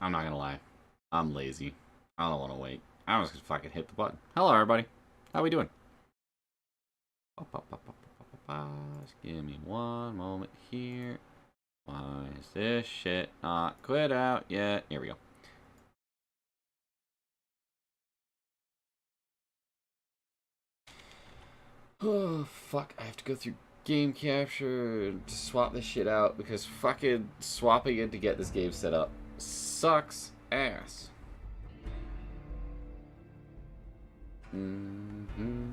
I'm not gonna lie. I'm lazy. I don't want to wait. I'm just gonna fucking hit the button. Hello, everybody. How we doing? Just give me one moment here. Why is this shit not quit out yet? Here we go. Oh, fuck. I have to go through game capture to swap this shit out because fucking swapping it to get this game set up sucks ass. Mm-hmm.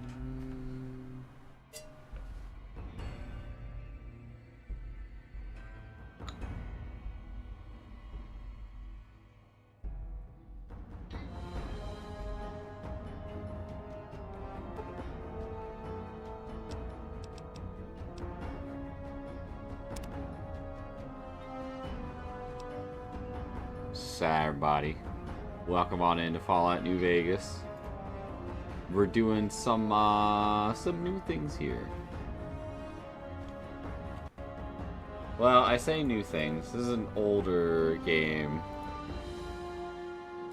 So, everybody, welcome on into Fallout New Vegas. We're doing some new things here. Well, I say new things. This is an older game.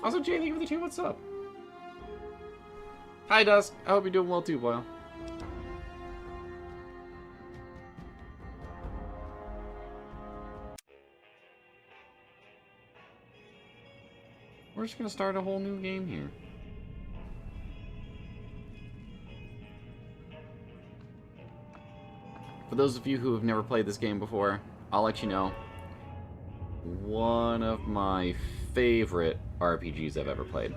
Also, Jay, thank you for the two. What's up? Hi, Dusk. I hope you're doing well too, Boyle. We're just gonna start a whole new game here. For those of you who have never played this game before, I'll let you know. One of my favorite RPGs I've ever played.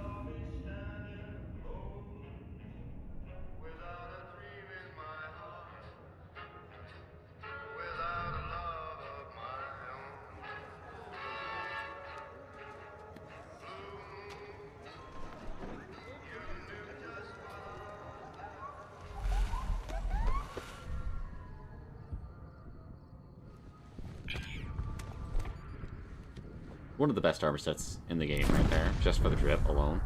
One of the best armor sets in the game right there, just for the drip alone.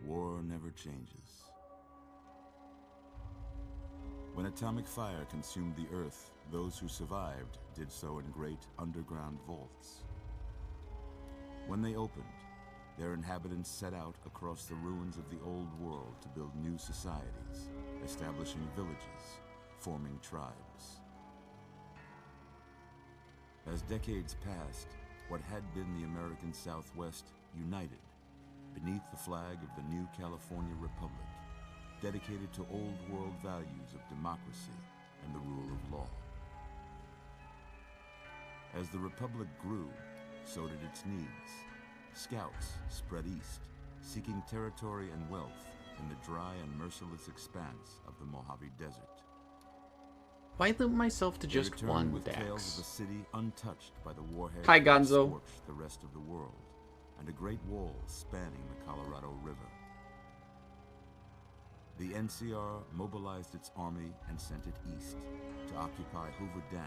War never changes. When atomic fire consumed the Earth, those who survived did so in great underground vaults. When they opened, their inhabitants set out across the ruins of the old world to build new societies, establishing villages, forming tribes. As decades passed, what had been the American Southwest united beneath the flag of the new California Republic, dedicated to old world values of democracy and the rule of law. As the Republic grew, so did its needs. Scouts spread east, seeking territory and wealth in the dry and merciless expanse of the Mojave Desert. Why limit myself to They just returned one with tales dex? of a city untouched by the warheads Hi, that Gonzo. scorched the rest of the world, and a great wall spanning the Colorado River. The NCR mobilized its army and sent it east to occupy Hoover Dam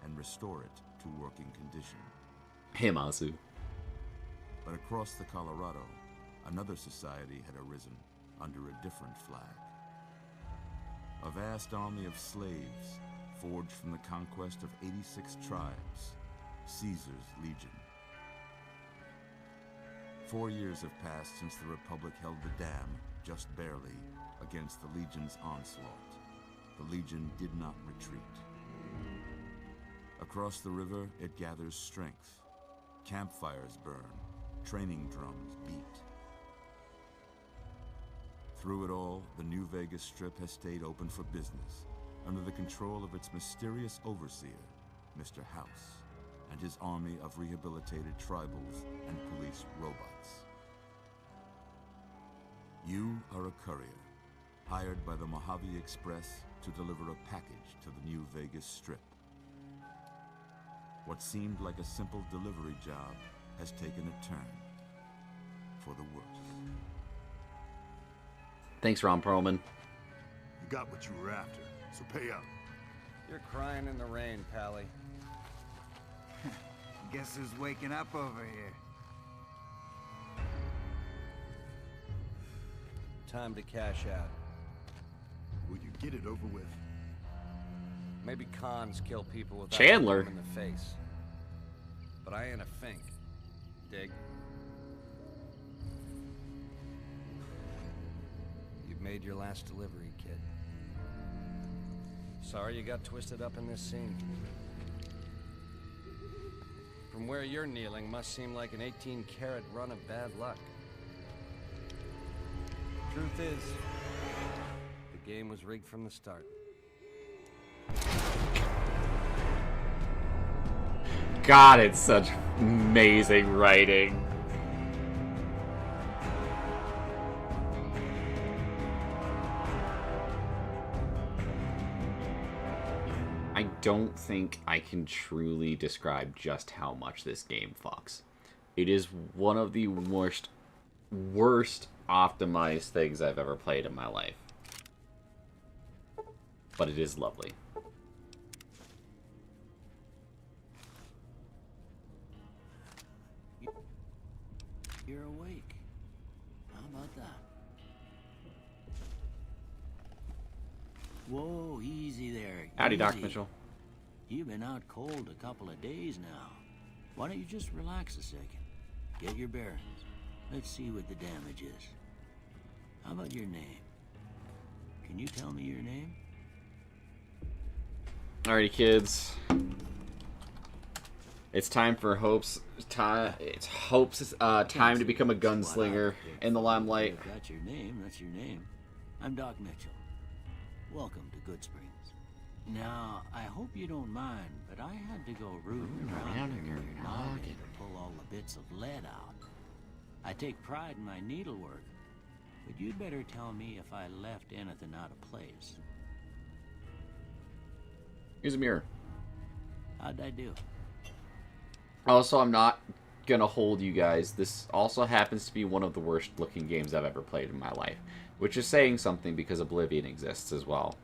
and restore it to working condition. Hey, Masu. But across the Colorado, another society had arisen under a different flag. A vast army of slaves forged from the conquest of 86 tribes, Caesar's Legion. 4 years have passed since the Republic held the dam, just barely, against the Legion's onslaught. The Legion did not retreat. Across the river, it gathers strength. Campfires burn, training drums beat. Through it all, the New Vegas Strip has stayed open for business, under the control of its mysterious overseer, Mr. House, and his army of rehabilitated tribals and police robots. You are a courier, hired by the Mojave Express to deliver a package to the New Vegas Strip. What seemed like a simple delivery job has taken a turn for the worse. Thanks, Ron Perlman. You got what you were after, so pay up. You're crying in the rain, Pally. Guess who's waking up over here? Time to cash out. Will you get it over with? Maybe cons kill people without Chandler. hitting them in the face. But I ain't a fink. Dig? You've made your last delivery, kid. Sorry you got twisted up in this scene. From where you're kneeling must seem like an 18-carat run of bad luck. Truth is, the game was rigged from the start. God, it's such amazing writing. I don't think I can truly describe just how much this game fucks. It is one of the worst optimized things I've ever played in my life. But it is lovely. You're awake. How about that? Whoa, easy there. Howdy, Doc easy. Mitchell. You've been out cold a couple of days now. Why don't you just relax a second? Get your bearings. Let's see what the damage is. How about your name? Can you tell me your name? Alrighty, kids. It's time for Hope's time. It's Hope's time to become a gunslinger in the limelight. If that's your name, that's your name. I'm Doc Mitchell. Welcome to Good Springs. Now, I hope you don't mind, but I had to go rooting around in your noggin to pull all the bits of lead out. I take pride in my needlework, but you'd better tell me if I left anything out of place. Here's a mirror. How'd I do? Also, I'm not gonna hold you guys. This also happens to be one of the worst looking games I've ever played in my life, which is saying something because Oblivion exists as well.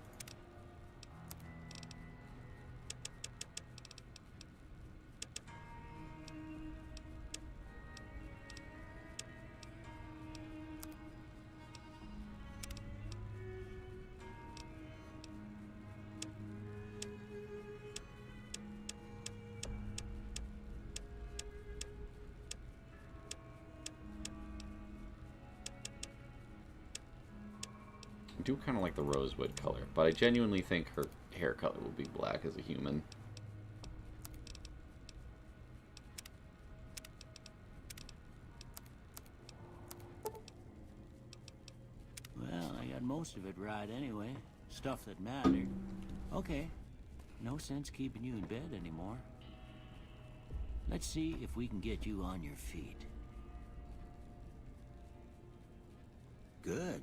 I do kind of like the rosewood color, but I genuinely think her hair color will be black as a human. Well, I got most of it right anyway. Stuff that mattered. Okay. No sense keeping you in bed anymore. Let's see if we can get you on your feet. Good.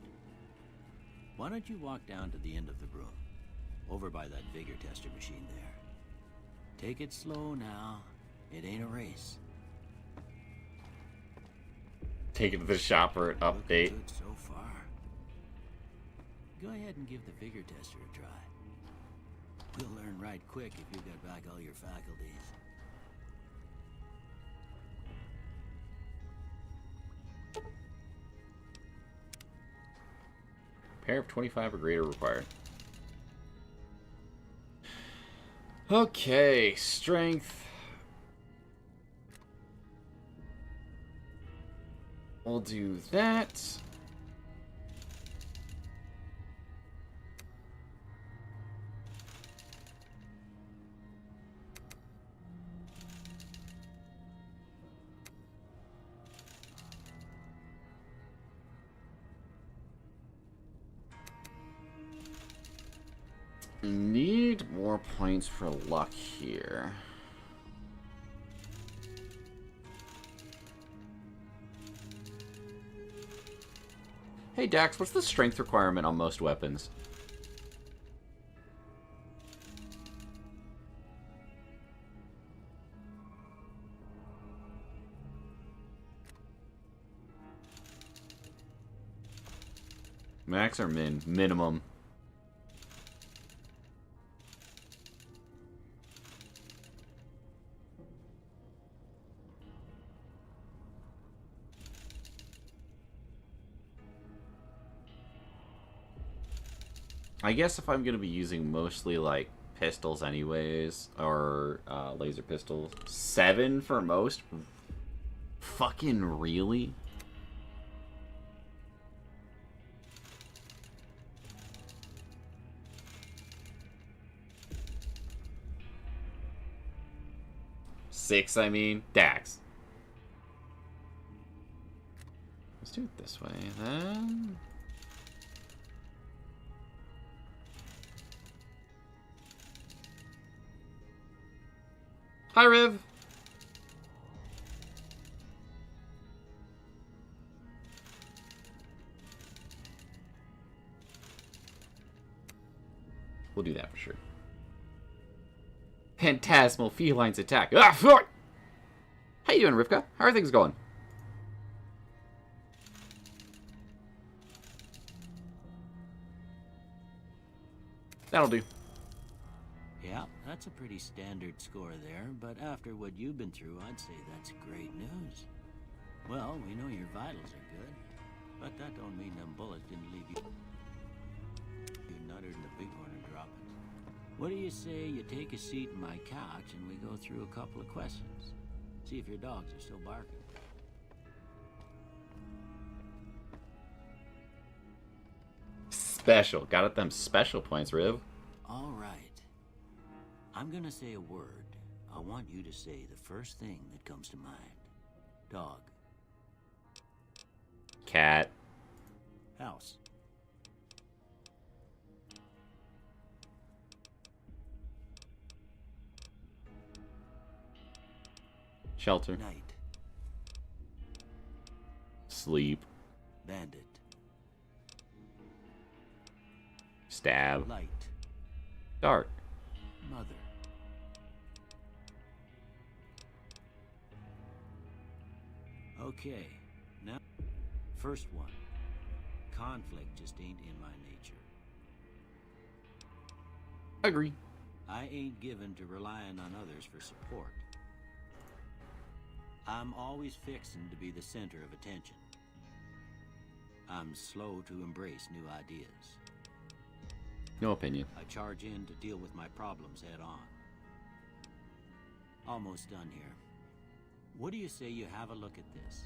Why don't you walk down to the end of the room? Over by that vigor tester machine there. Take it slow now. It ain't a race. Take it to the shopper and update. Looking good so far. Go ahead and give the vigor tester a try. You'll learn right quick if you got back all your faculties. Pair of 25 or greater required. Okay, strength. We'll do that. Need more points for luck here. Hey Dax, what's the strength requirement on most weapons? Max or min? Minimum. I guess if I'm going to be using mostly, like, pistols anyways, or laser pistols, 7 for most? Fucking really? Six, I mean. Dax. Let's do it this way, then. Hi, Riv. We'll do that for sure. Phantasmal felines attack. Ah, fuck! How you doing, Rivka? How are things going? That'll do. Yeah, that's a pretty standard score there, but after what you've been through, I'd say that's great news. Well, we know your vitals are good, but that don't mean them bullets didn't leave you nuttered in the bighorn and droppings. What do you say you take a seat in my couch and we go through a couple of questions? See if your dogs are still barking. Special. Got it them special points, Riv. All right. I'm gonna say a word. I want you to say the first thing that comes to mind. Dog. Cat. House. Shelter. Night. Sleep. Bandit. Stab. Light. Dark. Mother. Okay, now, first one. Conflict just ain't in my nature. Agree. I ain't given to relying on others for support. I'm always fixin' to be the center of attention. I'm slow to embrace new ideas. No opinion. I charge in to deal with my problems head on. Almost done here. What do you say you have a look at this?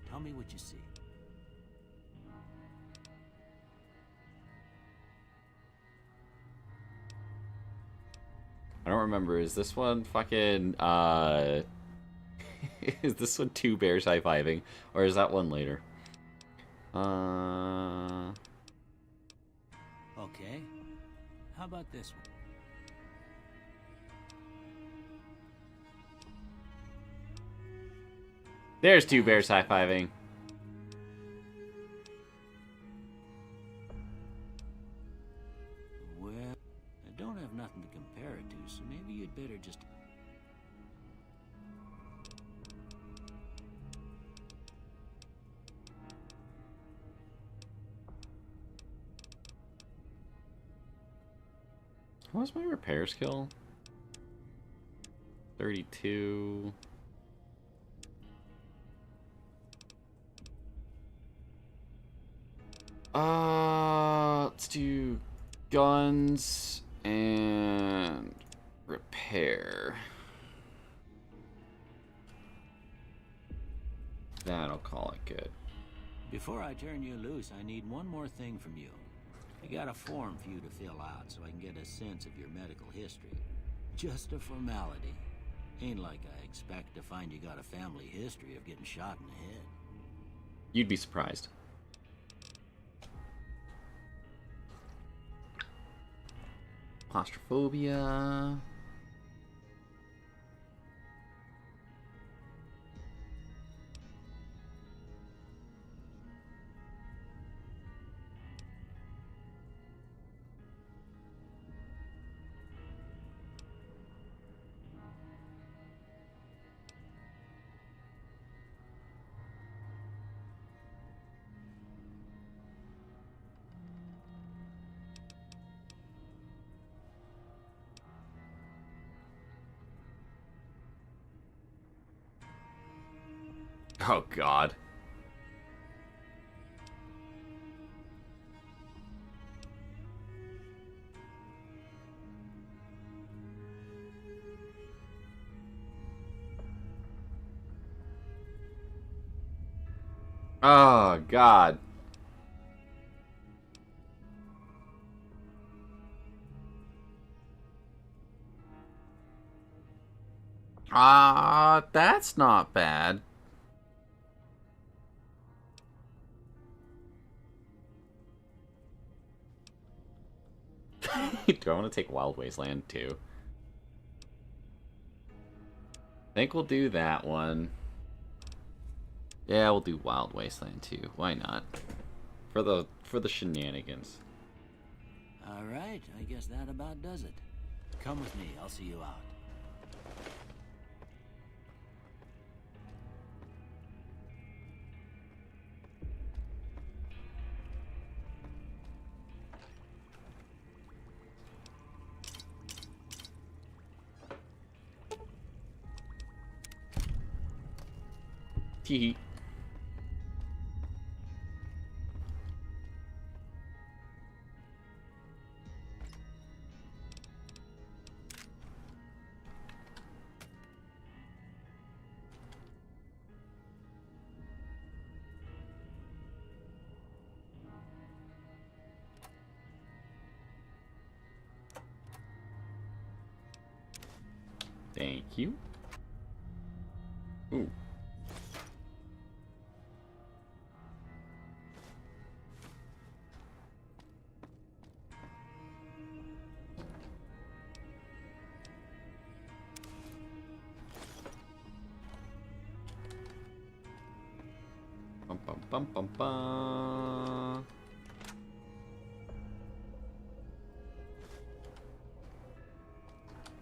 Tell me what you see. I don't remember. Is this one fucking, is this one 2 bears high-fiving? Or is that one later? Okay. How about this one? There's 2 bears high-fiving. Well, I don't have nothing to compare it to, so maybe you'd better just... What was my repair skill? 32. Let's do guns and repair. That'll call it good. Before I turn you loose, I need one more thing from you. I got a form for you to fill out so I can get a sense of your medical history. Just a formality. Ain't like I expect to find you got a family history of getting shot in the head. You'd be surprised. Claustrophobia. Oh, God. Oh, God. That's not bad. Do I want to take Wild Wasteland too? I think we'll do that one. Yeah, we'll do Wild Wasteland too. Why not? For the shenanigans. All right, I guess that about does it. Come with me, I'll see you out. Tee. Thank you. Ooh. Bum bum bum bum bum.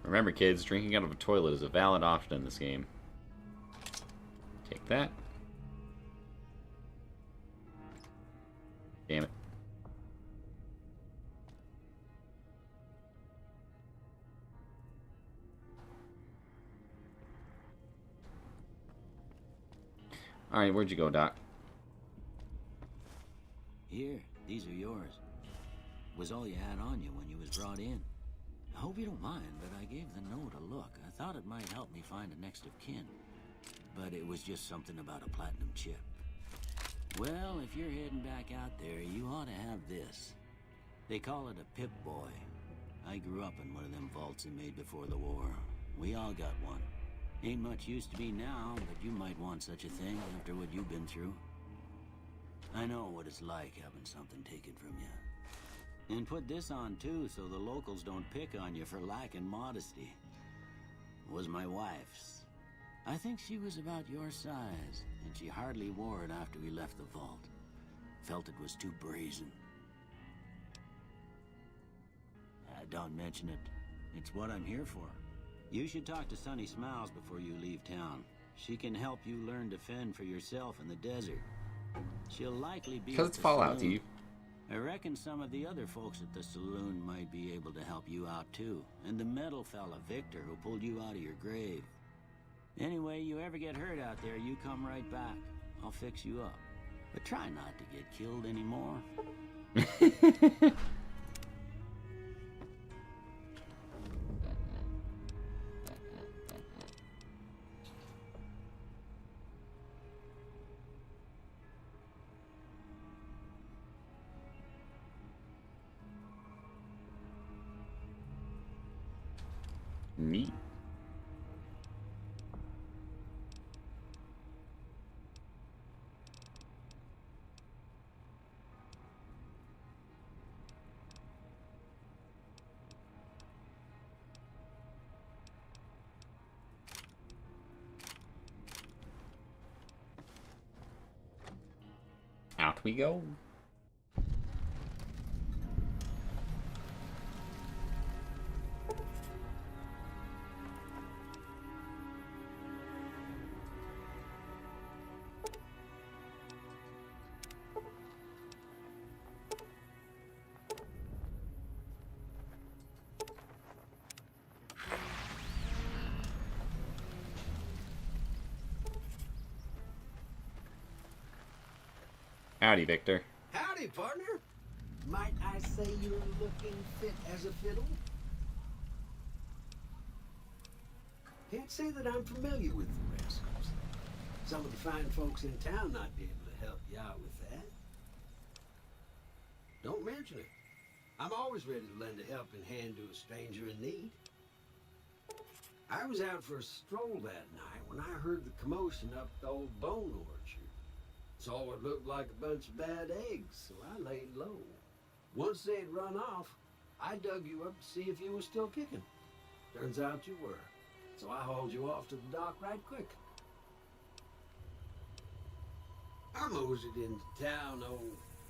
Remember, kids, drinking out of a toilet is a valid option in this game. Take that. Damn it. Alright, where'd you go, Doc? Here, these are yours. Was all you had on you when you was brought in. I hope you don't mind, but I gave the note a look. I thought it might help me find a next of kin. But it was just something about a platinum chip. Well, if you're heading back out there, you ought to have this. They call it a Pip-Boy. I grew up in one of them vaults they made before the war. We all got one. Ain't much use to me now, but you might want such a thing after what you've been through. I know what it's like having something taken from you. And put this on too, so the locals don't pick on you for lacking modesty. It was my wife's. I think she was about your size, and she hardly wore it after we left the vault. Felt it was too brazen. Don't mention it. It's what I'm here for. You should talk to Sunny Smiles before you leave town. She can help you learn to fend for yourself in the desert. She'll likely be Because at it's the Fallout, saloon. Steve. I reckon some of the other folks at the saloon might be able to help you out too. And the metal fella, Victor, who pulled you out of your grave. Anyway, you ever get hurt out there, you come right back. I'll fix you up. But try not to get killed anymore. Neat. Out we go. Howdy, Victor. Howdy, partner. Might I say you're looking fit as a fiddle? Can't say that I'm familiar with the rascals. Some of the fine folks in town might be able to help you out with that. Don't mention it. I'm always ready to lend a helping hand to a stranger in need. I was out for a stroll that night when I heard the commotion up the old bone orchard. Saw what looked like a bunch of bad eggs, so I laid low. Once they had run off, I dug you up to see if you were still kicking. Turns out you were, so I hauled you off to the dock right quick. I moseyed into town,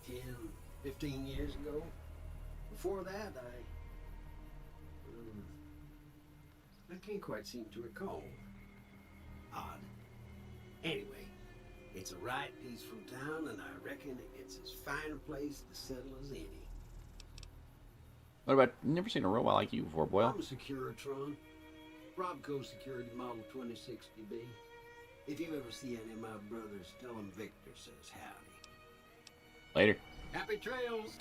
10, 15 years ago. Before that, I can't quite seem to recall. Odd. Anyway, it's a right peaceful town, and I reckon it's as fine a place to settle as any. What about, never seen a robot like you before, Boyle? I'm a Securitron. Robco Security Model 2060B. If you ever see any of my brothers, tell them Victor says howdy. Later. Happy trails!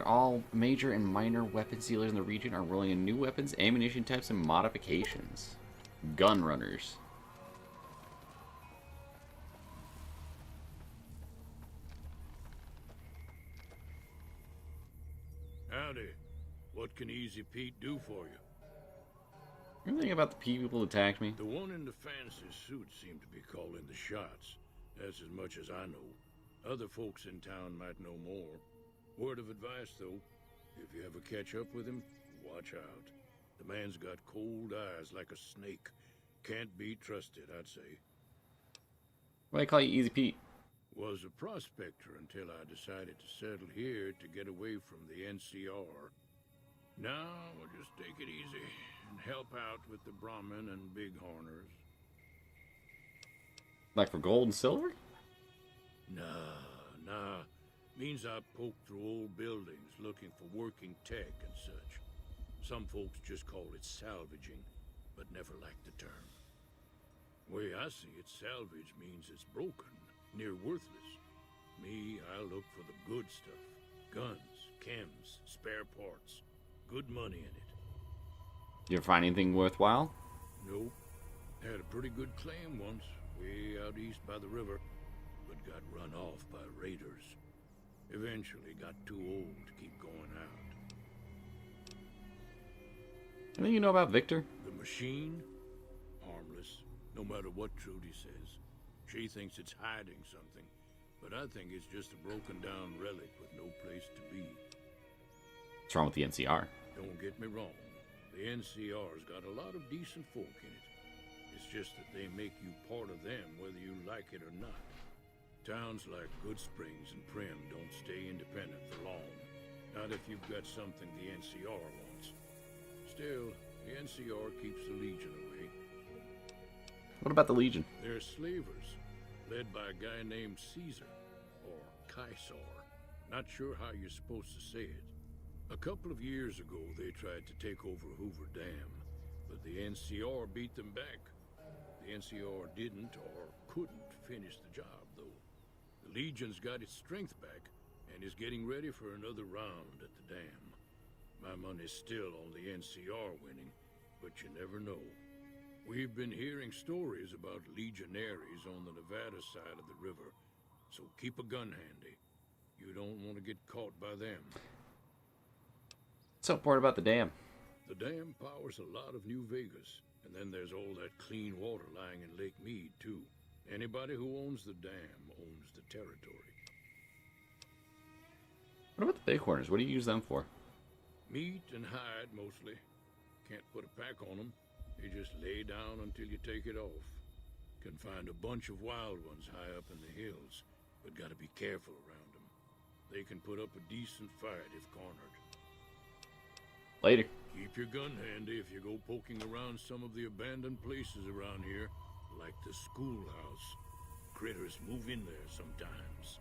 All major and minor weapons dealers in the region are rolling in new weapons, ammunition types, and modifications. Gun runners. Howdy. What can Easy Pete do for you? Anything about the people who attacked me? The one in the fancy suit seemed to be calling the shots. That's as much as I know. Other folks in town might know more. Word of advice, though, if you ever catch up with him, watch out. The man's got cold eyes like a snake. Can't be trusted, I'd say. Why do they call you Easy Pete? Was a prospector until I decided to settle here to get away from the NCR. Now, we'll just take it easy and help out with the Brahmin and Bighorners. Like for gold and silver? Nah. Means I poke through old buildings looking for working tech and such. Some folks just call it salvaging, but never liked the term. Way I see it, salvage means it's broken, near worthless. Me, I look for the good stuff. Guns, chems, spare parts. Good money in it. You ever find anything worthwhile? Nope. Had a pretty good claim once, way out east by the river, but got run off by raiders. Eventually got too old to keep going out. Anything you know about Victor? The machine? Harmless, no matter what Trudy says. She thinks it's hiding something, but I think it's just a broken down relic with no place to be. What's wrong with the NCR? Don't get me wrong. The NCR's got a lot of decent folk in it. It's just that they make you part of them whether you like it or not. Towns like Goodsprings and Prim don't stay independent for long. Not if you've got something the NCR wants. Still, the NCR keeps the Legion away. What about the Legion? They're slavers, led by a guy named Caesar, or Caesar. Not sure how you're supposed to say it. A couple of years ago, they tried to take over Hoover Dam, but the NCR beat them back. The NCR didn't or couldn't finish the job, though. The Legion's got its strength back and is getting ready for another round at the dam. My money's still on the NCR winning, but you never know. We've been hearing stories about legionaries on the Nevada side of the river, so keep a gun handy. You don't want to get caught by them. What's so important about the dam? The dam powers a lot of New Vegas, and then there's all that clean water lying in Lake Mead, too. Anybody who owns the dam owns the territory. What about the Bighorners? What do you use them for? Meat and hide, mostly. Can't put a pack on them. They just lay down until you take it off. Can find a bunch of wild ones high up in the hills, but gotta be careful around them. They can put up a decent fight if cornered. Later. Keep your gun handy if you go poking around some of the abandoned places around here, like the schoolhouse. Critters move in there sometimes.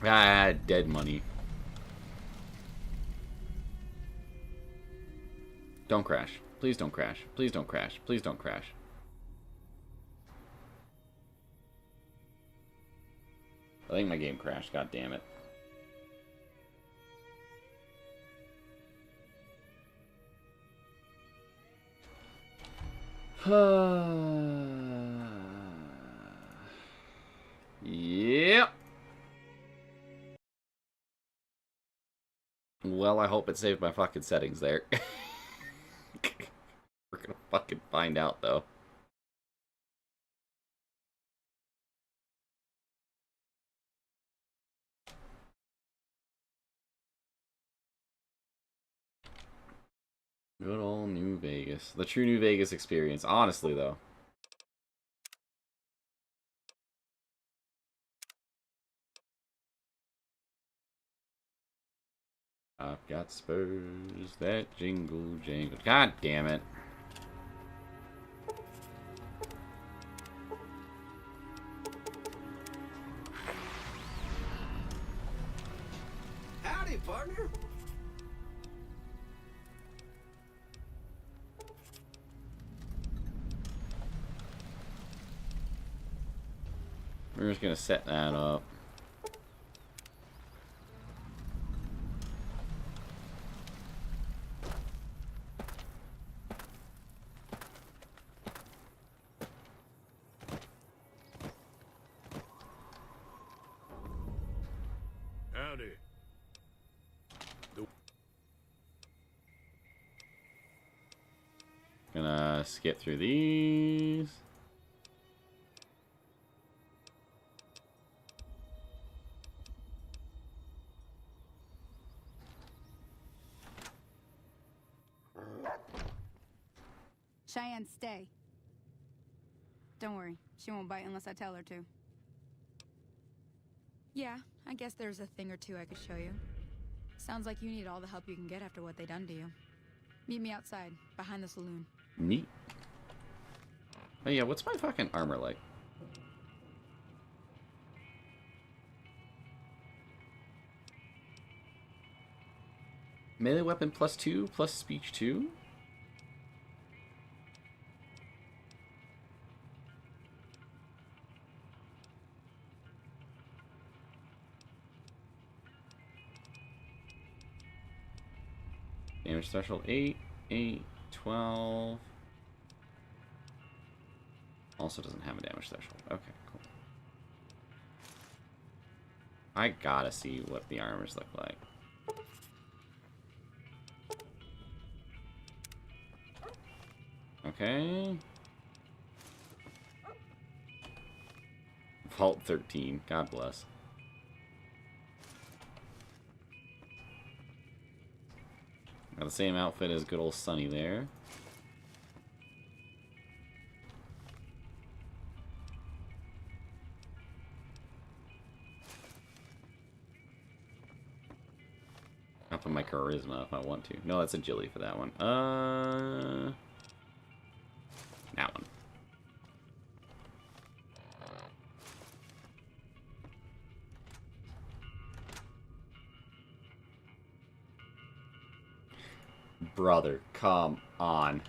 Ah, dead money. Don't crash. Please don't crash. Please don't crash. Please don't crash. I think my game crashed. God damn it. Yep. Well, I hope it saved my fucking settings there. We're gonna fucking find out, though. Good old New Vegas. The true New Vegas experience. Honestly, though. I've got spurs that jingle, jangle. God damn it. Howdy, partner. We're just gonna set that up. Howdy. Gonna skip through these. Cheyenne, stay. Don't worry, she won't bite unless I tell her to. Yeah, I guess there's a thing or two I could show you. Sounds like you need all the help you can get after what they done to you. Meet me outside, behind the saloon. Neat. Oh yeah, what's my fucking armor like? Melee weapon +2, plus speech 2? Damage threshold 8, 8, 12. Also doesn't have a damage threshold. Okay, cool. I gotta see what the armors look like. Okay. Vault 13. God bless. Got the same outfit as good old Sunny there. I'll put my charisma if I want to. No, that's agility for that one. That one. Brother, come on.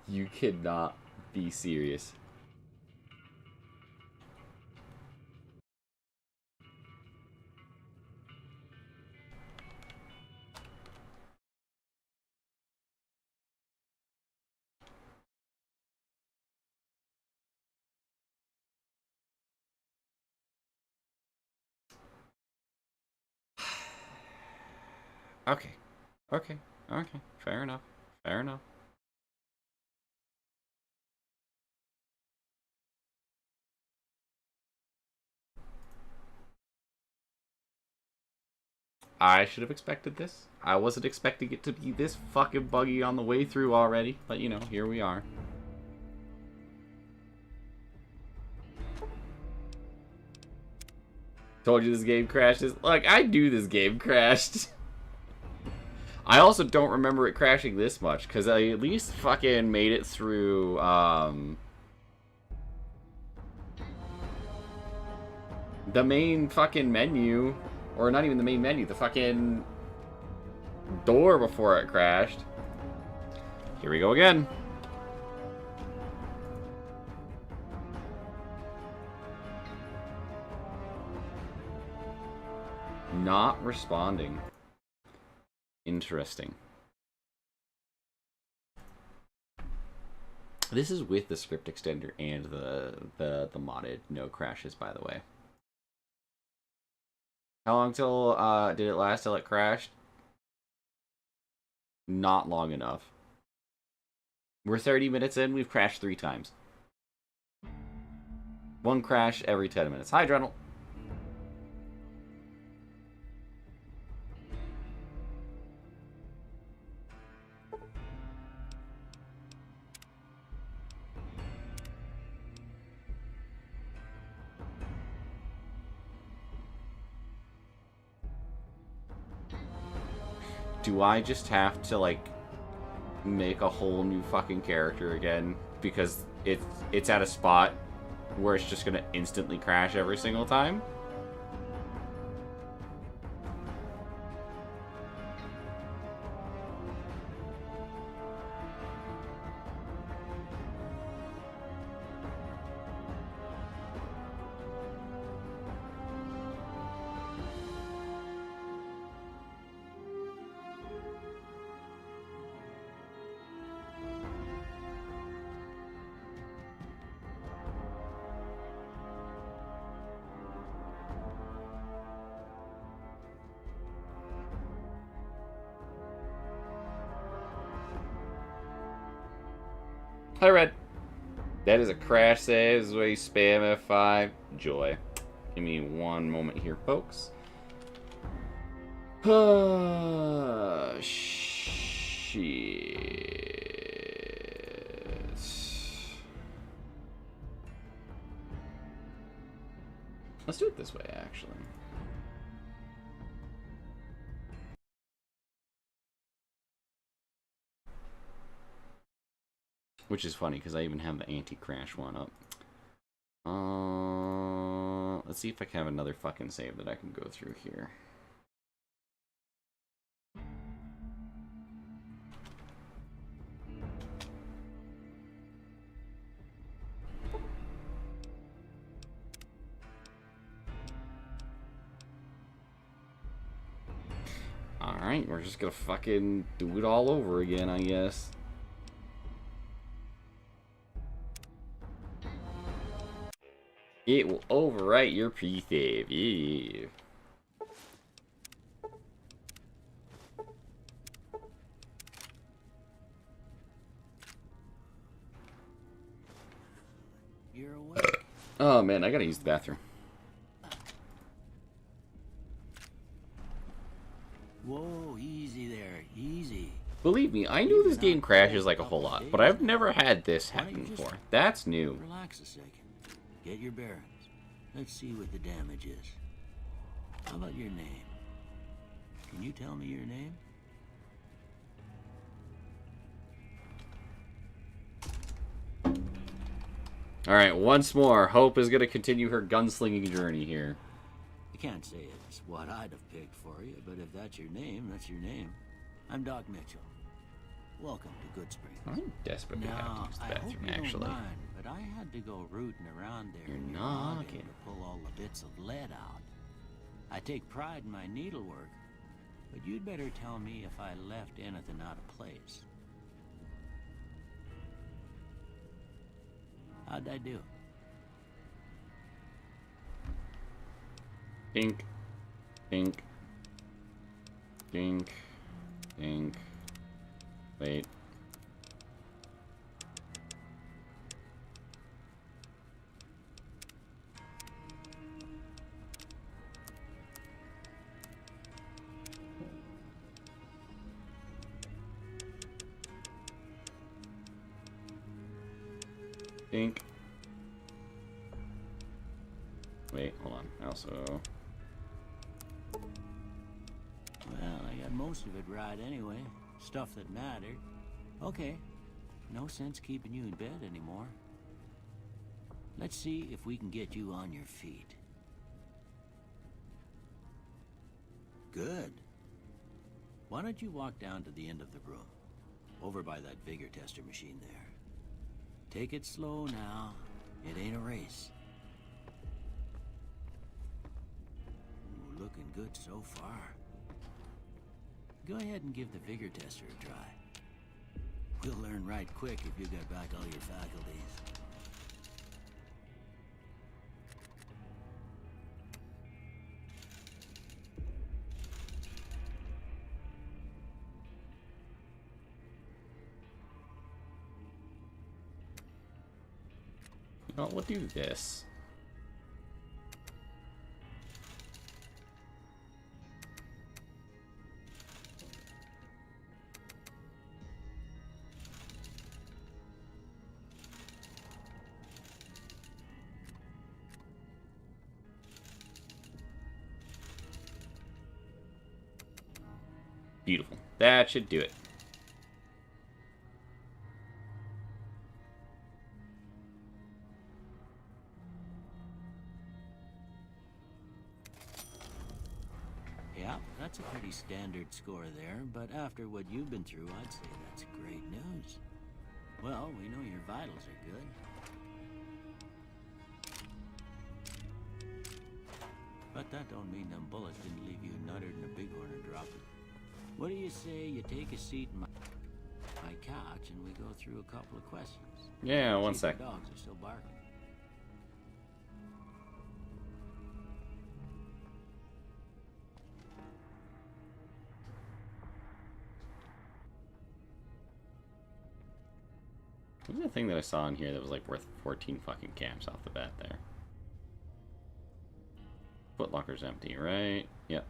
You cannot be serious. Okay. Okay. Okay. Fair enough. Fair enough. I should have expected this. I wasn't expecting it to be this fucking buggy on the way through already. But, you know, here we are. Told you this game crashes. Look, I knew this game crashed. I also don't remember it crashing this much, because I at least fucking made it through, the main fucking menu, or not even the main menu, the fucking door before it crashed. Here we go again. Not responding. Interesting. This is with the script extender and the modded no crashes, by the way. How long till did it last till it crashed? Not long enough. We're 30 minutes in, we've crashed 3 times. One crash every 10 minutes. Hi, Drennel. Do I just have to, like, make a whole new fucking character again? Because it's at a spot where it's just gonna instantly crash every single time? Hi, Red. That is a crash save. This is where you spam F5. Joy. Give me one moment here, folks. Shit. Let's do it this way, actually. Which is funny, because I even have the anti-crash one up. Let's see if I can have another fucking save that I can go through here. Alright, we're just gonna fucking do it all over again, I guess. It will overwrite your pre-save. Yeah. You're awake. Oh man, I gotta use the bathroom. Whoa, easy there, easy. Believe me, I knew this game crashes like a whole lot, but I've never had this happen before. That's new. Relax a second. Get your bearings. Let's see what the damage is. How about your name? Can you tell me your name? Alright, once more, Hope is gonna continue her gunslinging journey here. I can't say it's what I'd have picked for you, but if that's your name, that's your name. I'm Doc Mitchell. Welcome to Good Springs. I'm desperately have to use the bathroom, I hope you actually. don't mind, but I had to go rooting around there You're in your not noggin kidding. to pull all the bits of lead out. I take pride in my needlework, but you'd better tell me if I left anything out of place. How'd I do? Dink. Dink. Dink. Dink. Wait. Dink. Wait, hold on. I also... Well, I got most of it right anyway. Stuff that mattered. Okay. No sense keeping you in bed anymore. Let's see if we can get you on your feet. Good. Why don't you walk down to the end of the room? Over by that vigor tester machine there. Take it slow now. It ain't a race. Ooh, looking good so far. Go ahead and give the vigor tester a try. We'll learn right quick if you get back all your faculties. Oh, we'll do this. Beautiful. That should do it. Yeah, that's a pretty standard score there, but after what you've been through, I'd say that's great news. Well, we know your vitals are good. But that don't mean them bullets didn't leave you nuttered in a bighorn or dropping. What do you say you take a seat in my couch and we go through a couple of questions? Yeah, one See if sec. the dogs are still barking. What was the thing that I saw in here that was like worth 14 fucking caps off the bat there? Footlocker's empty, right? Yep.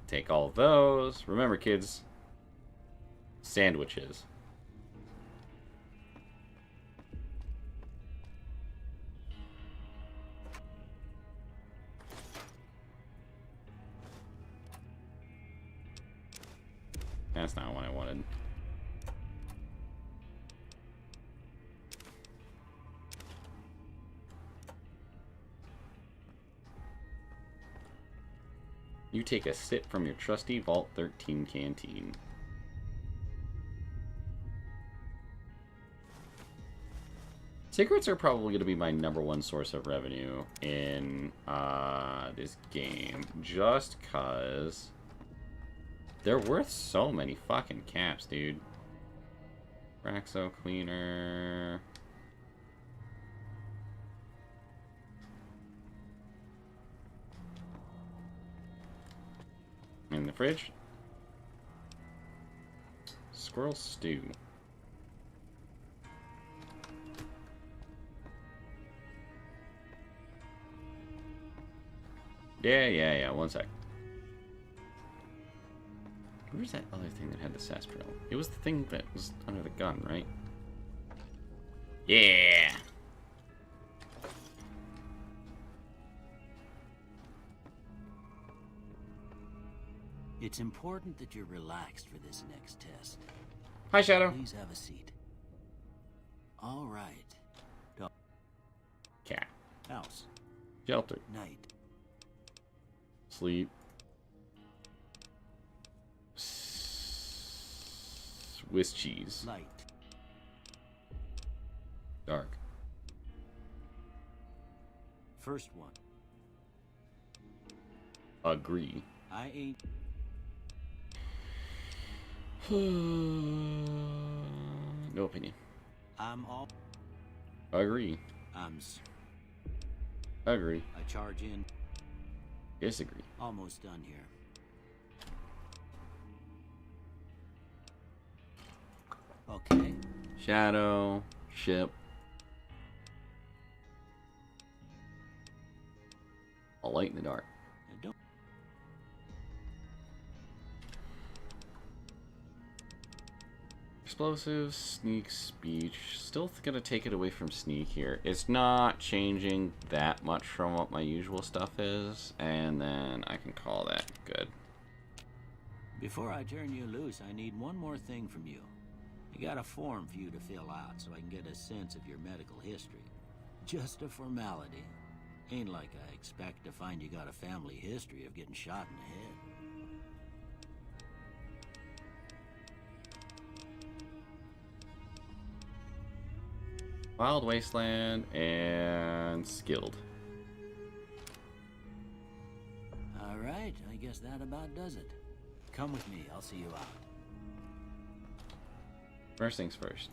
Take all of those. Remember, kids, sandwiches. That's not what I wanted. You take a sip from your trusty Vault 13 canteen. Cigarettes are probably going to be my #1 source of revenue in this game. Just because they're worth so many fucking caps, dude. Raxo cleaner. In the fridge. Squirrel stew. Yeah, one sec. Where's that other thing that had the sarsaparilla? It was the thing that was under the gun, right? Yeah! It's important that you're relaxed for this next test. Hi, Shadow. Please have a seat. All right. Dog. Cat. House. Shelter. Night. Sleep. Swiss cheese. Light. Dark. First one. Agree. I ain't. No opinion. I'm all. Agree. Agree. I charge in. Disagree. Almost done here. Okay. Shadow. Ship. A light in the dark. Don't. Explosives, sneak, speech. Still gonna take it away from sneak here. It's not changing that much from what my usual stuff is, and then I can call that good. Before I turn you loose, I need one more thing from you. I got a form for you to fill out so I can get a sense of your medical history. Just a formality. Ain't like I expect to find you got a family history of getting shot in the head. Wild Wasteland and Skilled. All right, I guess that about does it. Come with me, I'll see you out. First things first.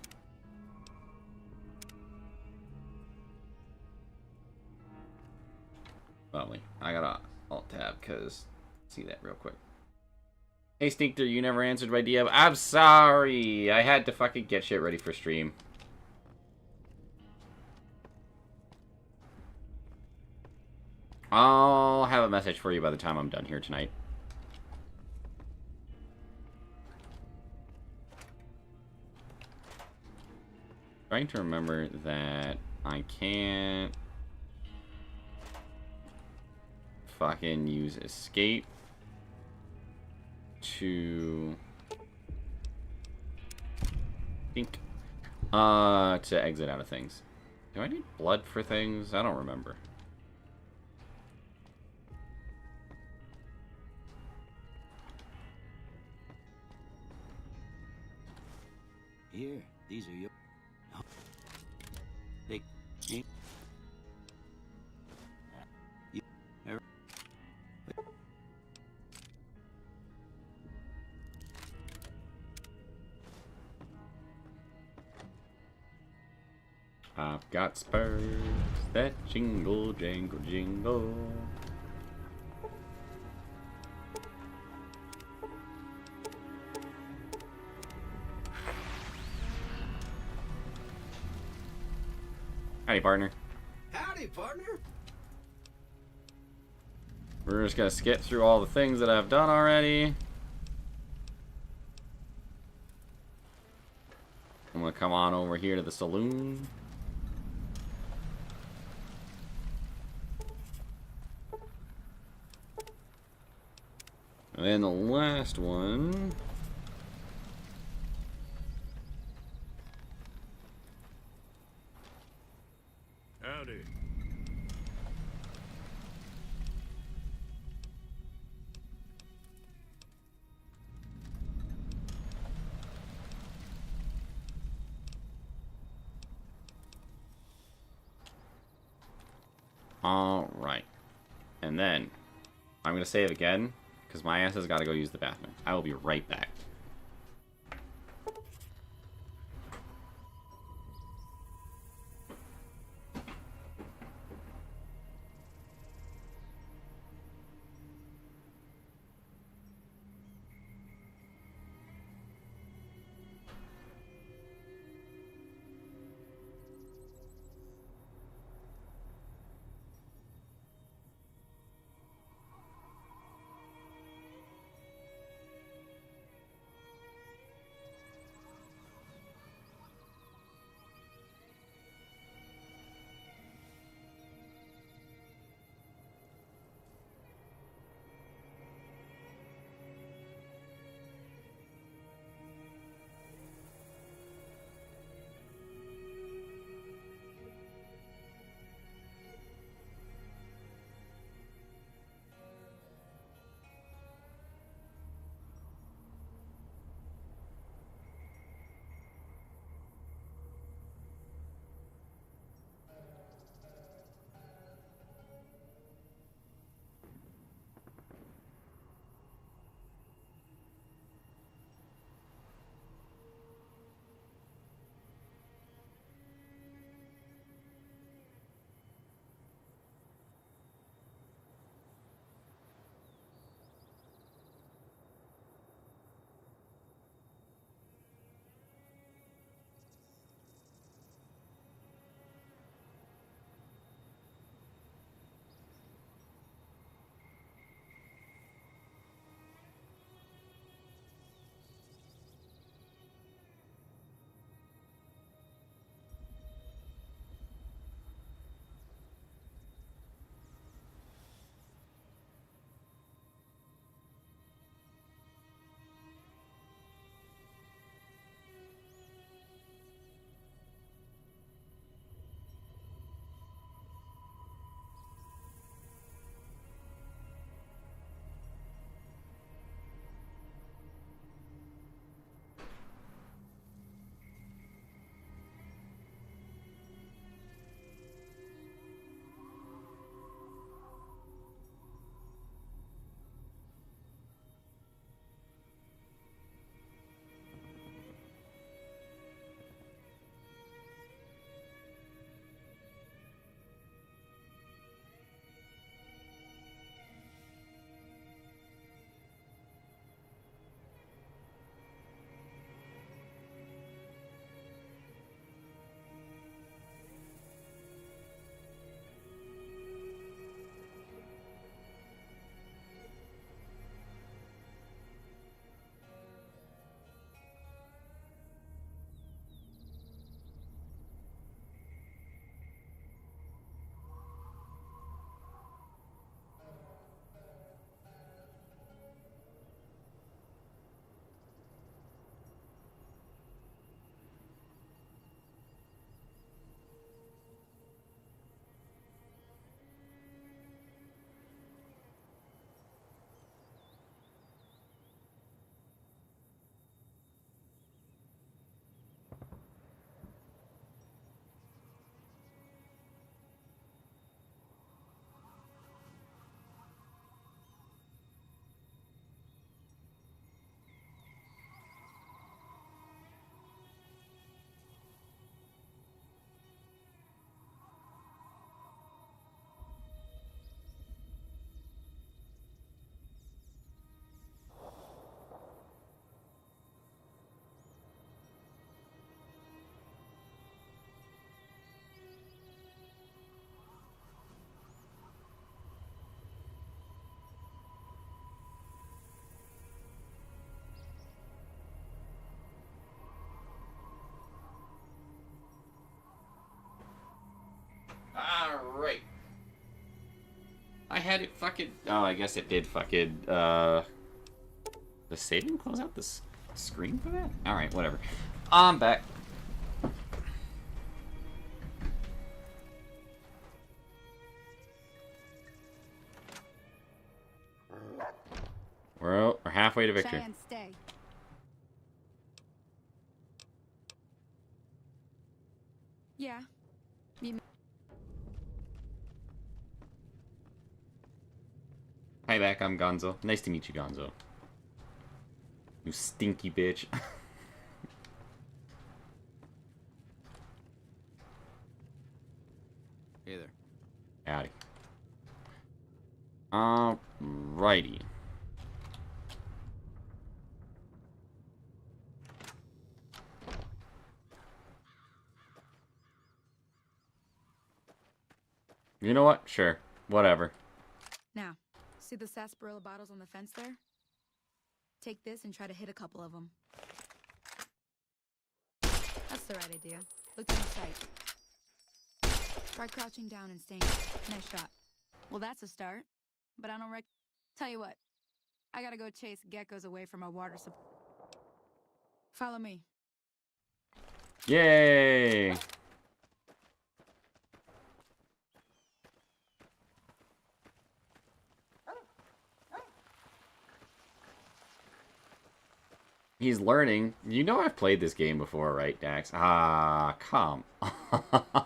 Lovely. I gotta alt tab because see that real quick. Hey Sneak you never answered my DM. I'm sorry. I had to fucking get shit ready for stream. I'll have a message for you by the time I'm done here tonight. Trying to remember that I can't fucking use escape to think to exit out of things. Do I need blood for things? I don't remember. Here, these are your... They... I've got spurs that jingle, jangle, jingle. Howdy, partner. Howdy, partner. We're just gonna skip through all the things that I've done already. I'm gonna come on over here to the saloon. And then the last one. Howdy. All right. And then I'm going to save again because my ass has got to go use the bathroom. I will be right back. had it fucking... Oh, I guess it did fucking, Does saving close out this screen for that? Alright, whatever. I'm back. We're halfway to victory. Cheyenne, stay. Yeah. Meet me. Hi back, I'm Gonzo. Nice to meet you, Gonzo. You stinky bitch. Hey there. Howdy. Alrighty. You know what? Sure. Whatever. Now, see the sarsaparilla bottles on the fence there? Take this and try to hit a couple of them. That's the right idea. Look down the sight. Try crouching down and staying. Nice shot. Well, that's a start. But I don't Tell you what. I gotta go chase geckos away from our water supply. Follow me. Yay! He's learning. You know I've played this game before, right, Dax? Ah, come on.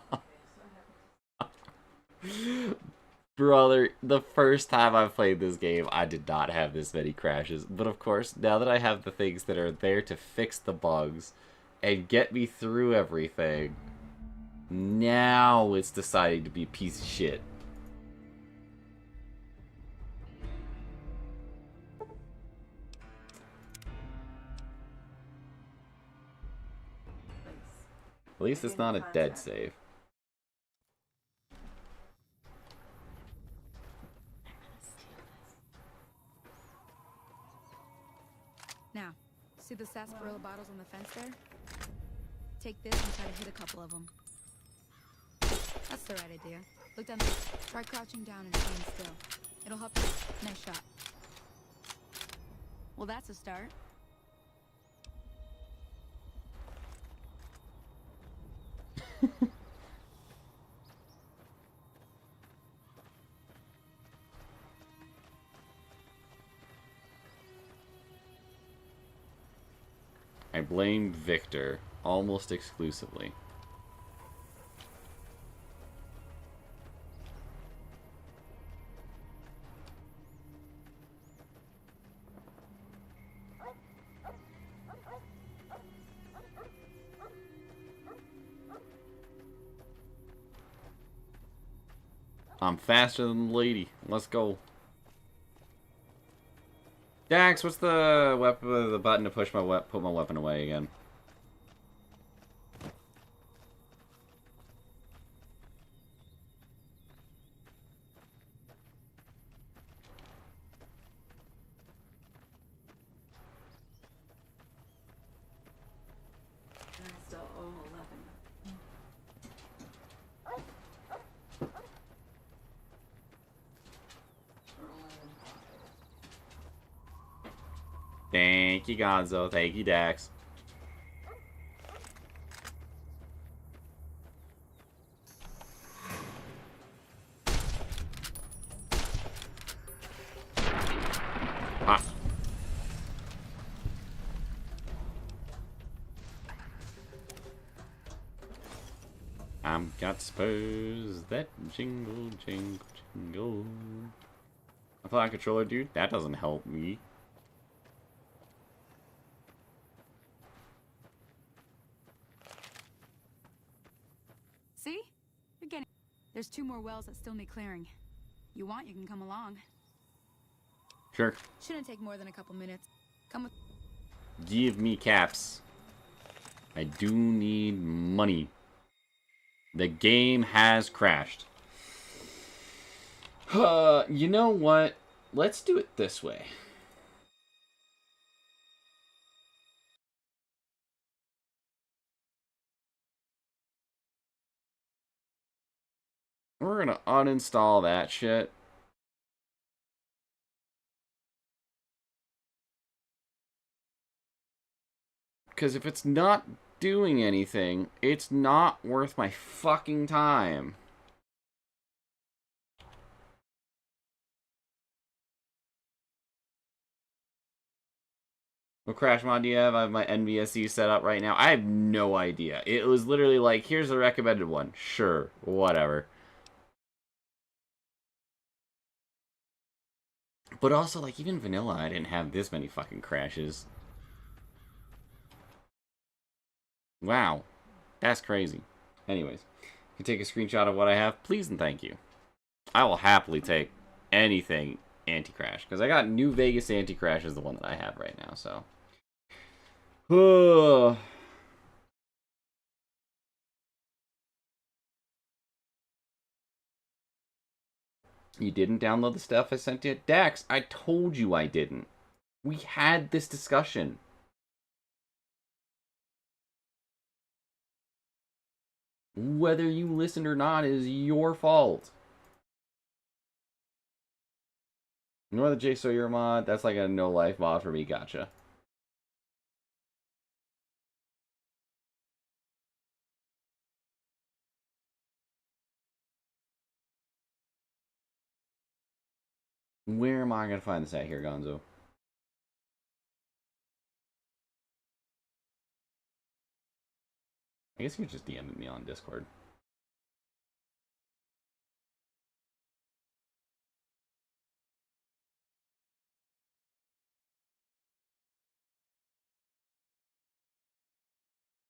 Brother, the first time I played this game, I did not have this many crashes. But of course, now that I have the things that are there to fix the bugs and get me through everything, now it's deciding to be a piece of shit. At least it's not a dead save. Now, see the sarsaparilla bottles on the fence there? Take this and try to hit a couple of them. That's the right idea. Look down there. Try crouching down and staying still. It'll help you. Nice shot. Well, that's a start. I blame Victor almost exclusively. I'm faster than the lady. Let's go. Dax, what's the weapon? The button to push my put my weapon away again? Thank you, Gonzo. Thank you, Dax. Ah. I'm got spurs that jingle, jingle, jingle. I thought controller, dude. That doesn't help me. See? You're getting... There's 2 more wells that still need clearing. You want, you can come along. Sure. Shouldn't take more than a couple minutes. Come with... Give me caps. I do need money. The game has crashed. You know what? Let's do it this way. We're gonna uninstall that shit. Because if it's not doing anything, it's not worth my fucking time. What crash mod do you have? I have my NVSE set up right now. I have no idea. It was literally like, here's a recommended one. Sure, whatever. But also, like, even vanilla, I didn't have this many fucking crashes. Wow. That's crazy. Anyways, if you take a screenshot of what I have, please and thank you. I will happily take anything anti-crash. Because I got New Vegas anti-crash is the one that I have right now, so. You didn't download the stuff I sent you? Dax, I told you I didn't. We had this discussion. Whether you listened or not is your fault. Ignore the J Sawyer mod. That's like a no-life mod for me. Gotcha. Where am I going to find this at here, Gonzo? I guess you could just DM me on Discord.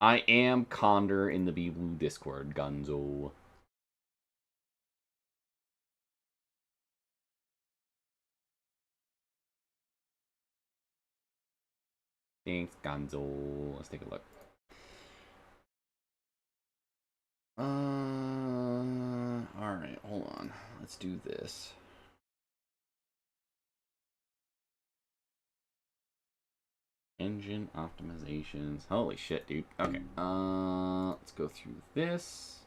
I am Condor in the B-Blue Discord, Gonzo. Thanks, Gonzo. Let's take a look. Alright, hold on. Let's do this. Engine optimizations. Holy shit, dude. Okay. Let's go through this.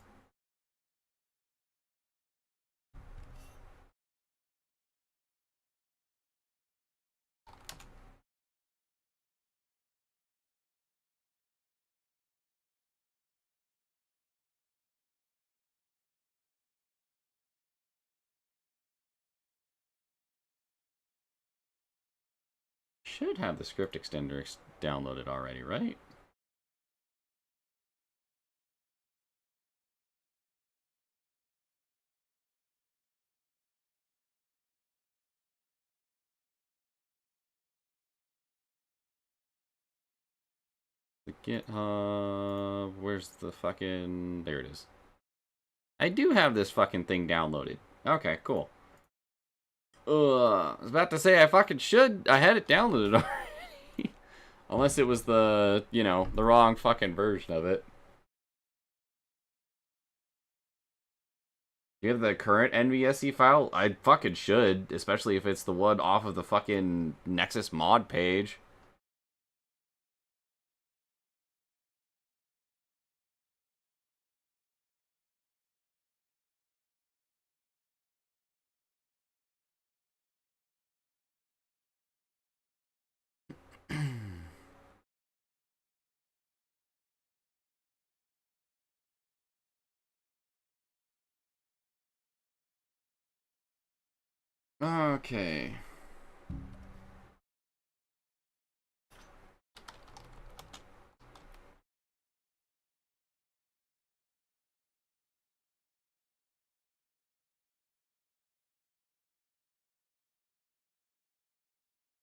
Should have the script extender downloaded already, right? The GitHub, where's the fucking, there it is. I do have this fucking thing downloaded. Okay, cool. I was about to say I fucking should. I had it downloaded already. Unless it was the, you know, the wrong fucking version of it. Do you have the current NVSE file? I fucking should, especially if it's the one off of the fucking Nexus mod page. Okay.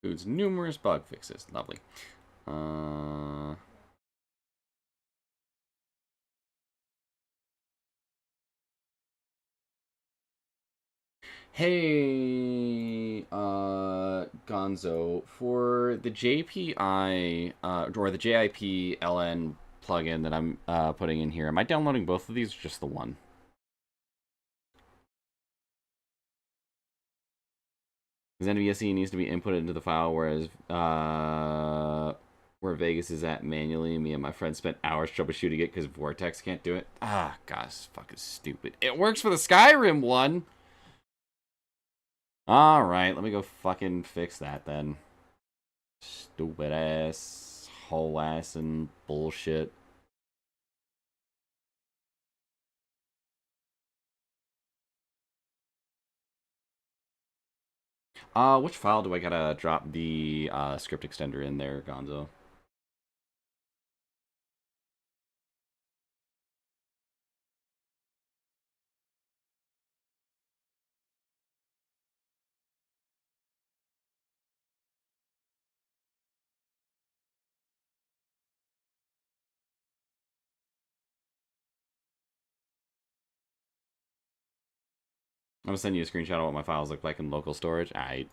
Includes numerous bug fixes. Lovely. Hey, Gonzo, for the JPI, or the JIP LN plugin that I'm putting in here, am I downloading both of these or just the one? Because NVSE needs to be inputted into the file, whereas where Vegas is at manually, me and my friend spent hours troubleshooting it because Vortex can't do it. Ah, God, it's fucking stupid. It works for the Skyrim one! Alright, let me go fucking fix that then. Stupid ass whole ass and bullshit. Which file do I gotta drop the script extender in there, Gonzo? I'm gonna send you a screenshot of what my files look like in local storage. Alright.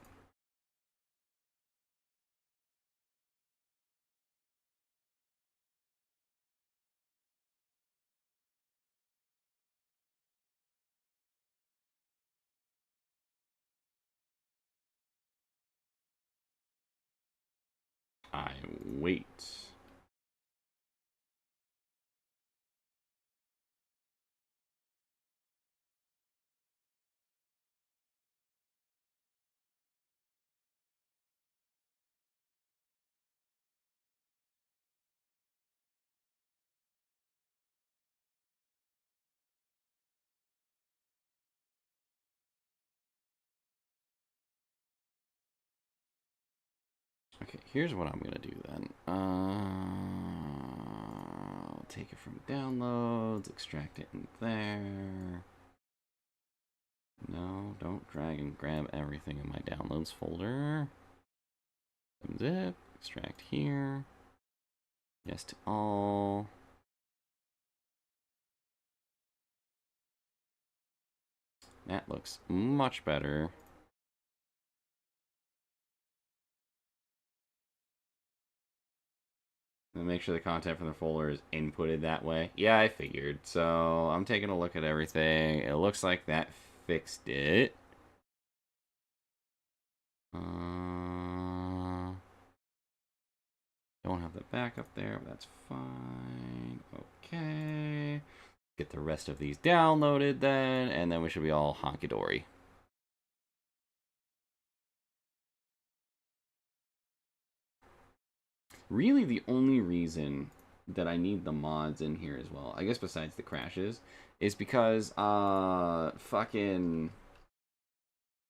I wait. Okay, here's what I'm gonna do then. I'll take it from downloads, extract it in there. No, don't drag and grab everything in my downloads folder. Zip, extract here. Yes to all. That looks much better. And make sure the content from the folder is inputted that way. Yeah, I figured. So I'm taking a look at everything. It looks like that fixed it. Don't have the backup there, but that's fine. Okay. Get the rest of these downloaded then, and then we should be all honky-dory. Really, the only reason that I need the mods in here as well, I guess besides the crashes, is because, fucking...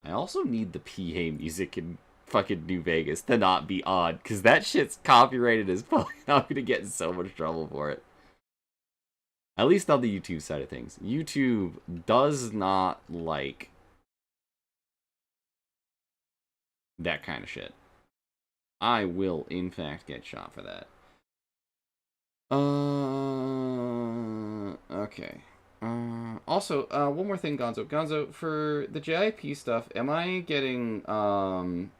I also need the PA music in fucking New Vegas to not be on, because that shit's copyrighted as fuck. I'm gonna get in so much trouble for it. At least on the YouTube side of things. YouTube does not like that kind of shit. I will, in fact, get shot for that. Okay. Also, one more thing, Gonzo. Gonzo, for the JIP stuff, am I getting, am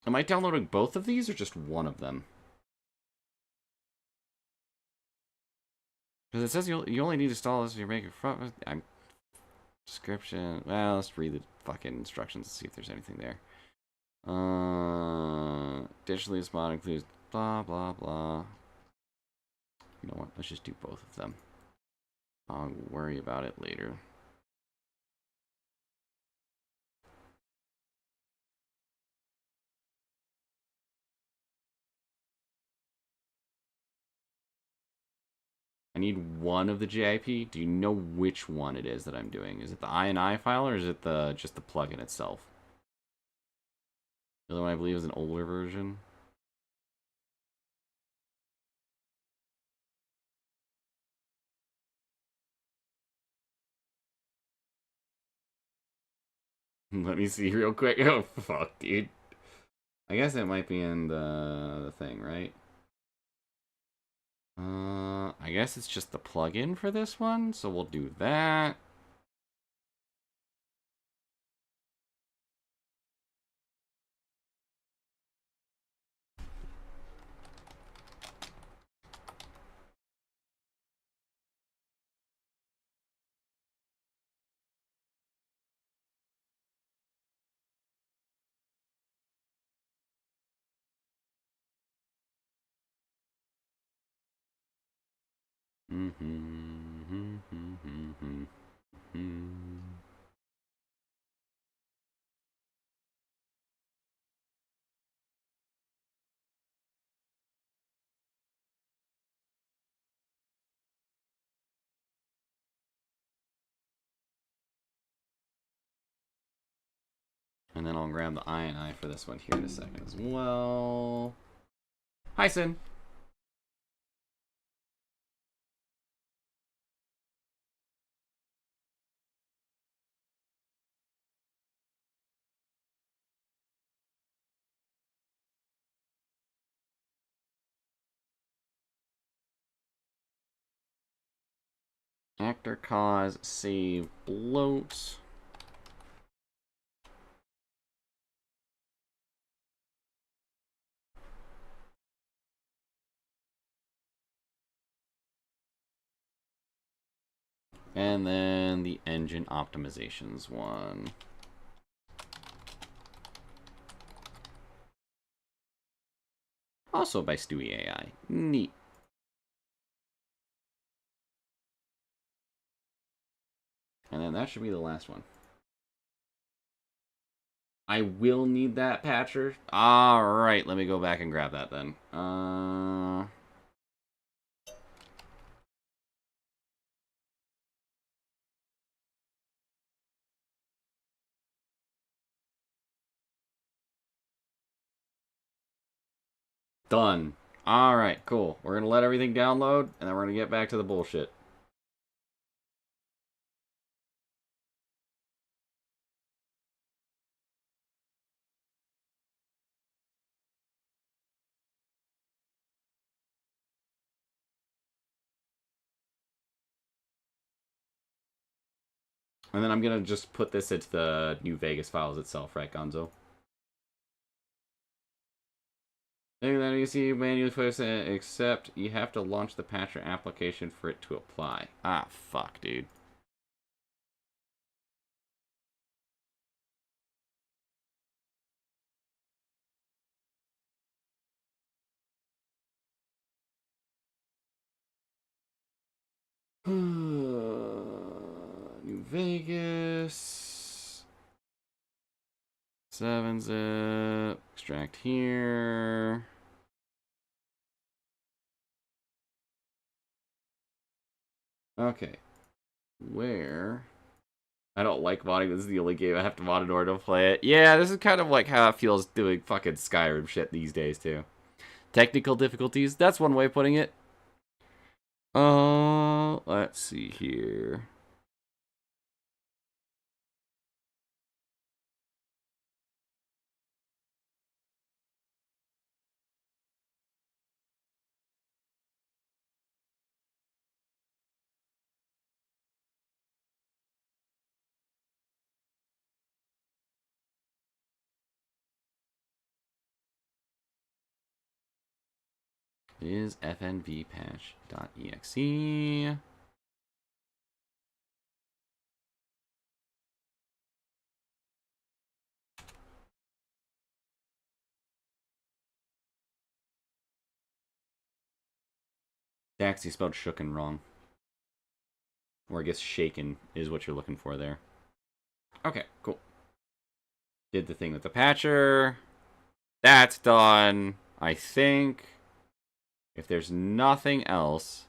I downloading both of these or just one of them? Because it says you only need to install this if you're making front. I'm description. Well, let's read the fucking instructions and see if there's anything there. Digitally, this mod includes blah blah blah. You know what? Let's just do both of them. I'll worry about it later. I need one of the JIP. Do you know which one it is that I'm doing? Is it the INI file or is it the just the plugin itself? The other one I believe is an older version. Let me see real quick. Oh fuck, dude. I guess it might be in the thing, right? I guess it's just the plugin for this one, so we'll do that. And then I'll grab the I for this one here in a second as well. Hi, Sin. Actor cause save bloat. And then the engine optimizations one. Also by Stewie AI. Neat. And then that should be the last one. I will need that patcher. Alright, let me go back and grab that then. Done. Alright, cool. We're going to let everything download, and then we're going to get back to the bullshit. And then I'm going to just put this into the New Vegas files itself, right, Gonzo? And then you see manual focus, except you have to launch the patcher application for it to apply. Ah, fuck, dude. New Vegas. 7-zip. Extract here. Okay. Where? I don't like modding. This is the only game I have to mod in order to play it. Yeah, this is kind of like how it feels doing fucking Skyrim shit these days, too. Technical difficulties. That's one way of putting it. Let's see here. Is fnvpatch.exe. Daxy spelled shooken wrong. Or I guess shaken is what you're looking for there. Okay, cool. Did the thing with the patcher. That's done, I think. If there's nothing else...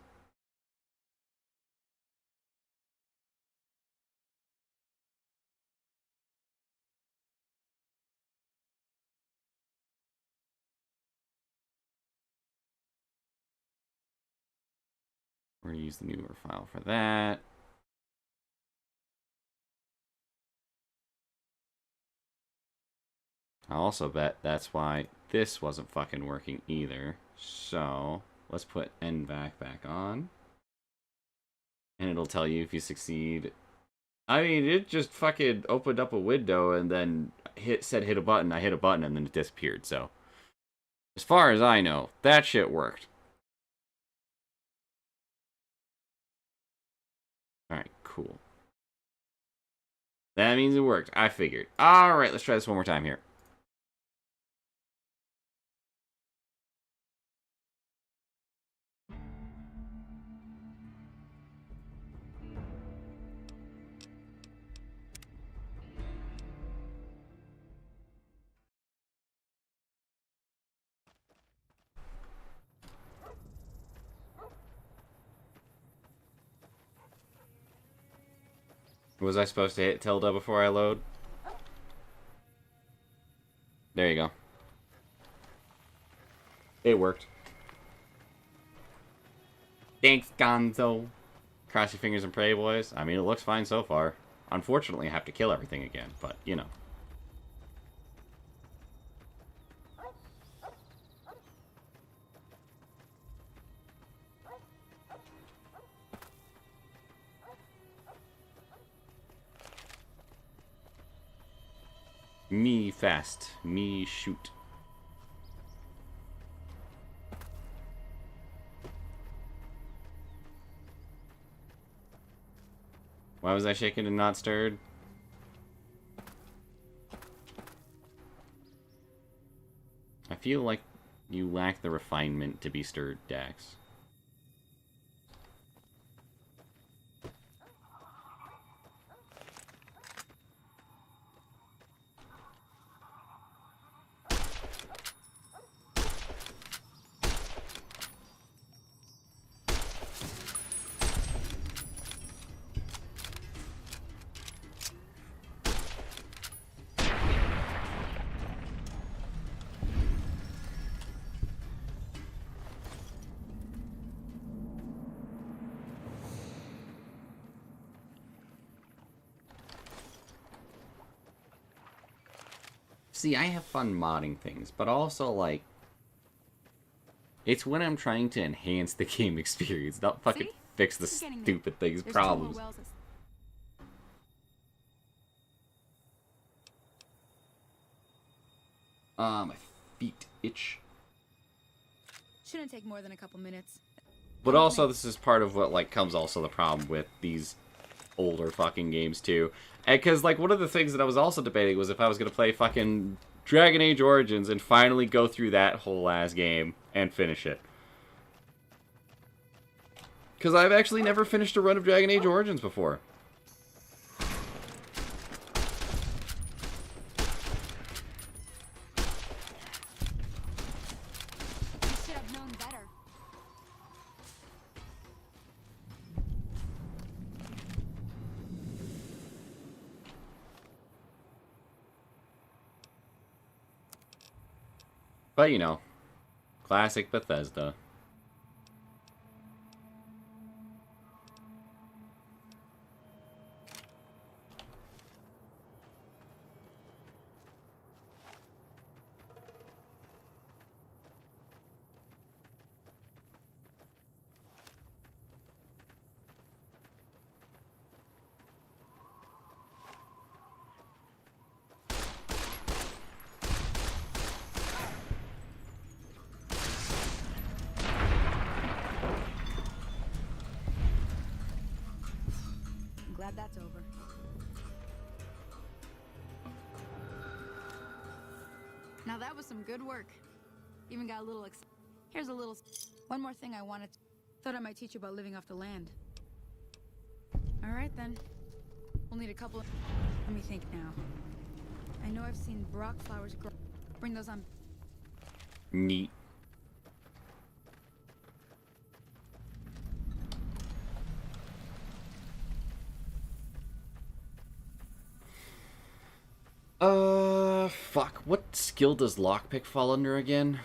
We're going to use the newer file for that. I also bet that's why this wasn't fucking working either. So, let's put NVAC back on. And it'll tell you if you succeed. I mean, it just fucking opened up a window and then said hit a button. I hit a button and then it disappeared, so. As far as I know, that shit worked. Alright, cool. That means it worked. I figured. Alright, let's try this one more time here. Was I supposed to hit tilde before I load? There you go. It worked. Thanks, Gonzo. Cross your fingers and pray, boys. I mean, it looks fine so far. Unfortunately, I have to kill everything again, but, you know. Me fast. Me shoot. Why was I shaken and not stirred? I feel like you lack the refinement to be stirred, Dax. See, I have fun modding things, but also, like, it's when I'm trying to enhance the game experience, not fucking fix the stupid things' problems. My feet itch. Shouldn't take more than a couple minutes. But also, this is part of what, like, comes also the problem with these older fucking games, too. Because, like, one of the things that I was also debating was if I was going to play fucking Dragon Age Origins and finally go through that whole ass game and finish it. Because I've actually never finished a run of Dragon Age Origins before. You should have known better. But, you know, classic Bethesda. I'm glad that's over. Now that was some good work. Even got a little Here's a little... One more thing I wanted to... Thought I might teach you about living off the land. Alright then. We'll need a couple... Let me think now. I know I've seen Brock flowers grow... Bring those on... Neat. Fuck. What skill does lockpick fall under again?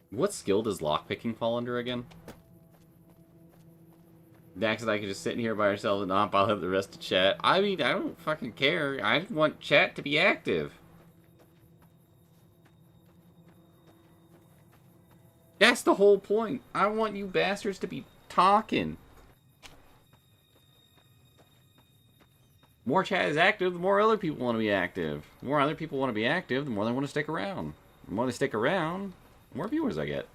What skill does lockpicking fall under again? Dax and I can just sit in here by ourselves and not bother the rest of chat. I mean, I don't fucking care. I just want chat to be active. That's the whole point. I want you bastards to be talking. More chat is active, the more other people want to be active. The more other people want to be active, the more they want to stick around. The more they stick around, the more viewers I get.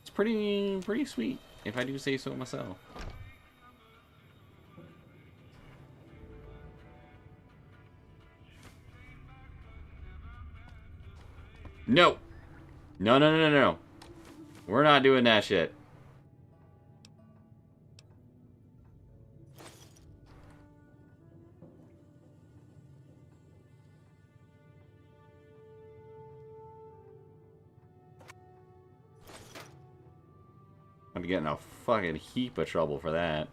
It's pretty sweet, if I do say so myself. No! No, no, no, no, no. We're not doing that shit. I'd get in a fucking heap of trouble for that.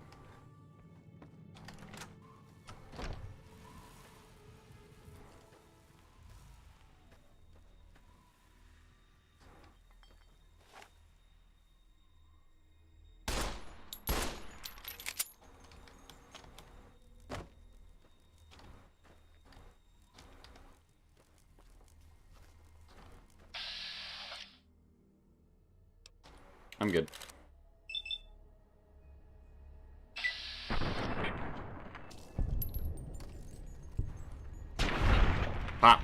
I'm good. Pop.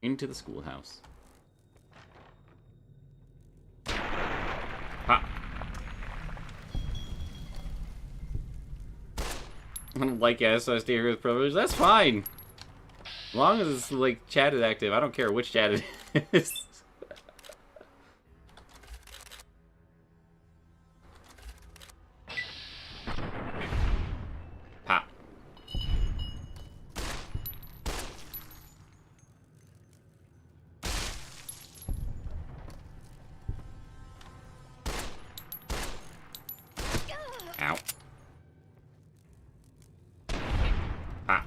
Into the schoolhouse. Ha! I don't like SOS with privilege. That's fine. As long as it's like chat is active, I don't care which chat it is. Pop. Ow. Ha.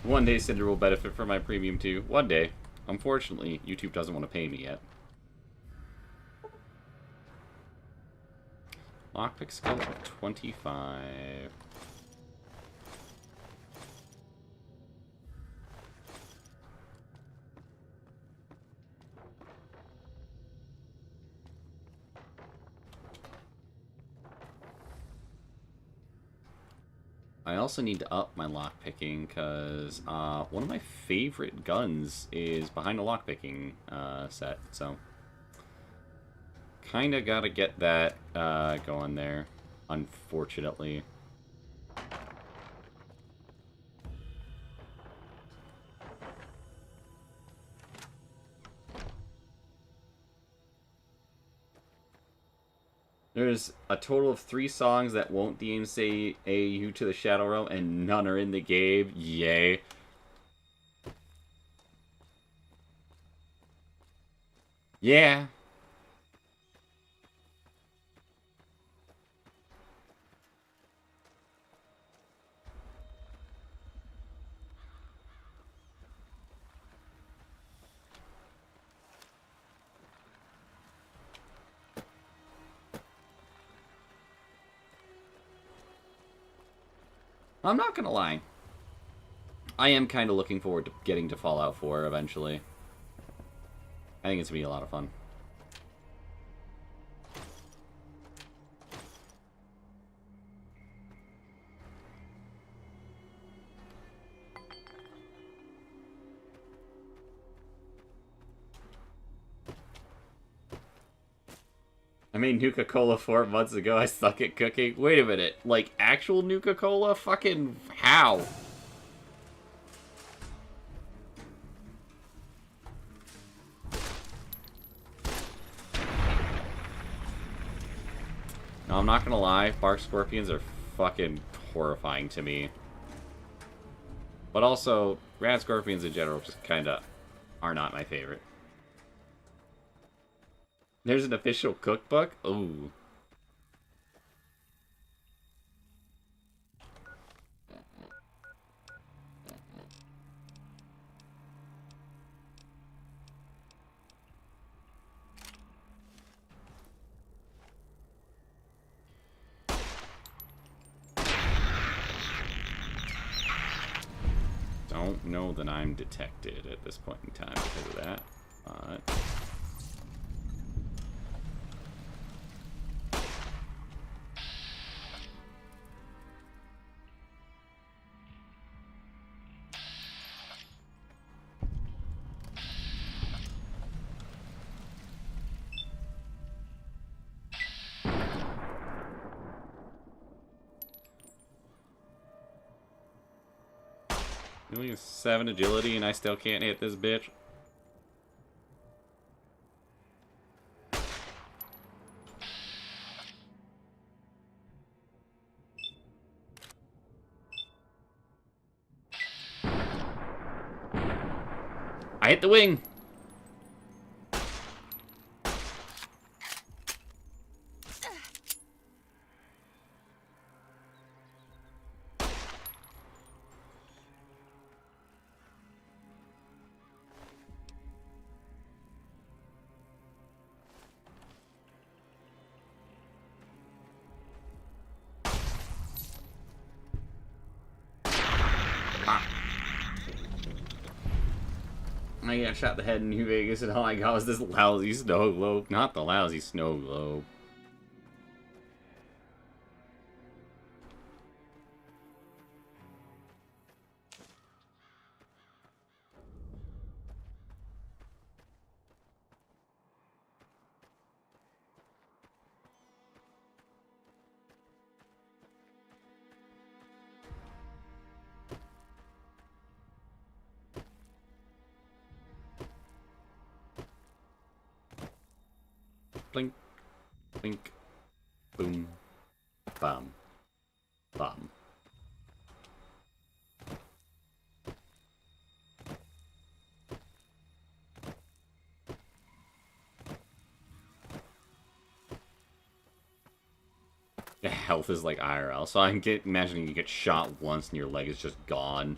One day Cinder will benefit from my premium too. One day. Unfortunately, YouTube doesn't want to pay me yet. Lockpick skill 25. I also need to up my lockpicking because one of my favorite guns is behind a lockpicking set, so kind of got to get that going there, unfortunately. There's a total of 3 songs that won't DMCA you to the Shadow Realm, and none are in the game. Yay. Yeah. I'm not gonna lie. I am kind of looking forward to getting to Fallout 4 eventually. I think it's gonna be a lot of fun. I made Nuka-Cola 4 months ago. I suck at cooking. Wait a minute. Like, actual Nuka-Cola? Fucking how? No, I'm not gonna lie. Bark scorpions are fucking horrifying to me. But also, rat scorpions in general just kinda are not my favorite. There's an official cookbook? Ooh. Don't know that I'm detected at this point in time because of that, but... Only a 7 agility and I still can't hit this bitch. I hit the wing! I got shot in the head in New Vegas and all I got was this lousy snow globe. Not the lousy snow globe. Blink, blink, boom, bum, bum. The health is like IRL, so I can get imagining you get shot once and your leg is just gone.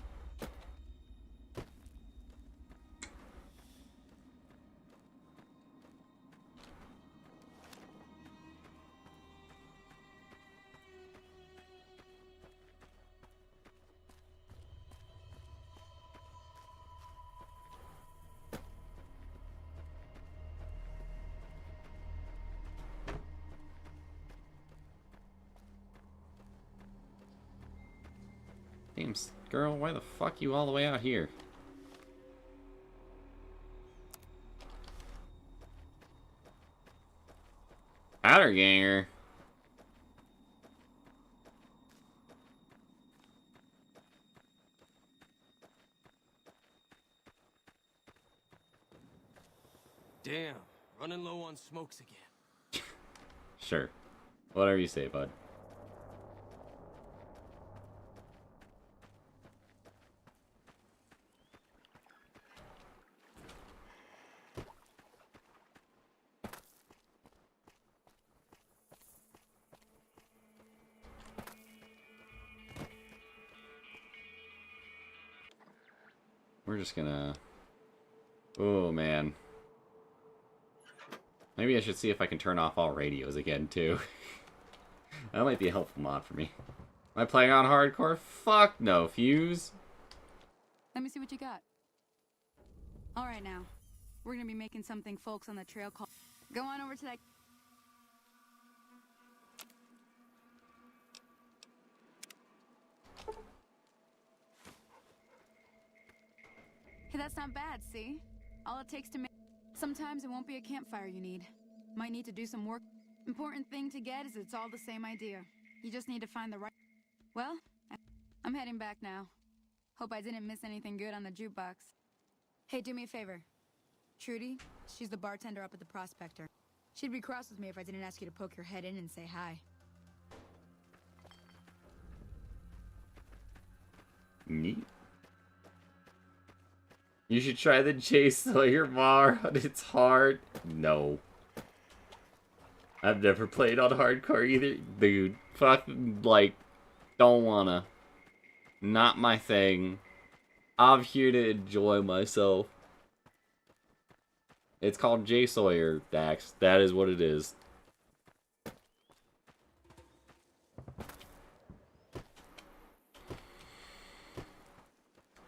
Damn, girl, why the fuck you all the way out here? Outer ganger. Damn, running low on smokes again. Sure. Whatever you say, bud. We're just gonna... Oh, man. Maybe I should see if I can turn off all radios again, too. That might be a helpful mod for me. Am I playing on hardcore? Fuck no, Fuse. Let me see what you got. All right, now. We're gonna be making something folks on the trail call. Go on over to that... Hey, that's not bad, see? All it takes to make... Sometimes it won't be a campfire you need. Might need to do some work. Important thing to get is it's all the same idea. You just need to find the right... Well, I'm heading back now. Hope I didn't miss anything good on the jukebox. Hey, do me a favor. Trudy, she's the bartender up at the Prospector. She'd be cross with me if I didn't ask you to poke your head in and say hi. Neat. You should try the Chase Sawyer mod. It's hard. No. I've never played on hardcore either. Dude, fucking, like, don't wanna. Not my thing. I'm here to enjoy myself. It's called J. Sawyer, Dax. That is what it is.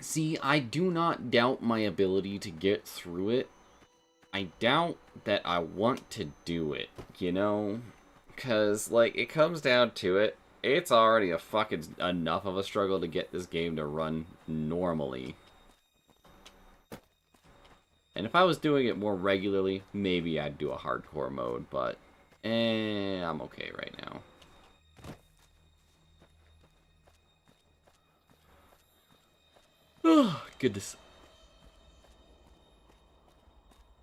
See, I do not doubt my ability to get through it. I doubt that I want to do it, you know? Because, like, it comes down to it. It's already a fucking enough of a struggle to get this game to run normally. And if I was doing it more regularly, maybe I'd do a hardcore mode, but I'm okay right now. Goodness.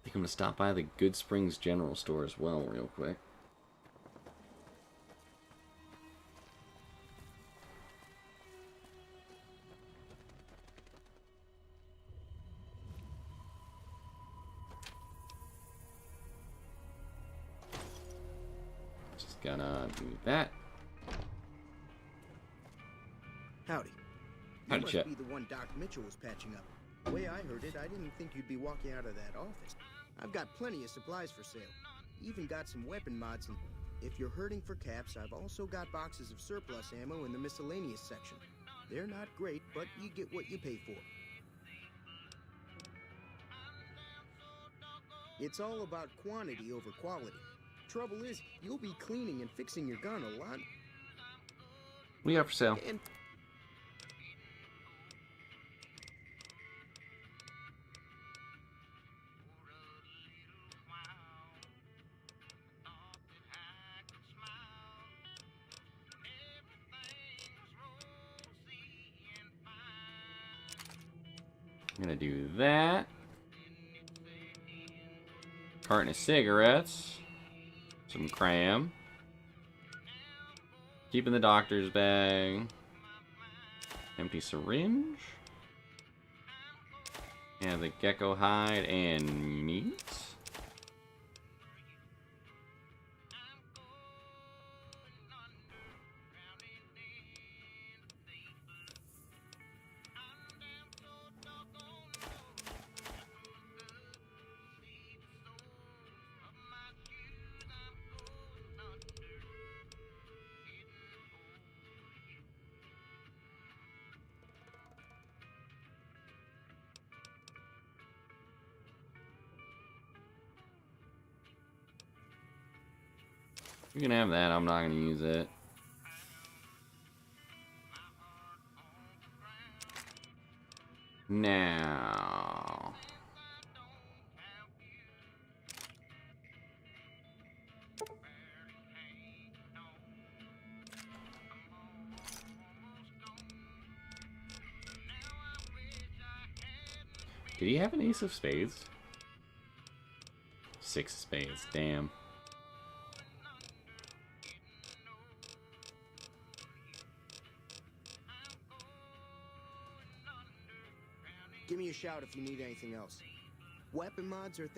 I think I'm gonna stop by the Good Springs General Store as well, real quick. Just gonna do that. Howdy. Howdy, You must Chet. be the one Doc Mitchell was patching up. The way I heard it, I didn't think you'd be walking out of that office. I've got plenty of supplies for sale. Even got some weapon mods, and if you're hurting for caps, I've also got boxes of surplus ammo in the miscellaneous section. They're not great, but you get what you pay for. It's all about quantity over quality. Trouble is, you'll be cleaning and fixing your gun a lot. What do you got for sale? And I'm gonna do that. Carton of cigarettes. Some cram. Keep in the doctor's bag. Empty syringe. And the gecko hide and meat. You can have that, I'm not gonna use it. Now... Did he have an ace of spades? 6 of spades, damn. give me a shout if you need anything else. Weapon mods are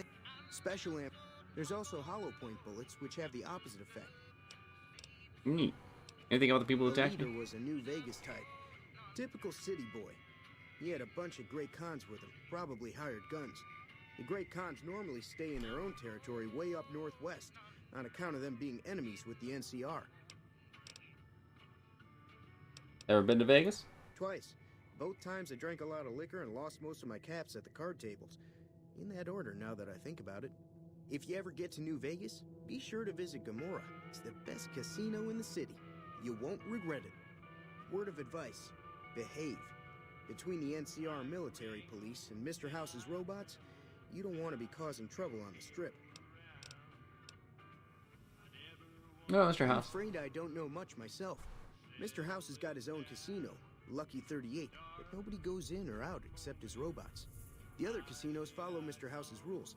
special amp. There's also hollow point bullets, which have the opposite effect. Neat. Anything about the people who The attacked leader me? was a New Vegas type. Typical city boy. He had a bunch of Great Khans with him, probably hired guns. The Great Khans normally stay in their own territory way up northwest, on account of them being enemies with the NCR. Ever been to Vegas? Twice. Both times I drank a lot of liquor and lost most of my caps at the card tables. In that order, now that I think about it. If you ever get to New Vegas, be sure to visit Gomorrah. It's the best casino in the city. You won't regret it. Word of advice, behave. Between the NCR military police and Mr. House's robots, you don't want to be causing trouble on the strip. No, Mr. I'm House. afraid I don't know much myself. Mr. House has got his own casino, Lucky 38, but nobody goes in or out except his robots. The other casinos follow Mr. House's rules,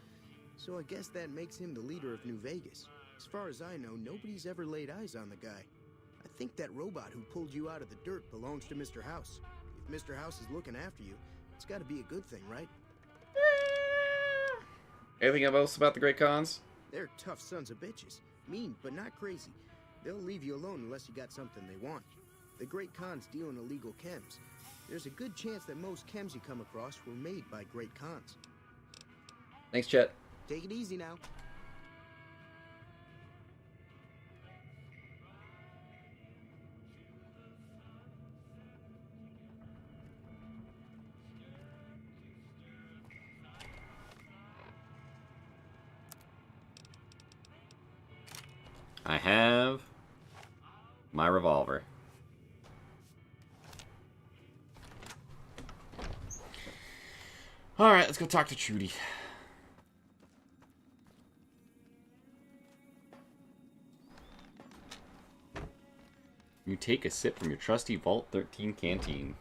so I guess that makes him the leader of New Vegas. As far as I know, nobody's ever laid eyes on the guy. I think that robot who pulled you out of the dirt belongs to Mr. House. If Mr. House is looking after you, it's got to be a good thing, right? Anything else about the Great Khans? They're tough sons of bitches. Mean, but not crazy. They'll leave you alone unless you got something they want. The Great Khans deal in illegal chems. There's a good chance that most chems you come across were made by Great Khans. Thanks, Chet. Take it easy now. I have my revolver. Alright, let's go talk to Trudy. You take a sip from your trusty Vault 13 canteen.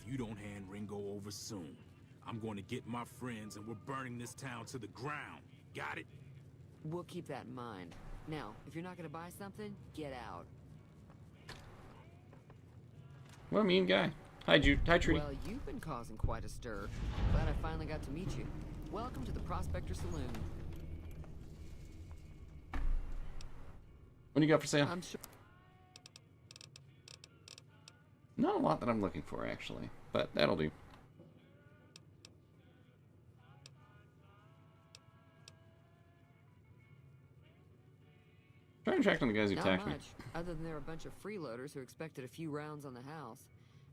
if you don't hand Ringo over soon. I'm going to get my friends and we're burning this town to the ground. Got it? We'll keep that in mind. Now, if you're not gonna buy something, get out. What a mean guy. Hi, Jude. Hi, Tree. Well, you've been causing quite a stir. Glad I finally got to meet you. Welcome to the Prospector Saloon. What do you got for sale? I'm sure. Not a lot that I'm looking for, actually. But that'll do. Trying to track down the guys who attacked me. Not much, other than there were a bunch of freeloaders who expected a few rounds on the house.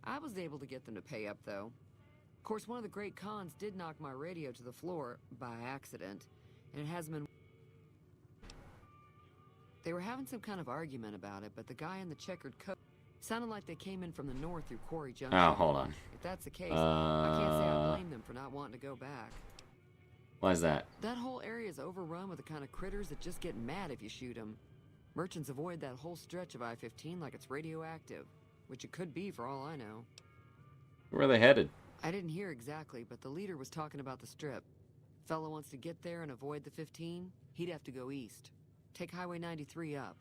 I was able to get them to pay up, though. Of course, one of the great cons did knock my radio to the floor by accident, and it hasn't been... They were having some kind of argument about it, but the guy in the checkered coat sounded like they came in from the north through Quarry Junction. Oh, hold on. If that's the case, I can't say I blame them for not wanting to go back. Why is that? That whole area is overrun with the kind of critters that just get mad if you shoot them. Merchants avoid that whole stretch of I-15 like it's radioactive, which it could be for all I know. Where are they headed? I didn't hear exactly, but the leader was talking about the strip. Fellow wants to get there and avoid the 15, he'd have to go east. Take Highway 93 up.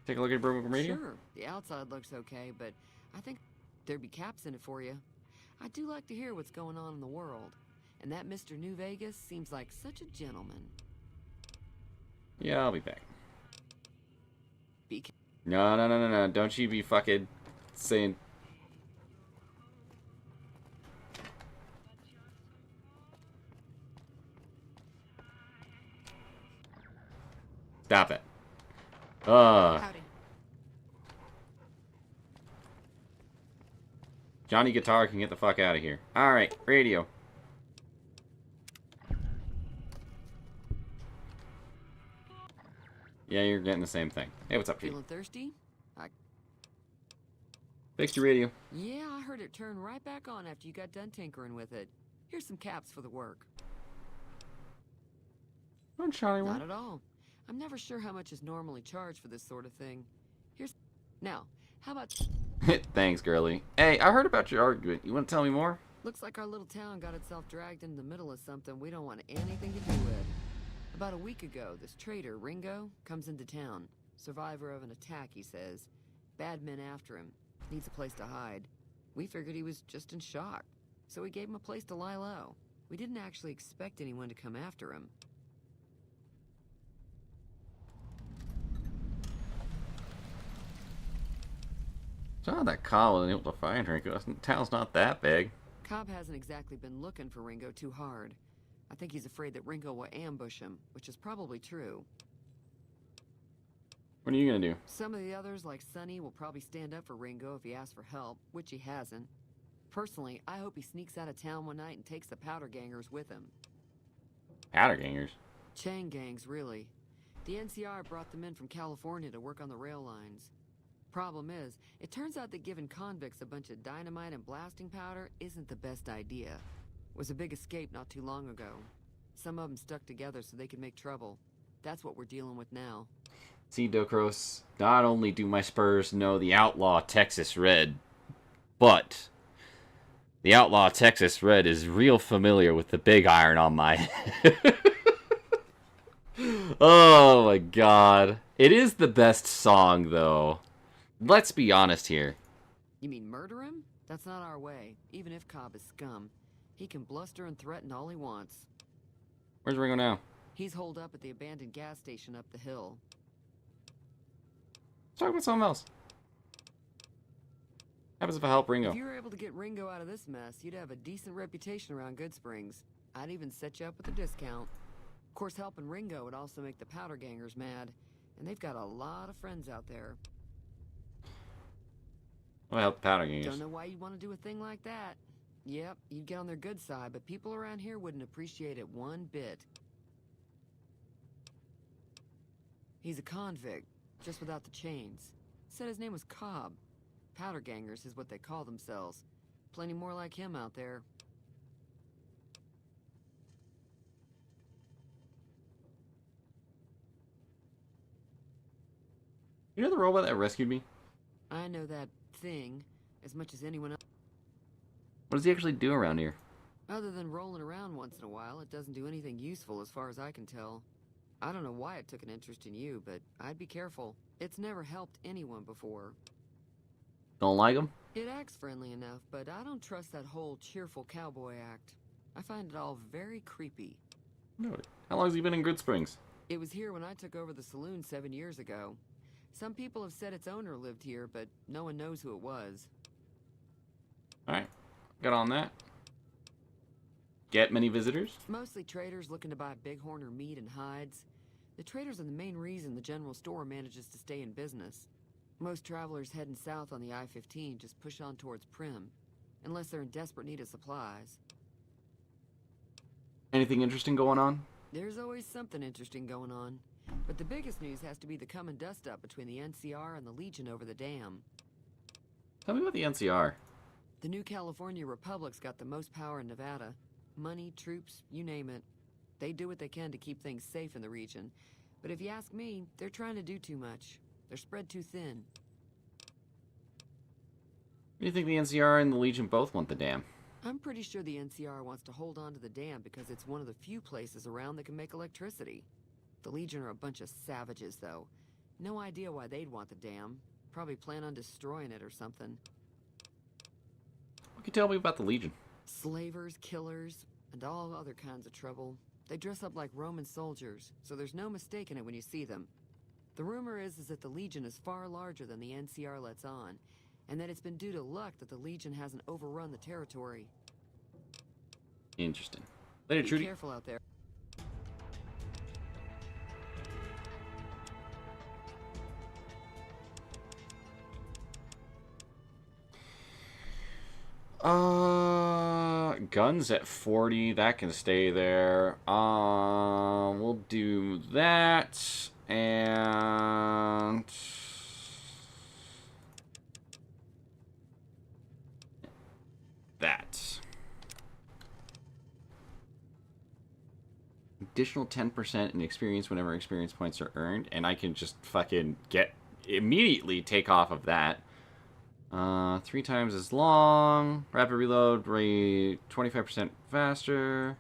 Take a look at broken radio? Sure, the outside looks okay, but I think there'd be caps in it for you. I do like to hear what's going on in the world. And that Mr. New Vegas seems like such a gentleman. Yeah, I'll be back. Be No. Don't you be fucking saying... Stop it. Howdy. Johnny Guitar can get the fuck out of here. Alright, radio. Yeah, you're getting the same thing. Hey, what's up, Pete? Feeling thirsty? Fixed your radio. Yeah, I heard it turn right back on after you got done tinkering with it. Here's some caps for the work. Not Charlie Not at all. I'm never sure how much is normally charged for this sort of thing. Here's... Now, how about... Thanks, girlie. Hey, I heard about your argument. You want to tell me more? Looks like our little town got itself dragged into the middle of something we don't want anything to do with. About a week ago, this traitor, Ringo, comes into town. Survivor of an attack, he says. Bad men after him. Needs a place to hide. We figured he was just in shock, so we gave him a place to lie low. We didn't actually expect anyone to come after him. Saw that Kyle wasn't able to find her. The town's not that big. Cobb hasn't exactly been looking for Ringo too hard. I think he's afraid that Ringo will ambush him, which is probably true. What are you gonna do? Some of the others, like Sonny, will probably stand up for Ringo if he asks for help, which he hasn't. Personally, I hope he sneaks out of town one night and takes the powder gangers with him. Powder gangers? Chain gangs, really. The NCR brought them in from California to work on the rail lines. Problem is, it turns out that giving convicts a bunch of dynamite and blasting powder isn't the best idea. Was a big escape not too long ago. Some of them stuck together so they could make trouble. That's what we're dealing with now. See, Dokros, not only do my Spurs know the outlaw Texas Red, but the outlaw Texas Red is real familiar with the big iron on my head. Oh my god. It is the best song, though. Let's be honest here. You mean murder him? That's not our way, even if Cobb is scum. He can bluster and threaten all he wants. Where's Ringo now? He's holed up at the abandoned gas station up the hill. Let's talk about something else. What happens if I help Ringo? If you were able to get Ringo out of this mess, you'd have a decent reputation around Goodsprings. I'd even set you up with a discount. Of course, helping Ringo would also make the powder gangers mad, and they've got a lot of friends out there. I'll help the powder gangers. Don't know why you'd want to do a thing like that. Yep, you'd get on their good side, but people around here wouldn't appreciate it one bit. He's a convict, just without the chains. Said his name was Cobb. Powder gangers is what they call themselves. Plenty more like him out there. You know the robot that rescued me? I know that thing as much as anyone else. What does he actually do around here? Other than rolling around once in a while, it doesn't do anything useful as far as I can tell. I don't know why it took an interest in you, but I'd be careful. It's never helped anyone before. Don't like him? It acts friendly enough, but I don't trust that whole cheerful cowboy act. I find it all very creepy. Really? How long has he been in Good Springs? It was here when I took over the saloon 7 years ago. Some people have said its owner lived here, but no one knows who it was. Alright, got on that. Get many visitors? Mostly traders looking to buy bighorn or meat and hides. The traders are the main reason the general store manages to stay in business. Most travelers heading south on the I-15 just push on towards Prim, unless they're in desperate need of supplies. Anything interesting going on? There's always something interesting going on. But the biggest news has to be the come and dust up between the NCR and the Legion over the dam. Tell me about the NCR. The new California Republic's got the most power in Nevada. Money, troops, you name it. They do what they can to keep things safe in the region. But if you ask me, they're trying to do too much. They're spread too thin. Do you think the NCR and the Legion both want the dam? I'm pretty sure the NCR wants to hold on to the dam because it's one of the few places around that can make electricity. The Legion are a bunch of savages, though. No idea why they'd want the dam. Probably plan on destroying it or something. What can you tell me about the Legion? Slavers, killers, and all other kinds of trouble. They dress up like Roman soldiers, so there's no mistaking it when you see them. The rumor is that the Legion is far larger than the NCR lets on, and that it's been due to luck that the Legion hasn't overrun the territory. Interesting. Later, Be Trudy. careful out there. Guns at 40. That can stay there. We'll do that. And... that. Additional 10% in experience whenever experience points are earned. And I can just fucking immediately take off of that. 3 times as long. Rapid reload rate 25% faster.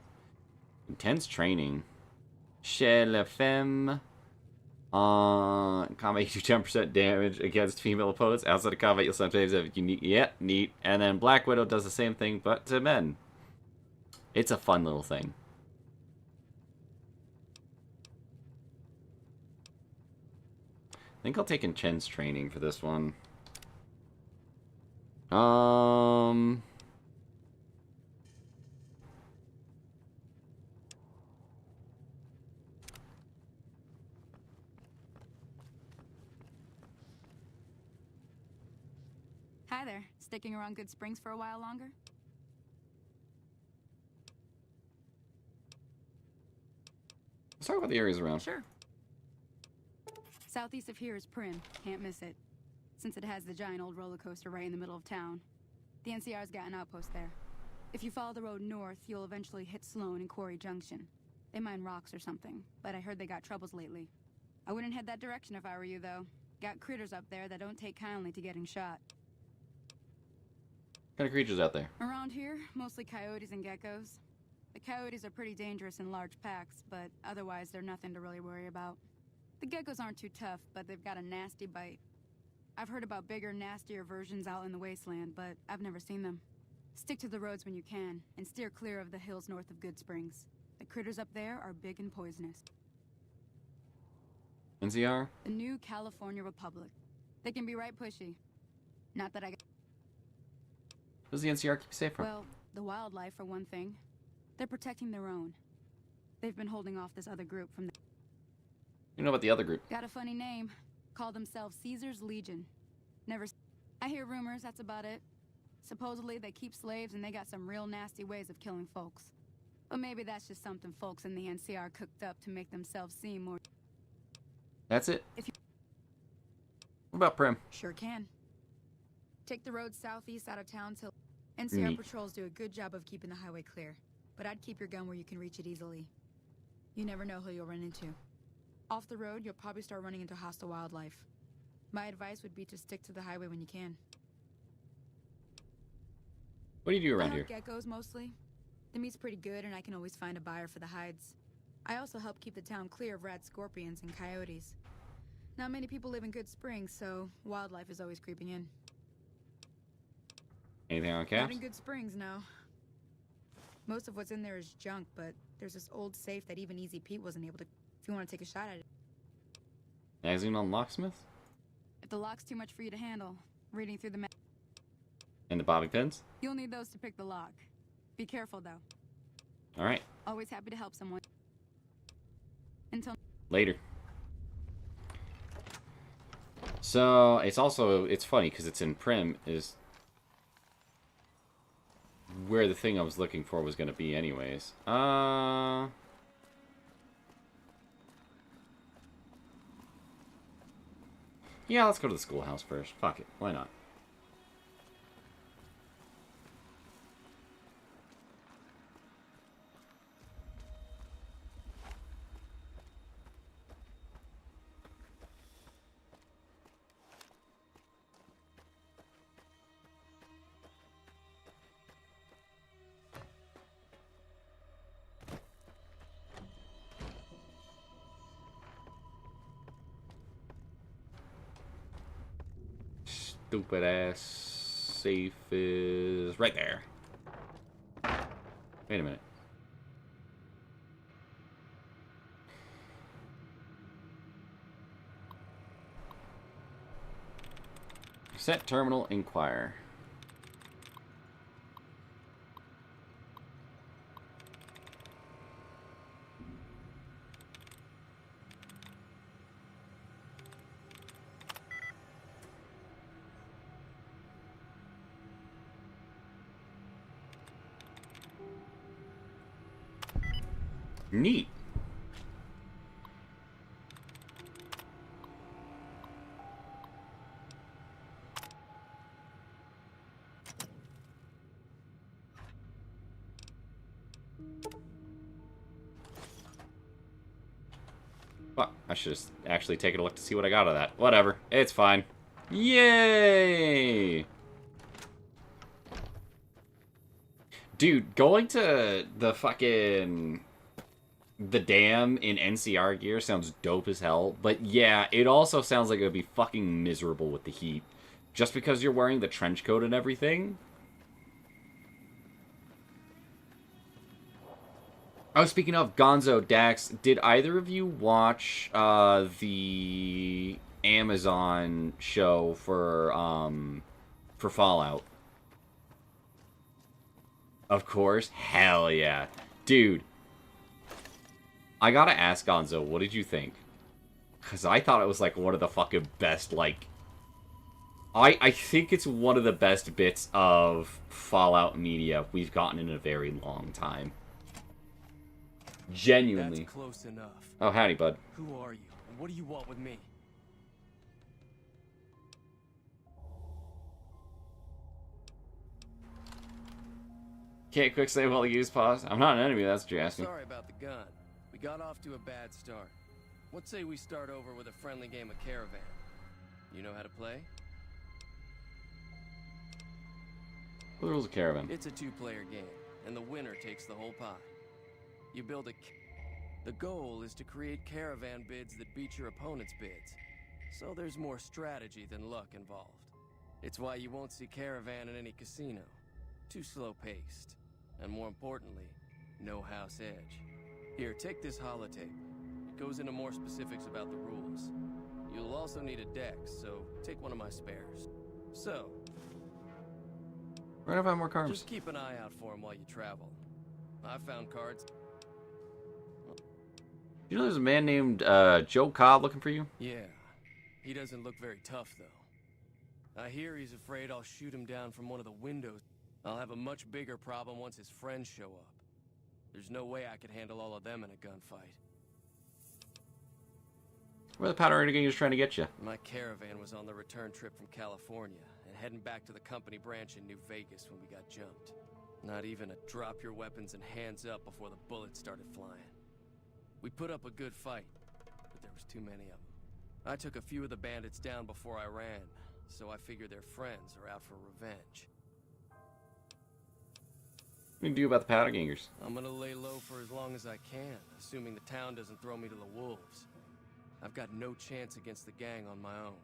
Intense training. Chez la femme. Combat, you do 10% damage against female opponents. Outside of combat, you'll sometimes have unique. Yeah, neat. And then Black Widow does the same thing, but to men. It's a fun little thing. I think I'll take in Chen's training for this one. Hi there. Sticking around Good Springs for a while longer? Let's talk about the areas around. Sure. Southeast of here is Prim. Can't miss it. Since it has the giant old roller coaster right in the middle of town. The NCR's got an outpost there. If you follow the road north, you'll eventually hit Sloan and Quarry Junction. They mine rocks or something, but I heard they got troubles lately. I wouldn't head that direction if I were you, though. Got critters up there that don't take kindly to getting shot. What kind of creatures out there? Around here, mostly coyotes and geckos. The coyotes are pretty dangerous in large packs, but otherwise they're nothing to really worry about. The geckos aren't too tough, but they've got a nasty bite. I've heard about bigger, nastier versions out in the wasteland, but I've never seen them. Stick to the roads when you can, and steer clear of the hills north of Good Springs. The critters up there are big and poisonous. NCR? The new California Republic. They can be right pushy. Not that I... What does the NCR keep you safe from? Well, the wildlife, for one thing. They're protecting their own. They've been holding off this other group from the... You know about the other group? Got a funny name. Call themselves Caesar's Legion. Never... I hear rumors, that's about it. Supposedly they keep slaves and they got some real nasty ways of killing folks. But maybe that's just something folks in the NCR cooked up to make themselves seem more... That's it? If you... What about Prim? Sure can. Take the road southeast out of town till... NCR patrols do a good job of keeping the highway clear. But I'd keep your gun where you can reach it easily. You never know who you'll run into. Off the road, you'll probably start running into hostile wildlife. My advice would be to stick to the highway when you can. What do you do around I here? hunt geckos mostly. The meat's pretty good, and I can always find a buyer for the hides. I also help keep the town clear of rat scorpions and coyotes. Not many people live in Good Springs, so wildlife is always creeping in. Anything on Not caps? in Good Springs, no. Most of what's in there is junk, but there's this old safe that even Easy Pete wasn't able to... If you want to take a shot at it. Magazine on locksmith? If the lock's too much for you to handle, reading through the And the bobby pins? you'll need those to pick the lock. Be careful, though. Alright. Always happy to help someone. Until... Later. So, it's funny, because it's in Prim, is where the thing I was looking for was going to be anyways. Yeah, let's go to the schoolhouse first. Fuck it. Why not? Stupid ass safe is right there. Wait a minute. Set terminal, inquire. Neat. Well, I should have actually taken a look to see what I got out of that. Whatever. It's fine. Yay! Dude, going to the fucking... the dam in NCR gear sounds dope as hell, but yeah, it also sounds like it would be fucking miserable with the heat. Just because you're wearing the trench coat and everything. Oh, speaking of Gonzo, Dax, did either of you watch the Amazon show for Fallout? Of course. Hell yeah. Dude. I gotta ask Gonzo, what did you think? Because I thought it was, like, one of the fucking best, like... I think it's one of the best bits of Fallout media we've gotten in a very long time. Genuinely. That's close enough. Oh, howdy, bud. Who are you, and what do you want with me? Can't quick save while the use pause. I'm not an enemy, that's what you're asking. Sorry about the gun. We got off to a bad start. Let's say we start over with a friendly game of Caravan. You know how to play? What are the rules of Caravan? It's a two-player game, and the winner takes the whole pie. You build the goal is to create caravan bids that beat your opponent's bids. So there's more strategy than luck involved. It's why you won't see Caravan in any casino. Too slow-paced. And more importantly, no house edge. Here, take this holotape. It goes into more specifics about the rules. You'll also need a dex, so take one of my spares. So, we're gonna have more cards. Just keep an eye out for them while you travel. I found cards. You know there's a man named Joe Cobb looking for you? Yeah. He doesn't look very tough, though. I hear he's afraid I'll shoot him down from one of the windows. I'll have a much bigger problem once his friends show up. There's no way I could handle all of them in a gunfight. Where the powder gang is trying to get you? My caravan was on the return trip from California and heading back to the company branch in New Vegas when we got jumped. Not even a drop your weapons and hands up before the bullets started flying. We put up a good fight, but there was too many of them. I took a few of the bandits down before I ran, so I figure their friends are out for revenge. What do you do about the powder gangers? I'm gonna lay low for as long as I can, assuming the town doesn't throw me to the wolves. I've got no chance against the gang on my own.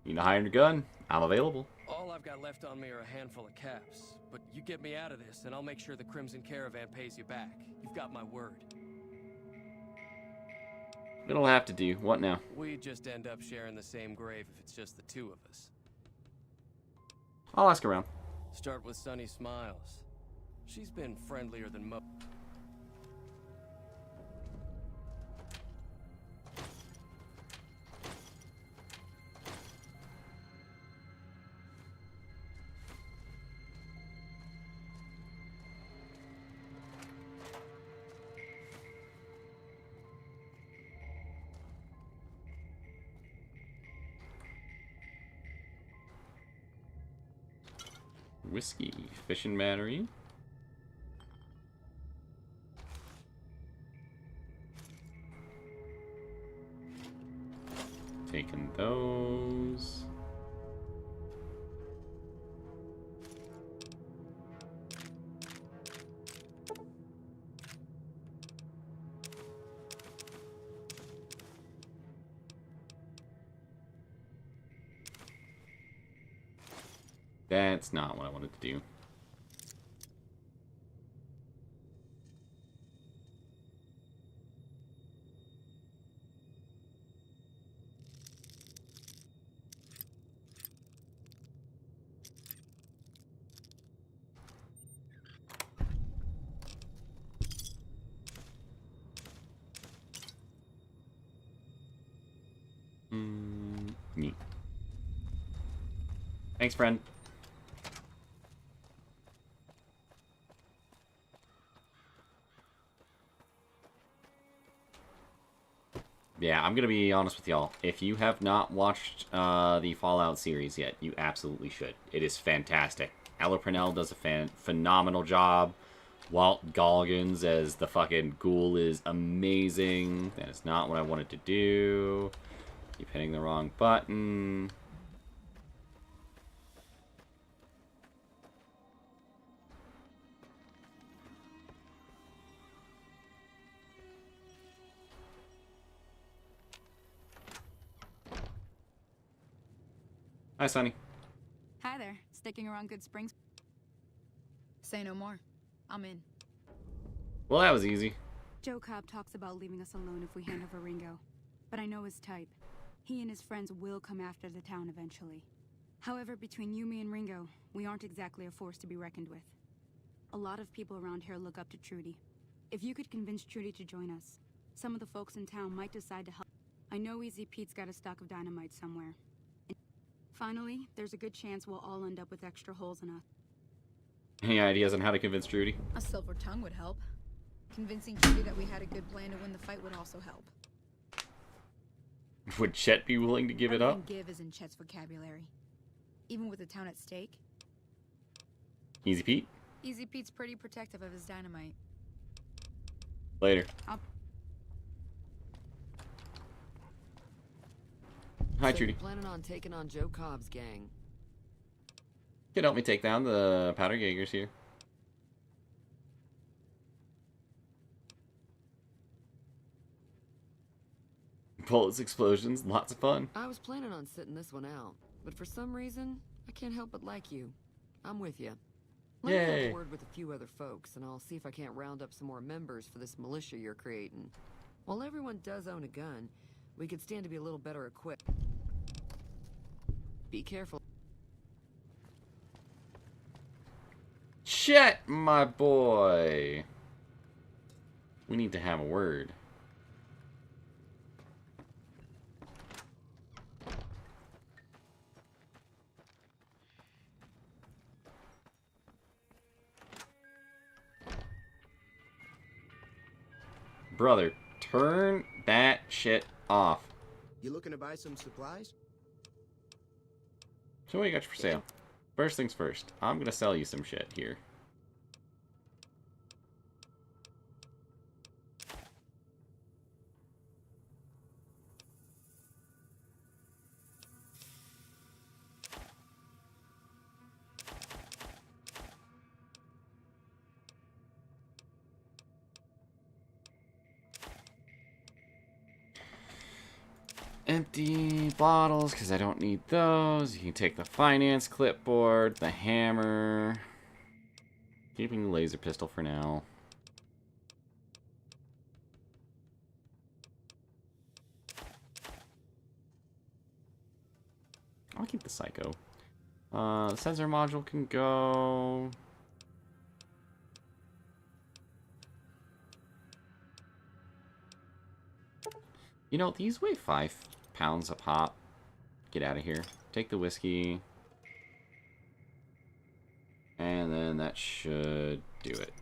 You know, hiring a gun? I'm available. All I've got left on me are a handful of caps, but you get me out of this, and I'll make sure the Crimson Caravan pays you back. You've got my word. It'll have to do. What now? We just end up sharing the same grave if it's just the two of us. I'll ask around. Start with Sunny Smiles. She's been friendlier than most. Whiskey. Fishing battery. Taking those. That's not what I wanted to do. Neat. Thanks, friend. Yeah, I'm gonna be honest with y'all. If you have not watched the Fallout series yet, you absolutely should. It is fantastic. Ella Purnell does a phenomenal job. Walt Goggins as the fucking ghoul is amazing. That is not what I wanted to do. Keep hitting the wrong button. Hi, Sonny. Hi there. Sticking around Good Springs? Say no more. I'm in. Well, that was easy. Joe Cobb talks about leaving us alone if we hand over Ringo. But I know his type. He and his friends will come after the town eventually. However, between you, me, and Ringo, we aren't exactly a force to be reckoned with. A lot of people around here look up to Trudy. If you could convince Trudy to join us, some of the folks in town might decide to help. I know Easy Pete's got a stock of dynamite somewhere. Finally, there's a good chance we'll all end up with extra holes in us. Any ideas on how to convince Trudy? A silver tongue would help. Convincing Trudy that we had a good plan to win the fight would also help. Would Chet be willing to give it up? Give is in Chet's vocabulary. Even with the town at stake. Easy Pete? Easy Pete's pretty protective of his dynamite. Later. Hi, So Trudy. you're planning on taking on Joe Cobb's gang? Can help me take down the powder Jaegers here. Bullets, explosions, lots of fun. I was planning on sitting this one out, but for some reason, I can't help but like you. I'm with you. Let me Yay. have a word with a few other folks, and I'll see if I can't round up some more members for this militia you're creating. While everyone does own a gun, we could stand to be a little better equipped. Be careful. Chet, my boy. We need to have a word. Brother, turn that shit off. You looking to buy some supplies? So what you got for sale? First things first, I'm gonna sell you some shit here. Empty bottles, because I don't need those. You can take the finance clipboard, the hammer. Keeping the laser pistol for now. I'll keep the psycho. The sensor module can go. You know, these weigh 5 pounds a pop. Get out of here. Take the whiskey. And then that should do it.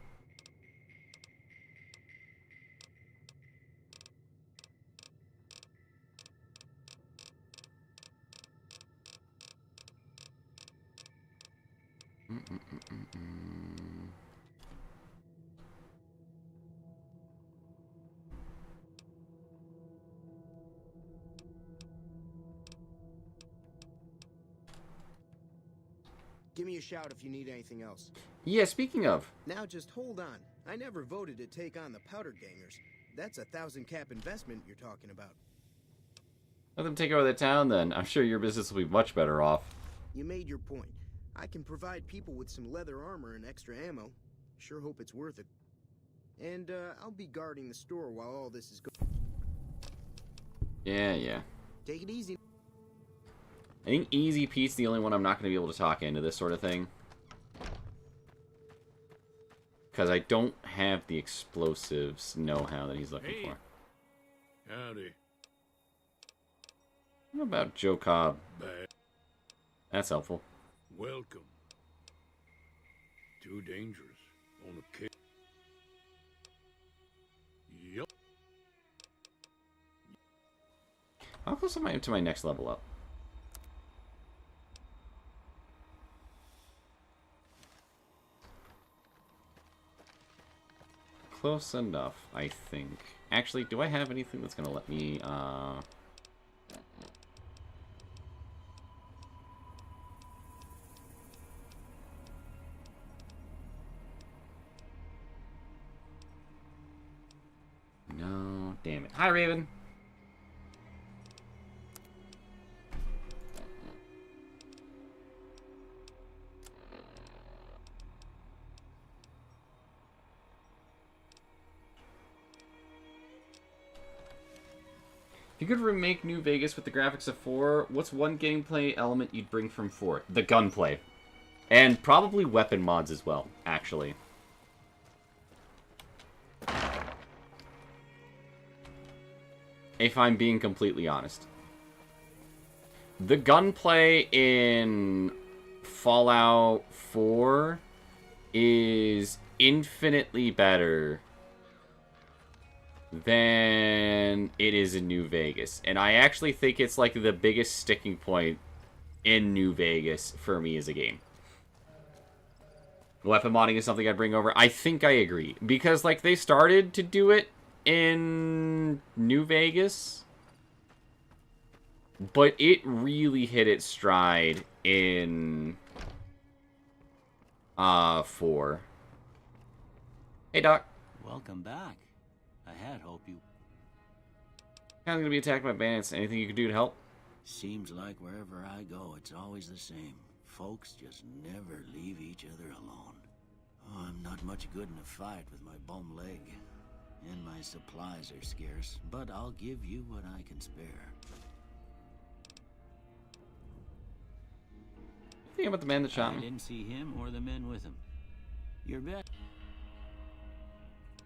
Give me a shout if you need anything else. Yeah, speaking of. Now just hold on. I never voted to take on the Powder Gangers. That's a 1,000 cap investment you're talking about. Let them take over the town then. I'm sure your business will be much better off. You made your point. I can provide people with some leather armor and extra ammo. Sure hope it's worth it. And I'll be guarding the store while all this is going. Yeah. Take it easy. I think Easy Pete's the only one I'm not going to be able to talk into this sort of thing. Because I don't have the explosives know-how that he's looking for. Howdy. What about Joe Cobb? Bad. That's helpful. Welcome. Too dangerous. On a kick. Yup. How close am I to my next level up? Close enough, I think. Actually, do I have anything that's gonna let me, No, damn it. Hi, Raven! If you could remake New Vegas with the graphics of 4, what's one gameplay element you'd bring from 4? The gunplay. And probably weapon mods as well, actually. If I'm being completely honest. The gunplay in Fallout 4 is infinitely better than it is in New Vegas. And I actually think it's like the biggest sticking point in New Vegas for me as a game. Weapon modding is something I'd bring over. I think I agree. Because like they started to do it in New Vegas, but it really hit its stride in 4. Hey, Doc. Welcome back. I had hoped you... I'm gonna be attacked by bandits. Anything you can do to help? Seems like wherever I go, it's always the same. Folks just never leave each other alone. Oh, I'm not much good in a fight with my bum leg. And my supplies are scarce, but I'll give you what I can spare. Think about the man that shot me. I didn't see him or the men with him. Your bet.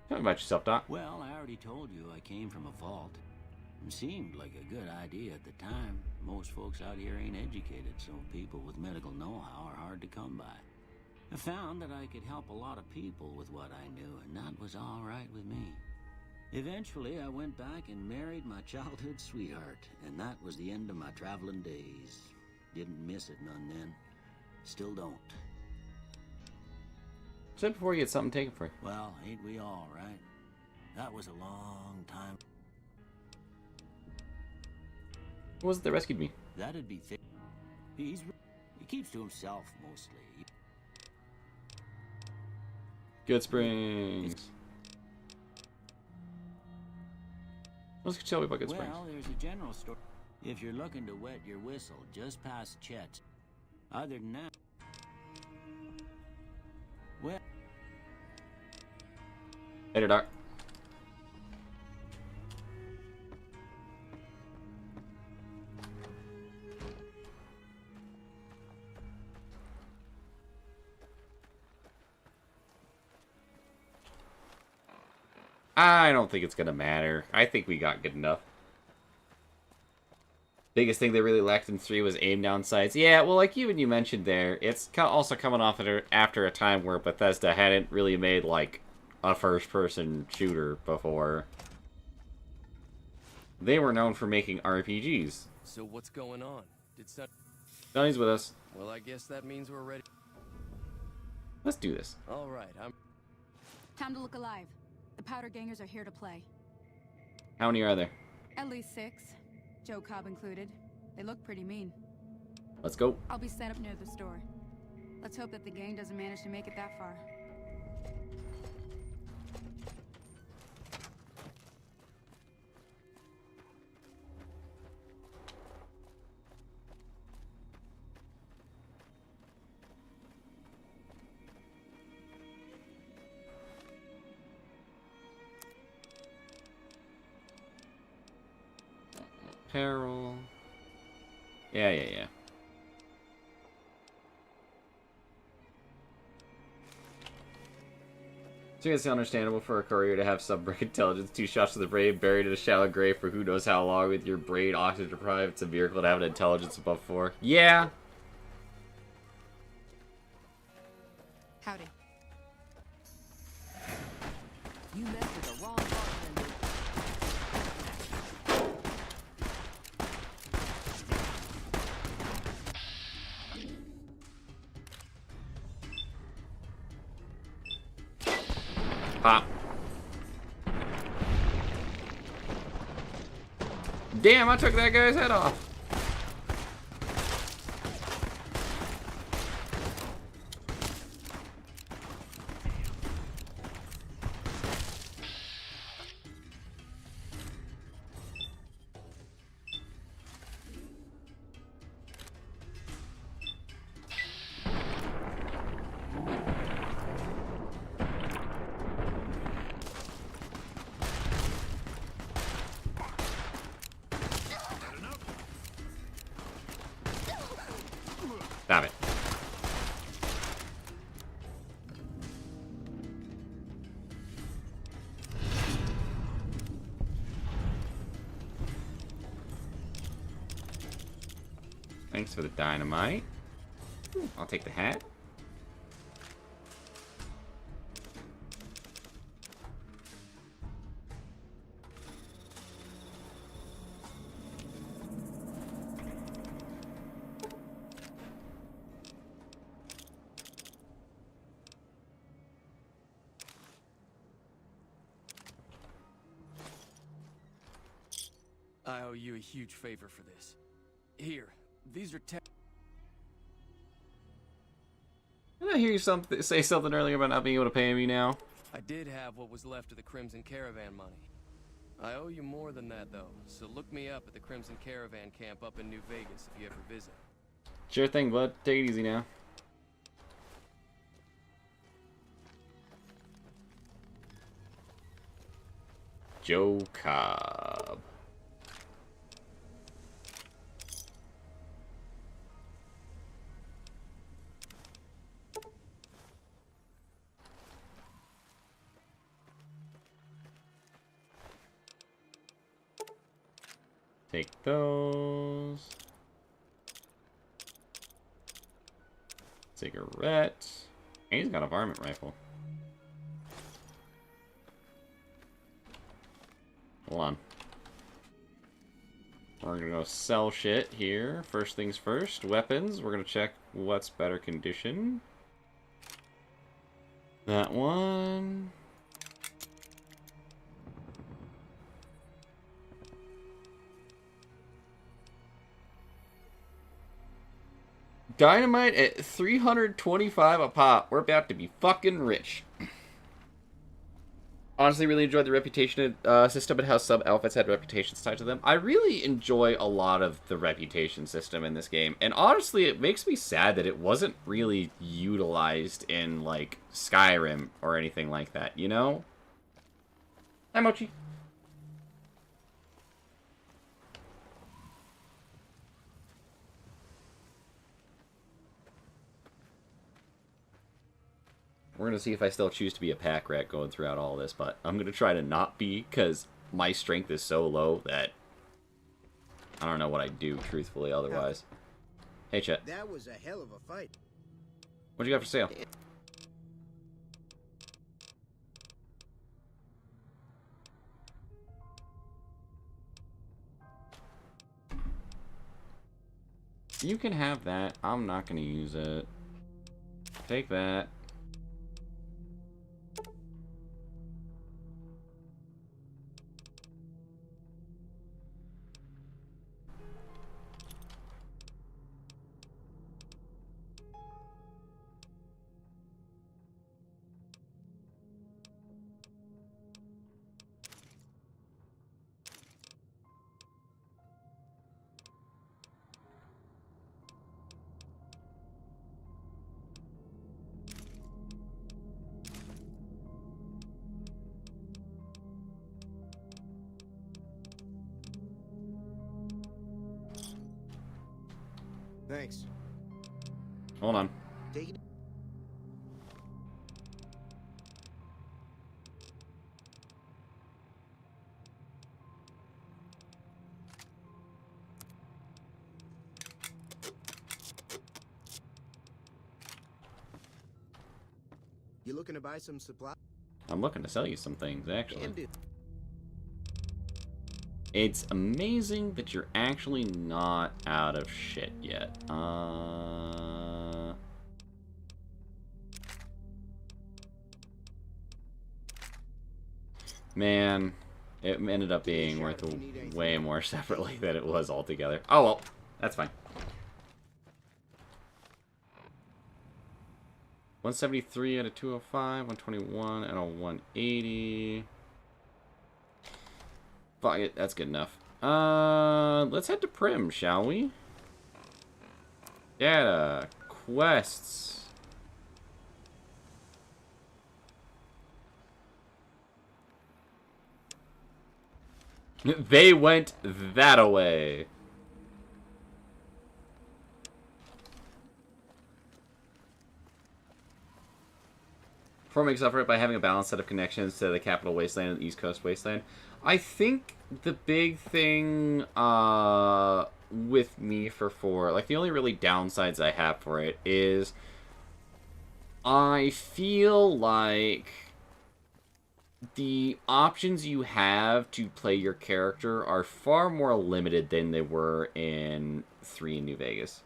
Tell me about yourself, Doc. Well, I already told you I came from a vault. It seemed like a good idea at the time. Most folks out here ain't educated, so people with medical know-how are hard to come by. I found that I could help a lot of people with what I knew, and that was all right with me. Eventually, I went back and married my childhood sweetheart, and that was the end of my traveling days. Didn't miss it none then. Still don't. Said before you get something taken for you. Well, ain't we all, right? That was a long time. What was it that rescued me? That'd be thick. He keeps to himself mostly. Good Springs. What can you tell me about Good Springs? Well, there's a general store. If you're looking to wet your whistle, just past Chet's. Other than that... Well... Later, Doc. I don't think it's gonna matter. I think we got good enough. Biggest thing they really lacked in 3 was aim down sights. Yeah, well, like you mentioned there, it's also coming off after a time where Bethesda hadn't really made, like, a first-person shooter before. They were known for making RPGs. So what's going on? Donnie's with us. Well, I guess that means we're ready. Let's do this. All right, Time to look alive. The powder gangers are here to play. How many are there? At least 6. Joe Cobb included. They look pretty mean. Let's go. I'll be set up near the store. Let's hope that the gang doesn't manage to make it that far. Apparel. Yeah. So it's understandable for a courier to have sub-brain intelligence, 2 shots to the brain, buried in a shallow grave for who knows how long with your brain oxygen deprived. It's a miracle to have an intelligence above 4. Yeah. Howdy. You messed with the wrong bartender. Pop. Damn, I took that guy's head off. Stop it. Thanks for the dynamite. I'll take the hat. I owe you a huge favor for this. Here, these are Did I hear you say something earlier about not being able to pay me now? I did have what was left of the Crimson Caravan money. I owe you more than that, though, so look me up at the Crimson Caravan camp up in New Vegas if you ever visit. Sure thing, bud. Take it easy now. Joe Cobb. Take those. Cigarette. And he's got a varmint rifle. Hold on. We're gonna go sell shit here. First things first. Weapons. We're gonna check what's better condition. That one. Dynamite at 325 a pop. We're about to be fucking rich. Honestly, really enjoyed the reputation system and how some outfits had reputations tied to them. I really enjoy a lot of the reputation system in this game, and honestly, it makes me sad that it wasn't really utilized in, like, Skyrim or anything like that, you know? Hi, Mochi. We're going to see if I still choose to be a pack rat going throughout all this, but I'm going to try to not be, because my strength is so low that I don't know what I'd do, truthfully, otherwise. Hey, Chet. That was a hell of a fight. What you got for sale? You can have that. I'm not going to use it. Take that. Thanks. Hold on. Take it. You looking to buy some supply? I'm looking to sell you some things, actually. Can do. It's amazing that you're actually not out of shit yet. Man, it ended up being worth way more separately than it was altogether. Oh well, that's fine. 173 out of 205, 121 out of 180. Fuck it, that's good enough. Let's head to Prim, shall we? Data, quests. They went that away. Prim makes up for it by having a balanced set of connections to the Capital Wasteland and the East Coast Wasteland. I think the big thing with me for 4, like the only really downsides I have for it is I feel like the options you have to play your character are far more limited than they were in 3 in New Vegas.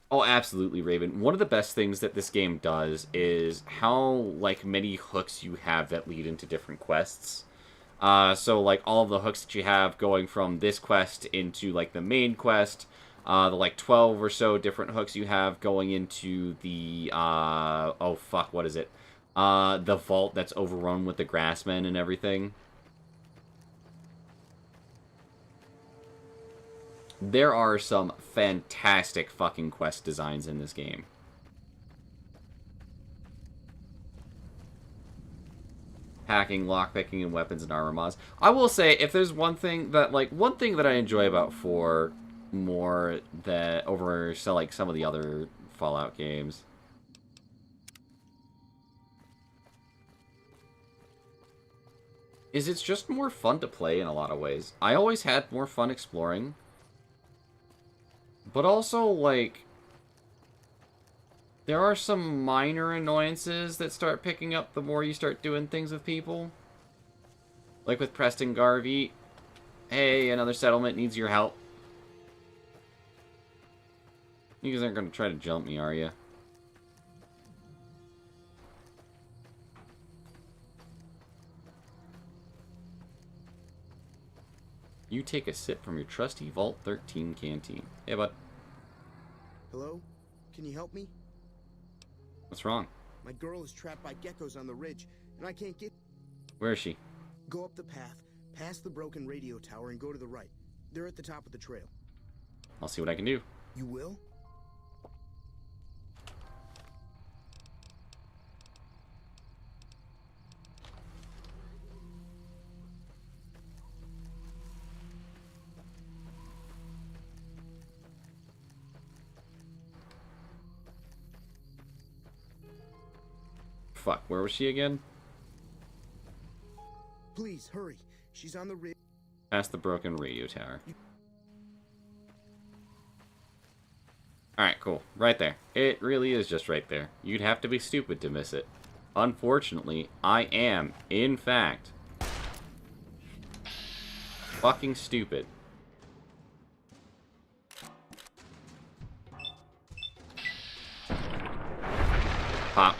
Oh, absolutely, Raven. One of the best things that this game does is how, like, many hooks you have that lead into different quests. So, like, all of the hooks that you have going from this quest into, like, the main quest, the, like, 12 or so different hooks you have going into the, oh, fuck, what is it? The vault that's overrun with the grassmen and everything. There are some fantastic fucking quest designs in this game. Hacking, lockpicking, and weapons and armor mods. I will say, if there's one thing that I enjoy about 4 more that over like some of the other Fallout games, is it's just more fun to play in a lot of ways. I always had more fun exploring. But also, like, there are some minor annoyances that start picking up the more you start doing things with people. Like with Preston Garvey. Hey, another settlement needs your help. You guys aren't going to try to jump me, are you? You take a sip from your trusty Vault 13 canteen. Hey, bud. Hello? Can you help me? What's wrong? My girl is trapped by geckos on the ridge, and I can't get... Where is she? Go up the path, past the broken radio tower, and go to the right. They're at the top of the trail. I'll see what I can do. You will? Fuck, where was she again? Please, hurry. She's on the ridge. Past the broken radio tower. Alright, cool. Right there. It really is just right there. You'd have to be stupid to miss it. Unfortunately, I am, in fact, fucking stupid. Pop.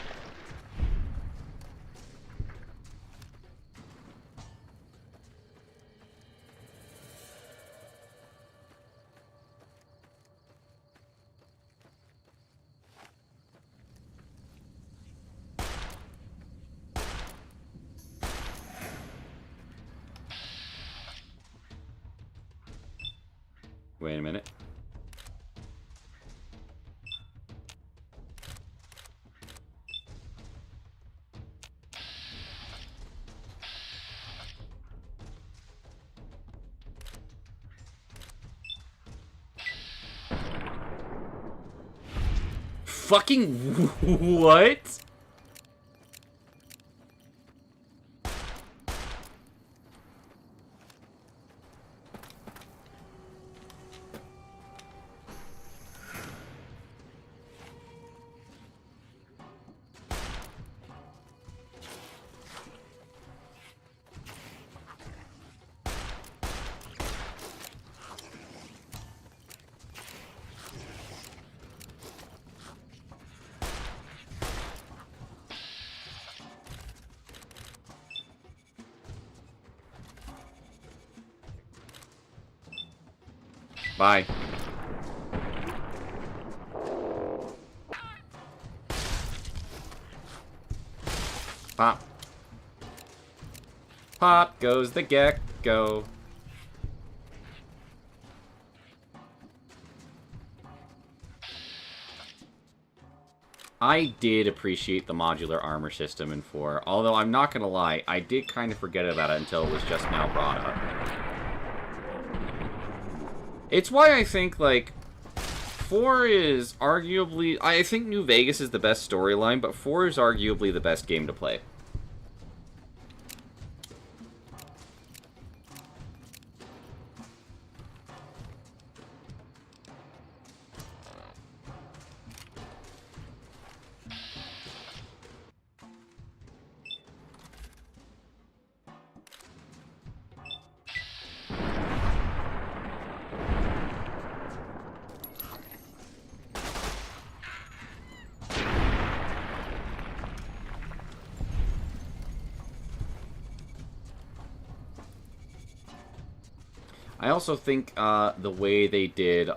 Wait a minute. Fucking what? Bye. Pop. Pop goes the gecko. I did appreciate the modular armor system in 4, although I'm not gonna lie, I did kind of forget about it until it was just now brought up. It's why I think, like, 4 is arguably... I think New Vegas is the best storyline, but 4 is arguably the best game to play. I also think the way they did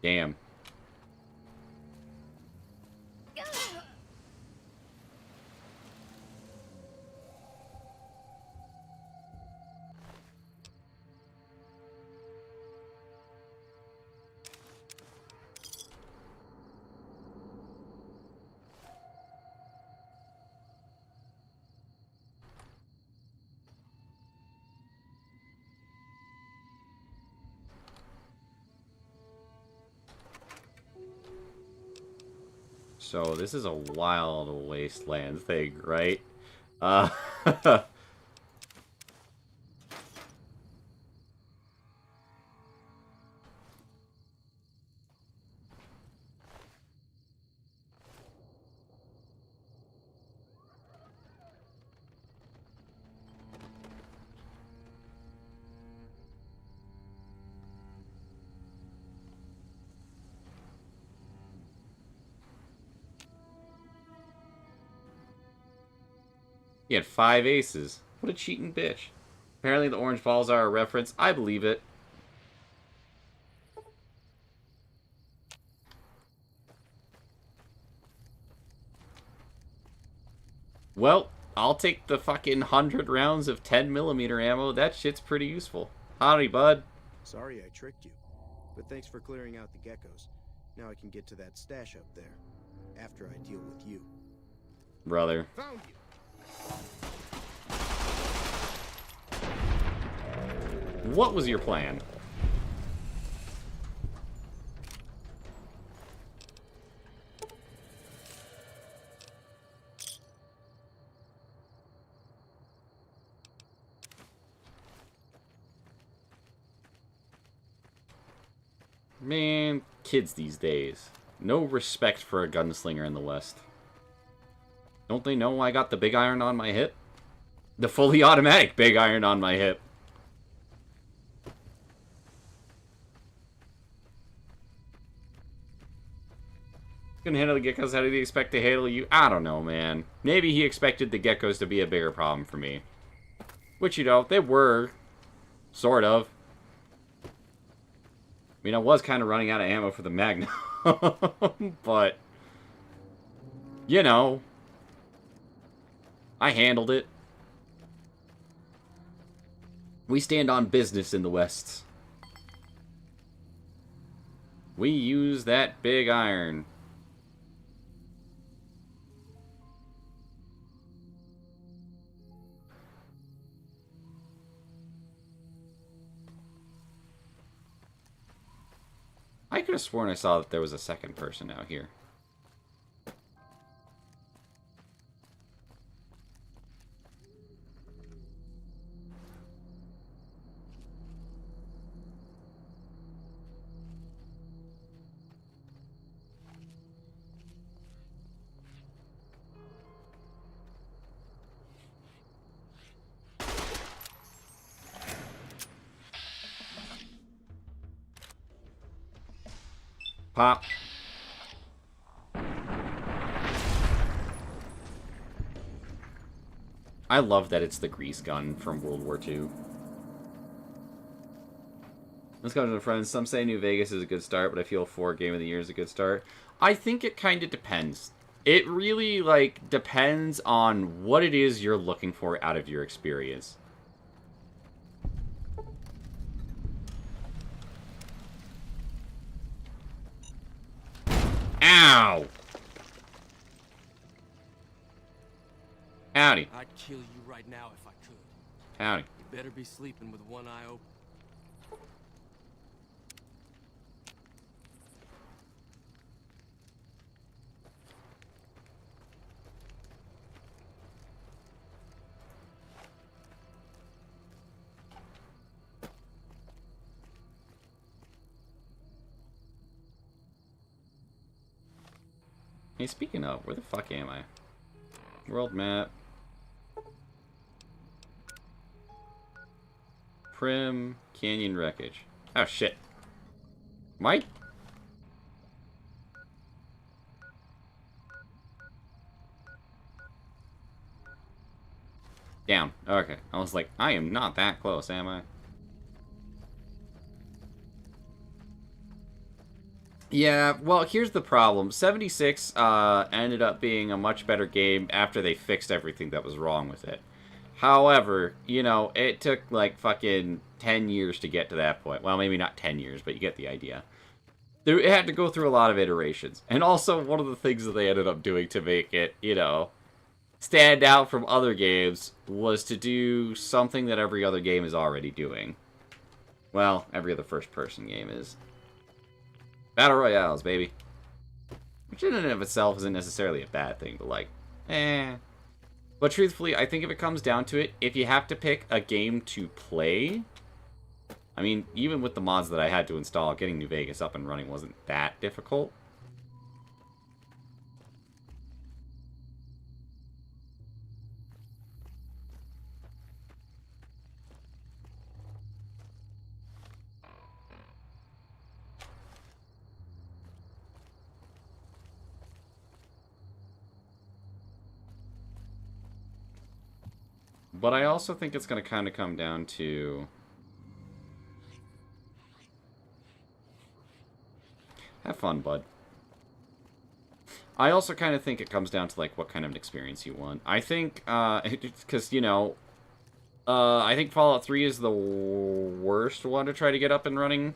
damn. So this is a wild wasteland thing, right? He had 5 aces. What a cheating bitch. Apparently the orange balls are a reference. I believe it. Well, I'll take the fucking 100 rounds of 10mm ammo. That shit's pretty useful. Howdy, bud. Sorry I tricked you, but thanks for clearing out the geckos. Now I can get to that stash up there, after I deal with you. Brother. Found you! What was your plan? Man, kids these days. No respect for a gunslinger in the West. Don't they know I got the big iron on my hip? The fully automatic big iron on my hip. Can handle the geckos, how did he expect to handle you? I don't know, man. Maybe he expected the geckos to be a bigger problem for me. Which, you know, they were. Sort of. I mean, I was kind of running out of ammo for the Magnum. But, you know, I handled it. We stand on business in the West. We use that big iron. I could have sworn I saw that there was a second person out here. Pop. I love that it's the grease gun from World War II. Let's go to the friends. Some say New Vegas is a good start, but I feel 4 Game of the Year is a good start. I think it kind of depends. It really, like, depends on what it is you're looking for out of your experience. Ow! Howdy. I'd kill you right now if I could. Howdy. You better be sleeping with one eye open. Hey, speaking of, where the fuck am I? World map. Prim, canyon wreckage. Oh, shit. Mike? Down. Okay. I was like, I am not that close, am I? Yeah, well, here's the problem. 76 ended up being a much better game after they fixed everything that was wrong with it. However, you know, it took like fucking 10 years to get to that point. Well, maybe not 10 years, but you get the idea. It had to go through a lot of iterations. And also, one of the things that they ended up doing to make it, you know, stand out from other games was to do something that every other game is already doing. Well, every other first-person game is. Battle Royales, baby. Which in and of itself isn't necessarily a bad thing, but like, But truthfully, I think if it comes down to it, if you have to pick a game to play, I mean, even with the mods that I had to install, getting New Vegas up and running wasn't that difficult. But I also think it's going to kind of come down to... Have fun, bud. I also kind of think it comes down to, like, what kind of an experience you want. I think, because, you know, I think Fallout 3 is the worst one to try to get up and running.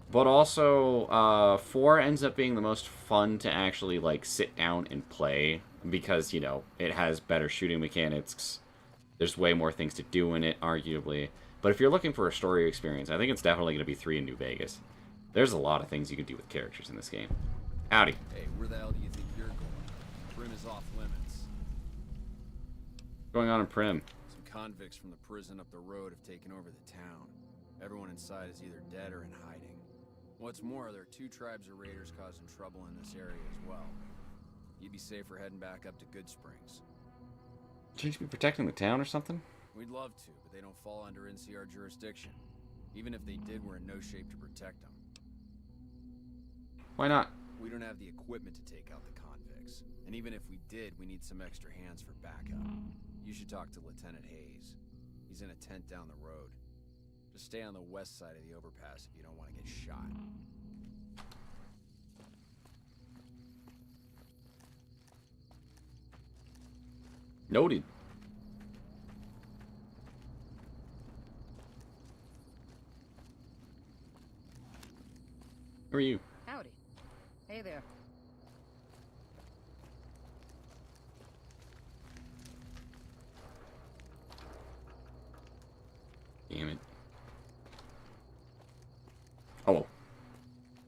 But also, 4 ends up being the most fun to actually, like, sit down and play. Because, you know, it has better shooting mechanics. There's way more things to do in it, arguably. But if you're looking for a story experience, I think it's definitely going to be 3 in New Vegas. There's a lot of things you can do with characters in this game. Howdy. Hey, where the hell do you think you're going? Prim is off limits. What's going on in Prim? Some convicts from the prison up the road have taken over the town. Everyone inside is either dead or in hiding. What's more, there are 2 tribes of raiders causing trouble in this area as well. You'd be safer heading back up to Good Springs. Shouldn't you be protecting the town or something? We'd love to, but they don't fall under NCR jurisdiction. Even if they did, we're in no shape to protect them. Why not? We don't have the equipment to take out the convicts. And even if we did, we need some extra hands for backup. You should talk to Lieutenant Hayes. He's in a tent down the road. Just stay on the west side of the overpass if you don't want to get shot. Noted. Who are you? Howdy. Hey there. Damn it. Oh.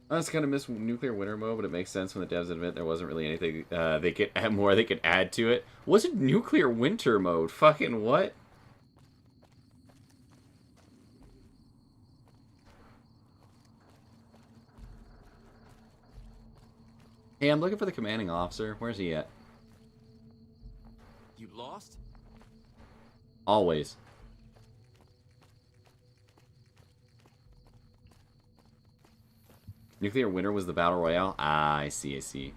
I was kind of miss nuclear winter mode, but it makes sense when the devs admit there wasn't really anything they could add more they could add to it. Was it nuclear winter mode? Fucking what? Hey, I'm looking for the commanding officer. Where's he at? You lost? Always. Nuclear winter was the battle royale? Ah, I see, I see.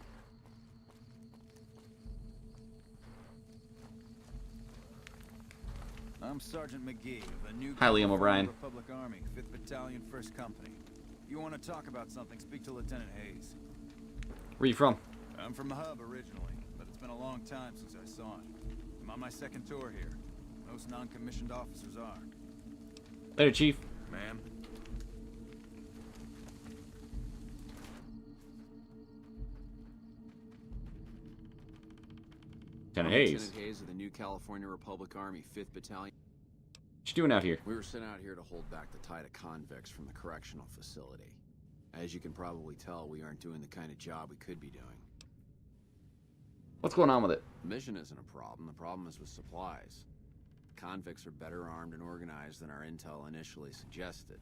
I'm Sergeant McGee of the new Hi, Liam O'Brien. Republic Army, 5th Battalion, 1st Company. If you want to talk about something, speak to Lieutenant Hayes. Where you from? I'm from the hub originally, but it's been a long time since I saw him. I'm on my 2nd tour here. Most non-commissioned officers are. Later, Chief. Ma'am. Lieutenant Hayes. Lieutenant Hayes of the New California Republic Army, 5th Battalion. What you doing out here? We were sent out here to hold back the tide of convicts from the correctional facility. As you can probably tell, we aren't doing the kind of job we could be doing. What's going on with it? The mission isn't a problem. The problem is with supplies. Convicts are better armed and organized than our intel initially suggested.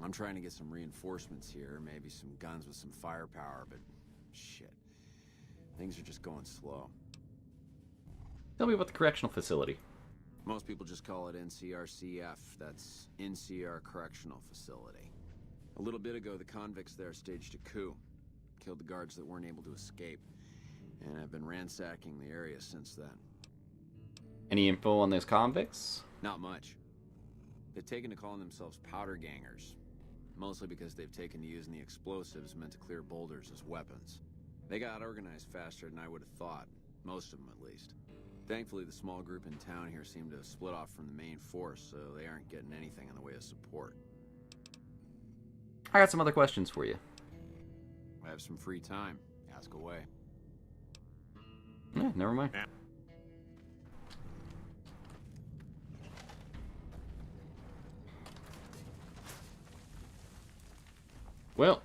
I'm trying to get some reinforcements here, maybe some guns with some firepower, but shit. Things are just going slow. Tell me about the correctional facility. Most people just call it NCRCF. That's NCR Correctional Facility. A little bit ago, the convicts there staged a coup. Killed the guards that weren't able to escape. And I've been ransacking the area since then. Any info on those convicts? Not much. They've taken to calling themselves powder gangers. Mostly because they've taken to using the explosives meant to clear boulders as weapons. They got organized faster than I would have thought. Most of them, at least. Thankfully, the small group in town here seem to have split off from the main force, so they aren't getting anything in the way of support. I got some other questions for you. I have some free time. Ask away. Yeah, never mind. Well...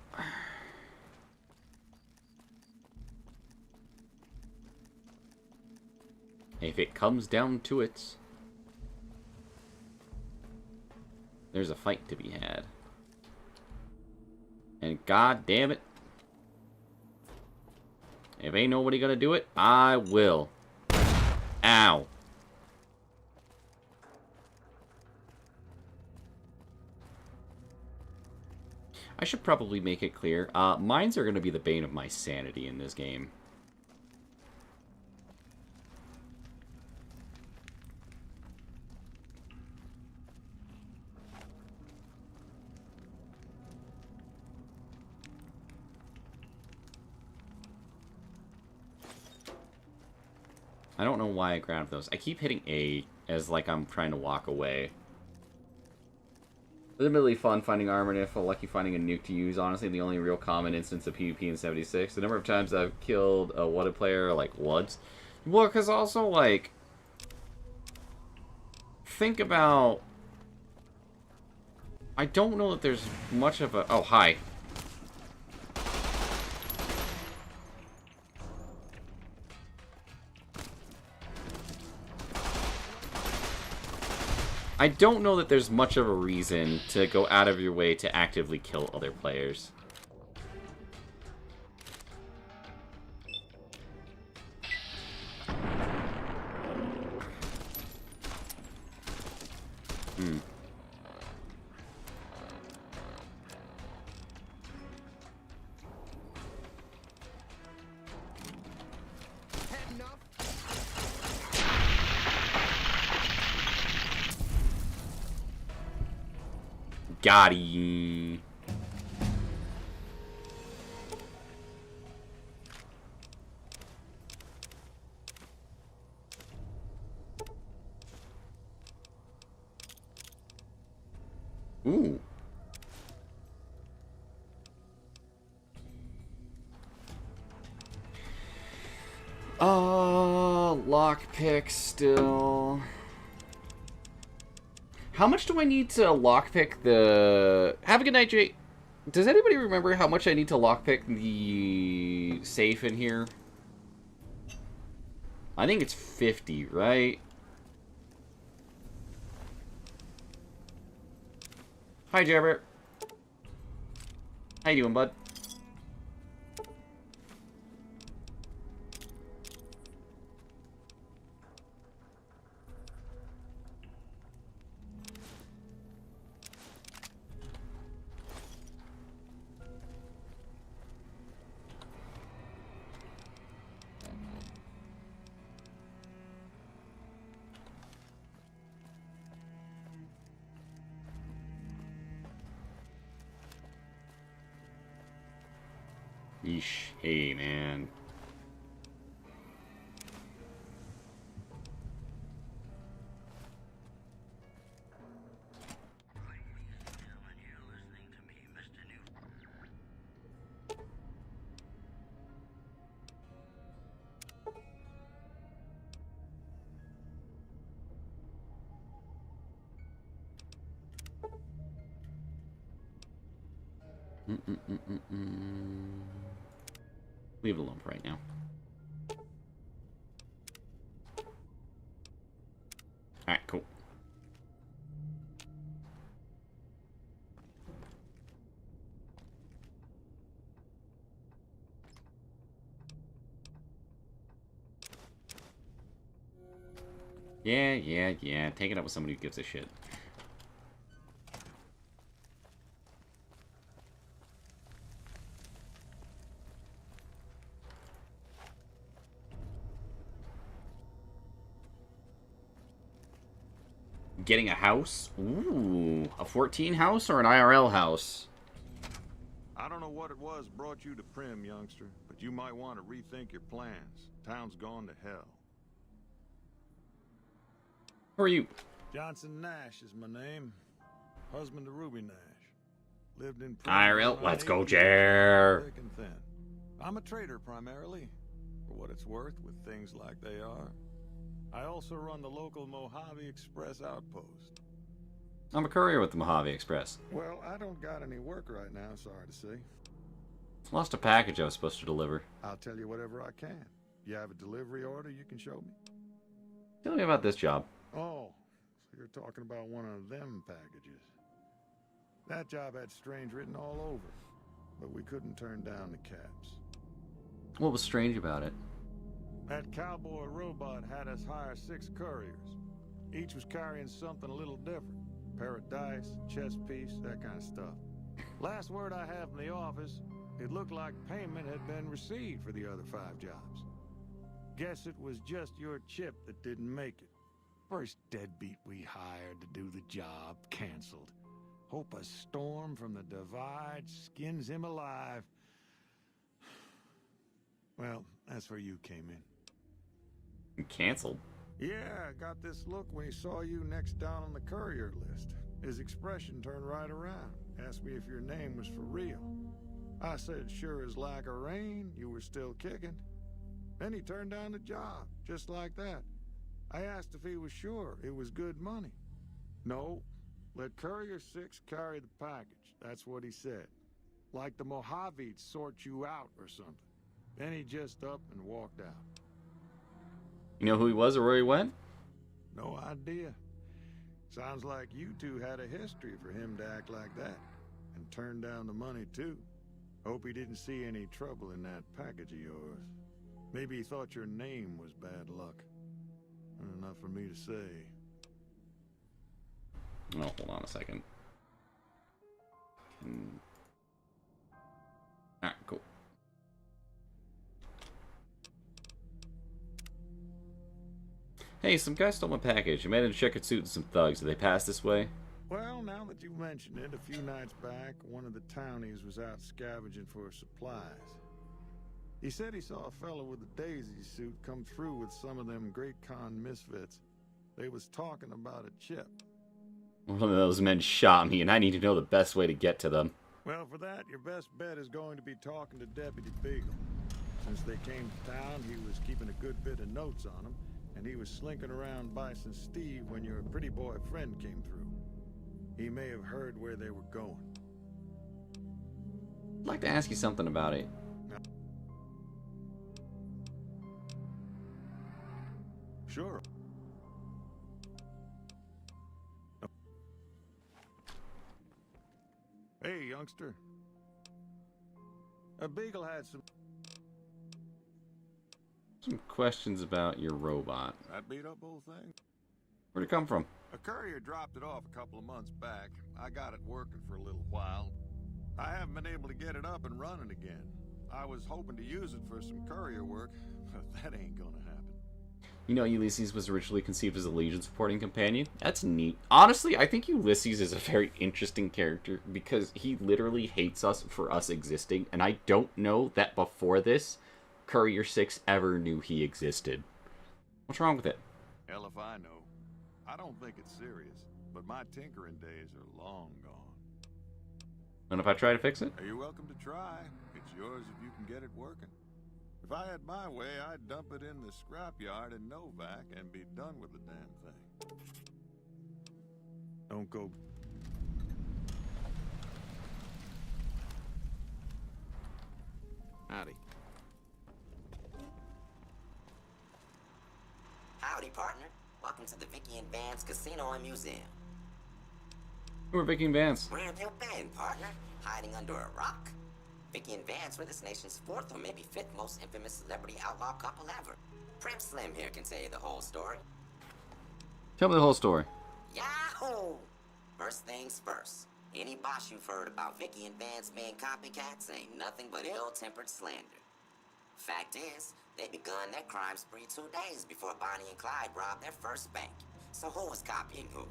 if it comes down to it, there's a fight to be had. And god damn it, if ain't nobody gonna do it, I will. Ow. I should probably make it clear, mines are gonna be the bane of my sanity in this game. I don't know why I grabbed those. I keep hitting A as like I'm trying to walk away. Legitimately fun finding armor and if lucky finding a nuke to use. Honestly, the only real common instance of PvP in 76. The number of times I've killed a WODed player, like, once. Well, because also, like, think about... I don't know that there's much of a... Oh, hi. I don't know that there's much of a reason to go out of your way to actively kill other players. Got him. Ooh. Lockpick still. How much do I need to lockpick the... Have a good night, Jay. Does anybody remember how much I need to lockpick the safe in here? I think it's 50, right? Hi, Jabber. How you doing, bud? Yeesh. Hey, man. Leave it alone for right now. Alright, cool. Yeah. Take it up with somebody who gives a shit. Getting a house? Ooh, a 14 house or an IRL house? I don't know what it was brought you to Prim, youngster, but you might want to rethink your plans. Town's gone to hell. Who are you? Johnson Nash is my name. Husband to Ruby Nash. Lived in Prim IRL, let's go, thick Jer. and thin. I'm a trader primarily, for what it's worth with things like they are. I also run the local Mojave Express outpost. I'm a courier with the Mojave Express. Well, I don't got any work right now, sorry to say. Lost a package I was supposed to deliver. I'll tell you whatever I can. You have a delivery order you can show me? Tell me about this job. Oh, so you're talking about one of them packages. That job had strange written all over, but we couldn't turn down the caps. What was strange about it? That cowboy robot had us hire 6 couriers. Each was carrying something a little different. Pair of dice, chess piece, that kind of stuff. Last word I have from the office, it looked like payment had been received for the other 5 jobs. Guess it was just your chip that didn't make it. First deadbeat we hired to do the job canceled. Hope a storm from the divide skins him alive. Well, that's where you came in. Canceled. Yeah, got this look when he saw you next down on the courier list. His expression turned right around. Asked me if your name was for real. I said, sure as like a rain, you were still kicking. Then he turned down the job, just like that. I asked if he was sure it was good money. No, let Courier 6 carry the package. That's what he said. Like the Mojave'd sort you out or something. Then he just up and walked out. You know who he was or where he went? No idea. Sounds like you two had a history for him to act like that. And turn down the money, too. Hope he didn't see any trouble in that package of yours. Maybe he thought your name was bad luck. Enough for me to say. Oh, hold on a second. Alright, cool. Hey, some guy stole my package. He made in a checkered suit and some thugs. Did they pass this way? Well, now that you mention it, a few nights back, one of the townies was out scavenging for supplies. He said he saw a fellow with a daisy suit come through with some of them Great Con misfits. They was talking about a chip. One of those men shot me, and I need to know the best way to get to them. Well, for that, your best bet is going to be talking to Deputy Beagle. Since they came to town, he was keeping a good bit of notes on them, and he was slinking around Bison Steve when your pretty boy friend came through. He may have heard where they were going. I'd like to ask you something about it. Sure. Hey, youngster. A Beagle had some questions about your robot. That beat up whole thing? Where'd it come from? A courier dropped it off a couple of months back. I got it working for a little while. I haven't been able to get it up and running again. I was hoping to use it for some courier work, but that ain't gonna happen. You know, Ulysses was originally conceived as a Legion supporting companion. That's neat. Honestly, I think Ulysses is a very interesting character because he literally hates us for us existing, and I don't know that before this, Courier 6 ever knew he existed. What's wrong with it? Hell if I know. I don't think it's serious, but my tinkering days are long gone. And if I try to fix it? You're welcome to try. It's yours if you can get it working. If I had my way, I'd dump it in the scrapyard in Novak and be done with the damn thing. Don't go... Howdy. Howdy, partner. Welcome to the Vicky and Vance Casino and Museum. Who are Vicky and Vance? Where have you been, partner? Hiding under a rock? Vicky and Vance were this nation's fourth or maybe fifth most infamous celebrity outlaw couple ever. Prim Slim here can tell you the whole story. Tell me the whole story. Yahoo! First things first. Any boss you've heard about Vicky and Vance being copycats ain't nothing but ill-tempered slander. Fact is, they begun their crime spree 2 days before Bonnie and Clyde robbed their first bank. So who was copying who?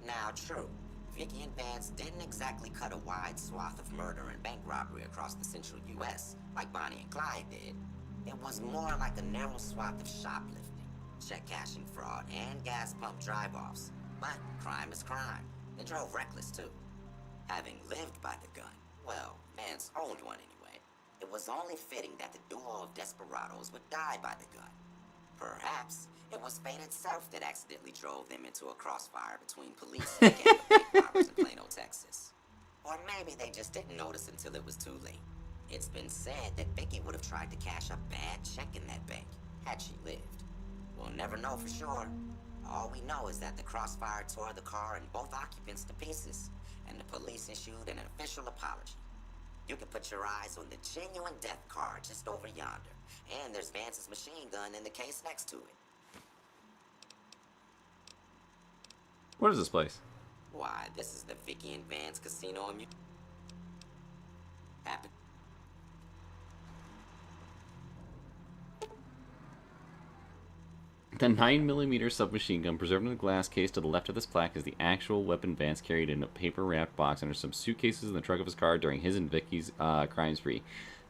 Now, true, Vicky and Vance didn't exactly cut a wide swath of murder and bank robbery across the central U.S. like Bonnie and Clyde did. It was more like a narrow swath of shoplifting, check cashing fraud, and gas pump drive-offs. But crime is crime. They drove reckless, too. Having lived by the gun, well, Vance owned one anyway, it was only fitting that the duo of desperados would die by the gun. Perhaps it was fate itself that accidentally drove them into a crossfire between police and gang of bank robbers in Plano, Texas. Or maybe they just didn't notice until it was too late. It's been said that Vicky would have tried to cash a bad check in that bank, had she lived. We'll never know for sure. All we know is that the crossfire tore the car and both occupants to pieces, and the police issued an official apology. You can put your eyes on the genuine death car just over yonder, and there's Vance's machine gun in the case next to it. What is this place? Why, this is the Vicky and Vance Casino and Happy. The 9mm submachine gun preserved in a glass case to the left of this plaque is the actual weapon Vance carried in a paper-wrapped box under some suitcases in the trunk of his car during his and Vicky's crime spree.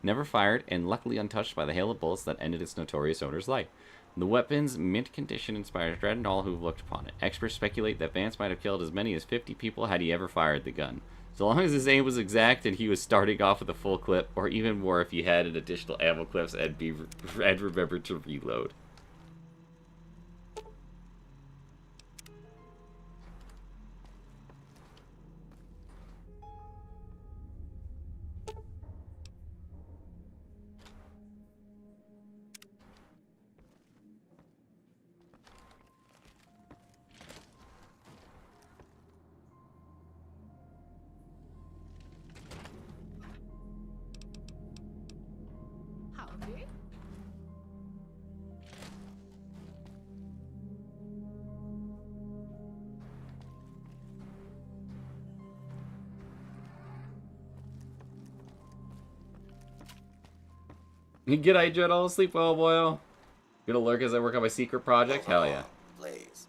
Never fired, and luckily untouched by the hail of bullets that ended its notorious owner's life. The weapon's mint condition inspires dread in all who've looked upon it. Experts speculate that Vance might have killed as many as 50 people had he ever fired the gun. So long as his aim was exact and he was starting off with a full clip, or even more if he had an additional ammo clips and remembered to reload. Howdy. G'day, General. Sleep well, boyo. Gonna lurk as I work on my secret project? Hell yeah. Please.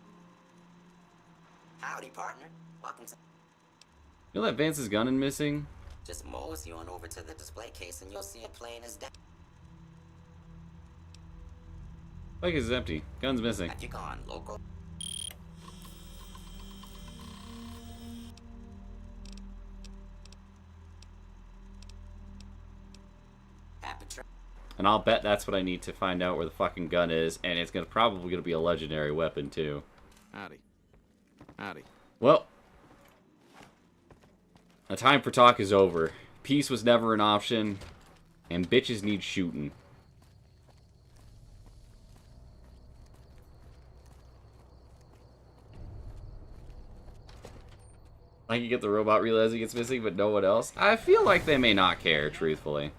Howdy, partner. Welcome to... You know that Vance's gun is missing? Just mosey on over to the display case and you'll see it plain as day. Like it's empty. Gun's missing. Have you gone local? Happy trip. And I'll bet that's what I need to find out where the fucking gun is, and it's probably gonna be a legendary weapon too. Howdy. Howdy. Well, the time for talk is over. Peace was never an option, and bitches need shooting. I can get the robot realizing it's missing, but no one else. I feel like they may not care, truthfully.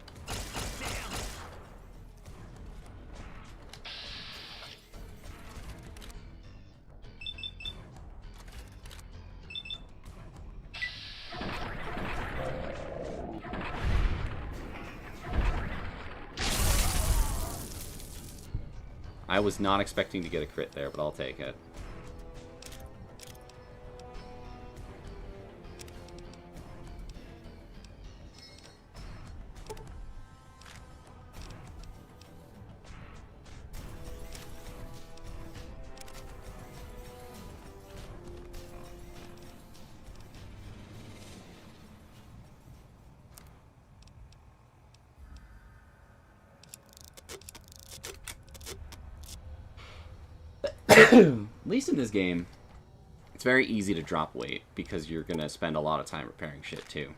I was not expecting to get a crit there, but I'll take it. At least in this game, it's very easy to drop weight because you're going to spend a lot of time repairing shit too.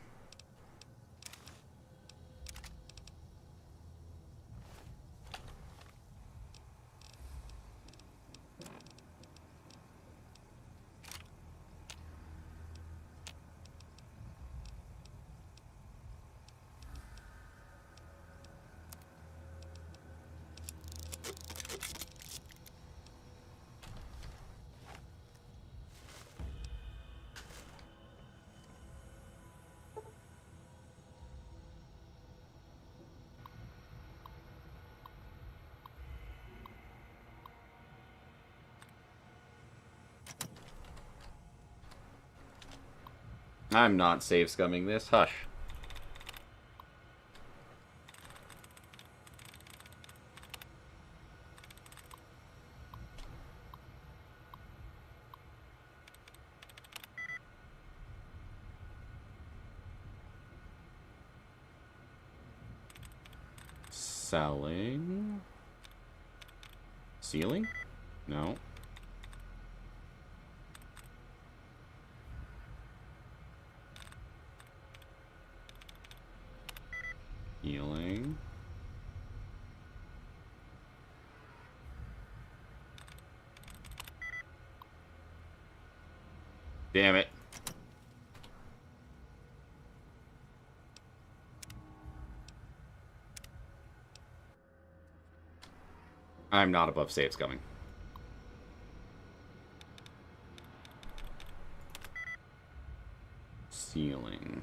I'm not save scumming this. Hush. Selling. Ceiling? No. Healing. Damn it. I'm not above saves coming. Ceiling.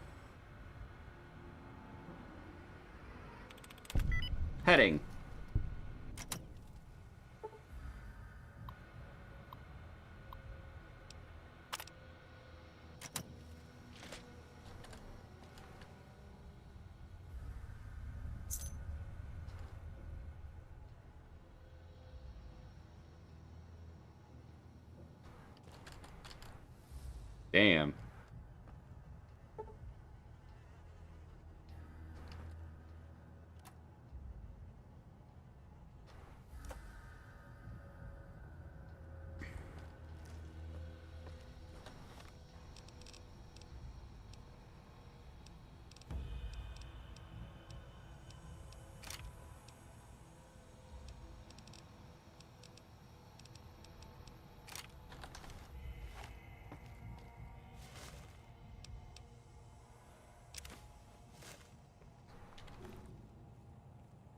Heading. Damn.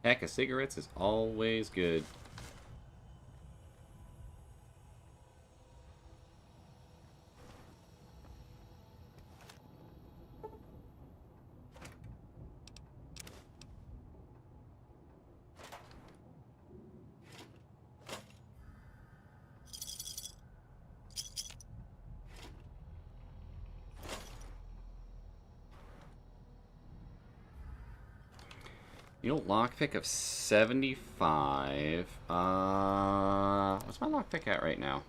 Pack of cigarettes is always good. You know, lockpick of 75. What's my lockpick at right now?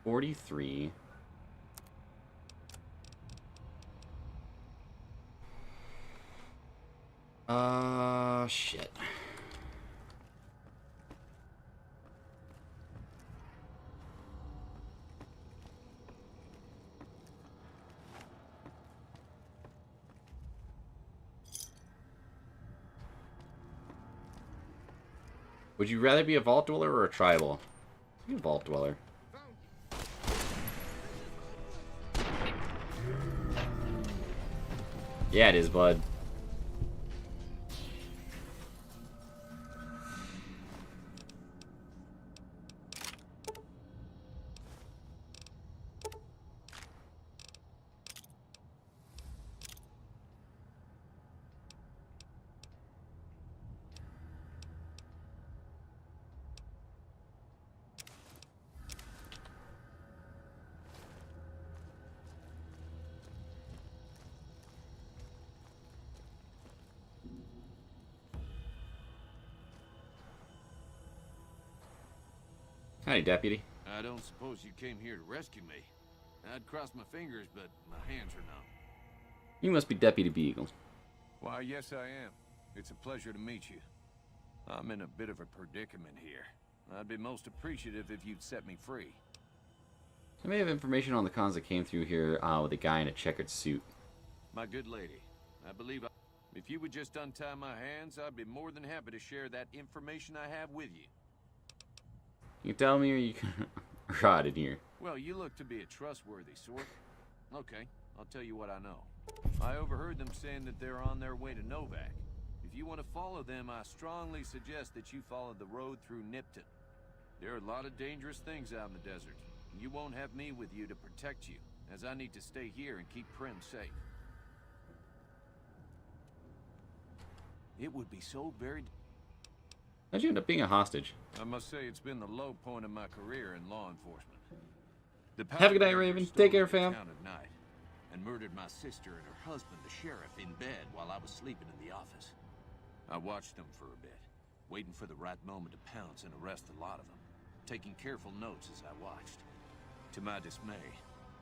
43. Shit. Would you rather be a vault dweller or a tribal? Be a vault dweller. Yeah, it is, bud. Hi, deputy. I don't suppose you came here to rescue me. I'd cross my fingers, but my hands are numb. You must be Deputy Beagle. Why, yes, I am. It's a pleasure to meet you. I'm in a bit of a predicament here. I'd be most appreciative if you'd set me free. I may have information on the cons that came through here with a guy in a checkered suit. My good lady, I believe if you would just untie my hands, I'd be more than happy to share that information I have with you. You can tell me or you can rot in here. Well, you look to be a trustworthy sort. Okay, I'll tell you what I know. I overheard them saying that they're on their way to Novak. If you want to follow them, I strongly suggest that you follow the road through Nipton. There are a lot of dangerous things out in the desert. You won't have me with you to protect you, as I need to stay here and keep Prim safe. It would be so very... How'd you end up being a hostage? I must say it's been the low point of my career in law enforcement. Have a good night, Raven. Take care, fam. At night and murdered my sister and her husband, the sheriff, in bed while I was sleeping in the office. I watched them for a bit, waiting for the right moment to pounce and arrest the lot of them, taking careful notes as I watched. To my dismay,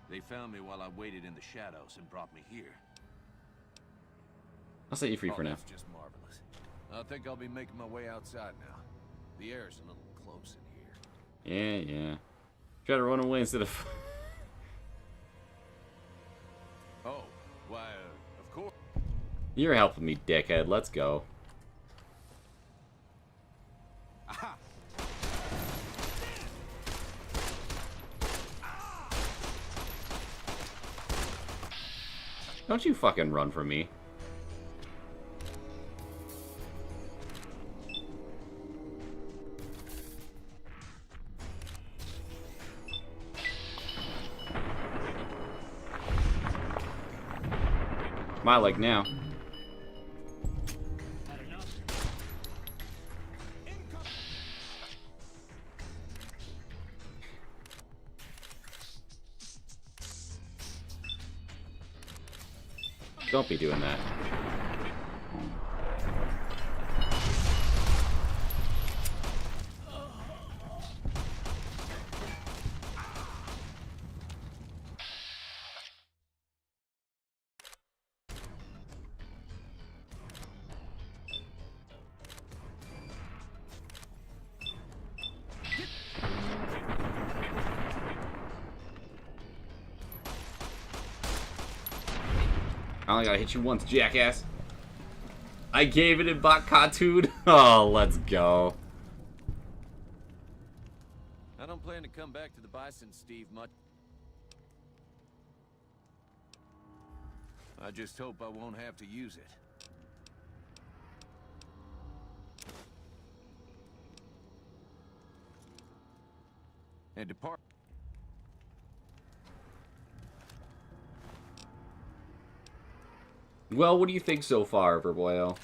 they found me while I waited in the shadows and brought me here. I'll set you free for now. That's just marvelous. I think I'll be making my way outside now. The air's a little close in here. Yeah. Try to run away instead of... Oh, why, of course. You're helping me, dickhead. Let's go. Aha! Don't you fucking run from me. My leg now. Don't be doing that. I only gotta hit you once, jackass. I gave it in bot cartoon. Oh, let's go. I don't plan to come back to the Bison, Steve, much. I just hope I won't have to use it. And depart. Well, what do you think so far, Verboyo?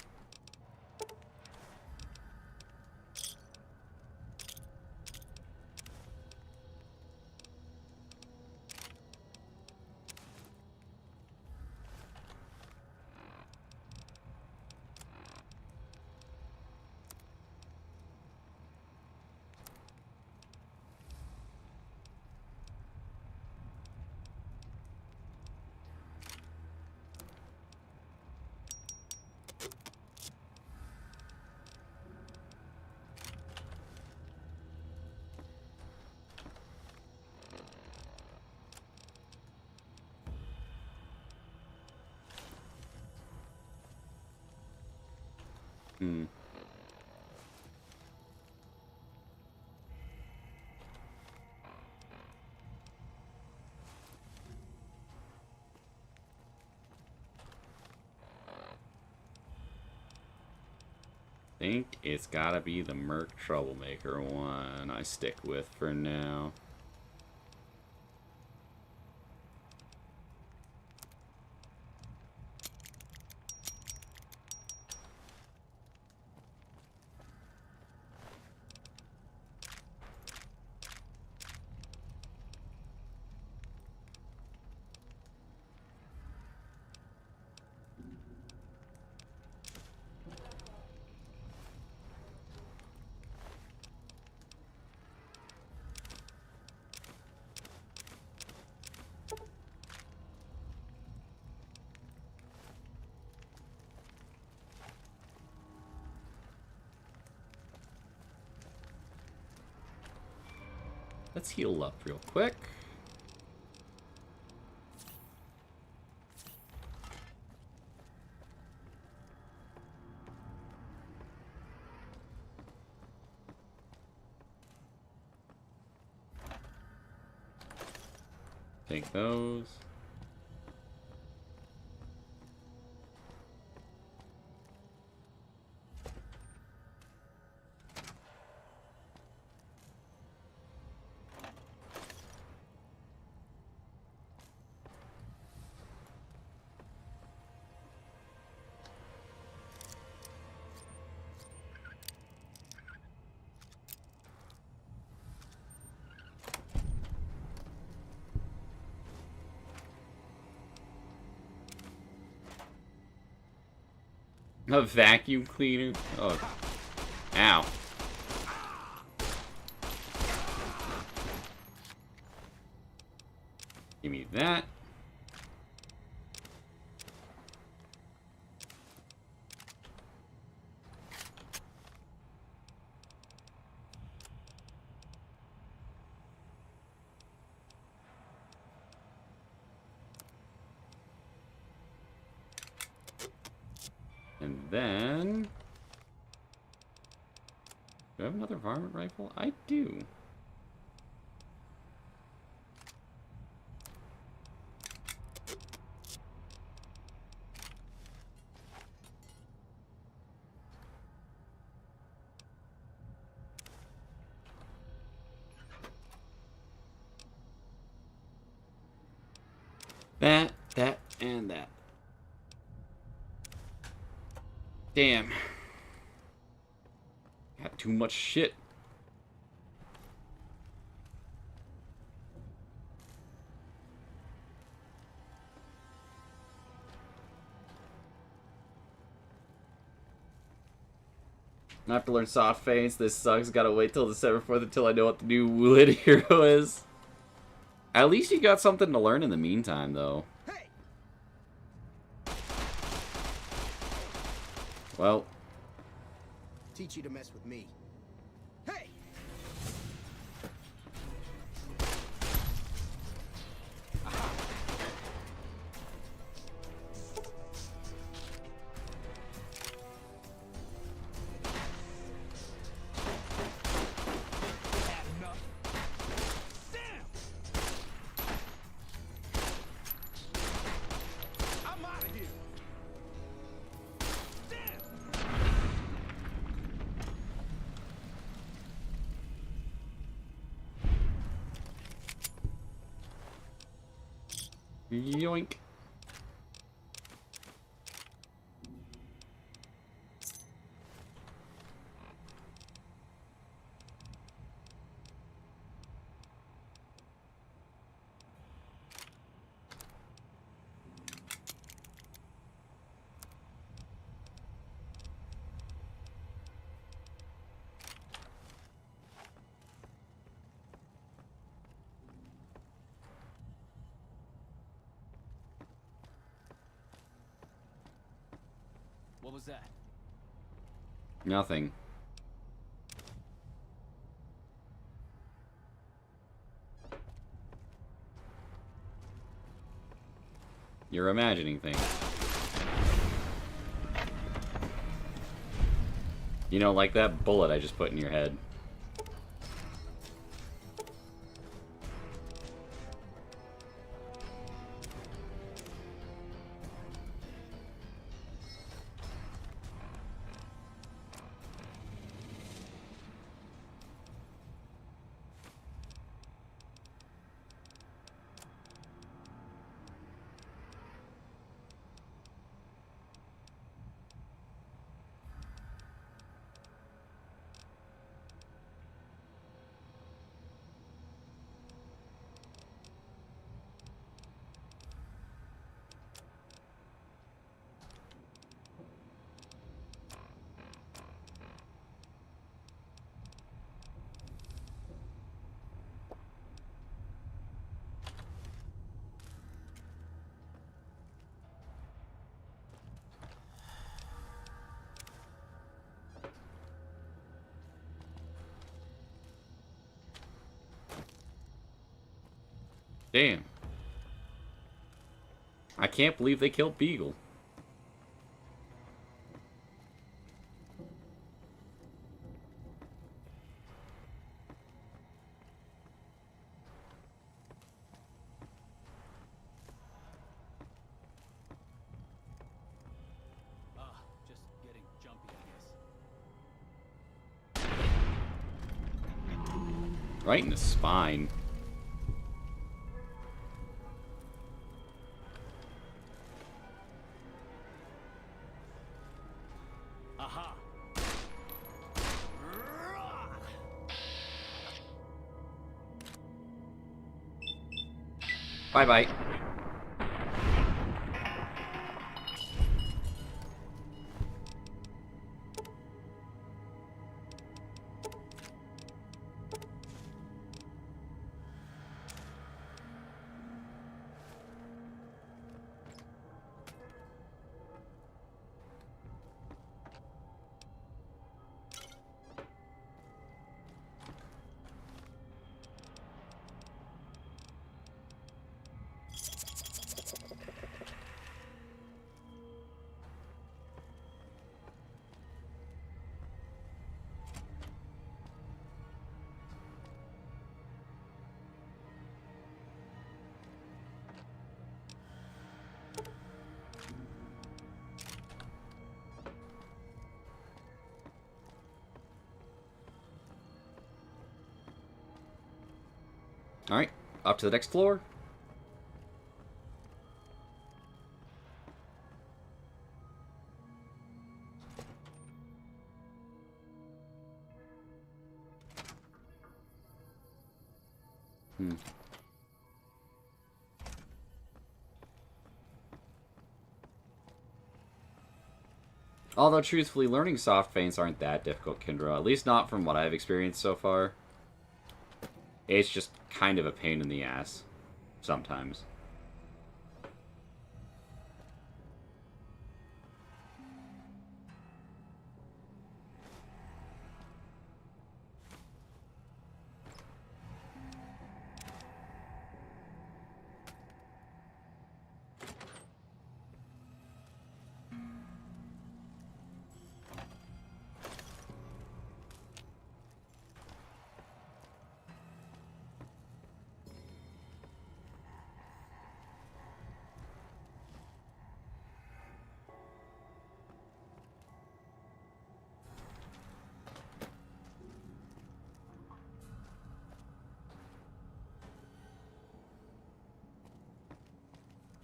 Hmm. Think it's gotta be the Merc Troublemaker one I stick with for now. Let's heal up real quick. Take those. A vacuum cleaner? Oh. Ow. Give me that. And then... do I have another varmint rifle? I do. That, and that. Damn. Got too much shit. I have to learn soft feints. This sucks. Gotta wait till December 4th until I know what the new Woolid hero is. At least you got something to learn in the meantime, though. Well. Teach you to mess with me. Hey! Yoink. What was that? Nothing. You're imagining things. You know, like that bullet I just put in your head. Damn. I can't believe they killed Beagle. Just getting jumpy, I guess. Right in the spine. Aha! Bye-bye. Alright, up to the next floor. Although, truthfully, learning soft feints aren't that difficult, Kindra. At least not from what I've experienced so far. It's just kind of a pain in the ass. Sometimes.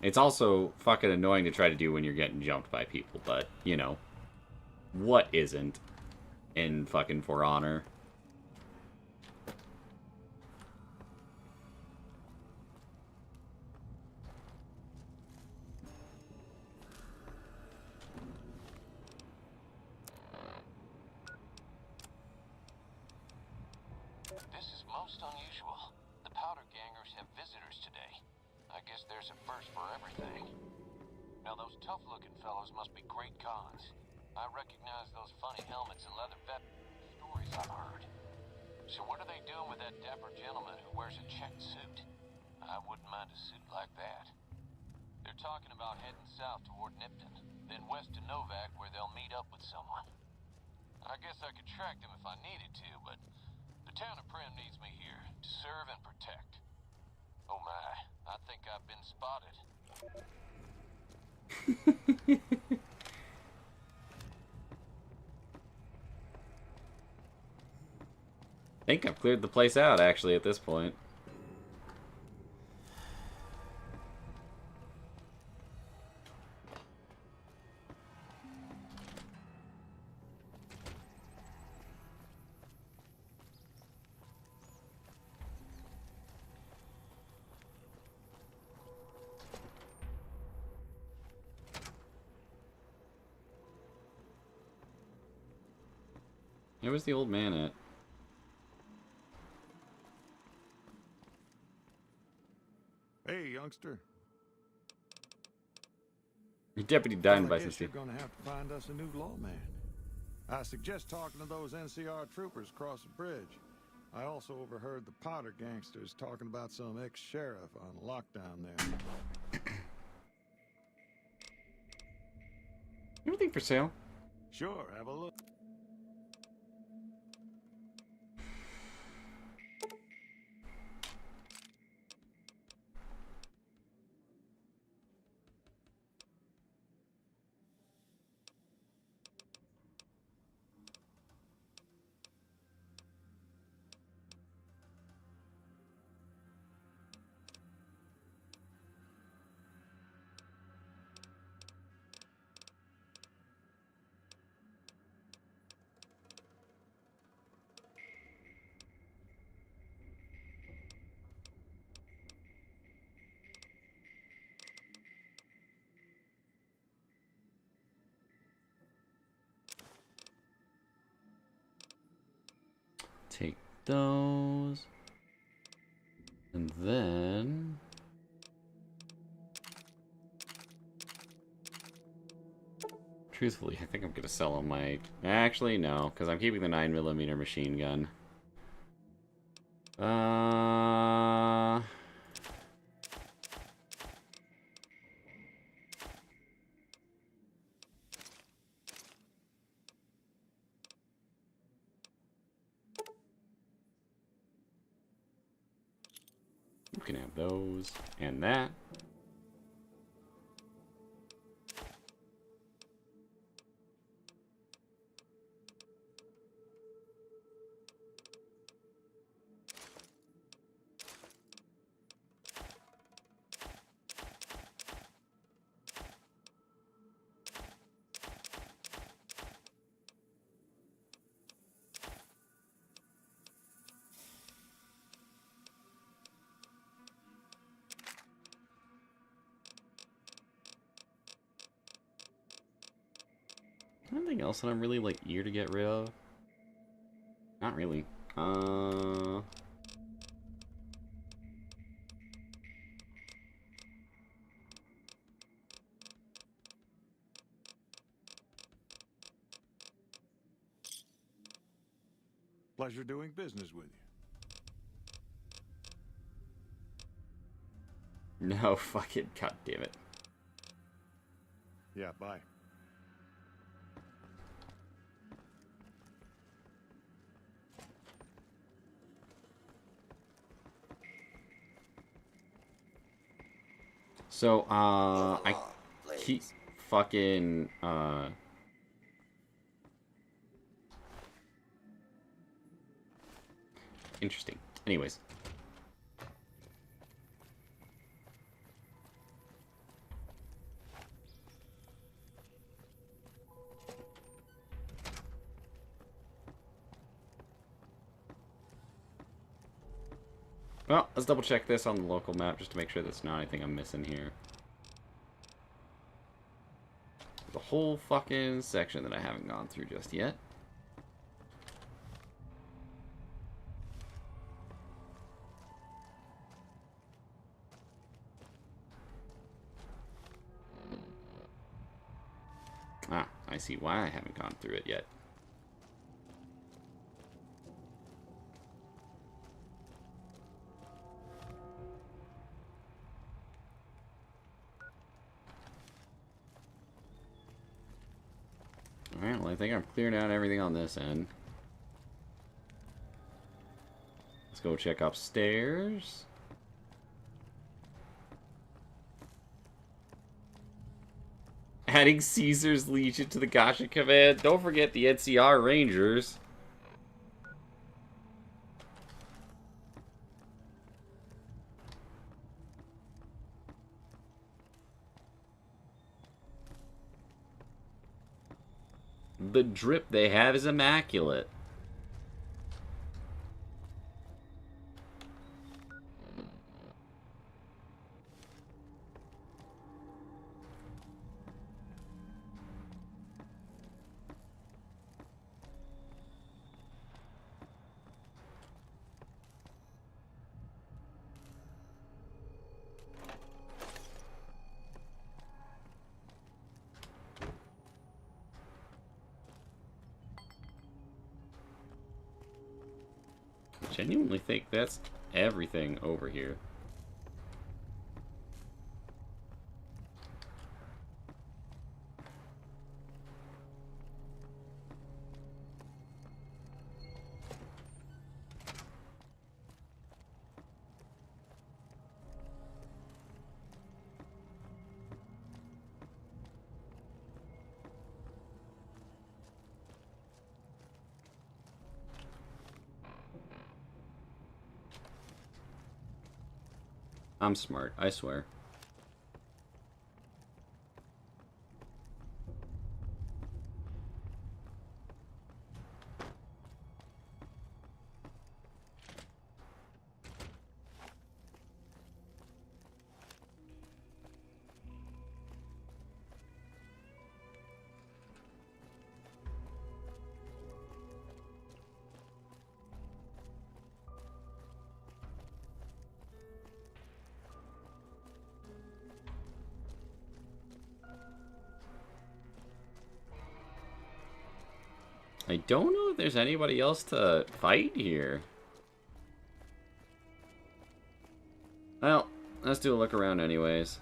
It's also fucking annoying to try to do when you're getting jumped by people, but, you know, what isn't in fucking For Honor? This is most unusual. The Powder Gangers have visitors today. I guess there's a first for everything. Now those tough-looking fellows must be great cons. I recognize those funny helmets and leather vests. Stories I've heard. So what are they doing with that dapper gentleman who wears a checked suit? I wouldn't mind a suit like that. They're talking about heading south toward Nipton, then west to Novak where they'll meet up with someone. I guess I could track them if I needed to, but the town of Primm needs me here to serve and protect. Oh my, I think I've been spotted. I think I've cleared the place out, actually, at this point. Where was the old man at? Hey, youngster. Your deputy died Well, by I guess some you're gonna have to find us a new lawman. I suggest talking to those NCR troopers across the bridge. I also overheard the Powder gangsters talking about some ex-sheriff on lockdown there. Anything for sale? Sure, have a look. Take those. And then... truthfully, I think I'm going to sell all my... Actually, no, because I'm keeping the 9mm machine gun. You can have those and that. Anything else that I'm really, like, eager to get rid of? Not really. Pleasure doing business with you. No, fucking god damn it. Yeah, bye. So, I keep fucking, interesting. Anyways. Well, let's double check this on the local map just to make sure there's not anything I'm missing here. The whole fucking section that I haven't gone through just yet. Ah, I see why I haven't gone through it yet. Alright, well I think I'm clearing out everything on this end. Let's go check upstairs. Adding Caesar's Legion to the Gotcha command. Don't forget the NCR Rangers. The drip they have is immaculate. I genuinely think that's everything over here. I'm smart, I swear. I don't know if there's anybody else to fight here. Well, let's do a look around anyways.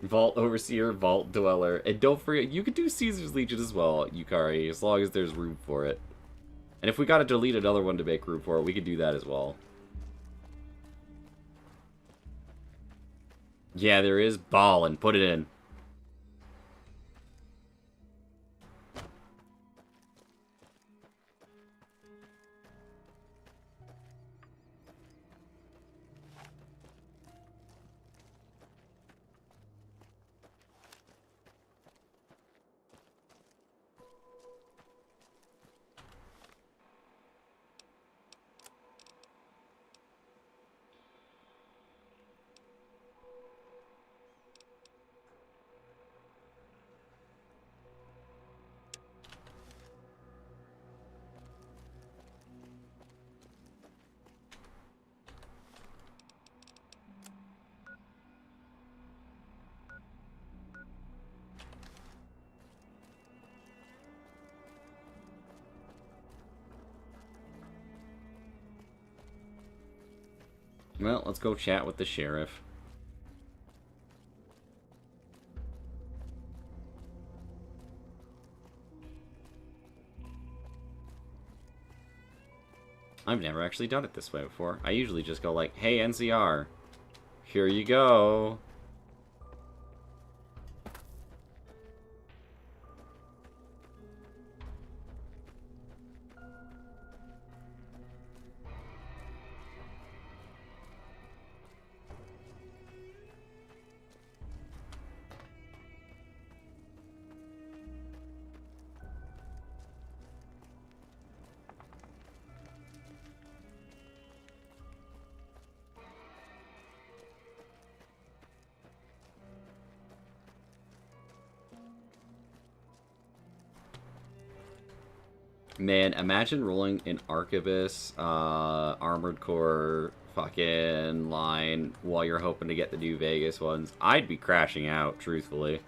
Vault Overseer, Vault Dweller. And don't forget, you could do Caesar's Legion as well, Yukari, as long as there's room for it. And if we gotta delete another one to make room for it, we could do that as well. Yeah, there is ball, and put it in. Well, let's go chat with the sheriff. I've never actually done it this way before. I usually just go like, hey, NCR, here you go. Man, imagine rolling an Arquebus, Armored Core fucking line while you're hoping to get the New Vegas ones. I'd be crashing out, truthfully.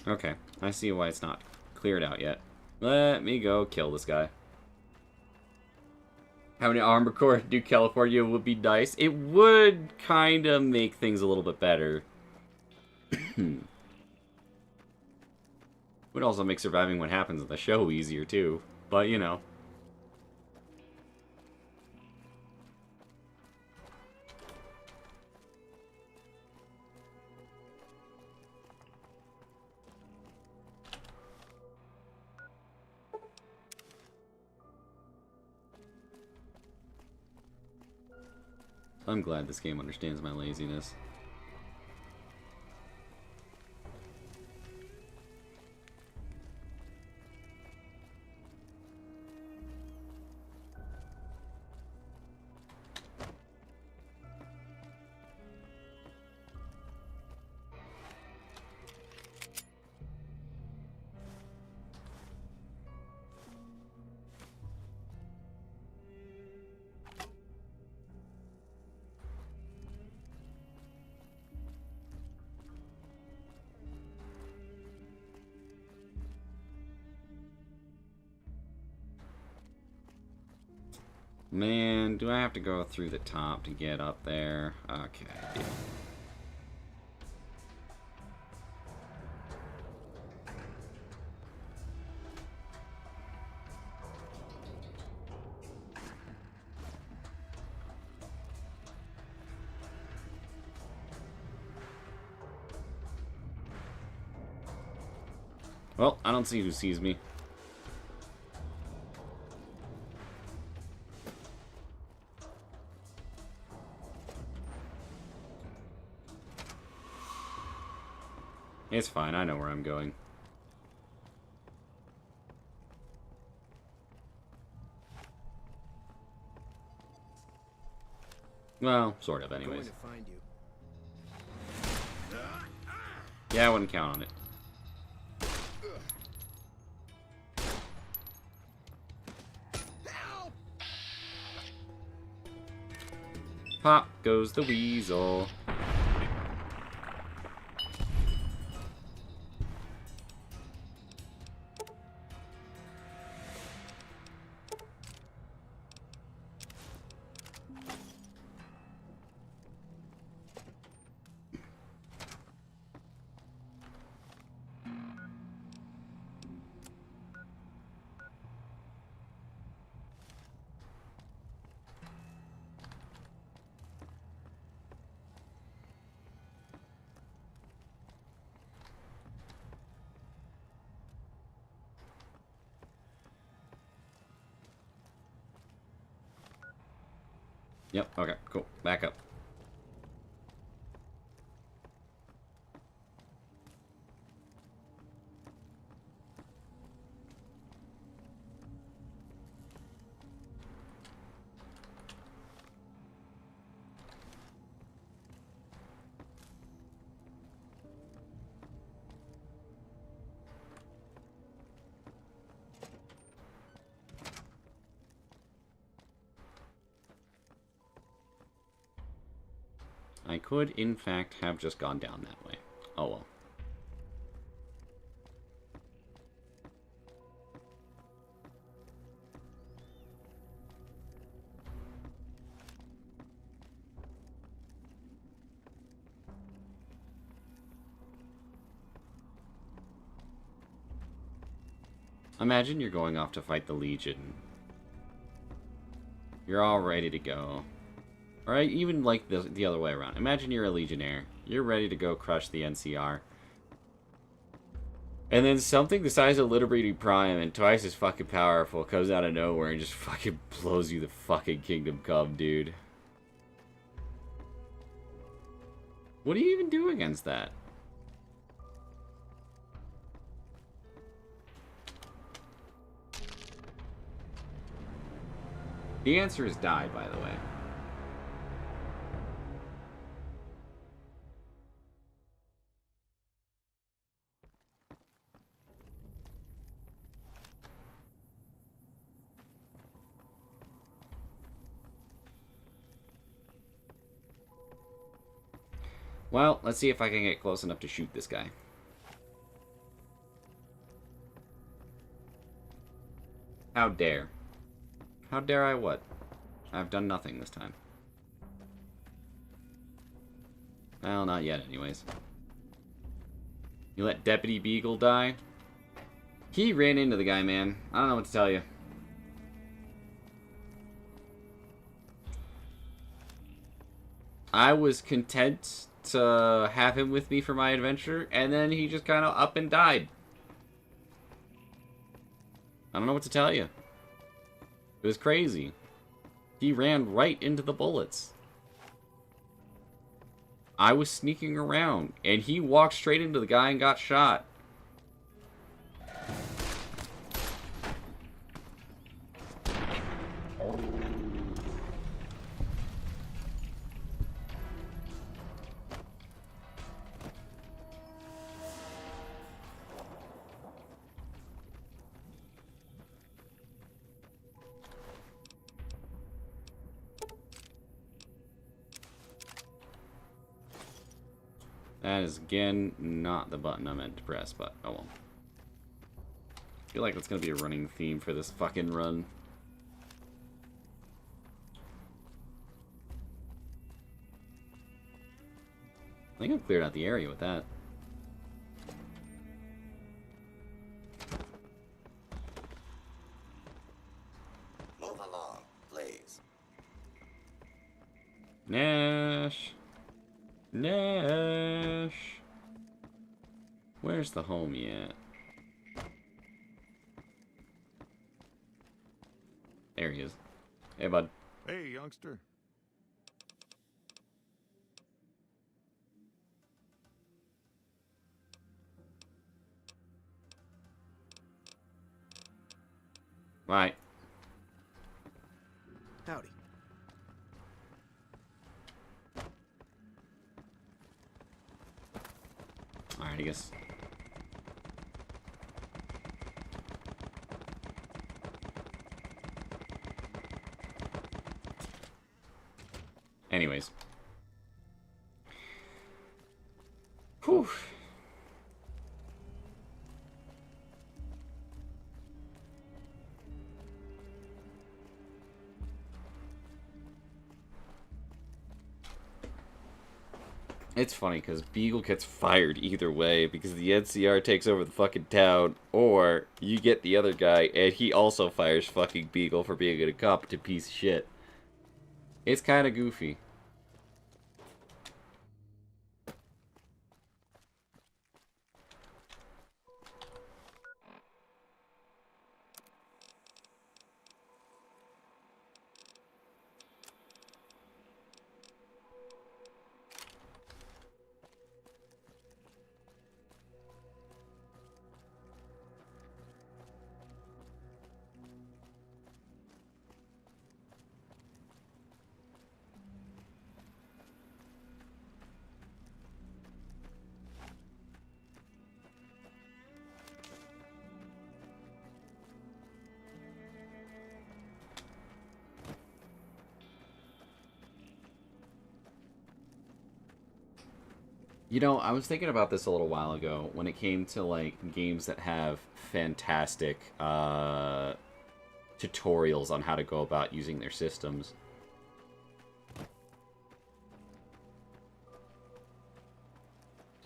Okay, I see why it's not cleared out yet. Let me go kill this guy. How many Armored Core do California would be nice? It would kind of make things a little bit better. Would also make surviving what happens in the show easier too, but you know. I'm glad this game understands my laziness. Man, do I have to go through the top to get up there? Okay. Well, I don't see who sees me. It's fine, I know where I'm going. Well, sort of, anyways. Yeah, I wouldn't count on it. Pop goes the weasel. Yep, okay, cool. Back up. I could, in fact, have just gone down that way. Oh well. Imagine you're going off to fight the Legion. You're all ready to go. Or even like the other way around. Imagine you're a Legionnaire. You're ready to go crush the NCR. And then something the size of Liberty Prime and twice as fucking powerful comes out of nowhere and just fucking blows you the fucking Kingdom Come, dude. What do you even do against that? The answer is die, by the way. Well, let's see if I can get close enough to shoot this guy. How dare. How dare I what? I've done nothing this time. Well, not yet anyways. You let Deputy Beagle die? He ran into the guy, man. I don't know what to tell you. I was content to have him with me for my adventure, and then he just kind of up and died. I don't know what to tell you. It was crazy. He ran right into the bullets. I was sneaking around, and he walked straight into the guy and got shot. That is, again, not the button I meant to press, but oh well. I feel like that's going to be a running theme for this fucking run. I think I've cleared out the area with that. Move along, please. Nash. Nash. Where's the homie at? There he is. Hey, bud. Hey, youngster. Right. Howdy. Alright, I guess. Anyways. Whew. It's funny because Beagle gets fired either way because the NCR takes over the fucking town, or you get the other guy and he also fires fucking Beagle for being an incompetent piece of shit. It's kind of goofy. You know, I was thinking about this a little while ago when it came to, like, games that have fantastic tutorials on how to go about using their systems.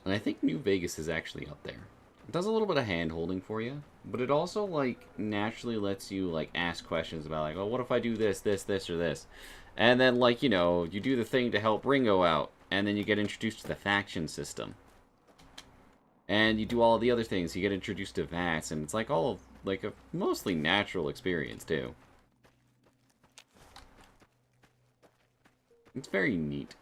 And I think New Vegas is actually up there. It does a little bit of hand holding for you, but it also like naturally lets you like ask questions about like, oh, what if I do this, this, this, or this, and then like you know you do the thing to help Ringo out, and then you get introduced to the faction system, and you do all the other things. You get introduced to VATS, and it's like all like a mostly natural experience too. It's very neat.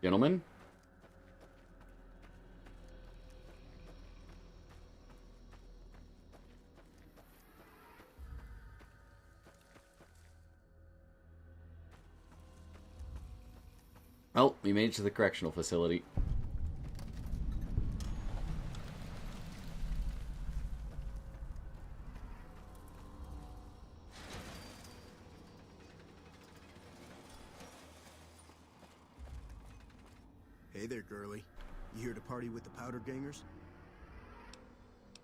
Gentlemen? Oh, we made it to the correctional facility. Hey there, girlie. You here to party with the powder gangers?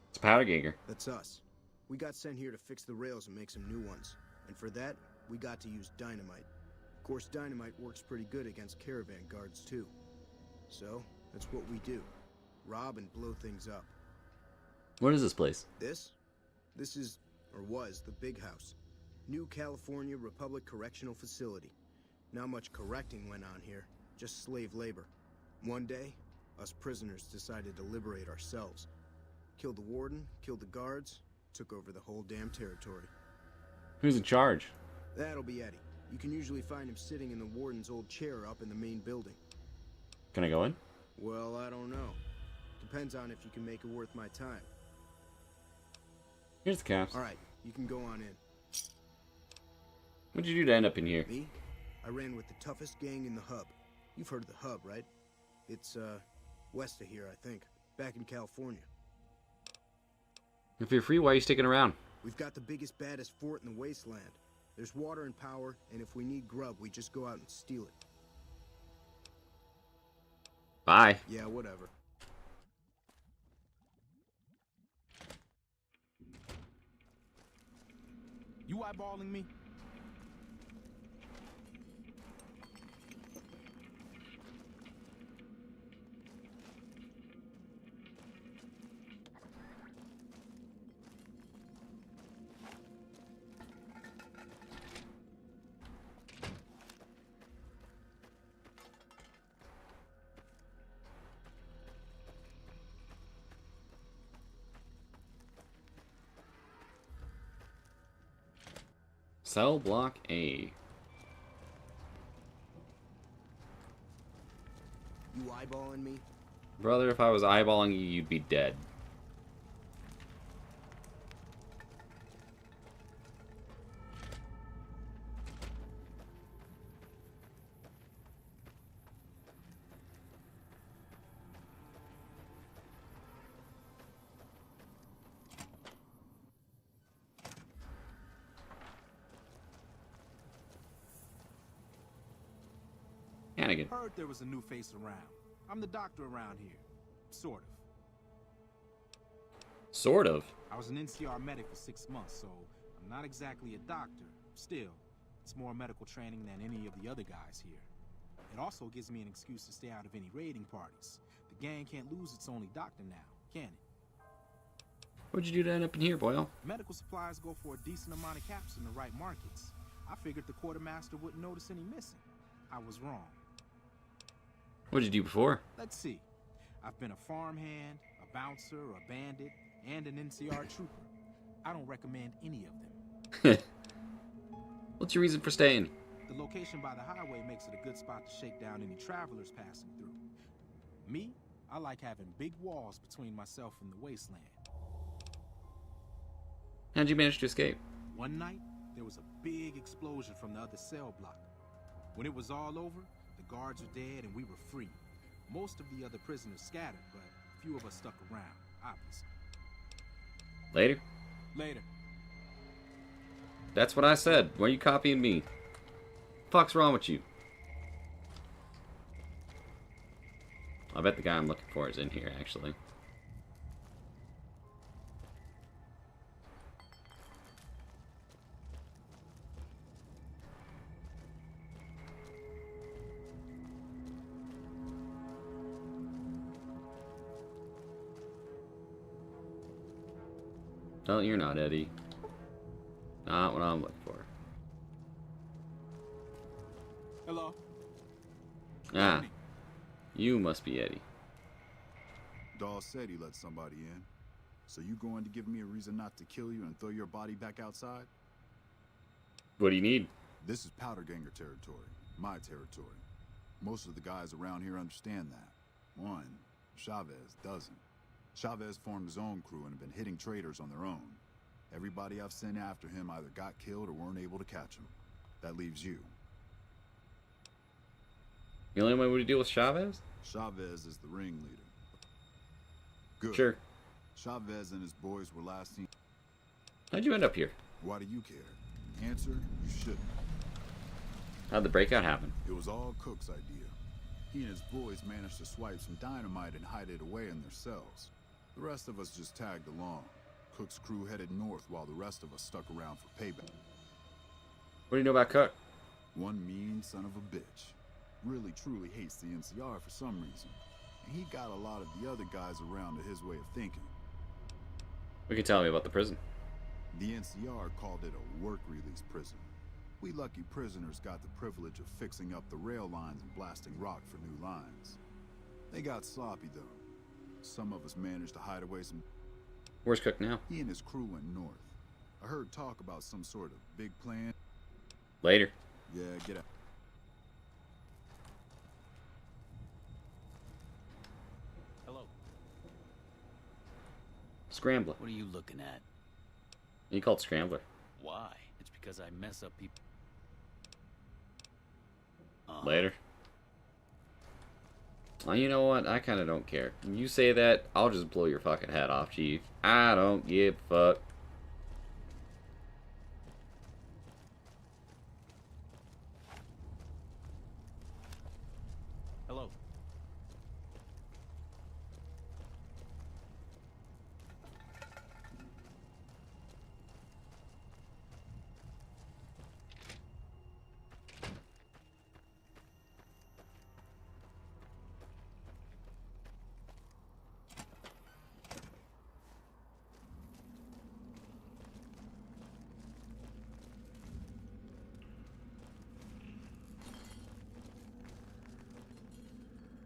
It's a powder ganger. That's us. We got sent here to fix the rails and make some new ones. And for that, we got to use dynamite. Of course, dynamite works pretty good against caravan guards, too. So, that's what we do. Rob and blow things up. What is this place? This? This is, or was, the Big House. New California Republic Correctional Facility. Not much correcting went on here, just slave labor. One day, us prisoners decided to liberate ourselves. Killed the warden, killed the guards, took over the whole damn territory. Who's in charge? That'll be Eddie. You can usually find him sitting in the warden's old chair up in the main building. Can I go in? Well, I don't know. Depends on if you can make it worth my time. Here's the caps. Alright, you can go on in. What'd you do to end up in here? Me? I ran with the toughest gang in the hub. You've heard of the hub, right? It's, west of here, I think. Back in California. If you're free, why are you sticking around? We've got the biggest, baddest fort in the wasteland. There's water and power, and if we need grub, we just go out and steal it. Bye. Yeah, whatever. You eyeballing me? Cell block A. You eyeballing me? Brother, if I was eyeballing you, you'd be dead. Hannigan. Heard there was a new face around. I'm the doctor around here. Sort of. Sort of. I was an NCR medic for 6 months, so I'm not exactly a doctor. Still, it's more medical training than any of the other guys here. It also gives me an excuse to stay out of any raiding parties. The gang can't lose its only doctor now, can it? What'd you do to end up in here, Boyle? Medical supplies go for a decent amount of caps in the right markets. I figured the quartermaster wouldn't notice any missing. I was wrong. What'd you do before? Let's see. I've been a farmhand, a bouncer, a bandit, and an NCR trooper. I don't recommend any of them. What's your reason for staying? The location by the highway makes it a good spot to shake down any travelers passing through. Me, I like having big walls between myself and the wasteland. How'd you manage to escape? One night, there was a big explosion from the other cell block. When it was all over, the guards were dead and we were free. Most of the other prisoners scattered, but a few of us stuck around, obviously. Later? Later. That's what I said. Why are you copying me? Fuck's wrong with you? I bet the guy I'm looking for is in here, actually. Oh, you're not Eddie. Not what I'm looking for. Hello? Ah, you must be Eddie. Dawes said he let somebody in. So you going to give me a reason not to kill you and throw your body back outside? What do you need? This is Powder Ganger territory. My territory. Most of the guys around here understand that. One, Chavez doesn't. Chavez formed his own crew and have been hitting traders on their own. Everybody I've sent after him either got killed or weren't able to catch him. That leaves you. The only way we deal with Chavez? Chavez is the ringleader. Good. Sure. Chavez and his boys were last seen. How'd you end up here? Why do you care? Answer, you shouldn't. How'd the breakout happen? It was all Cook's idea. He and his boys managed to swipe some dynamite and hide it away in their cells. The rest of us just tagged along. Cook's crew headed north while the rest of us stuck around for payback. What do you know about Cook? One mean son of a bitch. Really truly hates the NCR for some reason. And he got a lot of the other guys around to his way of thinking. What can you tell me about the prison? The NCR called it a work-release prison. We lucky prisoners got the privilege of fixing up the rail lines and blasting rock for new lines. They got sloppy though. Some of us managed to hide away some... Where's Cook now? He and his crew went north. I heard talk about some sort of big plan. Later. Yeah, get out. Hello. Scrambler. What are you looking at? You called Scrambler. Why? It's because I mess up people. Later. Well, you know what? I kind of don't care. You say that, I'll just blow your fucking head off, Chief. I don't give a fuck. Hello.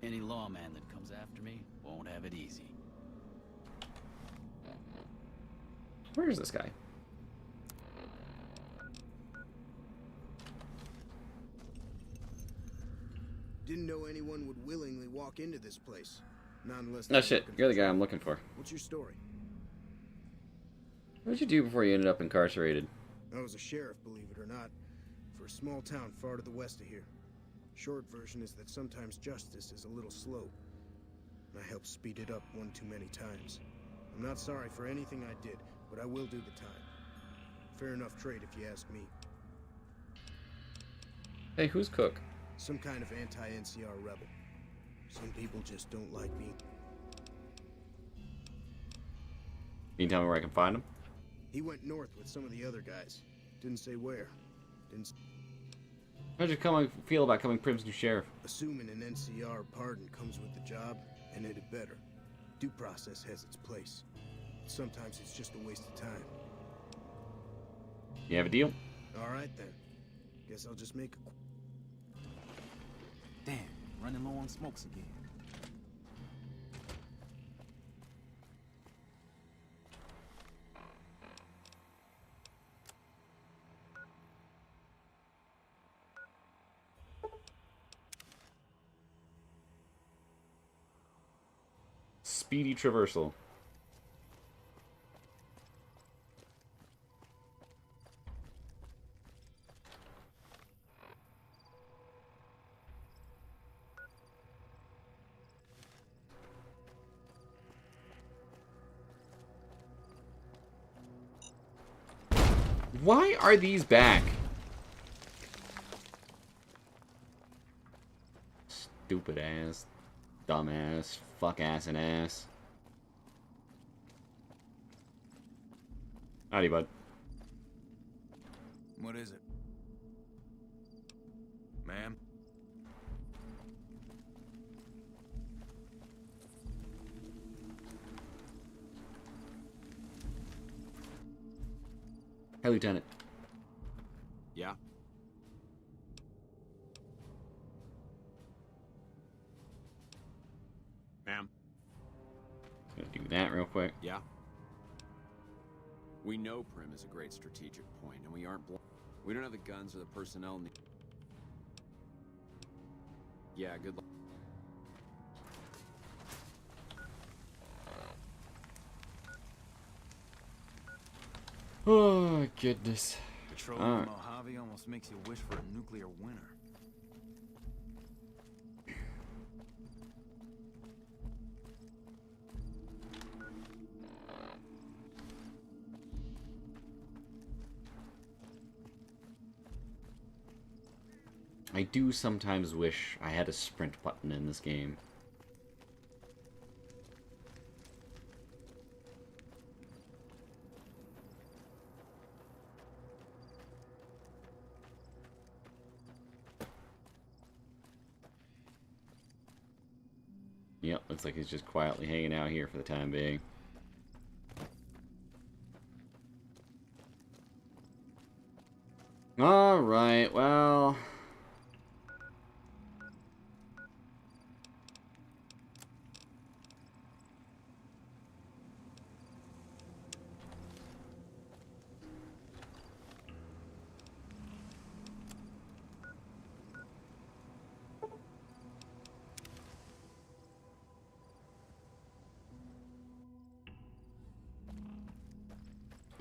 Any lawman that comes after me won't have it easy. Where is this guy? Didn't know anyone would willingly walk into this place. Not unless... No shit, you're the guy I'm looking for. What's your story? What did you do before you ended up incarcerated? I was a sheriff, believe it or not, for a small town far to the west of here. Short version is that sometimes justice is a little slow. I helped speed it up one too many times. I'm not sorry for anything I did, but I will do the time. Fair enough trade if you ask me. Hey, who's Cook? Some kind of anti-NCR rebel. Some people just don't like me. Can you tell me where I can find him? He went north with some of the other guys. Didn't say where. How'd you feel about coming Prim's new sheriff? Assuming an NCR pardon comes with the job, and it had better. Due process has its place. But sometimes it's just a waste of time. You have a deal? All right then. Guess I'll just make a... Damn, running low on smokes again. Speedy traversal. Why are these back? Stupid ass Dumbass. Fuck ass and ass. Howdy, bud. What is it? Ma'am? Hey, Lieutenant. Yeah? Ma'am? Gonna do that real quick. Yeah? We know Prim is a great strategic point, and we aren't we don't have the guns or the personnel Yeah, good luck. Oh, goodness. Patrolling Alright. Mojave almost makes you wish for a nuclear winter. I do sometimes wish I had a sprint button in this game. Yep, looks like he's just quietly hanging out here for the time being. Alright, well...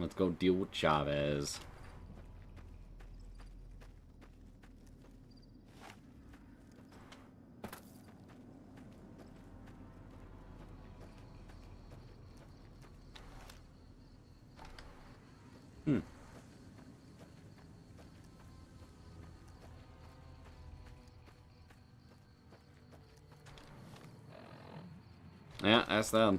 let's go deal with Chavez. Yeah, that's them.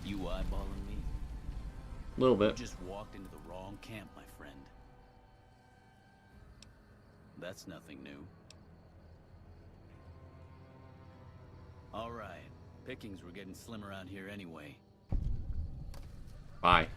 You eyeballing me? A little bit. You just walked into the wrong camp, my friend. That's nothing new. All right. Pickings were getting slim around here anyway. Bye.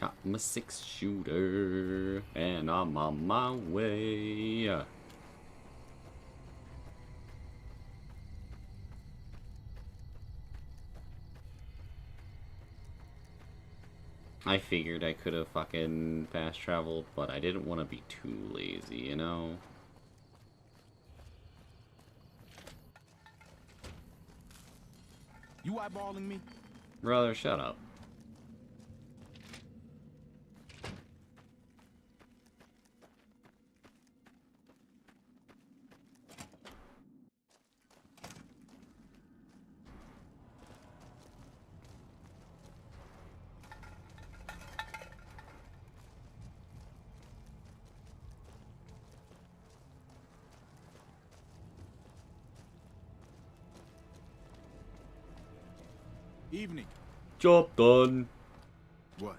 Got my 6-shooter, and I'm on my way. I figured I could have fucking fast traveled, but I didn't want to be too lazy, you know? You eyeballing me? Brother, shut up. Evening. Job done. What?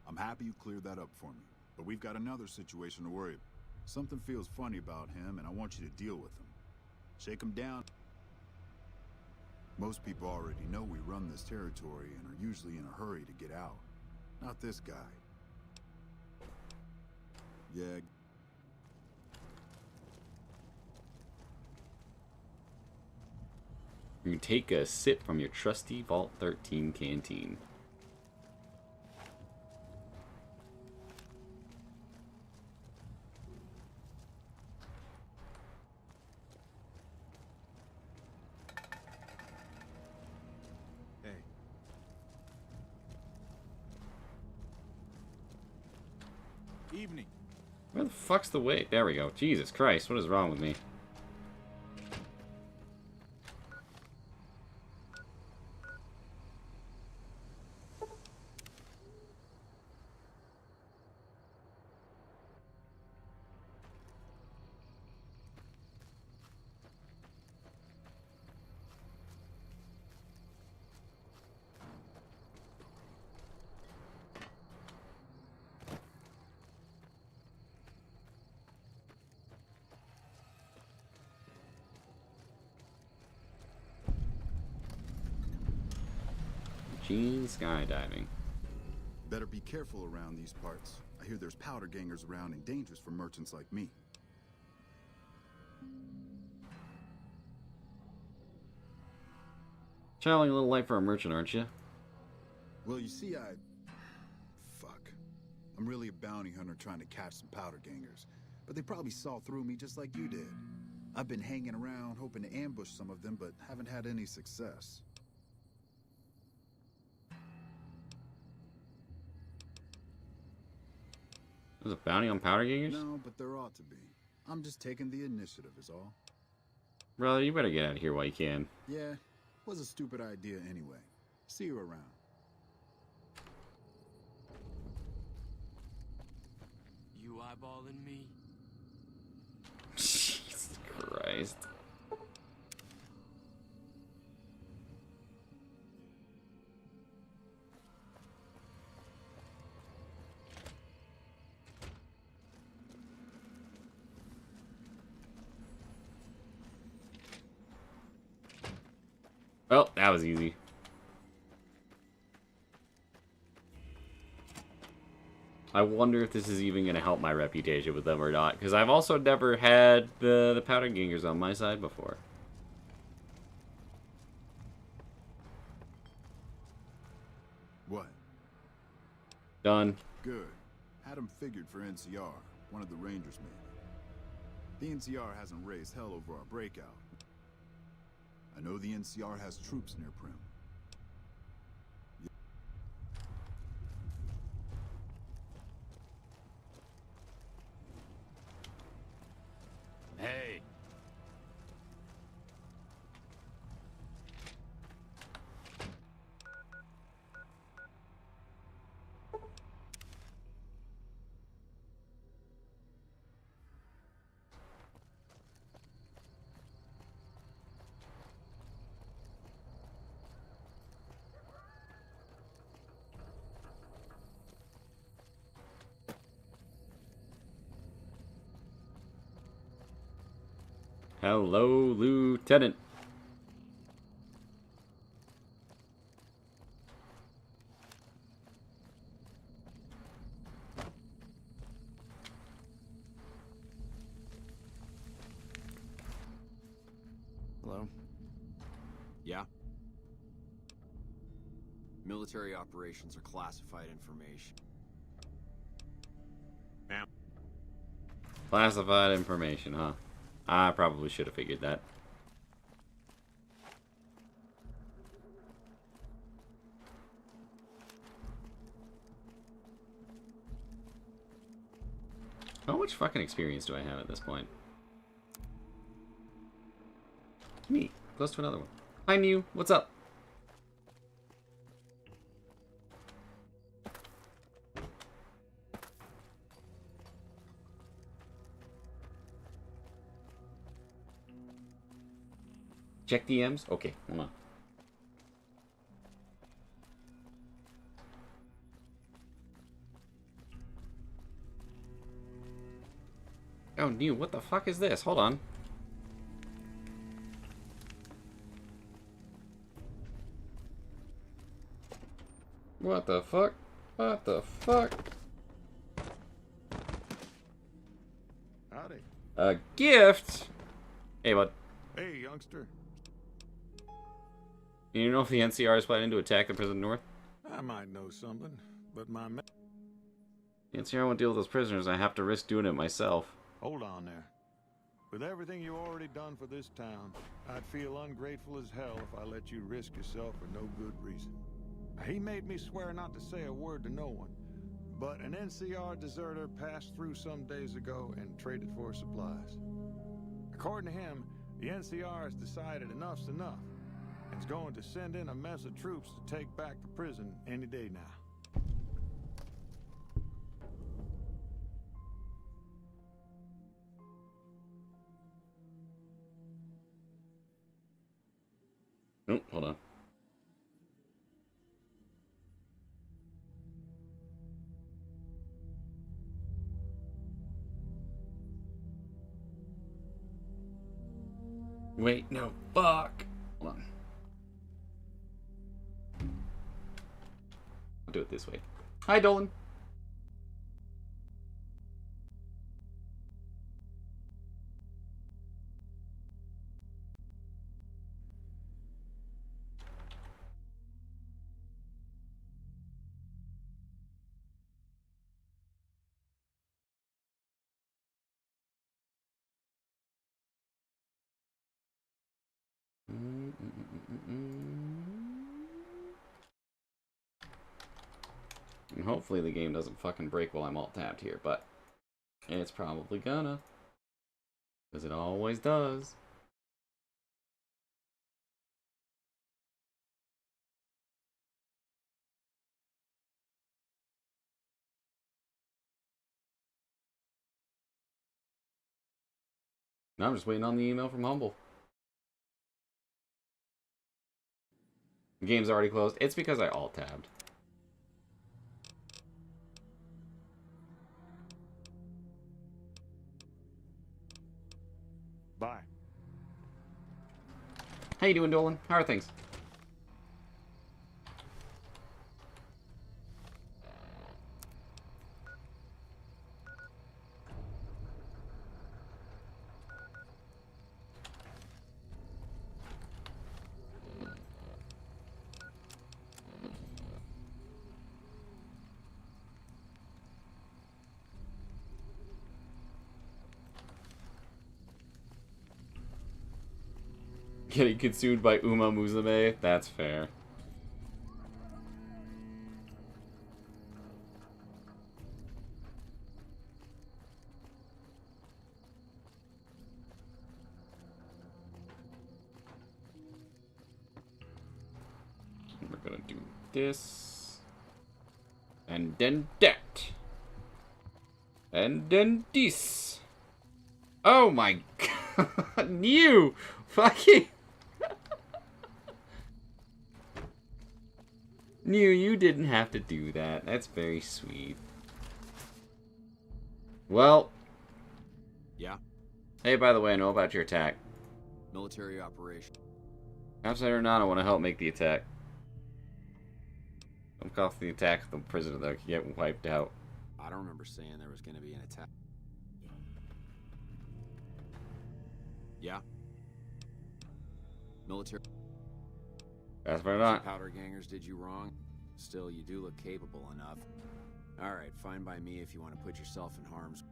I'm happy you cleared that up for me, but we've got another situation to worry about. Something feels funny about him, and I want you to deal with him. Shake him down. Most people already know we run this territory and are usually in a hurry to get out. Not this guy. Yeah. You take a sip from your trusty Vault 13 canteen. evening. Where the fuck's the way? There we go. Jesus Christ, what is wrong with me? Gene skydiving. Better be careful around these parts. I hear there's powder gangers around and dangerous for merchants like me. Traveling a little light for a merchant, aren't you? Well, you see, fuck. I'm really a bounty hunter trying to catch some powder gangers. But they probably saw through me just like you did. I've been hanging around hoping to ambush some of them, but haven't had any success. There's a bounty on powder gangers? No, but there ought to be. I'm just taking the initiative is all. Brother, you better get out of here while you can. Yeah, was a stupid idea anyway. See you around. You eyeballing me? Jesus Christ. Well, that was easy. I wonder if this is even going to help my reputation with them or not, because I've also never had the powder gangers on my side before. What? Done. Good. Had him figured for NCR, one of the Rangers maybe. The NCR hasn't raised hell over our breakout. I know the NCR has troops near Prim. Hey. Hello, Lieutenant. Hello? Yeah? Military operations are classified information. Ma'am. Classified information, huh? I probably should have figured that. How much fucking experience do I have at this point? Me, close to another one. Hi, Mew. What's up? Check DMs? Okay, hold on. Oh, new. What the fuck is this? Hold on. What the fuck? What the fuck? Howdy. A gift? Hey, bud. Hey, youngster. You know if the NCR is planning to attack the prison north? I might know something, but my man... The NCR won't deal with those prisoners. I have to risk doing it myself. Hold on there. With everything you already done for this town, I'd feel ungrateful as hell if I let you risk yourself for no good reason. He made me swear not to say a word to no one, but an NCR deserter passed through some days ago and traded for supplies. According to him, the NCR has decided enough's enough and is going to send in a mess of troops to take back the prison any day now. Nope, hold on. Wait, no, fuck. Hold on. I'll do it this way. Hi, Dolan. And hopefully the game doesn't fucking break while I'm alt-tabbed here, but it's probably gonna. Because it always does. Now I'm just waiting on the email from Humble. The game's already closed. It's because I alt-tabbed. Bye. How you doing, Dolan? How are things? Getting consumed by Uma Musume? That's fair. We're gonna do this. And then that. And then this. Oh my god. New fucking New, you didn't have to do that. That's very sweet. Well. Yeah? Hey, by the way, I know about your attack. Military operation. Absolutely or not, I want to help make the attack. I'm off the attack of the prisoner that could get wiped out. I don't remember saying there was going to be an attack. Yeah? Military. Absolutely or not. Powder gangers did you wrong. Still, you do look capable enough. Alright, fine by me if you want to put yourself in harm's way.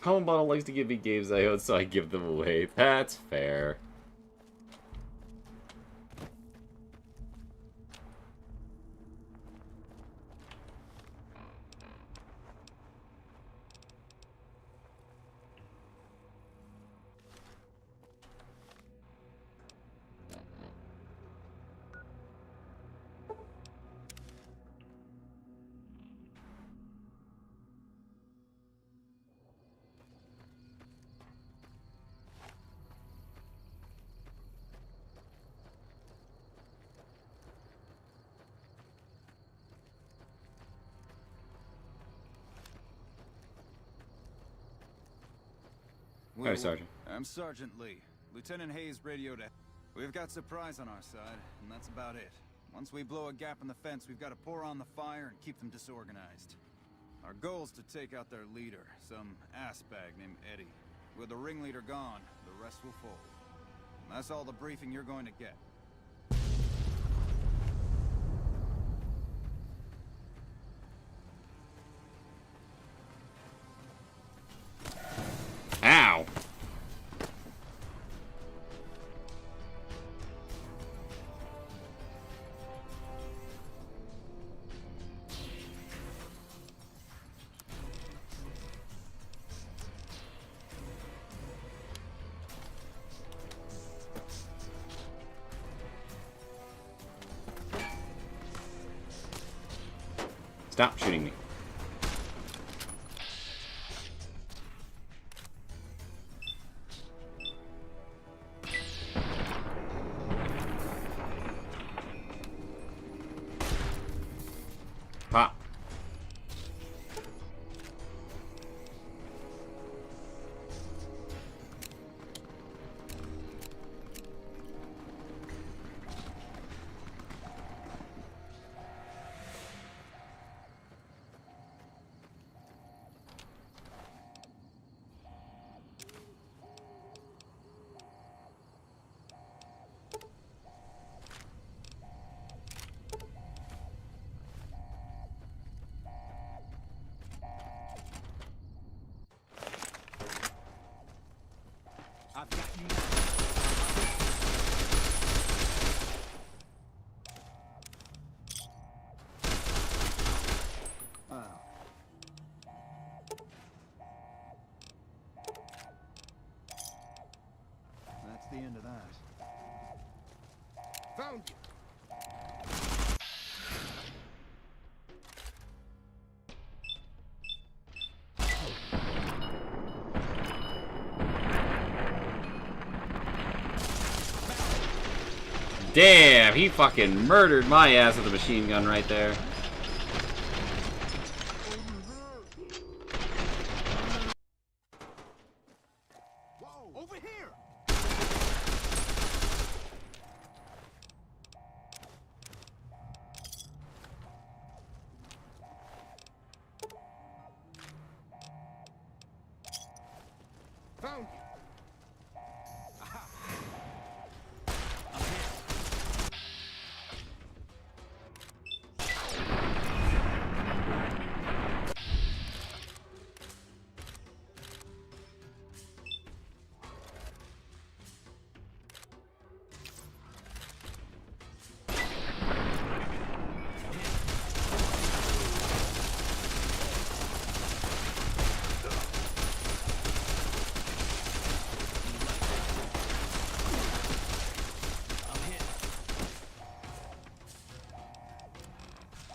Home Bottle likes to give me games I own, so I give them away. That's fair. Hi, Sergeant. I'm Sergeant Lee. Lieutenant Hayes radioed. We've got surprise on our side, and that's about it. Once we blow a gap in the fence, we've got to pour on the fire and keep them disorganized. Our goal is to take out their leader, some assbag named Eddie. With the ringleader gone, the rest will fold. And that's all the briefing you're going to get. Ow! Stop shooting me. Pop. I've got you. Wow. That's the end of that. Found you. Damn, he fucking murdered my ass with a machine gun right there. Whoa, over here. Found you.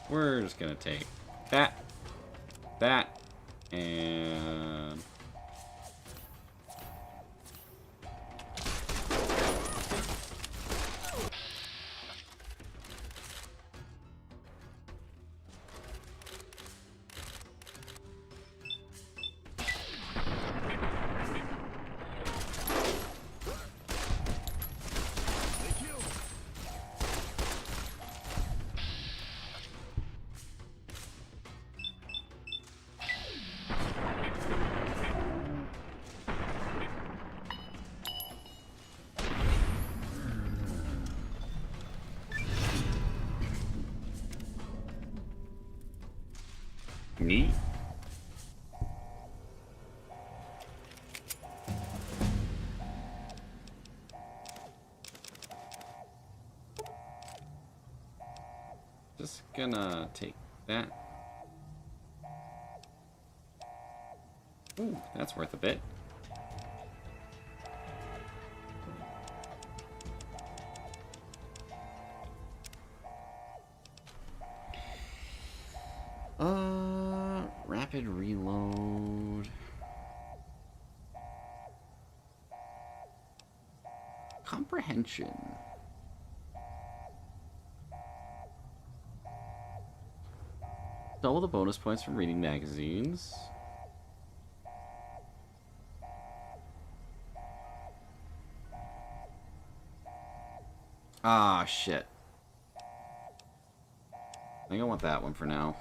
We're just gonna take that, and neat. Just gonna take that. Ooh, that's worth a bit. Rapid reload. Comprehension. Double the bonus points from reading magazines. Ah, shit. I think I want that one for now.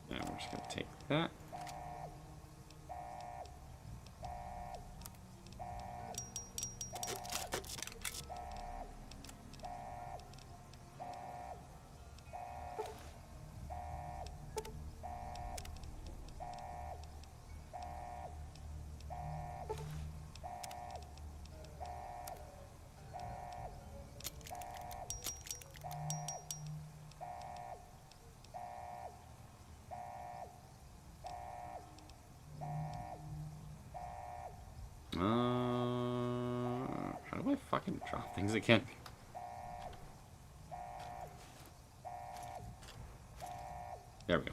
Now we're just gonna take that. How do I fucking drop things again? There we go.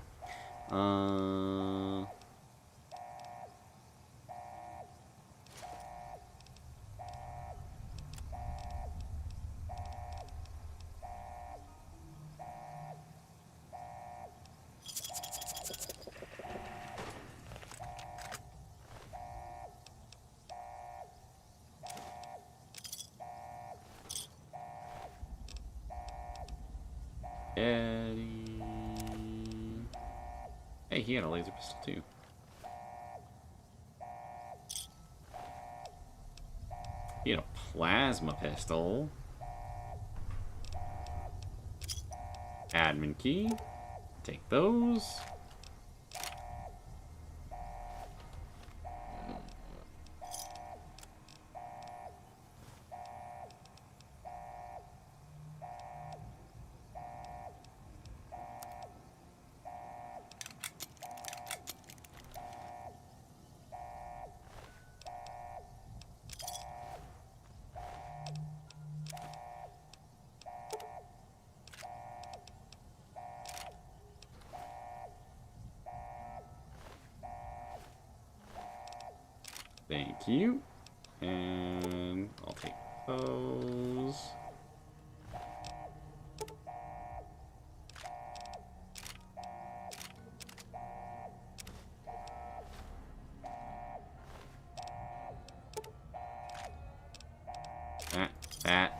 Eddie. Hey, he had a laser pistol too. He had a plasma pistol. Admin key. Take those. Thank you. And I'll take those. That.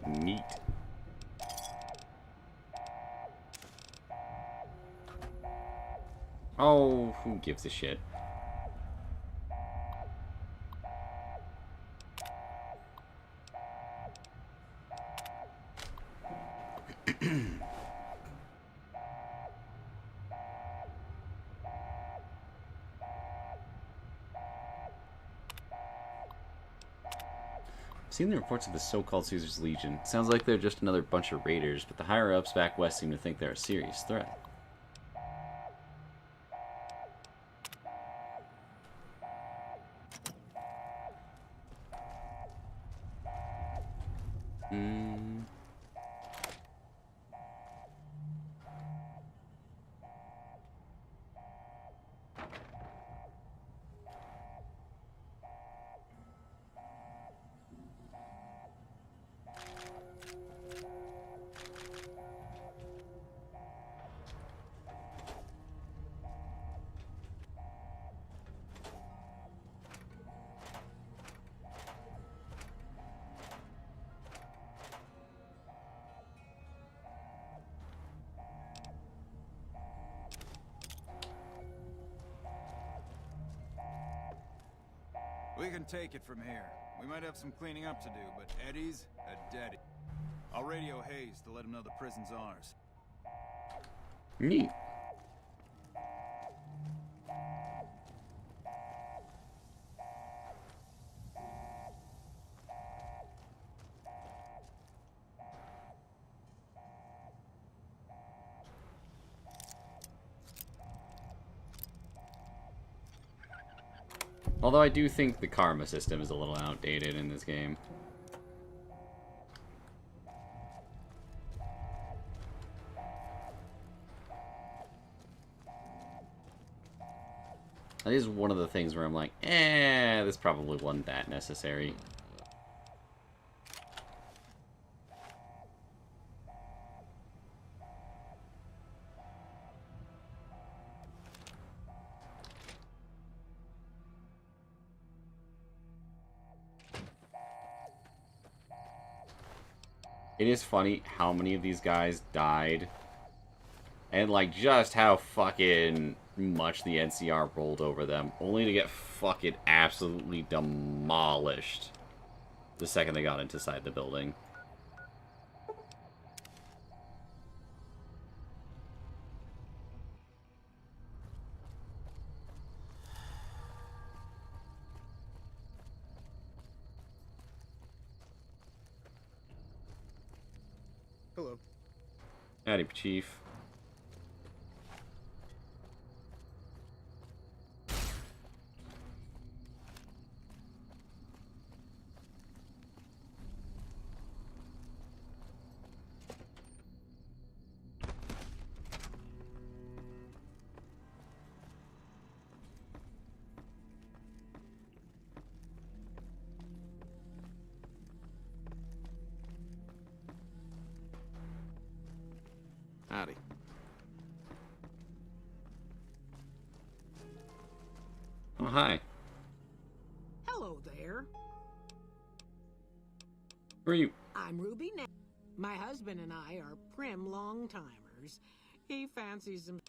Neat. Oh, who gives a shit? I've seen the reports of the so-called Caesar's Legion. Sounds like they're just another bunch of raiders, but the higher-ups back west seem to think they're a serious threat. We can take it from here. We might have some cleaning up to do, but Eddie's a deadie. I'll radio Hayes to let him know the prison's ours. Neat. Although I do think the karma system is a little outdated in this game. That is one of the things where I'm like, this probably wasn't that necessary. It is funny how many of these guys died. And, like, just how fucking much the NCR rolled over them. Only to get fucking absolutely demolished the second they got inside the building. Hello. Howdy, Chief. Howdy. Oh, hi. Hello there. Who are you? I'm Ruby now. My husband and I are prim long-timers. He fancies some...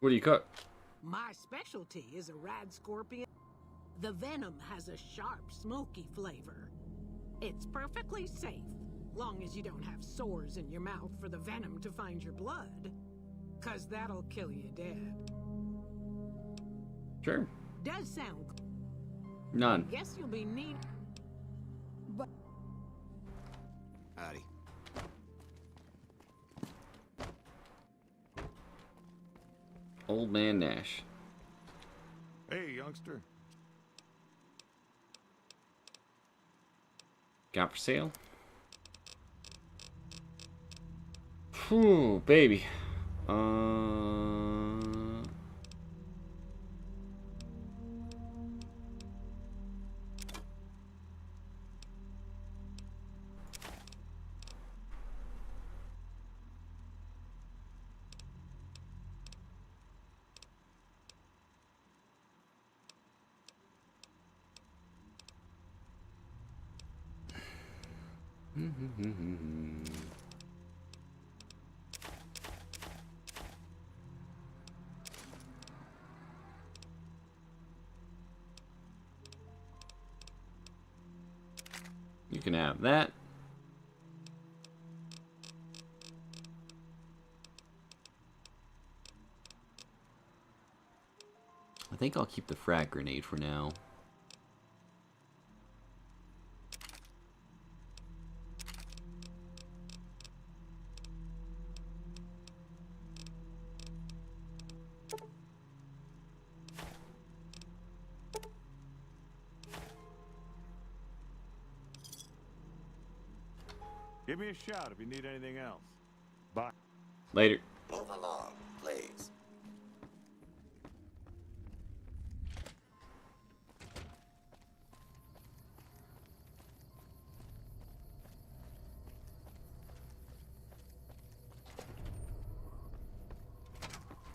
What do you cook? My specialty is a rad scorpion. The venom has a sharp, smoky flavor. It's perfectly safe, long as you don't have sores in your mouth for the venom to find your blood. 'Cause that'll kill you dead. Sure. Does sound... None. Guess you'll be neat. But... Howdy. Old Man Nash. Hey, youngster. Got for sale? Whew, baby. You can have that. I think I'll keep the frag grenade for now. Give me a shout if you need anything else. Bye. Later. Move along, please.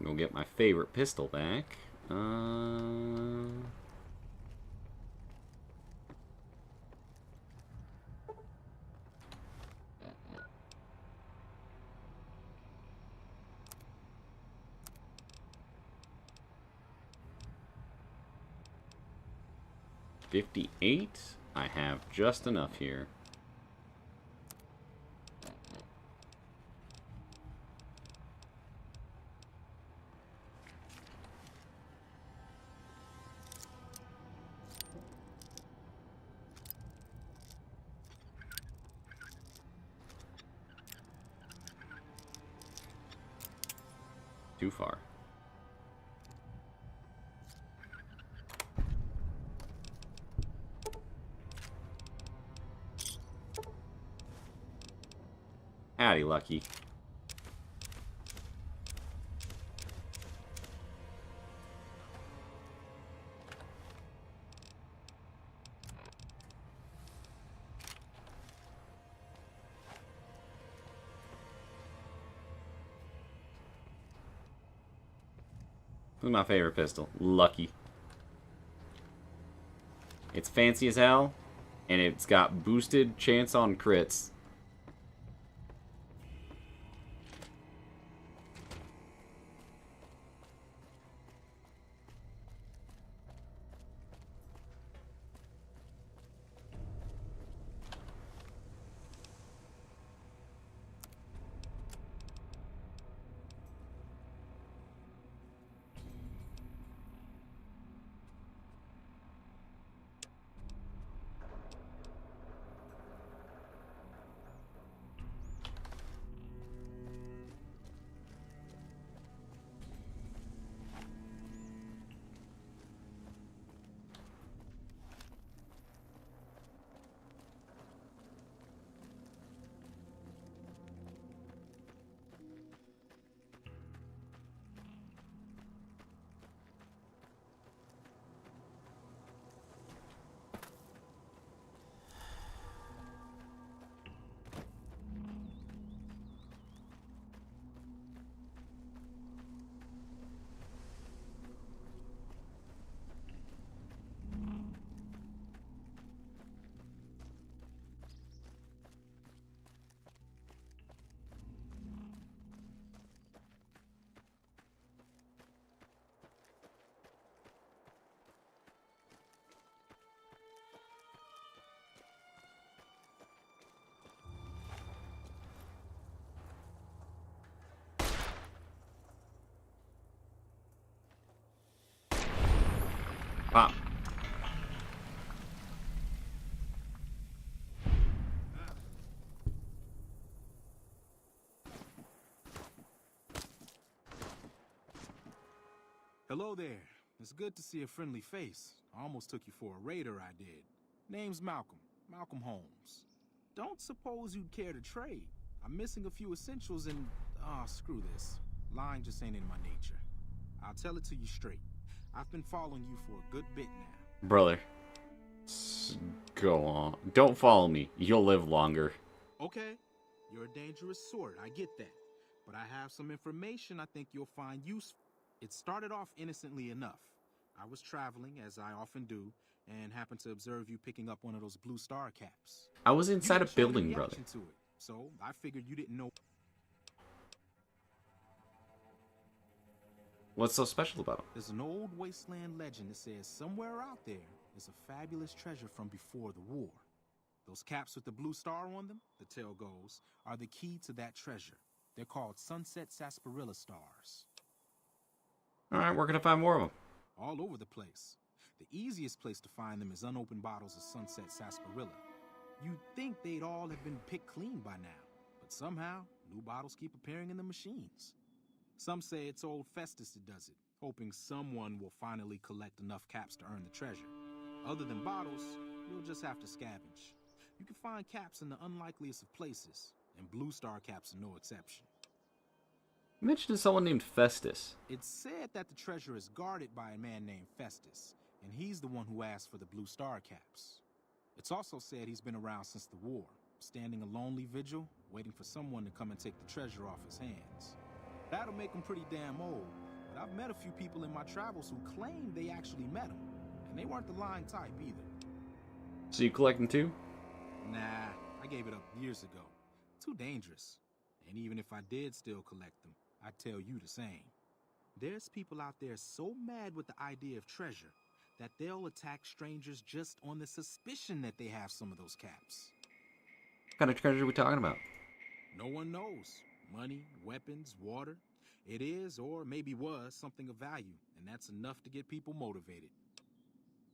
Go get my favorite pistol back. 58. I have just enough here. Too far. Howdy, Lucky. This is my favorite pistol. Lucky. It's fancy as hell, and it's got boosted chance on crits. Hello there. It's good to see a friendly face. I almost took you for a raider, I did. Name's Malcolm. Malcolm Holmes. Don't suppose you'd care to trade. I'm missing a few essentials and... screw this. Lying just ain't in my nature. I'll tell it to you straight. I've been following you for a good bit now. Brother. Go on. Don't follow me. You'll live longer. Okay. You're a dangerous sort, I get that. But I have some information I think you'll find useful. It started off innocently enough. I was traveling, as I often do, and happened to observe you picking up one of those blue star caps. I was inside a You didn't show any building, brother. reaction to it, so I figured you didn't know. What's so special about him? There's an old wasteland legend that says somewhere out there is a fabulous treasure from before the war. Those caps with the blue star on them, the tale goes, are the key to that treasure. They're called sunset sarsaparilla stars. Alright, where can I find more of them? All over the place. The easiest place to find them is unopened bottles of sunset sarsaparilla. You'd think they'd all have been picked clean by now, but somehow, new bottles keep appearing in the machines. Some say it's old Festus that does it, hoping someone will finally collect enough caps to earn the treasure. Other than bottles, you'll just have to scavenge. You can find caps in the unlikeliest of places, and blue star caps are no exception. You mentioned someone named Festus. It's said that the treasure is guarded by a man named Festus, and he's the one who asked for the blue star caps. It's also said he's been around since the war, standing a lonely vigil, waiting for someone to come and take the treasure off his hands. That'll make him pretty damn old, but I've met a few people in my travels who claim they actually met him, and they weren't the lying type either. So you collect them too? Nah, I gave it up years ago. Too dangerous. And even if I did still collect them, I'd tell you the same. There's people out there so mad with the idea of treasure that they'll attack strangers just on the suspicion that they have some of those caps. What kind of treasure are we talking about? No one knows. Money, weapons, water. It is, or maybe was, something of value, and that's enough to get people motivated.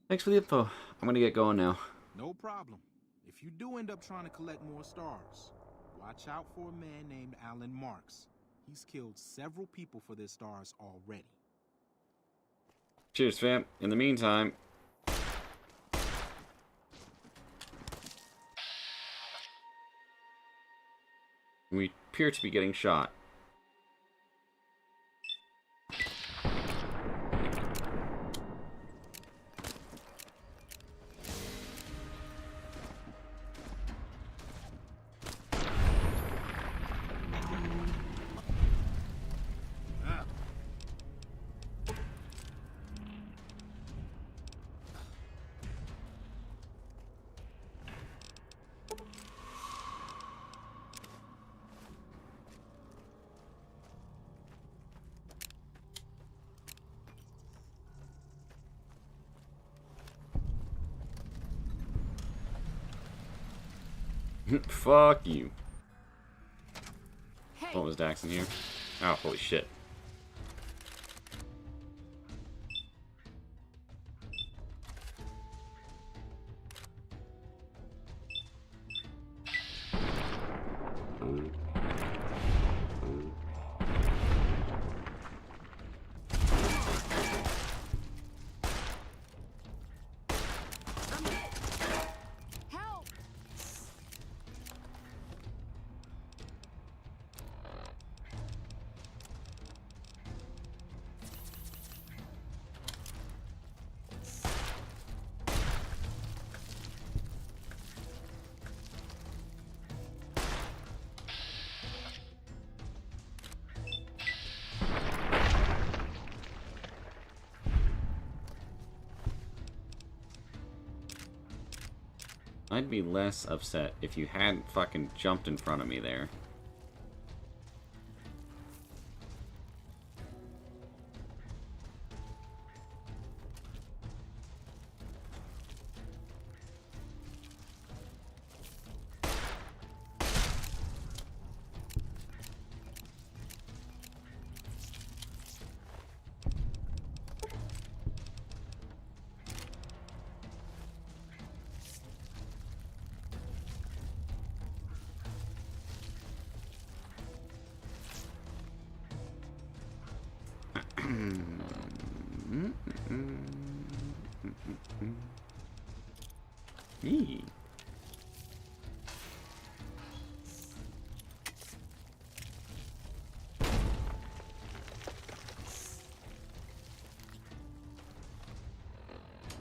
Thanks for the info. I'm gonna get going now. No problem. If you do end up trying to collect more stars, watch out for a man named Alan Marks. He's killed several people for their stars already. Cheers, fam. In the meantime... we appear to be getting shot. Fuck you. Hey. What was Dax in here? Oh, holy shit. I'd be less upset if you hadn't fucking jumped in front of me there. Eee.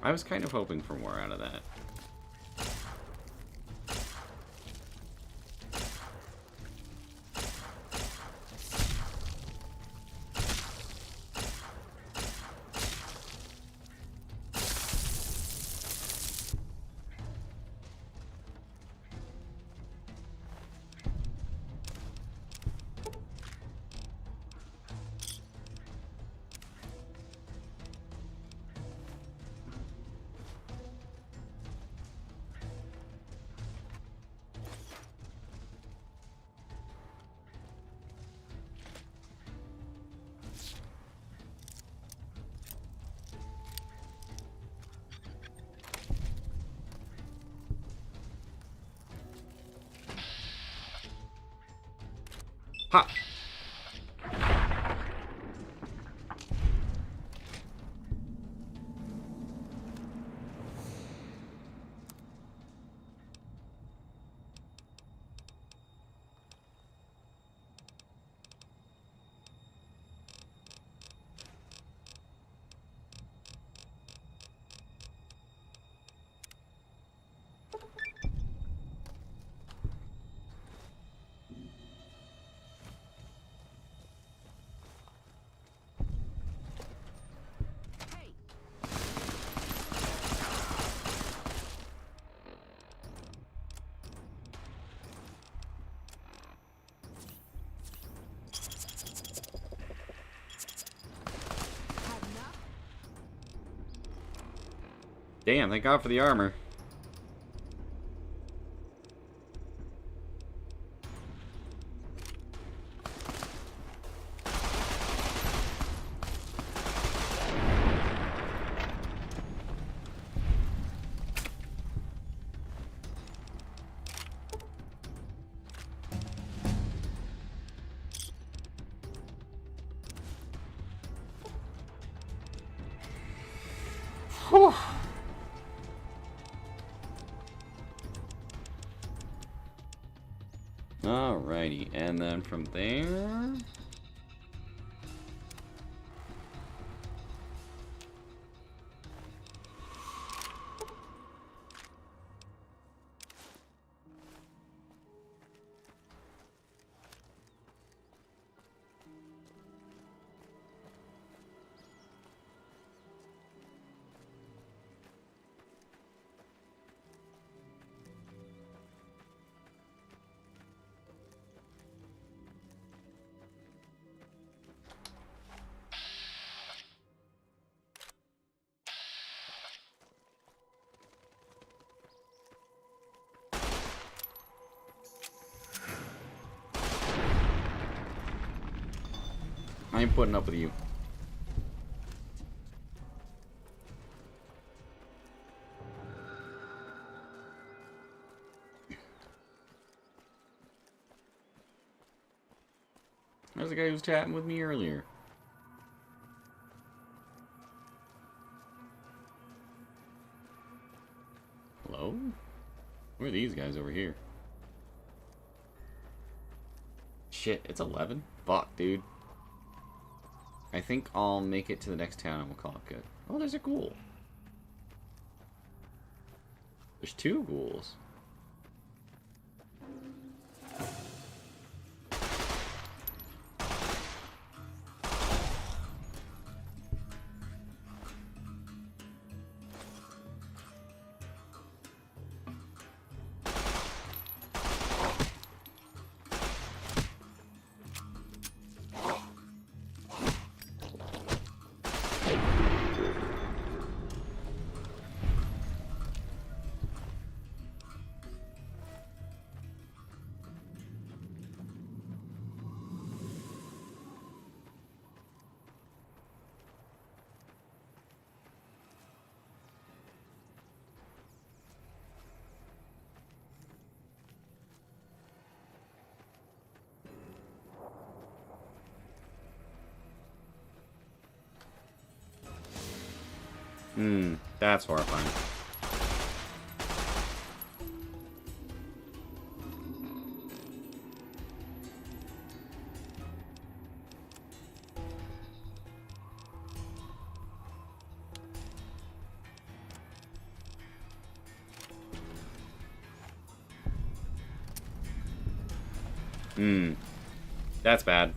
I was kind of hoping for more out of that. Ha! Damn, thank God for the armor. Whew. Alrighty, and then from there... I ain't putting up with you. There's the guy who was chatting with me earlier. Hello? Who are these guys over here? Shit, it's 11? Fuck, dude. I think I'll make it to the next town and we'll call it good. Oh, there's a ghoul. There's 2 ghouls. That's horrifying. That's bad.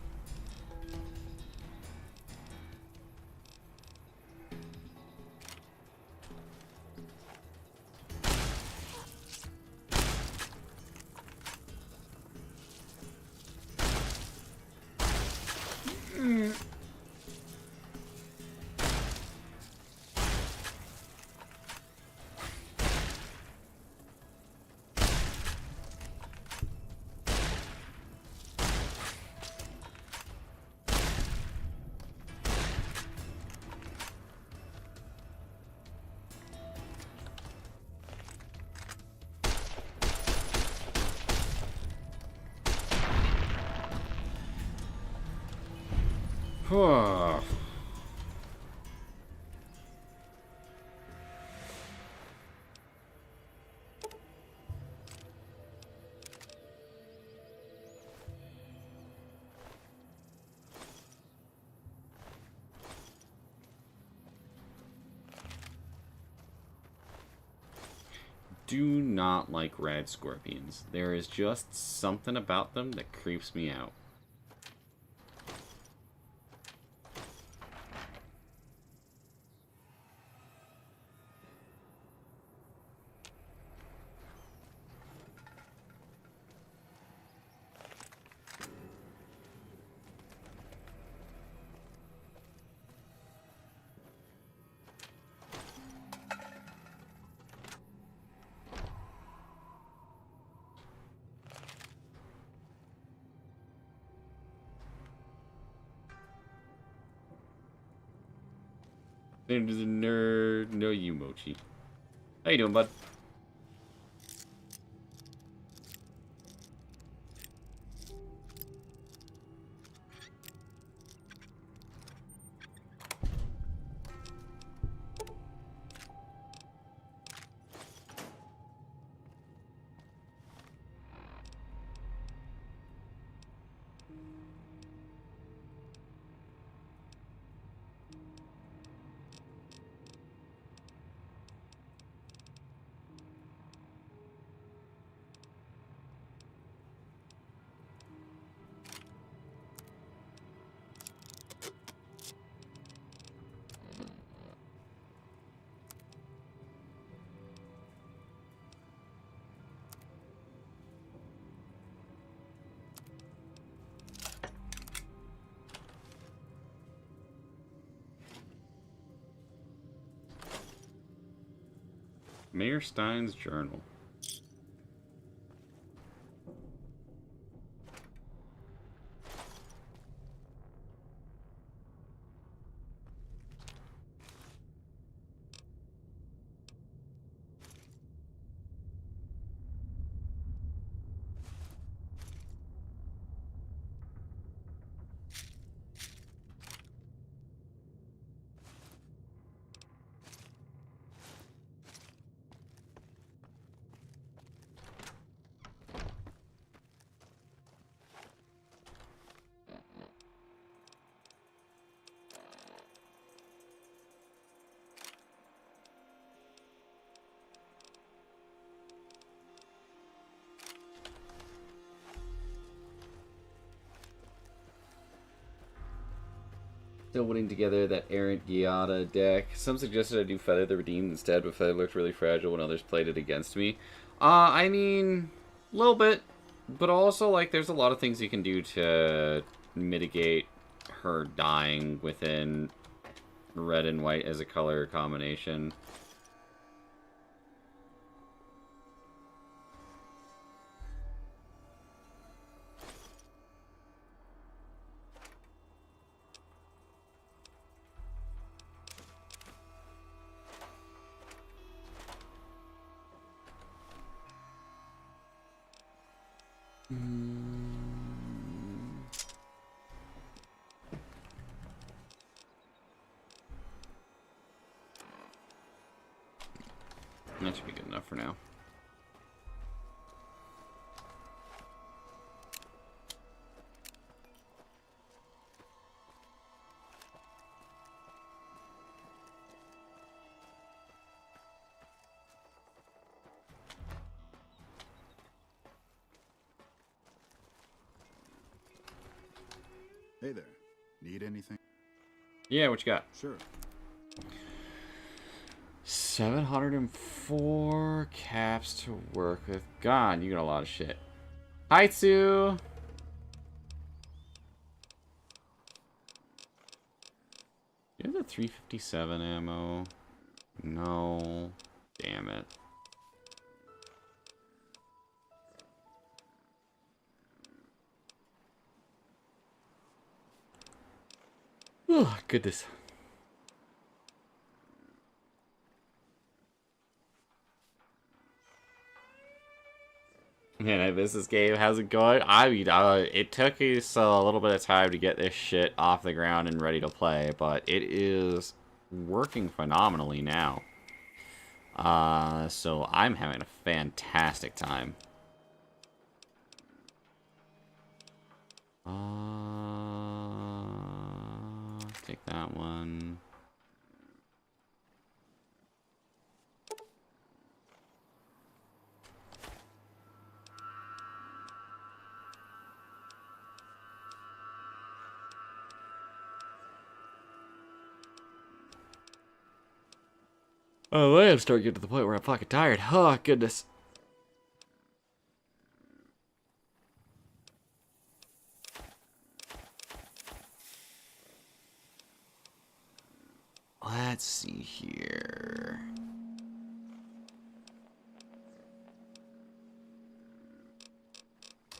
Do not like red scorpions. There is just something about them that creeps me out. There's a nerd. No, you, Mochi. How you doing, bud? Mayor Stein's journal. Still putting together that errant Giada deck. Some suggested I do Feather the Redeemed instead, but Feather looked really fragile when others played it against me. I mean, a little bit, but also, like, there's a lot of things you can do to mitigate her dying within red and white as a color combination. That should be good enough for now. Hey there. Need anything? Yeah, what you got? Sure. 704 caps to work with. God, you got a lot of shit. Hi, Sue! You have the 357 ammo? No. Damn it. Oh, goodness. Man, I miss this game. How's it going? I mean, it took us a little bit of time to get this shit off the ground and ready to play, but it is working phenomenally now. So I'm having a fantastic time. Take that one. Oh, I am starting to get to the point where I'm fucking tired. Oh, goodness. Let's see here.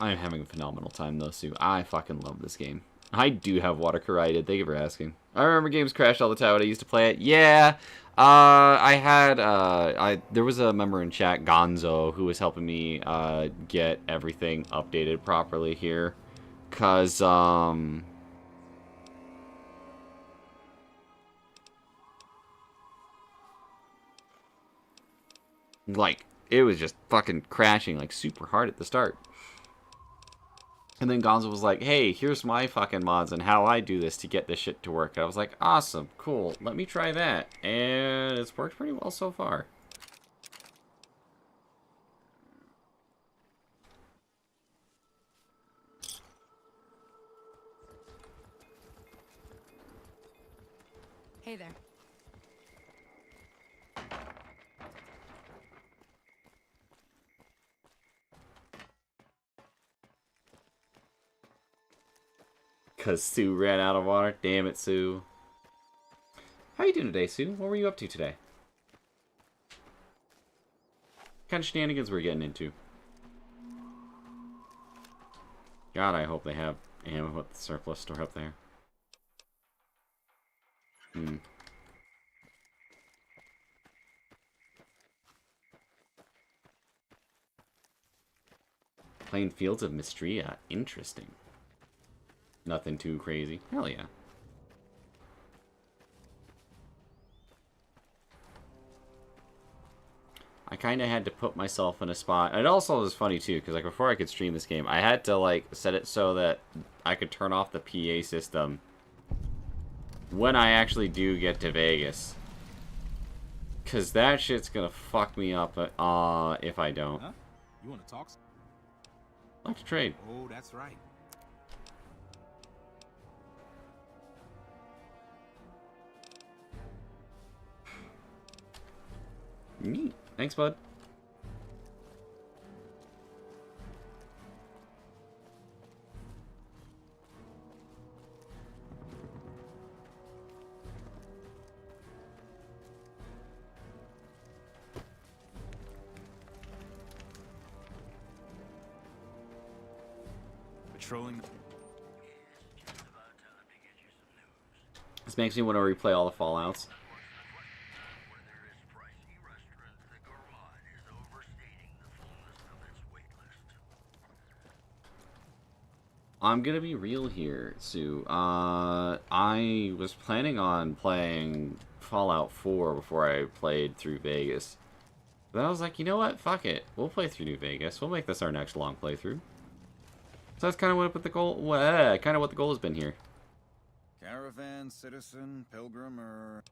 I'm having a phenomenal time though, Sue. I fucking love this game. I do have water corrided. Thank you for asking. I remember games crashed all the time when I used to play it. Yeah. There was a member in chat, Gonzo, who was helping me get everything updated properly here. Cause like, it was just fucking crashing, like, super hard at the start. And then Gonzo was like, hey, here's my fucking mods and how I do this to get this shit to work. I was like, awesome, cool, let me try that. And it's worked pretty well so far. Hey there. Because Sue ran out of water. Damn it, Sue. How you doing today, Sue? What were you up to today? What kind of shenanigans were you getting into? God, I hope they have ammo at the surplus store up there. Playing Fields of Mistria. Interesting. Nothing too crazy. Hell yeah. I kind of had to put myself in a spot. And it also was funny too, because like before I could stream this game, I had to like set it so that I could turn off the PA system when I actually do get to Vegas. Because that shit's gonna fuck me up if I don't. Huh? You want to talk? I'd like to trade. Oh, that's right. Neat. Thanks, bud. Patrolling. This makes me want to replay all the Fallouts. I'm gonna be real here, Sue. I was planning on playing Fallout 4 before I played through Vegas. Then I was like, you know what? Fuck it. We'll play through New Vegas. We'll make this our next long playthrough. So that's kind of what the goal. Kind of what the goal has been here. Caravan, citizen, pilgrim, or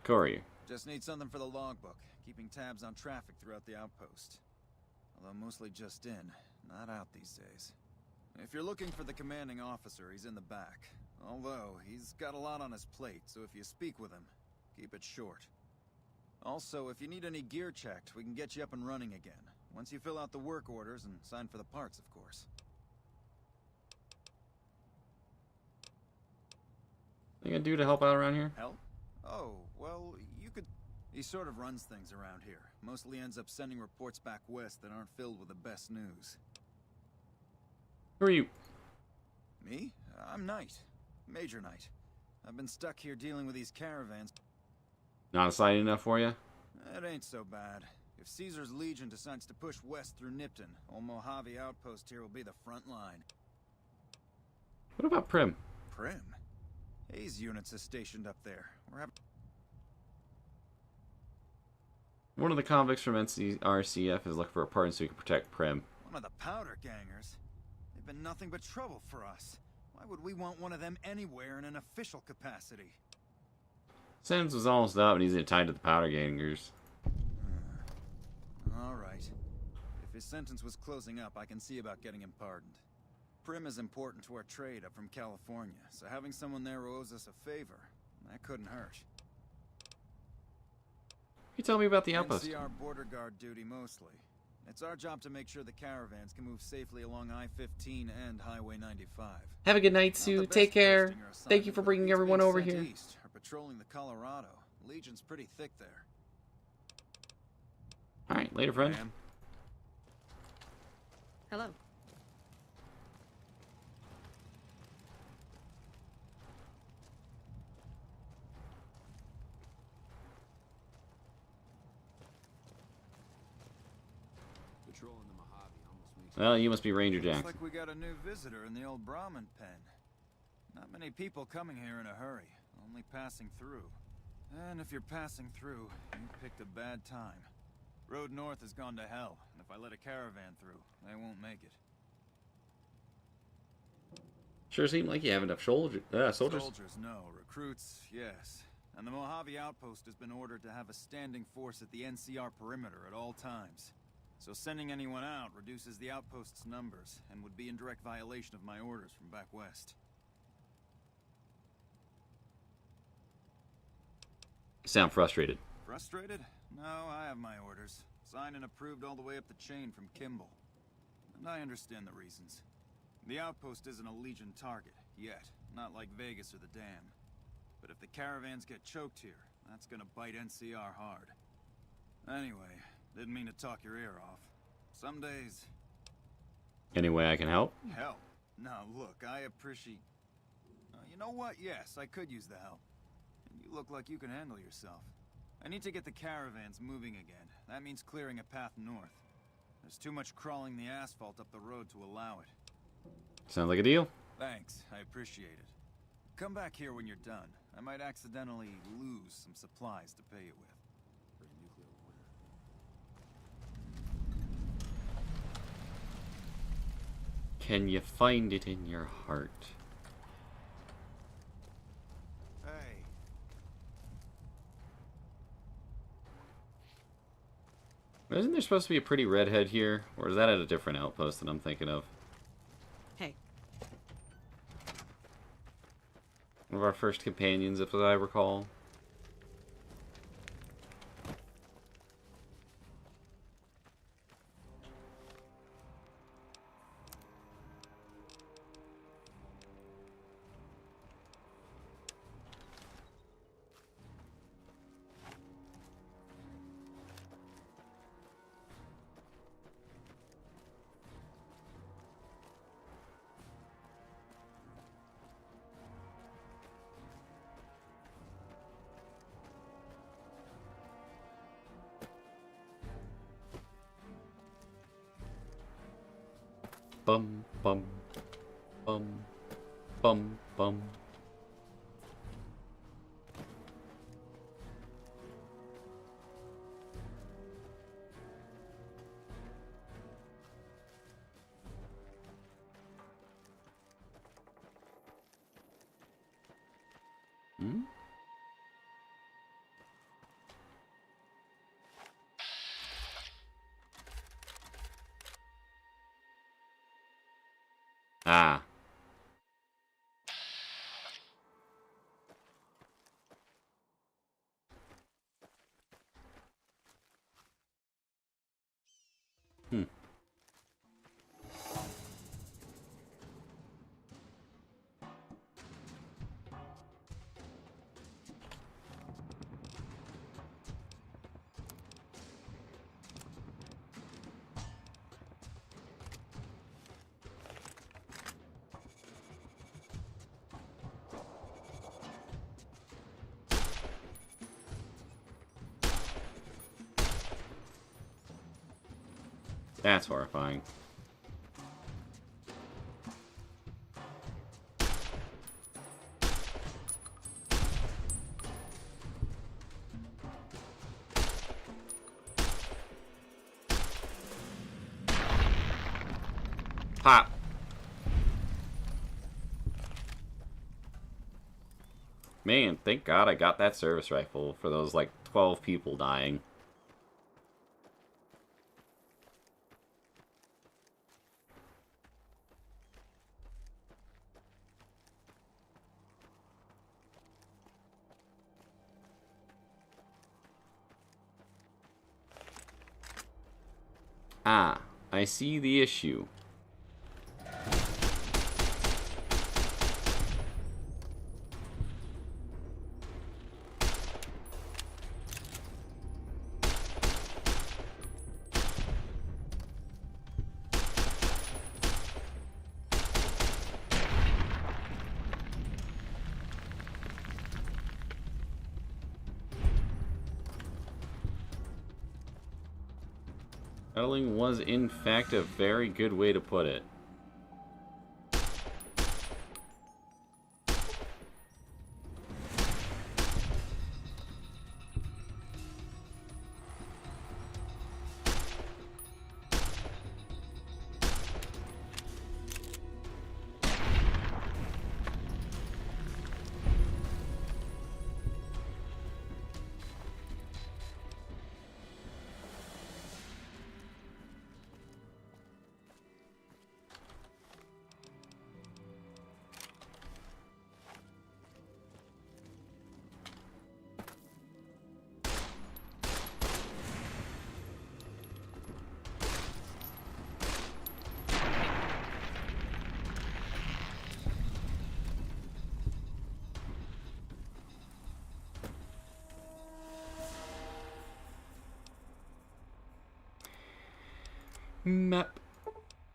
Courier. just need something for the logbook, keeping tabs on traffic throughout the outpost. Although mostly just in, not out these days. If you're looking for the commanding officer, he's in the back. Although, he's got a lot on his plate, so if you speak with him, keep it short. Also, if you need any gear checked, we can get you up and running again. Once you fill out the work orders and sign for the parts, of course. Anything I can do to help out around here? Help? Oh, well, you could... He sort of runs things around here. Mostly ends up sending reports back west that aren't filled with the best news. Who are you? Me? I'm Knight. Major Knight. I've been stuck here dealing with these caravans. Not exciting enough for you? It ain't so bad. If Caesar's Legion decides to push west through Nipton, old Mojave outpost here will be the front line. What about Prim? Prim? Hayes units is stationed up there. We're having... One of the convicts from NCRCF is looking for a partner so we can protect Prim. One of the powder gangers? They've been nothing but trouble for us. Why would we want one of them anywhere in an official capacity? Sentence was almost up and he's tied to the powder gangers. Alright. If his sentence was closing up, I can see about getting him pardoned. Prim is important to our trade up from California, so having someone there who owes us a favor, that couldn't hurt. You tell me about the outpost. NCR border guard duty mostly. It's our job to make sure the caravans can move safely along I-15 and Highway 95. Have a good night, Sue. Take care. Thank you for bringing everyone over here. East are patrolling the Colorado. Legion's pretty thick there. All right, later, friend. Hello. Patrolling the Mojave almost makes... Well, you must be Ranger Jackson. Looks like we got a new visitor in the old Brahmin pen. Not many people coming here in a hurry, only passing through. And if you're passing through, you picked a bad time. Road north has gone to hell, and if I let a caravan through, they won't make it. Sure seemed like you have enough soldiers. Soldiers, no. Recruits, yes. And the Mojave outpost has been ordered to have a standing force at the NCR perimeter at all times. So sending anyone out reduces the outpost's numbers, and would be in direct violation of my orders from back west. You sound frustrated. Frustrated? No, I have my orders. Signed and approved all the way up the chain from Kimball. And I understand the reasons. The outpost isn't a Legion target, yet. Not like Vegas or the Dam. But if the caravans get choked here, that's gonna bite NCR hard. Anyway, didn't mean to talk your ear off. Some days... Any way I can help? Help? Now look, I appreciate... you know what? Yes, I could use the help. And you look like you can handle yourself. I need to get the caravans moving again. That means clearing a path north. There's too much crawling the asphalt up the road to allow it. Sounds like a deal. Thanks, I appreciate it. Come back here when you're done. I might accidentally lose some supplies to pay you with. Can you find it in your heart? Hey. Isn't there supposed to be a pretty redhead here? Or is that at a different outpost that I'm thinking of? Hey. One of our first companions, if I recall. Bum, bum, bum, bum, bum. Hmm? Ah. Hmm. That's horrifying. Pop. Man, thank God I got that service rifle for those, like, 12 people dying. Ah, I see the issue. Cuddling was, in fact, a very good way to put it. Map.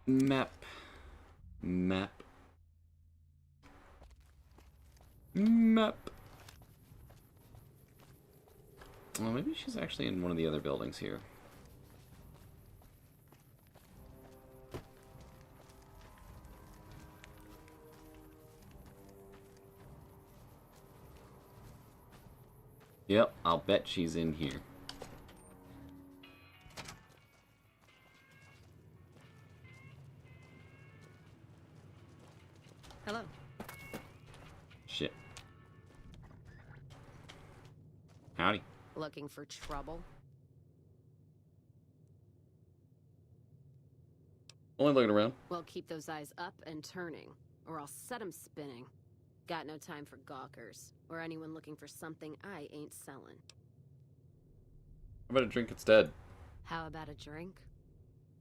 Map. Map. Map. Well, maybe she's actually in one of the other buildings here. Yep, I'll bet she's in here. Hello. Shit. Howdy. Looking for trouble? Only looking around. Well, keep those eyes up and turning, or I'll set them spinning. Got no time for gawkers, or anyone looking for something I ain't selling. How about a drink instead? How about a drink?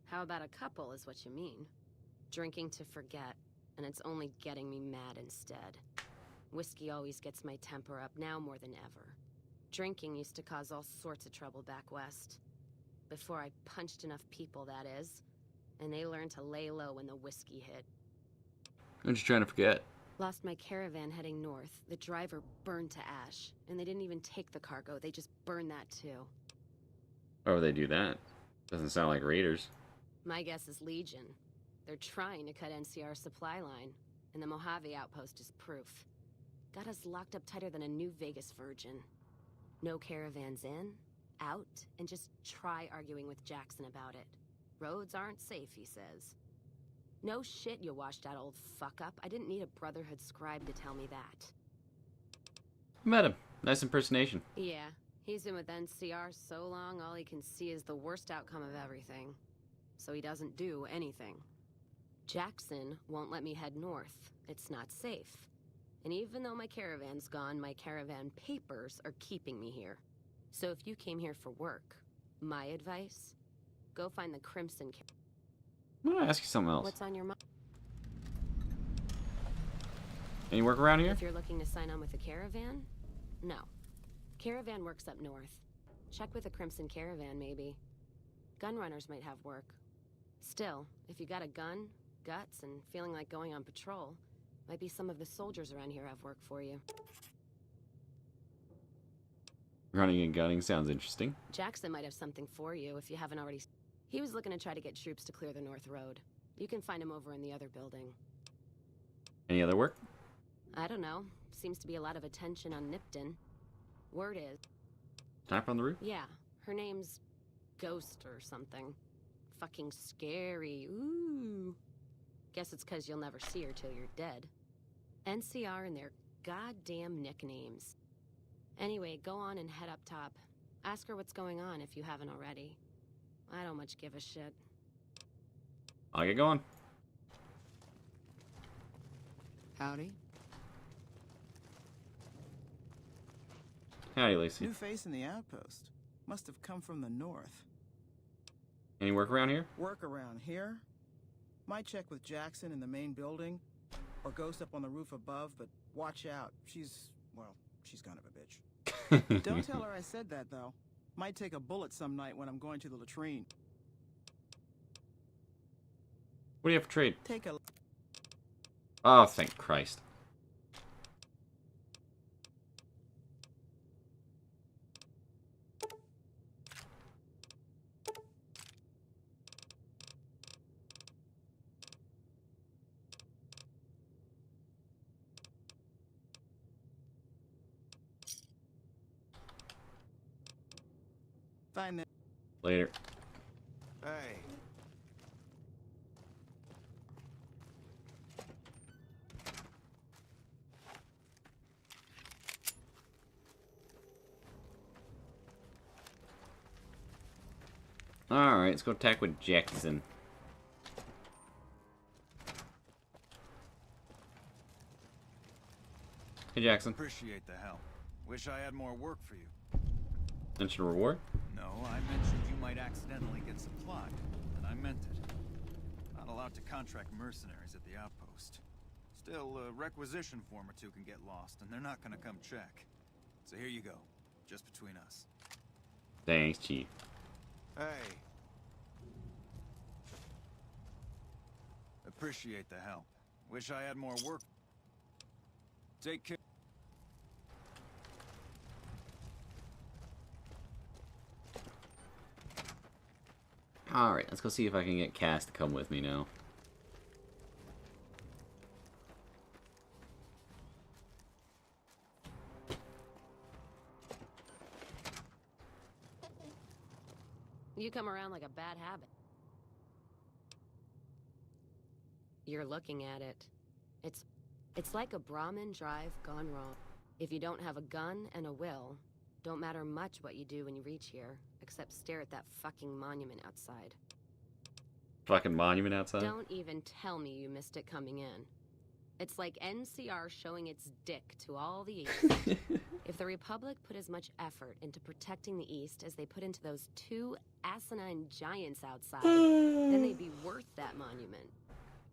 How about a couple is what you mean. Drinking to forget, and it's only getting me mad instead. Whiskey always gets my temper up, now more than ever. Drinking used to cause all sorts of trouble back west. Before I punched enough people, that is. And they learned to lay low when the whiskey hit. What you trying to forget? Lost my caravan heading north. The driver burned to ash. And they didn't even take the cargo, they just burned that too. Why would they do that? Doesn't sound like raiders. My guess is Legion. They're trying to cut NCR's supply line. And the Mojave outpost is proof. Got us locked up tighter than a New Vegas virgin. No caravans in, out, and just try arguing with Jackson about it. Roads aren't safe, he says. No shit, you washed out old fuck-up. I didn't need a Brotherhood scribe to tell me that. Met him. Nice impersonation. Yeah, he's been with NCR so long, all he can see is the worst outcome of everything. So he doesn't do anything. Jackson won't let me head north. It's not safe. And even though my caravan's gone, my caravan papers are keeping me here. So if you came here for work, my advice, go find the Crimson I'm gonna ask you something else. What's on your mind? Any work around here? If you're looking to sign on with the caravan, no. Caravan works up north. Check with the Crimson Caravan, maybe. Gun runners might have work. Still, if you got a gun, guts, and feeling like going on patrol, might be some of the soldiers around here have work for you. Running and gunning sounds interesting. Jackson might have something for you if you haven't already. He was looking to try to get troops to clear the North Road. You can find him over in the other building. Any other work? I don't know. Seems to be a lot of attention on Nipton. Word is... Tap on the roof? Yeah, her name's Ghost or something. Fucking scary. Ooh. Guess it's 'cause you'll never see her till you're dead. NCR and their goddamn nicknames. Anyway, go on and head up top. Ask her what's going on if you haven't already. I don't much give a shit. I'll get going. Howdy. Howdy, Lacey. New face in the outpost. Must have come from the north. Any work around here? Work around here? Might check with Jackson in the main building, or Ghost up on the roof above, but watch out. She's kind of a bitch. Don't tell her I said that, though. Might take a bullet some night when I'm going to the latrine. What do you have for trade? Take a... Oh, thank Christ. Find them. Later. Hey. Alright, let's go attack with Jackson. Hey, Jackson. Appreciate the help. Wish I had more work for you. Mention reward? No, I mentioned you might accidentally get supplied, and I meant it. Not allowed to contract mercenaries at the outpost. Still, a requisition form or two can get lost, and they're not gonna come check. So here you go, just between us. Thanks, Chief. Hey. Appreciate the help. Wish I had more work. Take care. Alright, let's go see if I can get Cass to come with me now. You come around like a bad habit. You're looking at it. It's like a Brahmin drive gone wrong. If you don't have a gun and a will, don't matter much what you do when you reach here, except stare at that fucking monument outside. Fucking monument outside? Don't even tell me you missed it coming in. It's like NCR showing its dick to all the East. If the Republic put as much effort into protecting the East as they put into those two asinine giants outside, then they'd be worth that monument.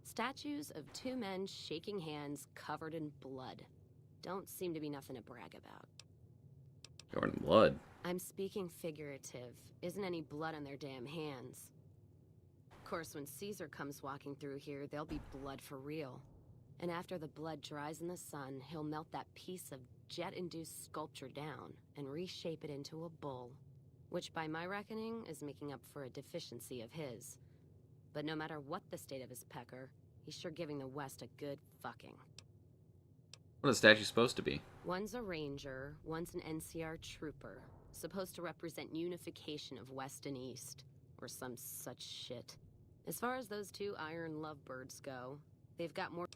Statues of two men shaking hands covered in blood. Don't seem to be nothing to brag about. Covered in blood? I'm speaking figurative. Isn't any blood on their damn hands. Of course, when Caesar comes walking through here, there'll be blood for real. And after the blood dries in the sun, he'll melt that piece of jet-induced sculpture down and reshape it into a bull, which by my reckoning is making up for a deficiency of his. But no matter what the state of his pecker, he's sure giving the West a good fucking. What is the statue supposed to be? One's a ranger, one's an NCR trooper, supposed to represent unification of West and East, or some such shit. As far as those two iron lovebirds go, they've got more...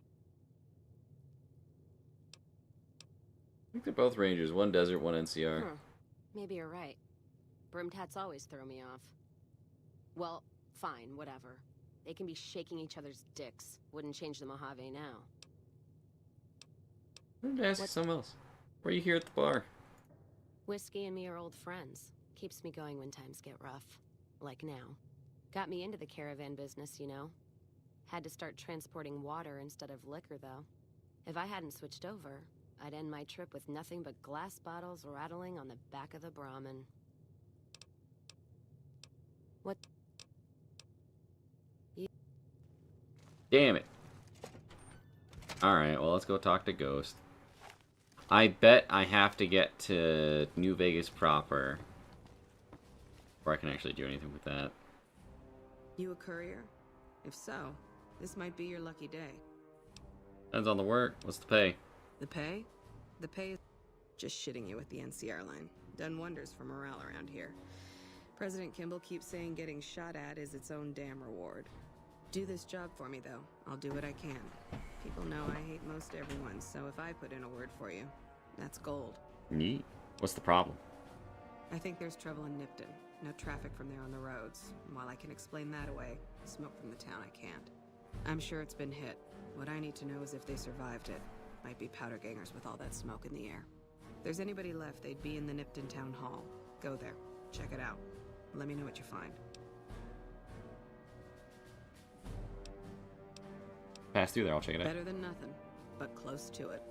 think they're both rangers. One desert, one NCR. Maybe you're right. Brimtats always throw me off. Well, fine, whatever. They can be shaking each other's dicks. Wouldn't change the Mojave now. I wanted to ask you something else. Why are you here at the bar? Whiskey and me are old friends. Keeps me going when times get rough. Like now. Got me into the caravan business, you know. Had to start transporting water instead of liquor, though. If I hadn't switched over, I'd end my trip with nothing but glass bottles rattling on the back of the Brahmin. What? Damn it. Alright, well, let's go talk to Ghost. I bet I have to get to New Vegas proper before I can actually do anything with that. You a courier? If so, this might be your lucky day. Depends on the work. What's the pay? The pay? The pay is just shitting you with the NCR line. Done wonders for morale around here. President Kimball keeps saying getting shot at is its own damn reward. Do this job for me, though. I'll do what I can. People know I hate most everyone, so if I put in a word for you, that's gold. Neat. What's the problem? I think there's trouble in Nipton. No traffic from there on the roads. And while I can explain that away, smoke from the town I can't. I'm sure it's been hit. What I need to know is if they survived it. Might be powder gangers with all that smoke in the air. If there's anybody left, they'd be in the Nipton Town Hall. Go there. Check it out. Let me know what you find. Pass through there, I'll check it out. Better than nothing, but close to it.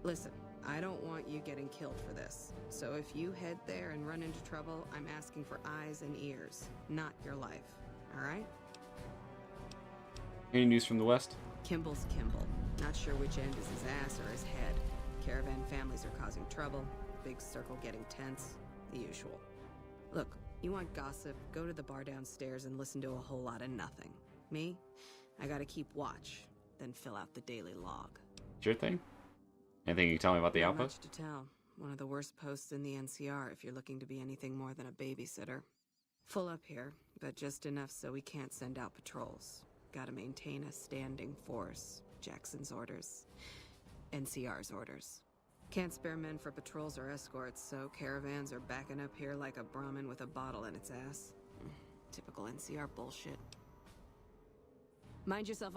Listen, I don't want you getting killed for this. So if you head there and run into trouble, I'm asking for eyes and ears, not your life. All right? Any news from the west? Kimball's Kimball. Not sure which end is his ass or his head. Caravan families are causing trouble. Big circle getting tense. The usual. Look, you want gossip, go to the bar downstairs and listen to a whole lot of nothing. Me? I gotta keep watch, then fill out the daily log. Sure thing. Anything you can tell me about the Not outpost? much to tell. One of the worst posts in the NCR if you're looking to be anything more than a babysitter. Full up here, but just enough so we can't send out patrols. Gotta maintain a standing force. Jackson's orders. NCR's orders. Can't spare men for patrols or escorts, so caravans are backing up here like a Brahmin with a bottle in its ass. Typical NCR bullshit. Mind yourself.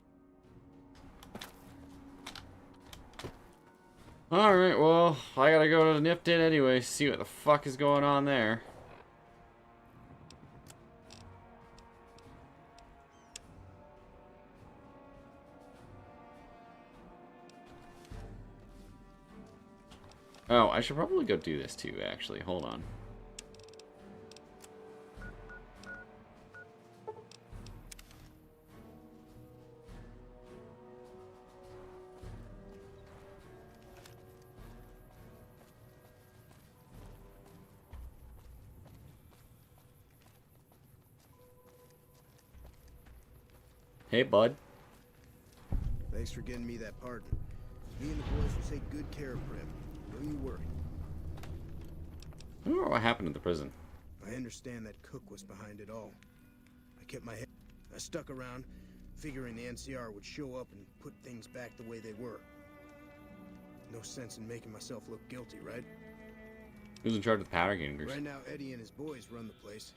Alright, well, I gotta go to Nipton anyway, see what the fuck is going on there. Oh, I should probably go do this too, actually. Hold on. Hey, bud. Thanks for getting me that pardon. Me and the boys will take good care of Brim. Don't you worry. I don't know what happened at the prison. I understand that Cook was behind it all. I kept my head. I stuck around, figuring the NCR would show up and put things back the way they were. No sense in making myself look guilty, right? Who's in charge of the powder gangers? Right now, Eddie and his boys run the place.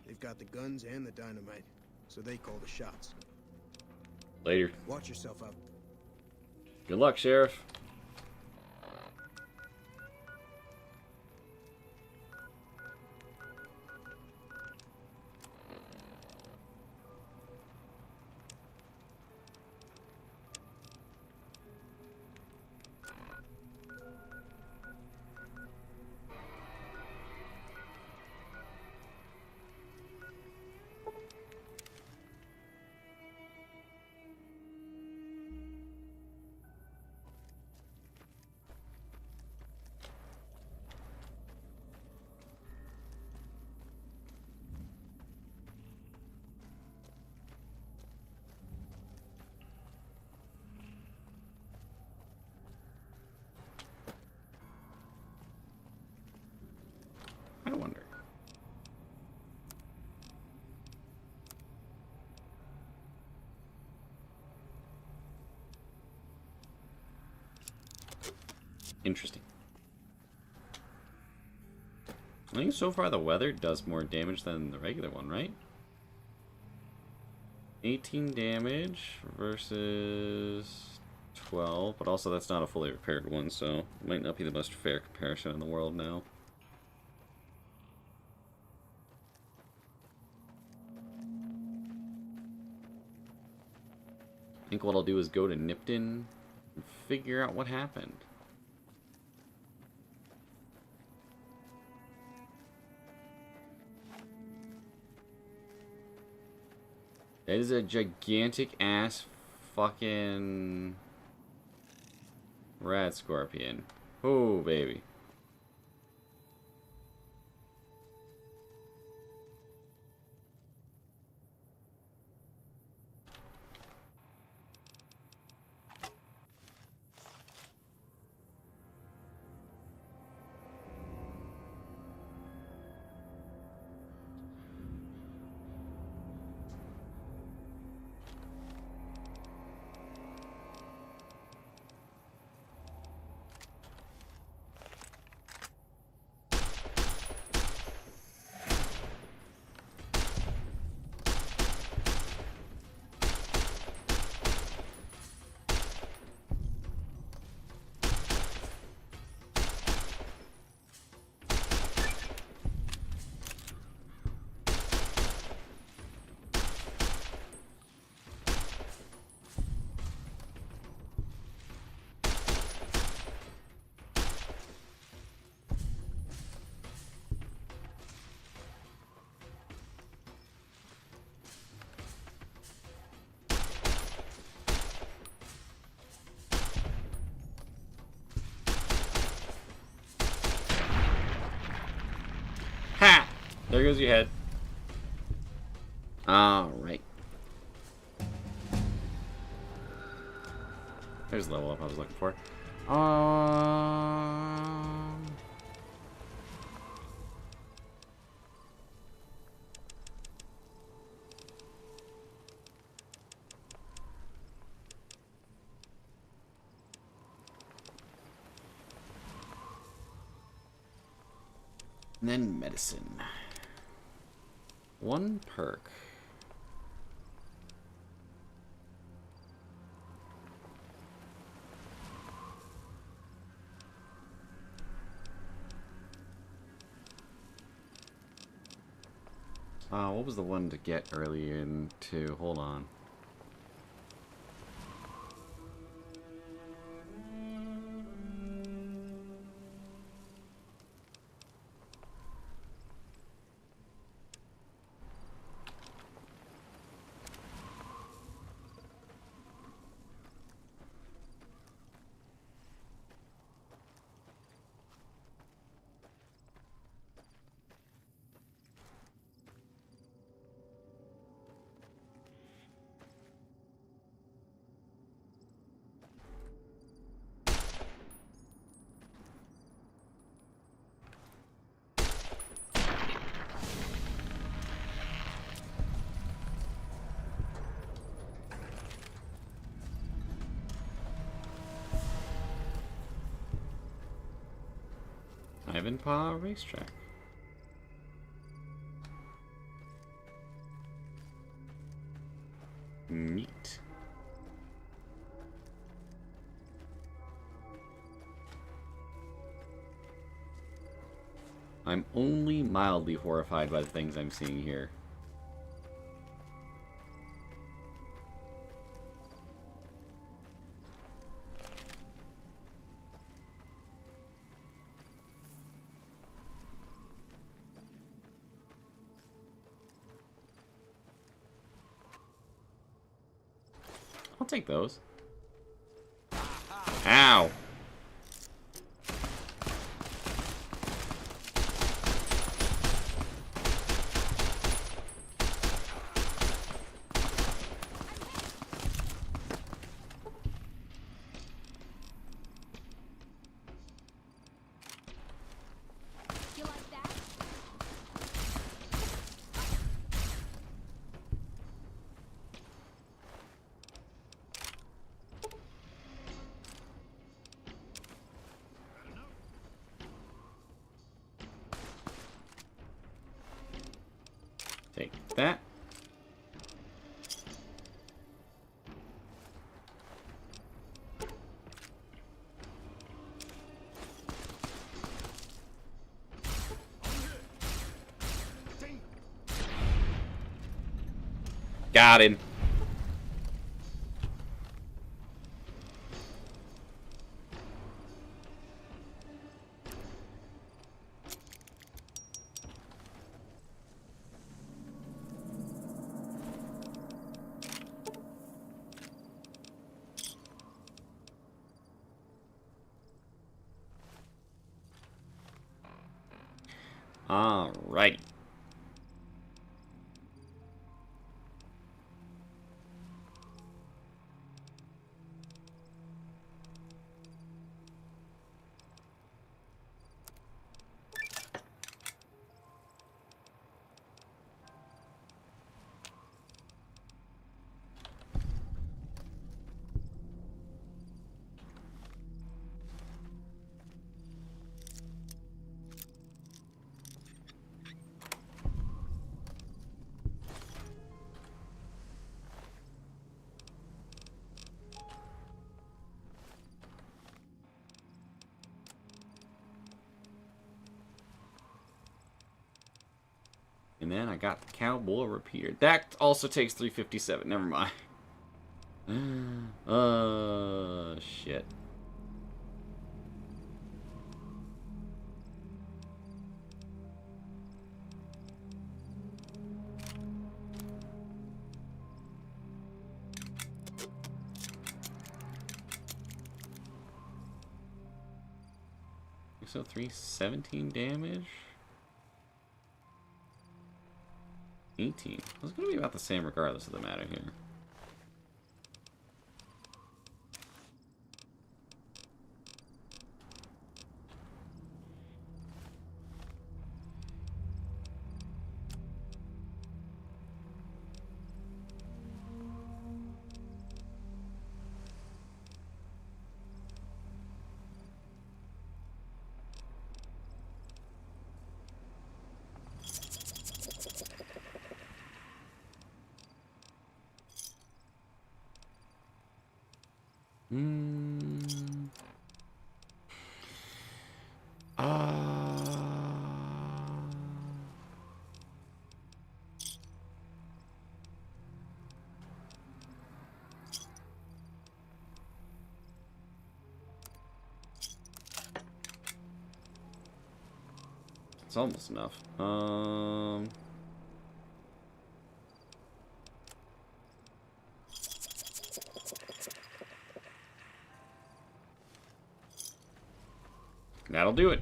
They've got the guns and the dynamite, so they call the shots. Later. Watch yourself out. Good luck, Sheriff. I wonder. Interesting. I think so far the weather does more damage than the regular one, right? 18 damage versus 12, but also that's not a fully repaired one, so it might not be the most fair comparison in the world now. I think what I'll do is go to Nipton and figure out what happened. That is a gigantic ass fucking rat scorpion. Oh, baby. Ha! There goes your head. Alright. There's the level up I was looking for. And then medicine. One perk. What was the one to get earlier into? Hold on. Ivanpah Racetrack. Neat. I'm only mildly horrified by the things I'm seeing here. I'll take those. Ow! that. Got him. Alrighty. And then I got the cowboy repeater. That also takes 357. Never mind. Shit. So 317 damage. 18. It's going to be about the same regardless of the matter here. It's almost enough. That'll do it.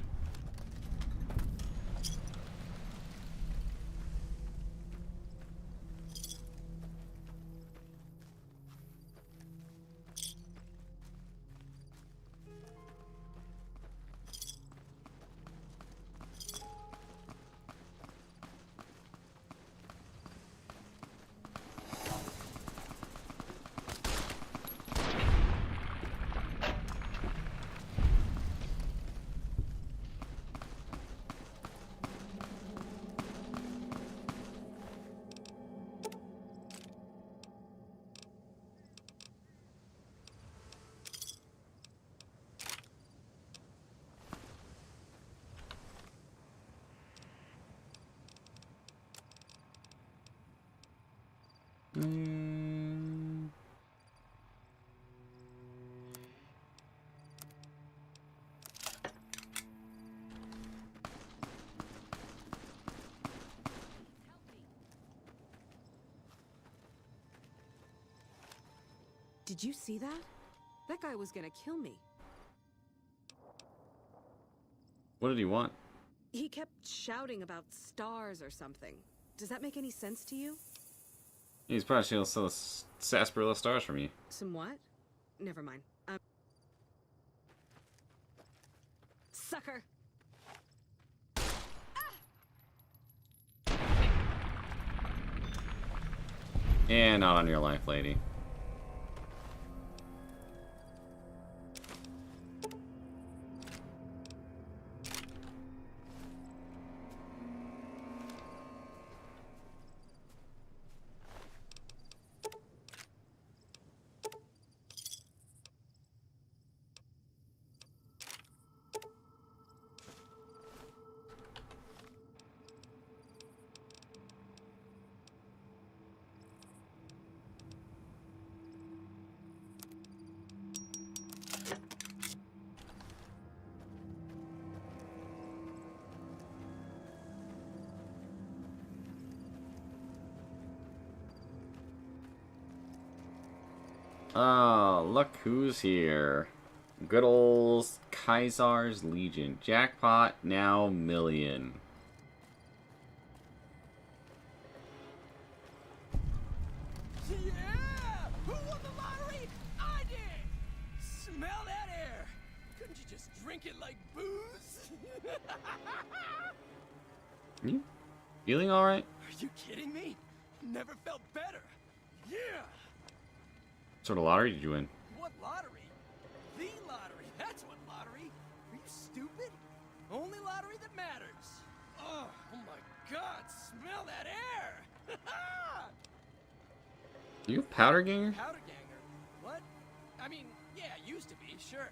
Did you see that? That guy was gonna kill me. What did he want? He kept shouting about stars or something. Does that make any sense to you? He's probably going to sell sarsaparilla stars from you. Some what? Never mind. Sucker! And not on your life, lady. Oh, look who's here. Good old Kaisar's Legion. Jackpot now million. Yeah! Who won the lottery? I did! Smell that air! Couldn't you just drink it like booze? You feeling alright? Are you kidding me? Never felt better. Yeah! What sort of lottery did you win? What lottery? The lottery. That's what lottery. Are you stupid? Only lottery that matters. Oh my God! Smell that air! You a powder ganger? Powder ganger? What? I mean, yeah, used to be, sure.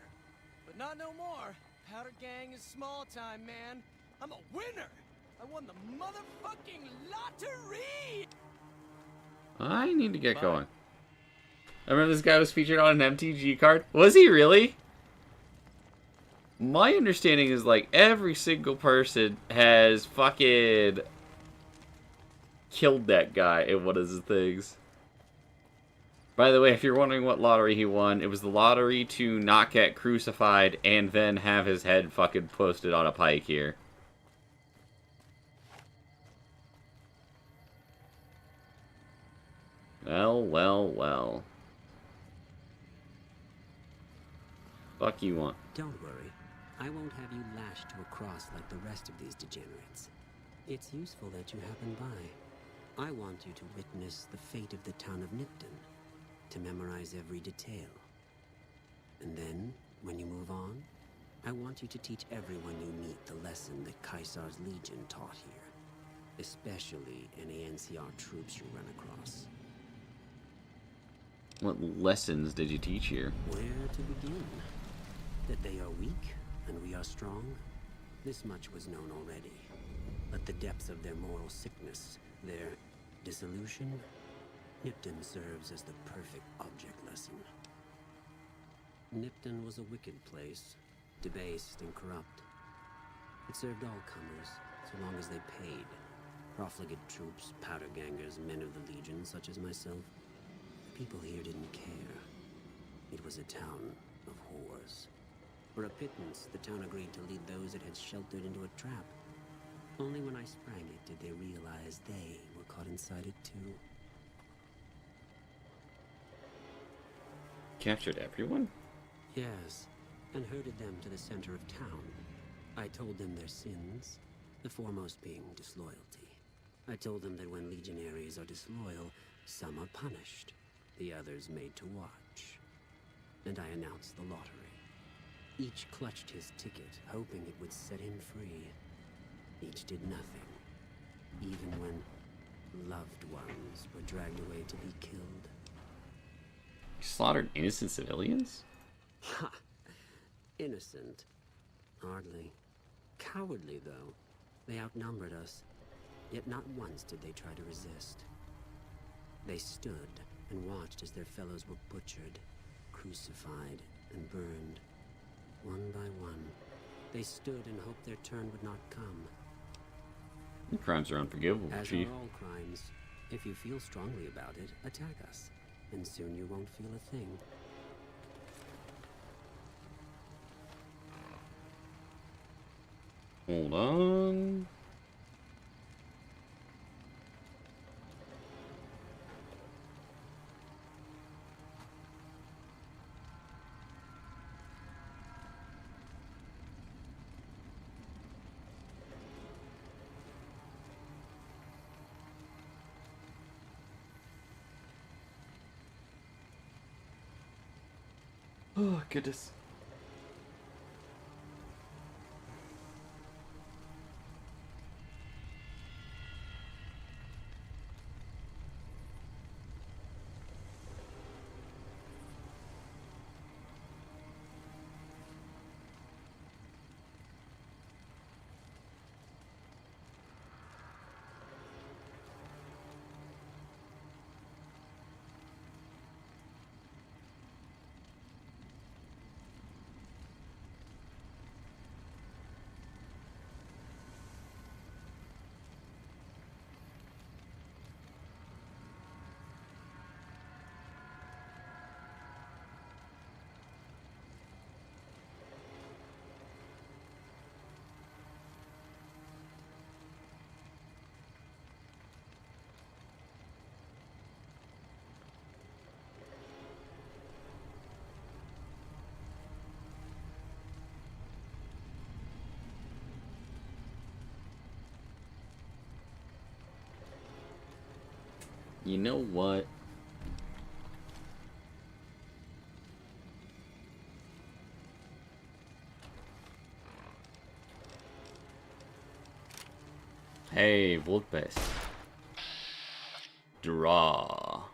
But not no more. Powder gang is small time, man. I'm a winner! I won the motherfucking lottery! I need to get going. I remember this guy was featured on an MTG card. Was he really? My understanding is like every single person has fucking killed that guy in one of his things. By the way, if you're wondering what lottery he won, it was the lottery to not get crucified and then have his head fucking posted on a pike here. Well, well, well. Fuck you want. Don't worry. I won't have you lashed to a cross like the rest of these degenerates. It's useful that you happen by. I want you to witness the fate of the town of Nipton, to memorize every detail. And then, when you move on, I want you to teach everyone you meet the lesson that Kaisar's Legion taught here, especially any NCR troops you run across. What lessons did you teach here? Where to begin? That they are weak and we are strong? This much was known already. But the depths of their moral sickness, their dissolution, Nipton serves as the perfect object lesson. Nipton was a wicked place, debased and corrupt. It served all comers, so long as they paid. Profligate troops, powder gangers, men of the Legion, such as myself. People here didn't care. It was a town of whores. For a pittance, the town agreed to lead those it had sheltered into a trap. Only when I sprang it did they realize they were caught inside it too. Captured everyone? Yes, and herded them to the center of town. I told them their sins, the foremost being disloyalty. I told them that when legionaries are disloyal, some are punished, the others made to watch. And I announced the lottery. Each clutched his ticket, hoping it would set him free. Each did nothing, even when loved ones were dragged away to be killed. You slaughtered innocent civilians? Ha! Innocent. Hardly. Cowardly, though. They outnumbered us, yet not once did they try to resist. They stood and watched as their fellows were butchered, crucified, and burned. One by one, they stood and hoped their turn would not come. Your crimes are unforgivable, As Chief. are all crimes. If you feel strongly about it, attack us, and soon you won't feel a thing. Hold on. Oh, goodness. You know what? Hey, Vulpes. Draw.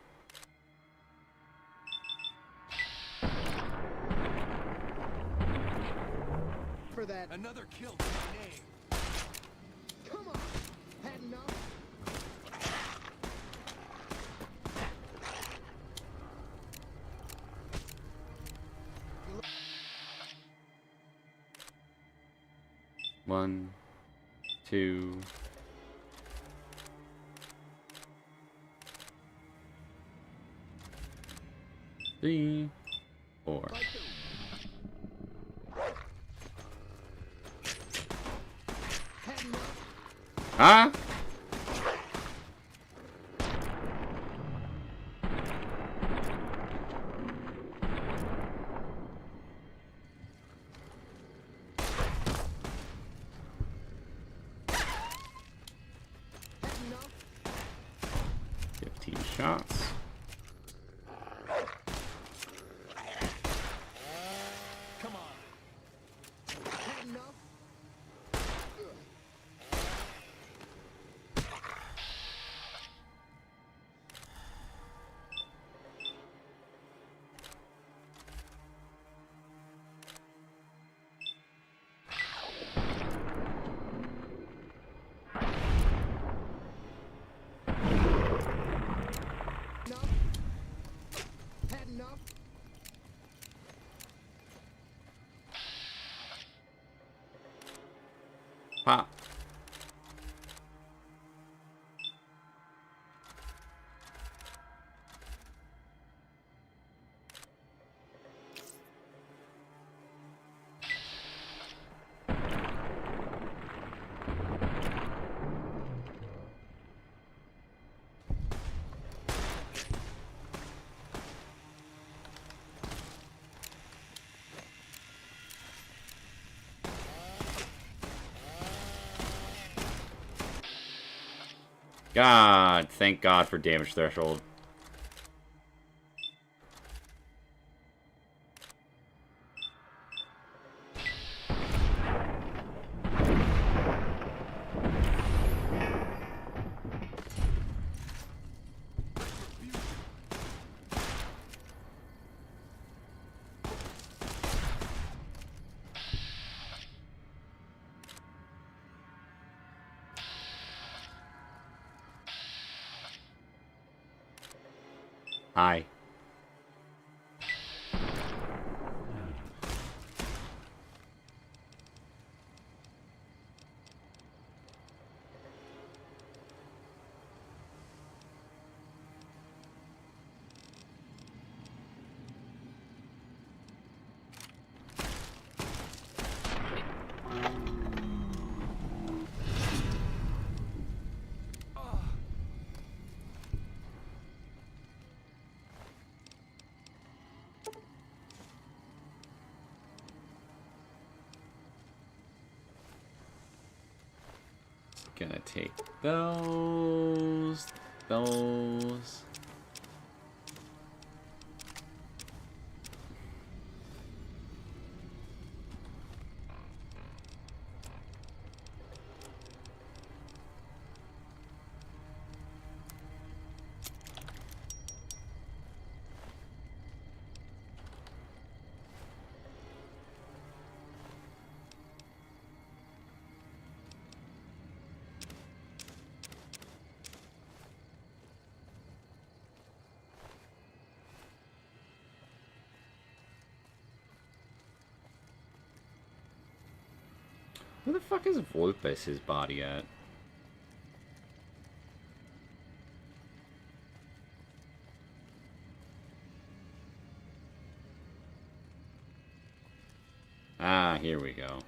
For that. Another kill to my name. Come on. Had enough? One, two. Three, four. Huh? Had enough? 15 shots. Come on. Had enough? Enough? Had enough? Pop. God, thank God for damage threshold. Hi. Gonna take those. Where the fuck is Vulpes' body at? Ah, here we go.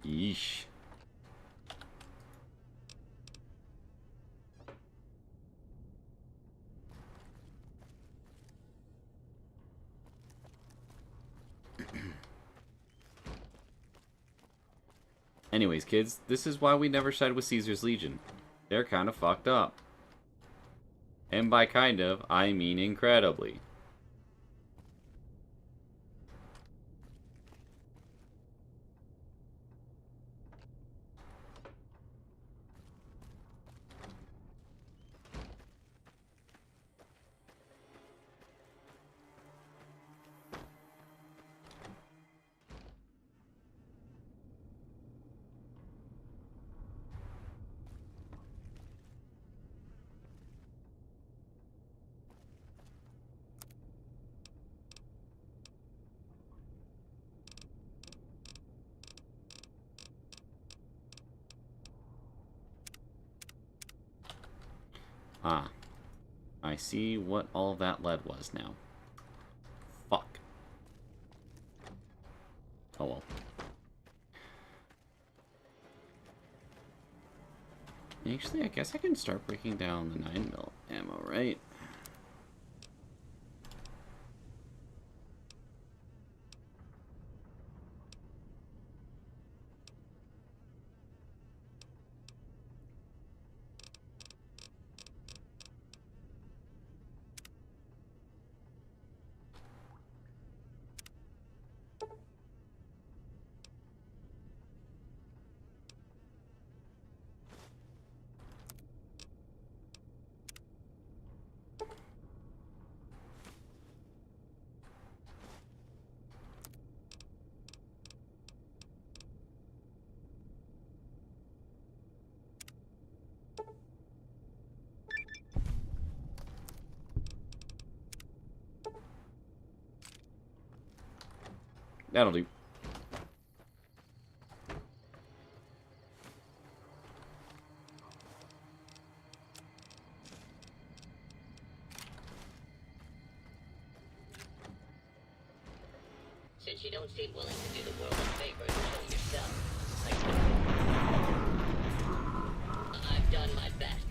Yeesh. Anyways, kids, this is why we never side with Caesar's Legion. They're kind of fucked up. And by kind of, I mean incredibly. Ah. I see what all that lead was now. Fuck. Oh well. Actually, I guess I can start breaking down the 9mm ammo, right? That'll do. Since you don't seem willing to do the world a favor and show yourself, I've done my best.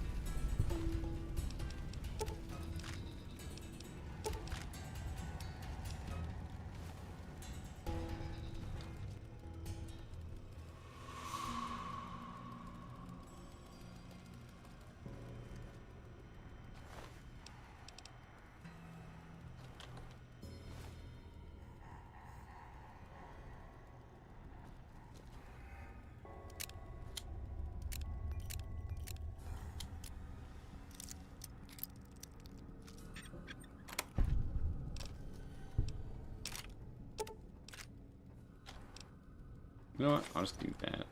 You know what? I'll just do that.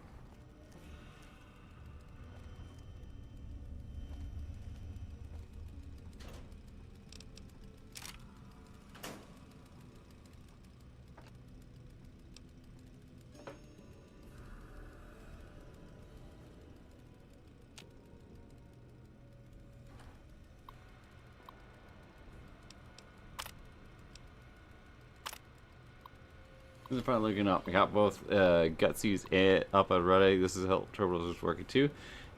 This is probably looking up. We got both Gutsy's up and running. This is how Terminals is working too.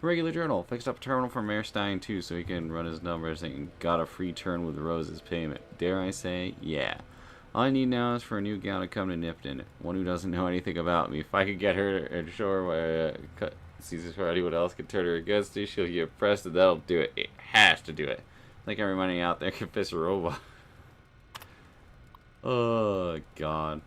Regular journal. Fixed up a terminal for Mayor Stein too, so he can run his numbers and got a free turn with Rose's payment. Dare I say, yeah. All I need now is for a new gal to come to Nipton. One who doesn't know anything about me. If I could get her and show her why Caesar's for anyone else can turn her against me, she'll get pressed and that'll do it. It has to do it. Like everybody out there can piss a robot. Oh, God.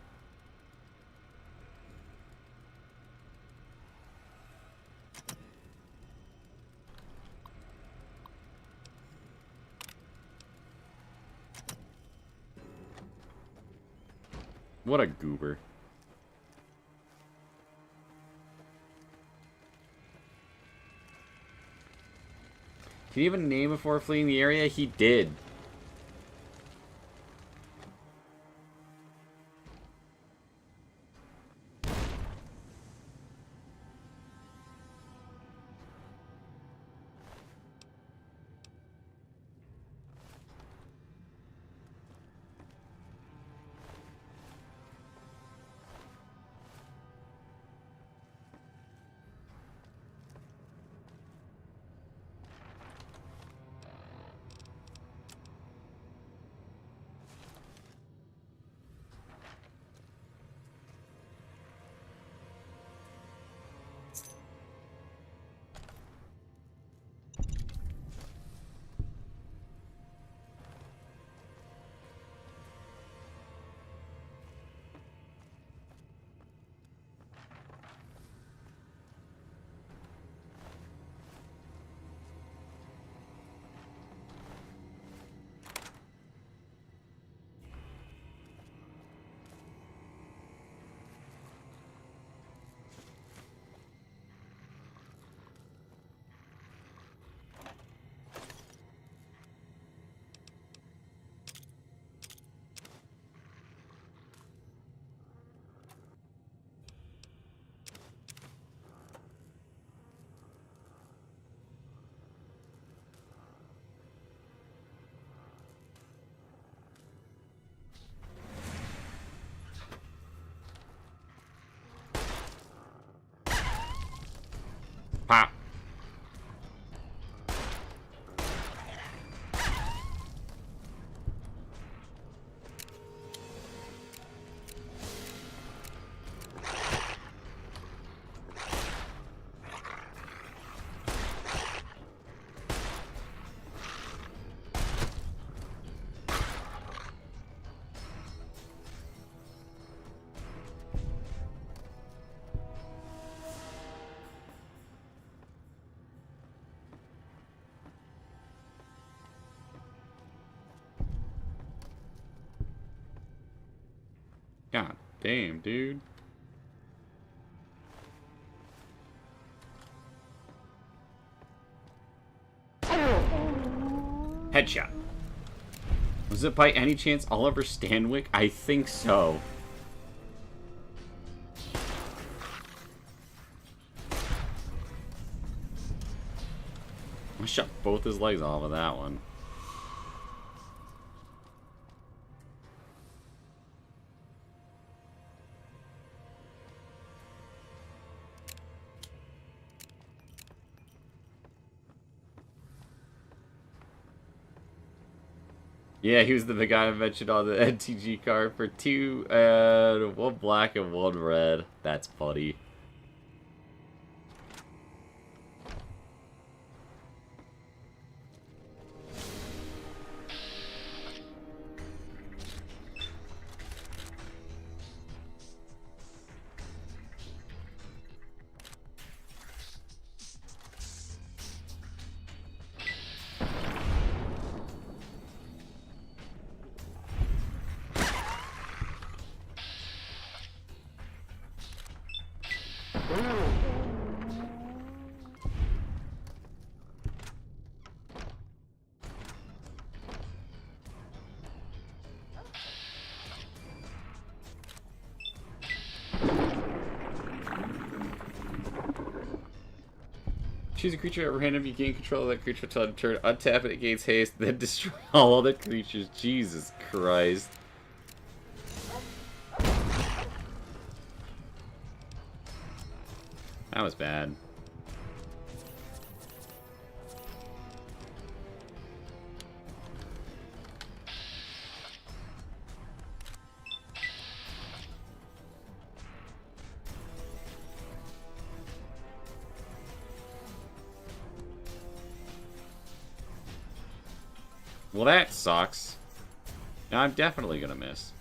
What a goober. Can he even name before fleeing the area? He did. Pop. God damn, dude. Headshot. Was it by any chance Oliver Stanwyck? I think so. I shot both his legs off of that one. Yeah, he was the big guy I mentioned on the NTG card for 2, one black and one red. That's funny. Choose a creature at random, you gain control of that creature until end turn, untap it, it gains haste, then destroy all other creatures. Jesus Christ. That was bad. Well, that sucks. Now I'm definitely gonna miss.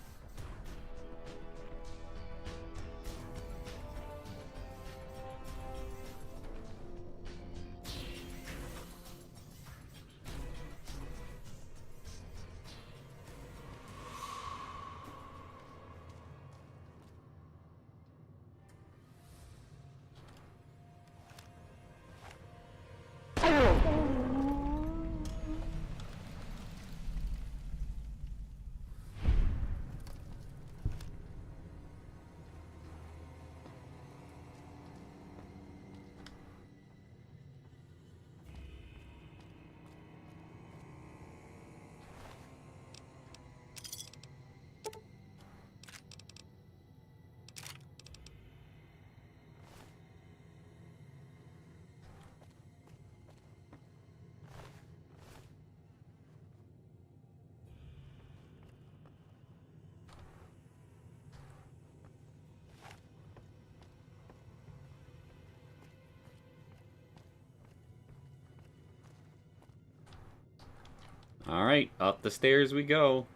Alright, up the stairs we go.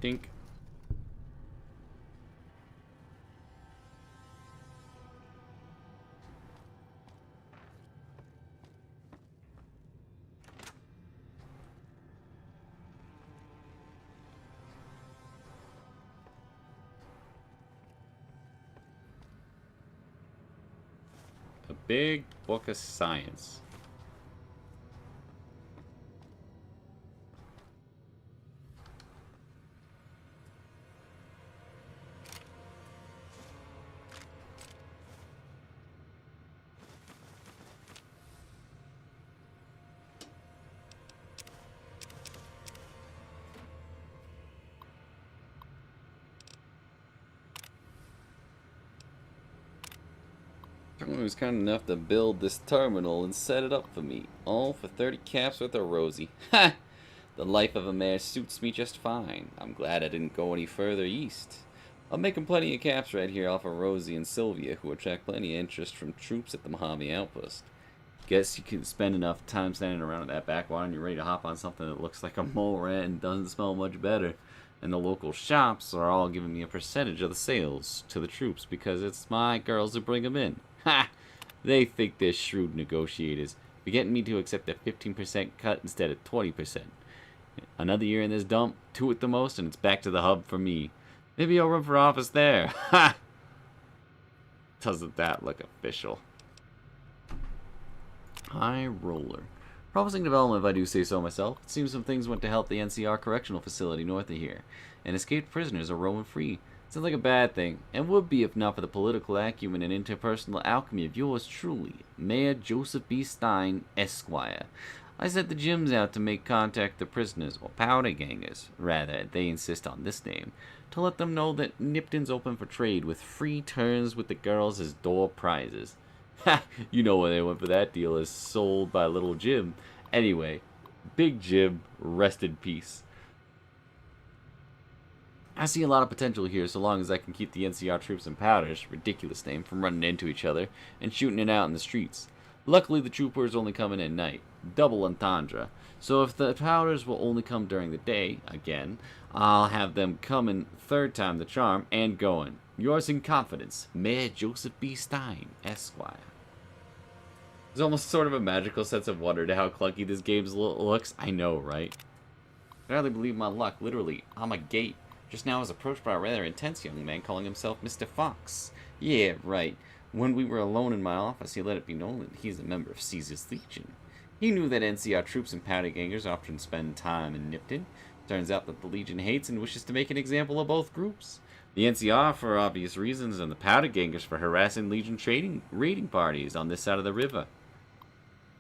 Dink. A big book of science. Someone was kind enough to build this terminal and set it up for me. All for 30 caps with a Rosie. Ha! The life of a mayor suits me just fine. I'm glad I didn't go any further east. I'm making plenty of caps right here off of Rosie and Sylvia, who attract plenty of interest from troops at the Mojave Outpost. Guess you can spend enough time standing around at that backwater and you're ready to hop on something that looks like a mole rat and doesn't smell much better. And the local shops are all giving me a percentage of the sales to the troops because it's my girls who bring them in. Ha! They think they're shrewd negotiators, for getting me to accept a 15% cut instead of 20%. Another year in this dump, 2 at the most, and it's back to the hub for me. Maybe I'll run for office there. Ha! Doesn't that look official? High roller. Promising development, if I do say so myself. It seems some things went to help the NCR correctional facility north of here, and escaped prisoners are roaming free. Sounds like a bad thing, and would be if not for the political acumen and interpersonal alchemy of yours truly, Mayor Joseph B. Stein, Esquire. I sent the Jims out to make contact with the prisoners, or powder gangers, rather, they insist on this name, to let them know that Nipton's open for trade with free turns with the girls as door prizes. Ha! You know where they went for that deal, is sold by Little Jim. Anyway, Big Jim, rest in peace. I see a lot of potential here so long as I can keep the NCR troops and powders, ridiculous name, from running into each other and shooting it out in the streets. Luckily the troopers only come in at night, double entendre, so if the powders will only come during the day, again, I'll have them coming third time the charm and going. Yours in confidence, Mayor Joseph B. Stein, Esquire. There's almost sort of a magical sense of wonder to how clunky this game looks. I know, right? I hardly believe my luck, literally. I'm a gate. Just now I was approached by a rather intense young man calling himself Mr. Fox. Yeah, right. When we were alone in my office, he let it be known that he's a member of Caesar's Legion. He knew that NCR troops and powder gangers often spend time in Nipton. Turns out that the Legion hates and wishes to make an example of both groups. The NCR for obvious reasons, and the powder gangers for harassing Legion raiding parties on this side of the river.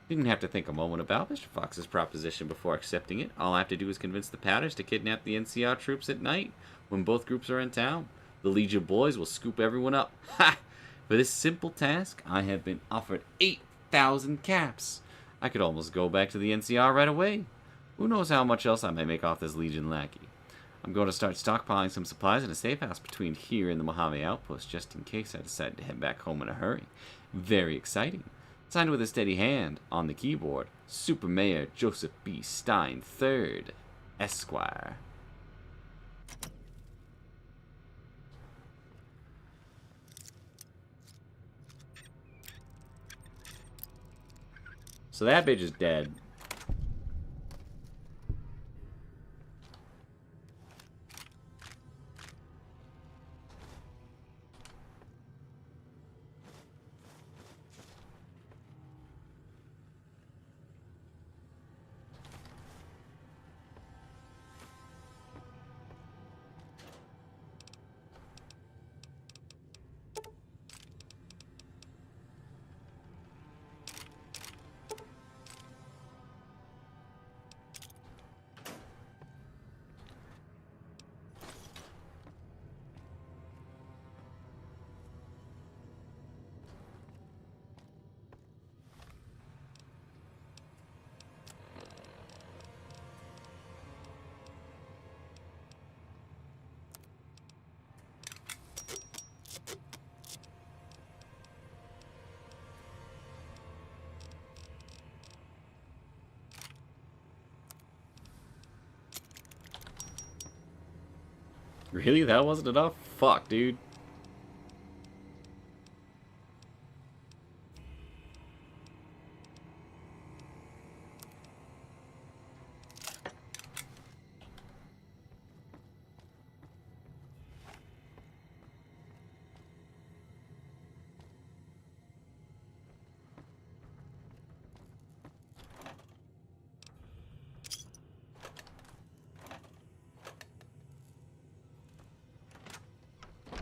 Didn't have to think a moment about Mr. Fox's proposition before accepting it. All I have to do is convince the powders to kidnap the NCR troops at night when both groups are in town. The Legion boys will scoop everyone up. Ha! For this simple task, I have been offered 8,000 caps. I could almost go back to the NCR right away. Who knows how much else I may make off this Legion lackey. I'm going to start stockpiling some supplies in a safe house between here and the Mojave Outpost just in case I decide to head back home in a hurry. Very exciting. Signed with a steady hand on the keyboard, Super Mayor Joseph B. Stein III, Esquire. So that bitch is dead. Really? That wasn't enough? Fuck, dude.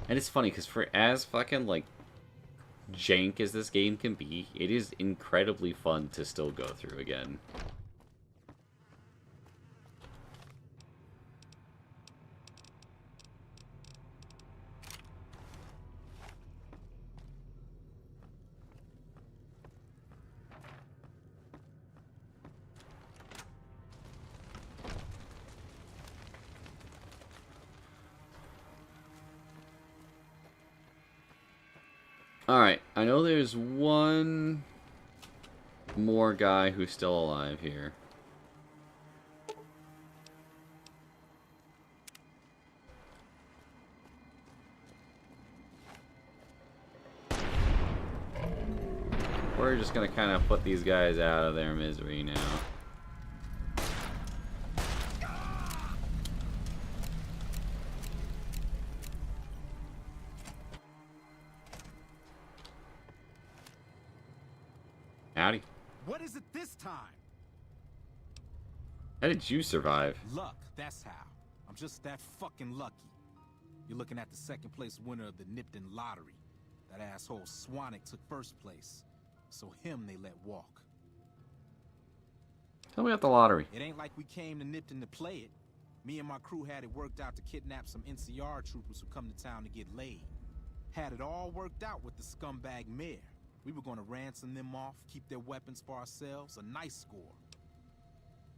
And it's funny, because for as fucking, like, jank as this game can be, it is incredibly fun to still go through again. Alright, I know there's one more guy who's still alive here. We're just gonna kind of put these guys out of their misery now. Howdy. What is it this time? How did you survive? Luck, that's how. I'm just that fucking lucky. You're looking at the second place winner of the Nipton lottery. That asshole Swanick took first place. So him they let walk. Tell me about the lottery. It ain't like we came to Nipton to play it. Me and my crew had it worked out to kidnap some NCR troopers who come to town to get laid. Had it all worked out with the scumbag mayor. We were going to ransom them off, keep their weapons for ourselves, a nice score.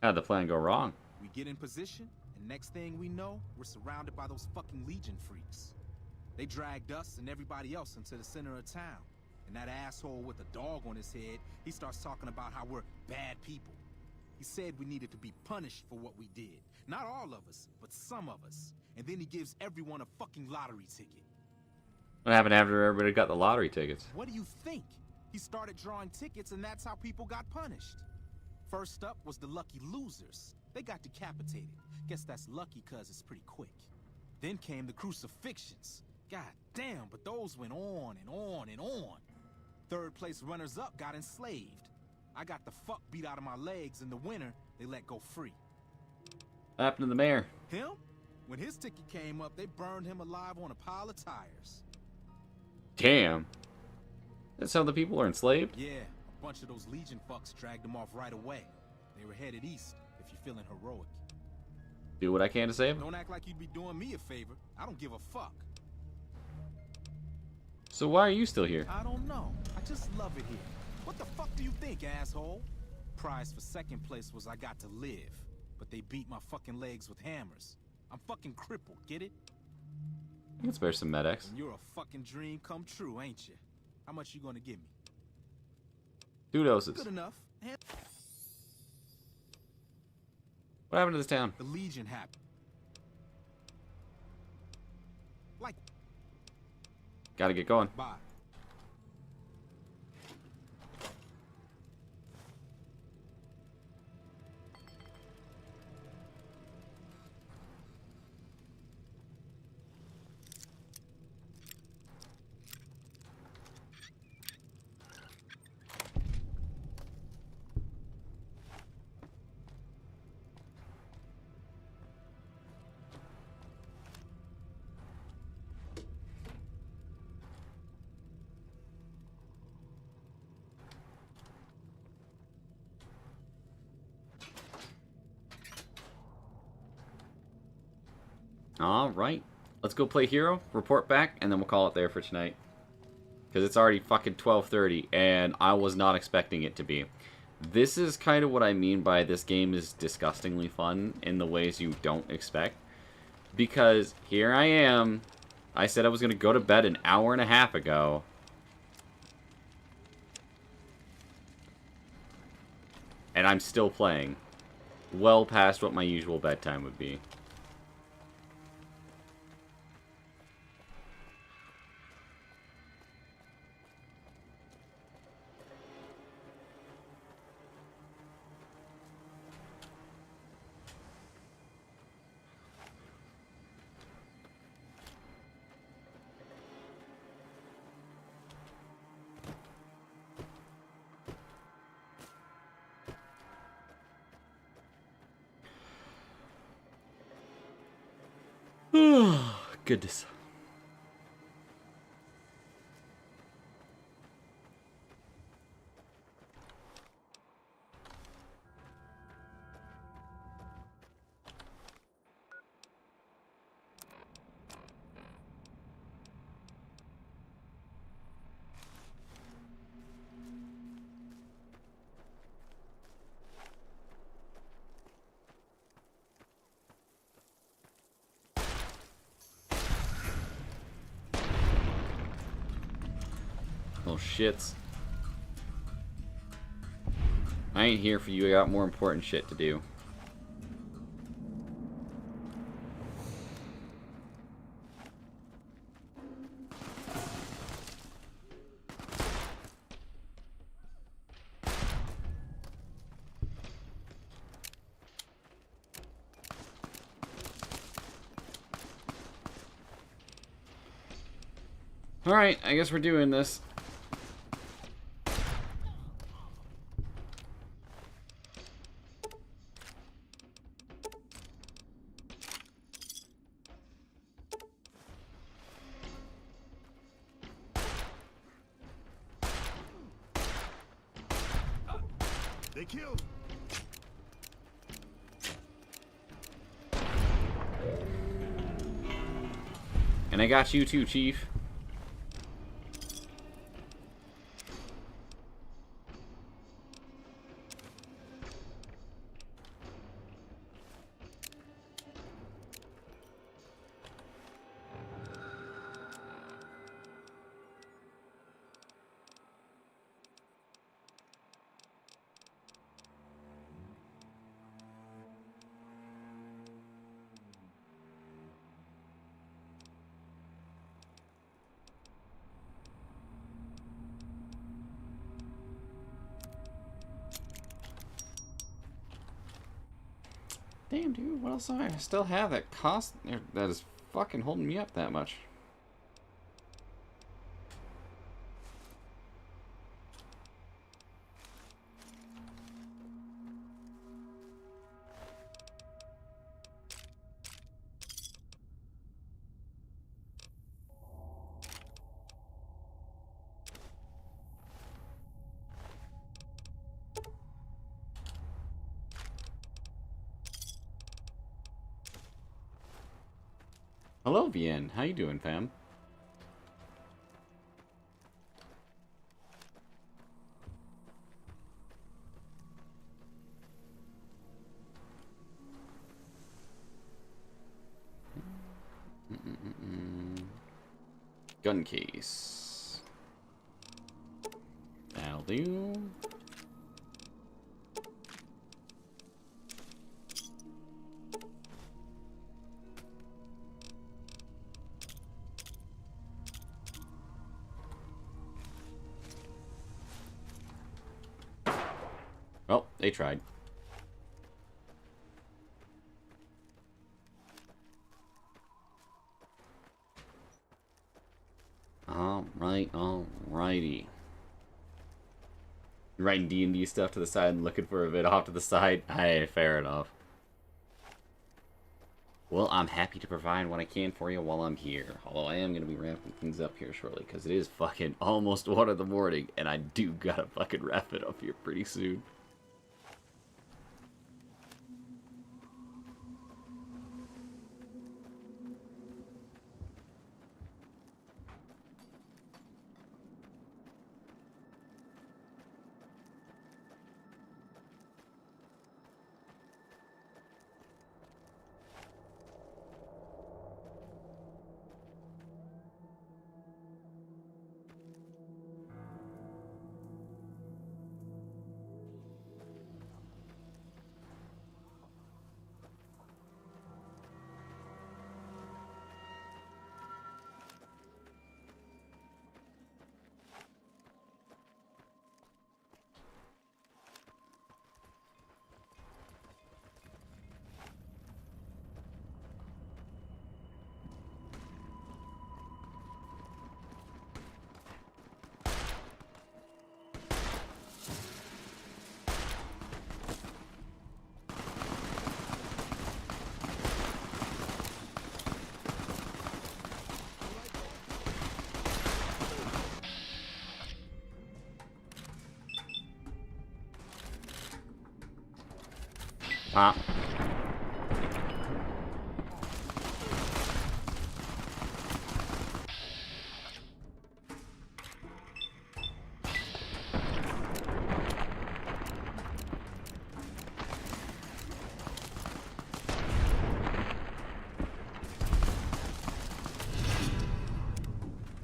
How'd the plan go wrong? We get in position, and next thing we know, we're surrounded by those fucking Legion freaks. They dragged us and everybody else into the center of town. And that asshole with a dog on his head, he starts talking about how we're bad people. He said we needed to be punished for what we did. Not all of us, but some of us. And then he gives everyone a fucking lottery ticket. What happened after everybody got the lottery tickets? What do you think? He started drawing tickets and that's how people got punished. First up was the lucky losers. They got decapitated. Guess that's lucky cause it's pretty quick. Then came the crucifixions. God damn, but those went on and on and on. Third place runners-up got enslaved. I got the fuck beat out of my legs. In the winter, they let go free. What happened to the mayor? Him? When his ticket came up, they burned him alive on a pile of tires. Damn. That's how the people are enslaved? Yeah, a bunch of those Legion fucks dragged them off right away. They were headed east, if you're feeling heroic. Do what I can to save them? Don't act like you'd be doing me a favor. I don't give a fuck. So why are you still here? I don't know. I just love it here. What the fuck do you think, asshole? Prize for second place was I got to live. But they beat my fucking legs with hammers. I'm fucking crippled, get it? Let's spare some medics. And you're a fucking dream come true, ain't you? How much you gonna give me? 2 doses. Good enough. What happened to this town? The Legion happened. Like. Gotta get going. Bye. Alright. Let's go play Hero, report back, and then we'll call it there for tonight. Because it's already fucking 12:30, and I was not expecting it to be. This is kind of what I mean by this game is disgustingly fun in the ways you don't expect. Because here I am. I said I was going to go to bed an hour and a half ago. And I'm still playing. Well past what my usual bedtime would be. Goodness. Oh, shits. I ain't here for you. I got more important shit to do. Alright, I guess we're doing this. They killed. And I got you too, Chief. Damn, dude, what else do I still have that cost that is fucking holding me up that much? Hello, Vien. How you doing, fam? Gun case. That'll do. Well, they tried. Alrighty. Writing D&D stuff to the side and looking for a bit off to the side. Hey, fair enough. Well, I'm happy to provide what I can for you while I'm here. Although I am going to be wrapping things up here shortly, because it is fucking almost 1 in the morning, and I do gotta fucking wrap it up here pretty soon. Pop.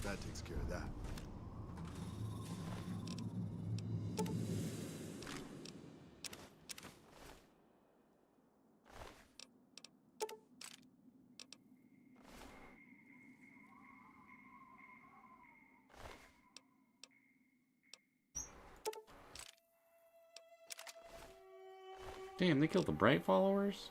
That takes care of that. Damn, they killed the Bright followers?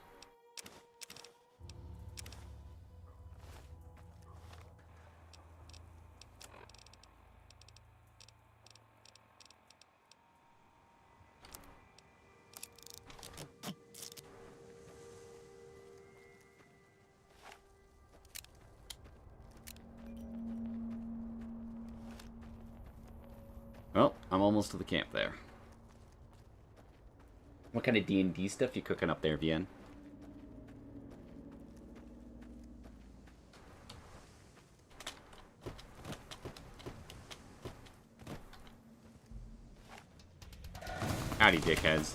Well, I'm almost to the camp there. What kind of D&D stuff you cooking up there, Vien? Howdy, dickheads.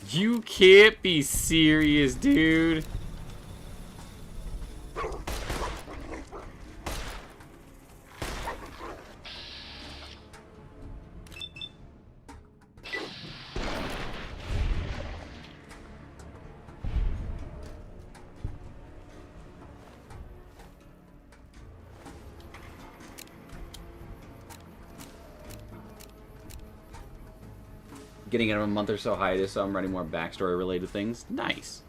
You can't be serious, dude. Getting out of a month or so hiatus, so I'm writing more backstory related things. Nice.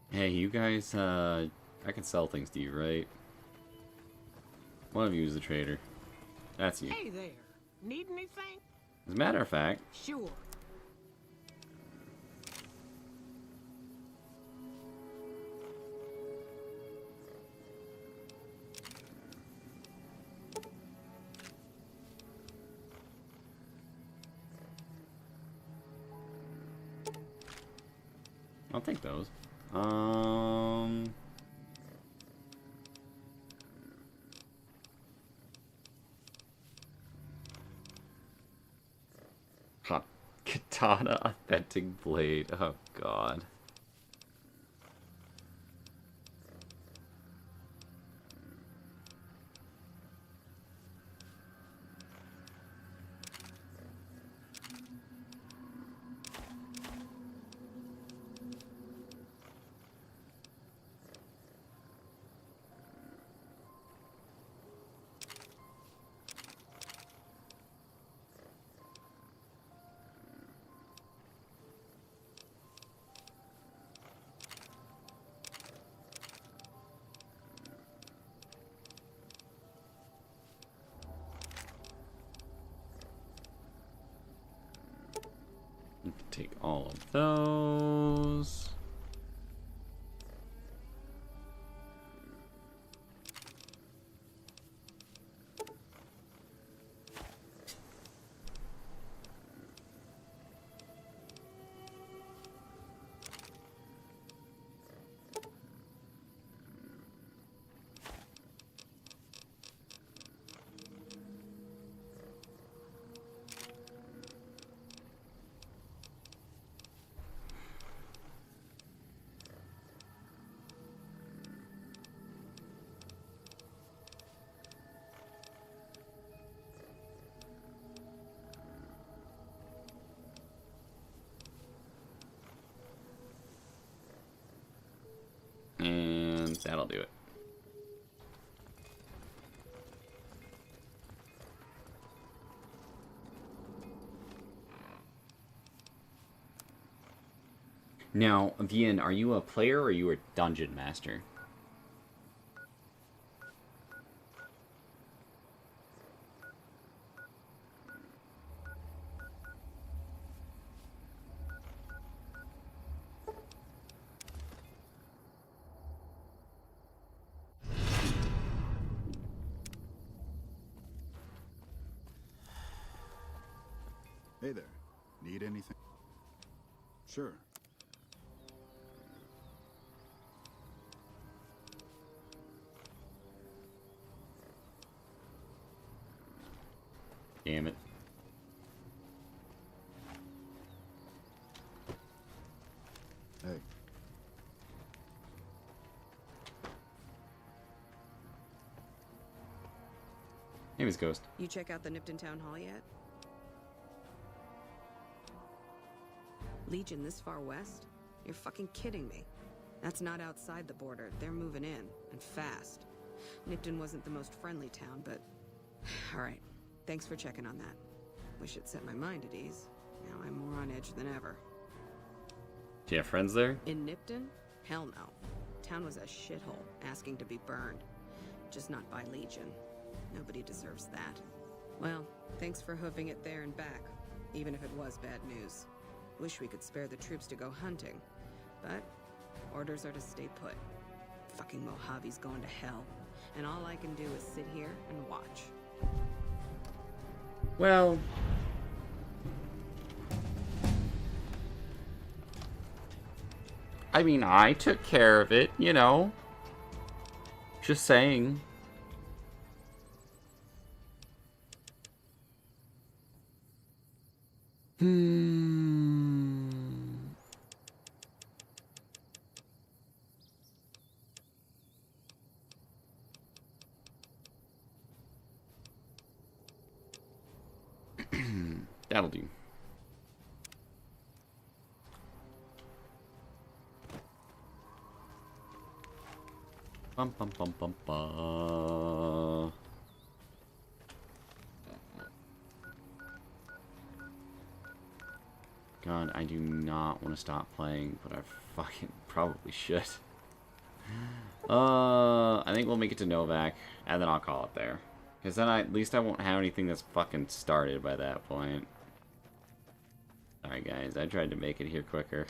Hey, you guys, I can sell things to you, right? One of you is the trader. That's you. Hey there. Need anything? As a matter of fact, Sure. I'll take those. Hot katana authentic blade. Oh god. Take all of those. I'll do it. Now, Vian, are you a player or are you a dungeon master? Hey there. Need anything? Sure. Damn it. Hey. Name is Ghost. You check out the Nipton Town Hall yet? Legion this far west? You're fucking kidding me. That's not outside the border. They're moving in, and fast. Nipton wasn't the most friendly town, but... Alright, thanks for checking on that. Wish it set my mind at ease. Now I'm more on edge than ever. Do you have friends there? In Nipton? Hell no. Town was a shithole, asking to be burned. Just not by Legion. Nobody deserves that. Well, thanks for hoofing it there and back, even if it was bad news. Wish we could spare the troops to go hunting, but orders are to stay put. Fucking Mojave's going to hell, and all I can do is sit here and watch. Well... I mean, I took care of it, you know. Just saying. That'll do. Bum bum bum bum bum. God, I do not want to stop playing, but I fucking probably should. I think we'll make it to Novak, and then I'll call it there. Because then at least I won't have anything that's fucking started by that point. Sorry guys, I tried to make it here quicker.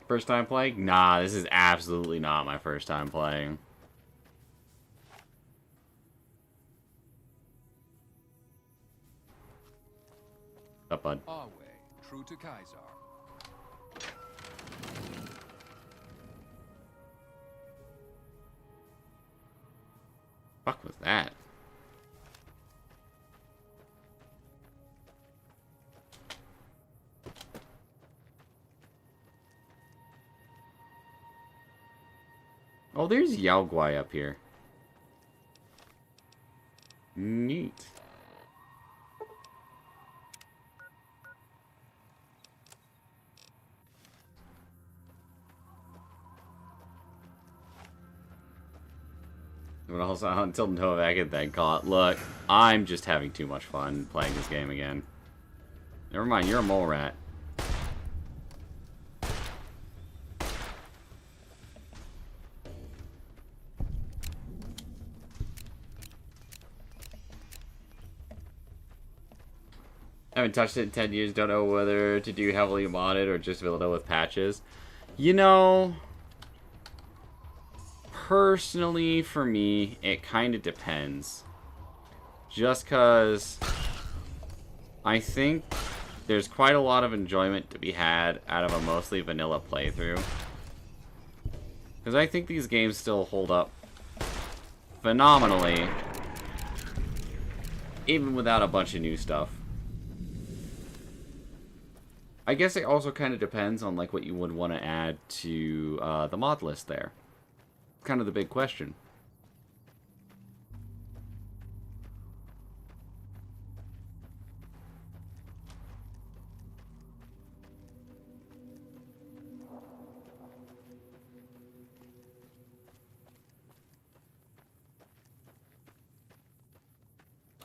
First time playing? Nah, this is absolutely not my first time playing. Up, bud. Our way, true to Kaiser. Fuck was that? Oh, there's Yao Guai up here. Neat. But also, until Novak and then call it. Look, I'm just having too much fun playing this game again. Never mind, you're a mole rat. Haven't touched it in 10 years, don't know whether to do heavily modded or just vanilla with patches. You know, personally for me, it kind of depends. Just because I think there's quite a lot of enjoyment to be had out of a mostly vanilla playthrough. Because I think these games still hold up phenomenally, even without a bunch of new stuff. I guess it also kind of depends on like what you would want to add to the mod list there. Kind of the big question.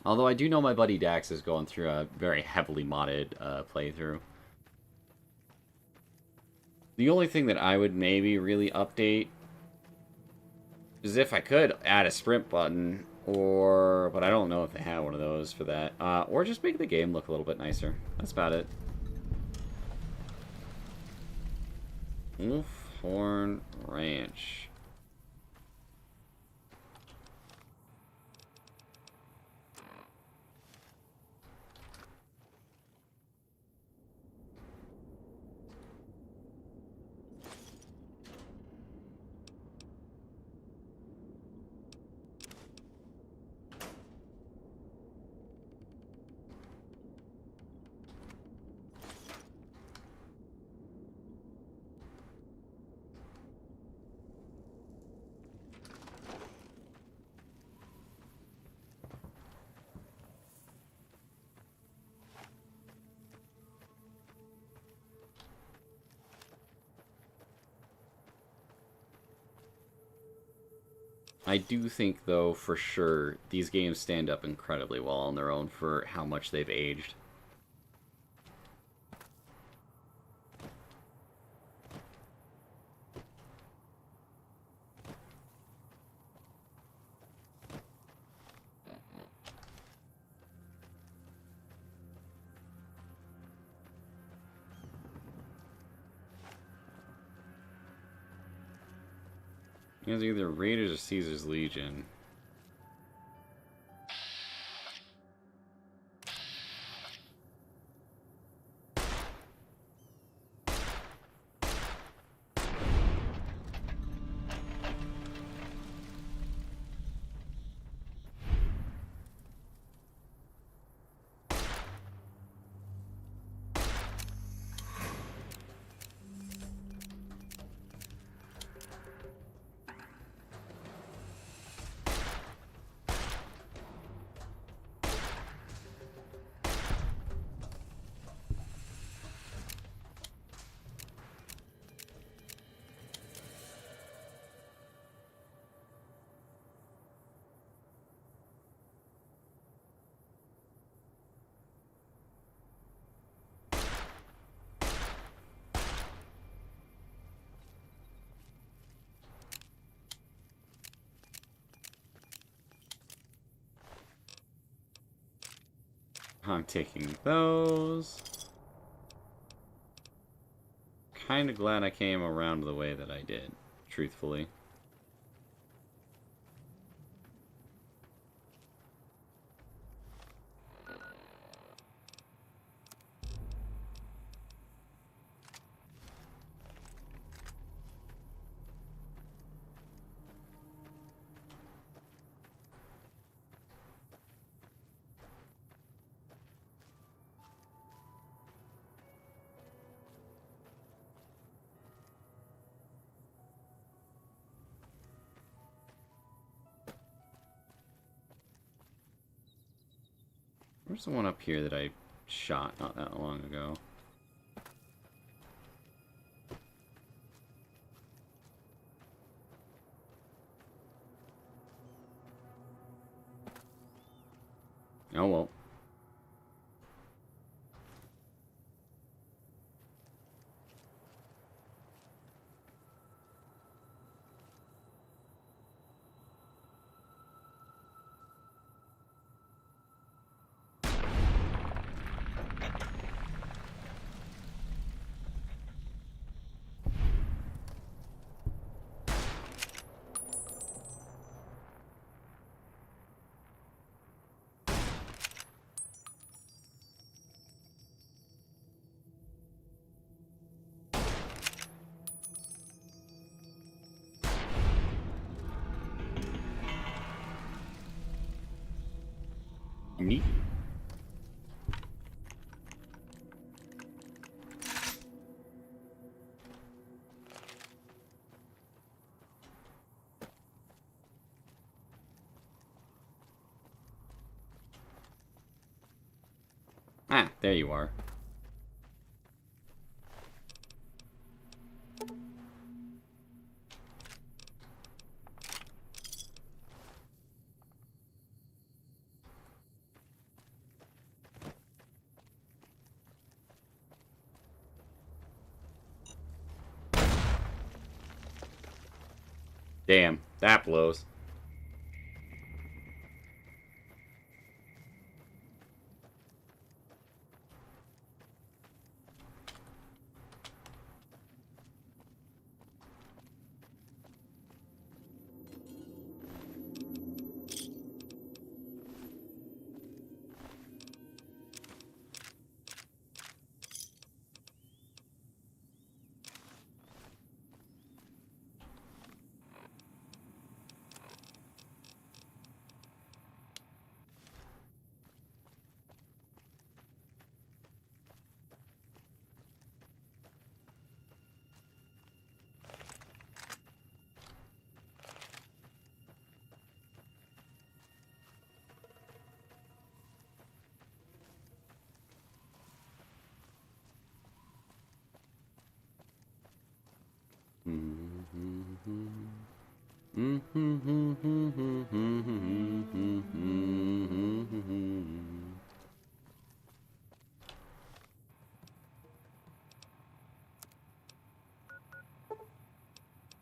Although I do know my buddy Dax is going through a very heavily modded playthrough. The only thing that I would maybe really update is if I could add a sprint button, but I don't know if they have one of those for that. Or just make the game look a little bit nicer. That's about it. Wolfhorn Ranch. I do think, though, for sure, these games stand up incredibly well on their own for how much they've aged. It's either Raiders or Caesar's Legion. I'm taking those. Kinda glad I came around the way that I did, truthfully. Where's the one up here that I shot not that long ago? Oh well. Neat. Ah, there you are. Damn, that blows.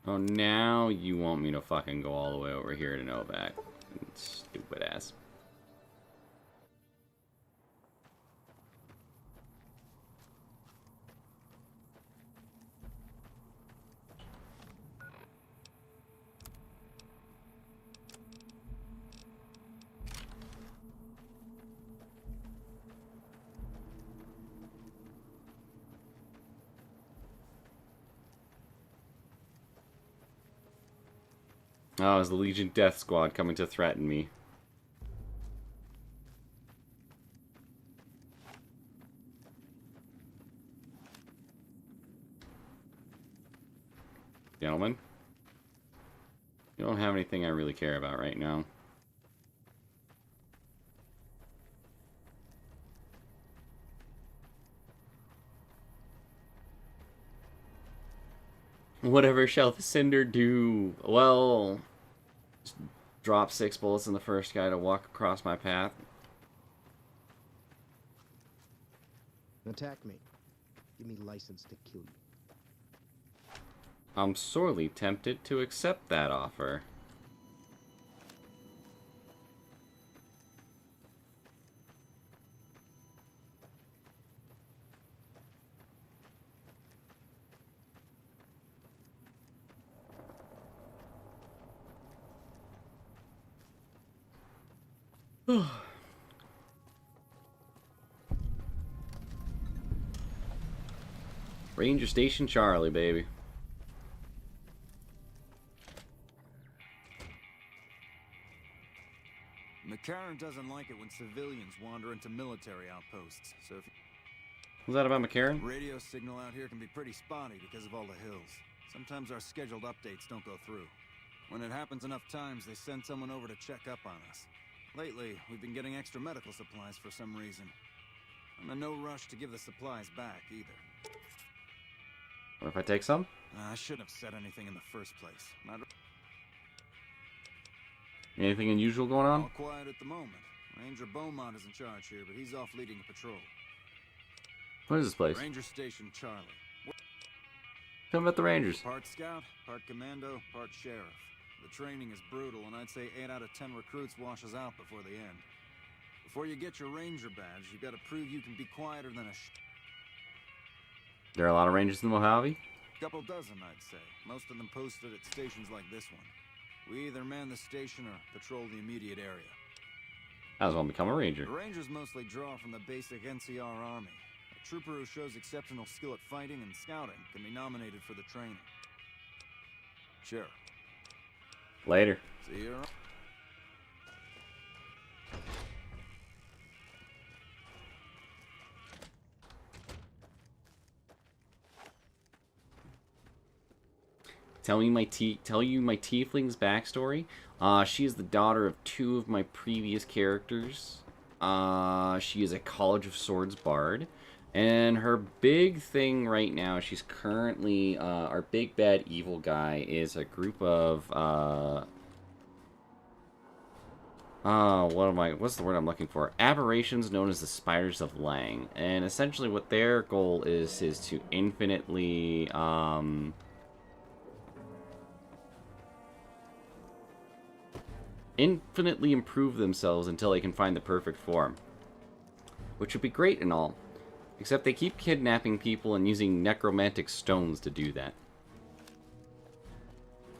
Oh, now you want me to fucking go all the way over here to Novak. Stupid ass. Oh, is the Legion Death Squad coming to threaten me? Gentlemen, you don't have anything I really care about right now. Whatever shall the Cinder do? Well, just drop 6 bullets in the first guy to walk across my path. Attack me. Give me license to kill you. I'm sorely tempted to accept that offer. Ranger Station Charlie, baby. McCarran doesn't like it when civilians wander into military outposts, so if Was that about McCarran? radio signal out here can be pretty spotty because of all the hills. Sometimes our scheduled updates don't go through. When it happens enough times, they send someone over to check up on us. Lately, we've been getting extra medical supplies for some reason. I'm in no rush to give the supplies back, either. What if I take some? I shouldn't have said anything in the first place. Anything unusual going on? All quiet at the moment. Ranger Beaumont is in charge here, but he's off leading a patrol. What is this place? Ranger Station Charlie. Tell me about the Rangers. Part scout, part commando, part sheriff. The training is brutal, and I'd say 8 out of 10 recruits washes out before the end. Before you get your ranger badge, you gotta prove you can be quieter than a There are a lot of Rangers in the Mojave? Couple dozen, I'd say. Most of them posted at stations like this one. We either man the station or patrol the immediate area. I was going to become a Ranger. The Rangers mostly draw from the basic NCR army. A trooper who shows exceptional skill at fighting and scouting can be nominated for the training. Sure. Later. See you around. Tell you my tiefling's backstory. She is the daughter of 2 of my previous characters. She is a College of Swords bard. And her big thing right now, she's currently, our big bad evil guy is a group of, what's the word I'm looking for? Aberrations known as the Spiders of Lang. And essentially what their goal is to infinitely, improve themselves until they can find the perfect form. Which would be great and all. Except they keep kidnapping people and using necromantic stones to do that.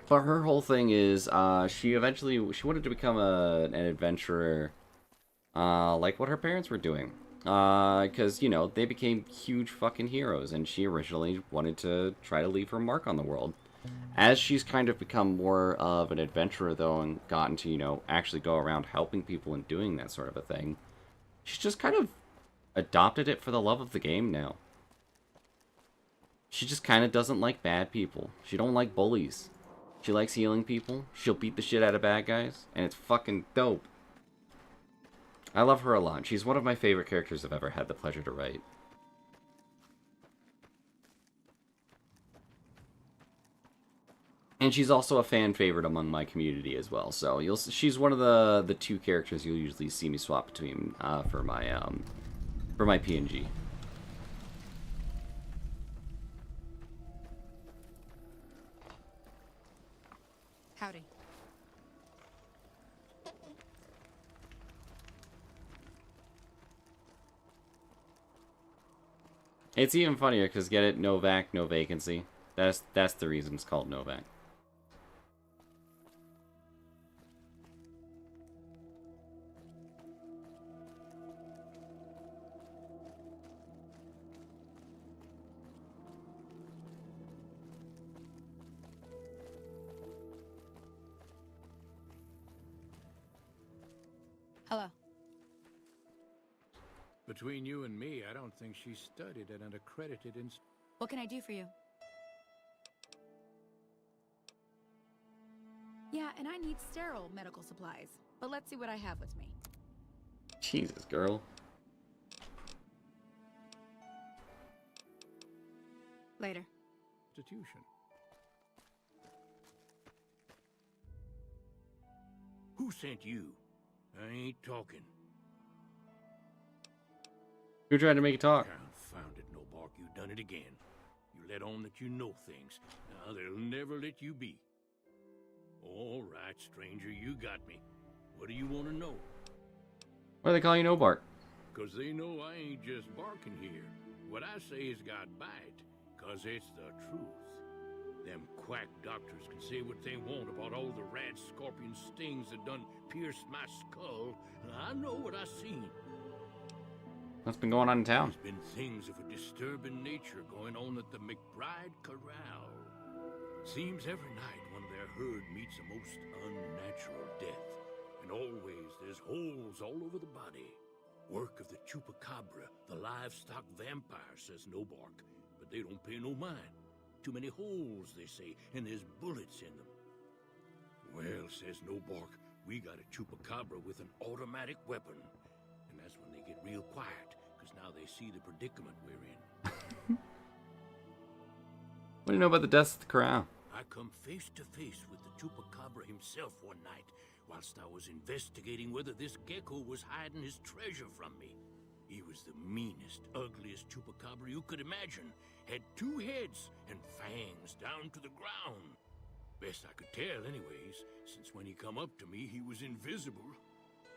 But her whole thing is, she wanted to become an adventurer, like what her parents were doing. Because, you know, they became huge fucking heroes, and she originally wanted to try to leave her mark on the world. As she's kind of become more of an adventurer, though, and gotten to, you know, actually go around helping people and doing that sort of a thing, she's just kind of adopted it for the love of the game now. She just kind of doesn't like bad people. She don't like bullies. She likes healing people. She'll beat the shit out of bad guys, and it's fucking dope. I love her a lot. She's one of my favorite characters I've ever had the pleasure to write. And she's also a fan favorite among my community as well. So she's one of the two characters you'll usually see me swap between for my PNG. Howdy. It's even funnier because get it, no vac, no vacancy. That's the reason it's called Novak. Hello. Between you and me, I don't think she studied at an accredited What can I do for you? Yeah, and I need sterile medical supplies. But let's see what I have with me. Jesus, girl. Later. institution. Who sent you? I ain't talking. Who tried to make you talk? Confounded Nobark, you done it again. You let on that you know things. Now they'll never let you be. All right, stranger, you got me. What do you want to know? Why do they call you Nobark? 'Cause they know I ain't just barking here. What I say has got bite, 'cause it's the truth. Them quack doctors can say what they want about all the rad scorpion stings that done pierced my skull, and I know what I seen. What's been going on in town? There's been things of a disturbing nature going on at the McBride Corral. Seems every night when their herd meets a most unnatural death, and always there's holes all over the body. Work of the chupacabra, the livestock vampire, says Nobark, but they don't pay no mind. Too many holes, they say, and there's bullets in them. Well, says Nobark, we got a chupacabra with an automatic weapon. And that's when they get real quiet, because now they see the predicament we're in. What do you know about the deaths at the corral? I come face to face with the chupacabra himself one night, whilst I was investigating whether this gecko was hiding his treasure from me. He was the meanest, ugliest chupacabra you could imagine. Had 2 heads and fangs down to the ground. Best I could tell anyways, since when he come up to me, he was invisible.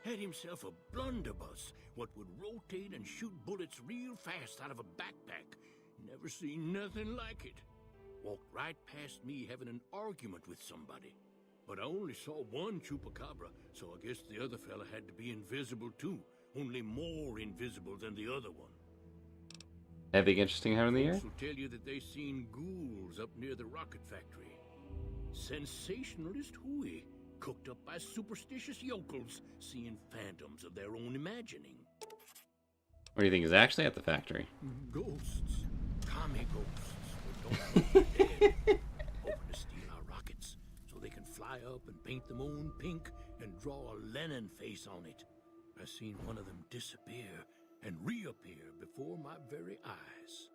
Had himself a blunderbuss, what would rotate and shoot bullets real fast out of a backpack. Never seen nothing like it. Walked right past me having an argument with somebody. But I only saw one chupacabra, so I guess the other fella had to be invisible too. Only more invisible than the other one. Anything interesting happened in the year? Folks will tell you that they seen ghouls up near the rocket factory. Sensationalist hooey, cooked up by superstitious yokels, seeing phantoms of their own imagining. What do you think is actually at the factory? Ghosts. Commie ghosts. Who don't know they're dead. Hoping to steal our rockets, so they can fly up and paint them own pink and draw a Lenin face on it. I seen one of them disappear and reappear before my very eyes.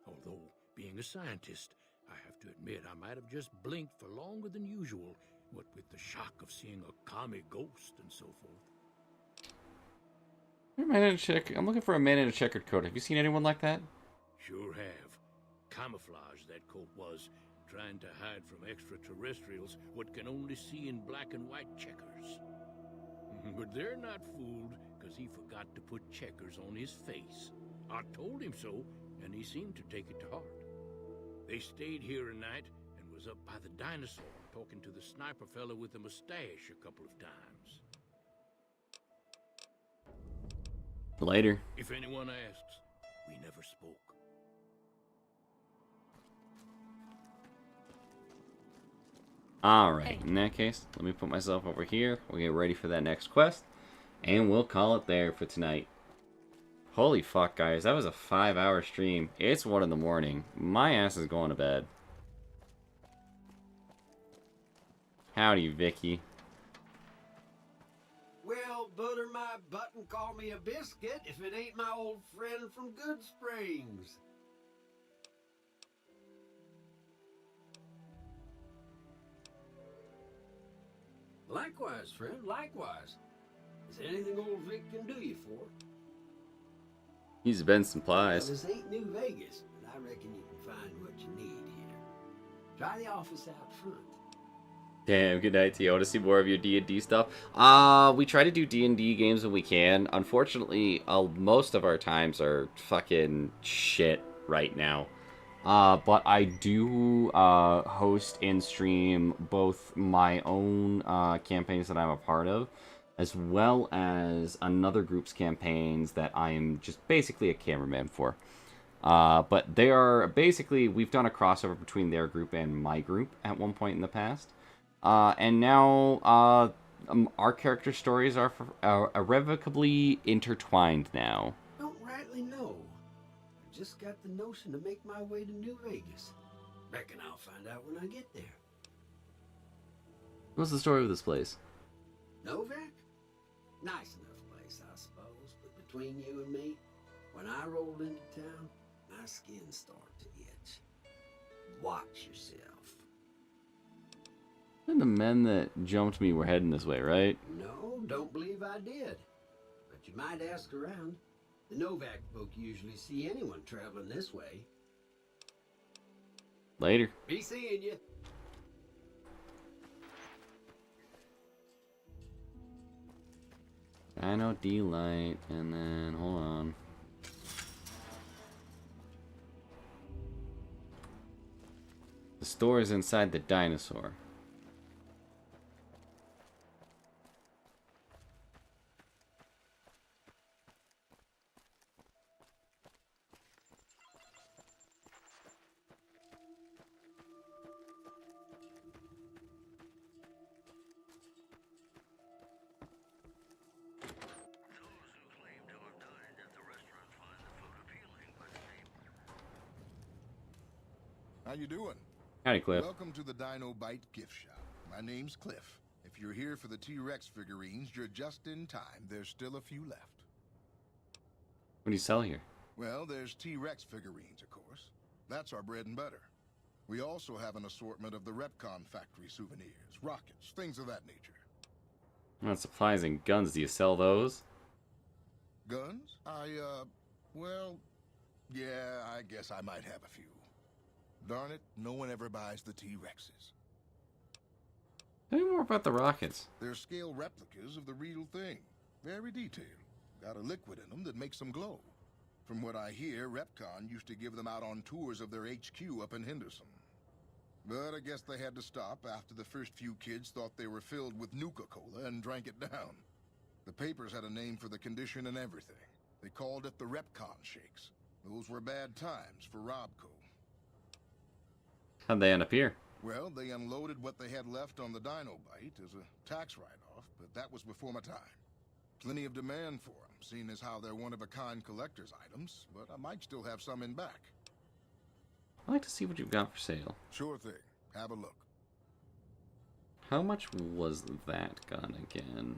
Although, being a scientist, I have to admit I might have just blinked for longer than usual, what with the shock of seeing a commie ghost and so forth. I'm looking for a man in a checkered coat. Have you seen anyone like that? Sure have. Camouflage that coat was, trying to hide from extraterrestrials what can only see in black and white checkers. But they're not fooled, because he forgot to put checkers on his face. I told him so, and he seemed to take it to heart. They stayed here a night and was up by the dinosaur, talking to the sniper fella with the mustache a couple of times. Later. If anyone asks, we never spoke. Alright, in that case, let me put myself over here. We'll get ready for that next quest. And we'll call it there for tonight. Holy fuck, guys. That was a 5-hour stream. It's 1 in the morning. My ass is going to bed. Howdy, Vicky. Well, butter my butt and call me a biscuit if it ain't my old friend from Good Springs. Likewise, friend, likewise. Is there anything old Vic can do you for? He's been supplies. Well, this ain't New Vegas, but I reckon you can find what you need here. Try the office out front. Damn, good night to you. I want to see more of your D&D stuff. We try to do D&D games when we can. Unfortunately, most of our times are fucking shit right now. But I do host and stream both my own campaigns that I'm a part of, as well as another group's campaigns that I am just basically a cameraman for. But they are basically, we've done a crossover between their group and my group at one point in the past. And now our character stories are irrevocably intertwined now. Don't rightly know. I just got the notion to make my way to New Vegas. Reckon I'll find out when I get there. What's the story of this place? Novak? Nice enough place, I suppose, but between you and me, when I rolled into town, my skin started to itch. Watch yourself. And the men that jumped me were heading this way, right? No, don't believe I did. But you might ask around. The Novak folk usually see anyone traveling this way. Later. Be seeing you. Dino D-Light, and then, hold on. The store is inside the dinosaur. How you doing? Howdy, Cliff. Welcome to the Dino Bite gift shop. My name's Cliff. If you're here for the T-Rex figurines, you're just in time. There's still a few left. What do you sell here? Well, there's T-Rex figurines, of course. That's our bread and butter. We also have an assortment of the Repcon factory souvenirs, rockets, things of that nature. What supplies and guns, do you sell those? Guns? Well, yeah, I guess I might have a few. Darn it, no one ever buys the T-Rexes. Tell me more about the rockets. They're scale replicas of the real thing. Very detailed. Got a liquid in them that makes them glow. From what I hear, Repcon used to give them out on tours of their HQ up in Henderson. But I guess they had to stop after the first few kids thought they were filled with Nuka-Cola and drank it down. The papers had a name for the condition and everything. They called it the Repcon Shakes. Those were bad times for Robco. How'd they end up here? Well, they unloaded what they had left on the Dino Bite as a tax write-off, but that was before my time. Plenty of demand for them, seeing as how they're one-of-a-kind collector's items, but I might still have some in back. I'd like to see what you've got for sale. Sure thing. Have a look. How much was that gun again?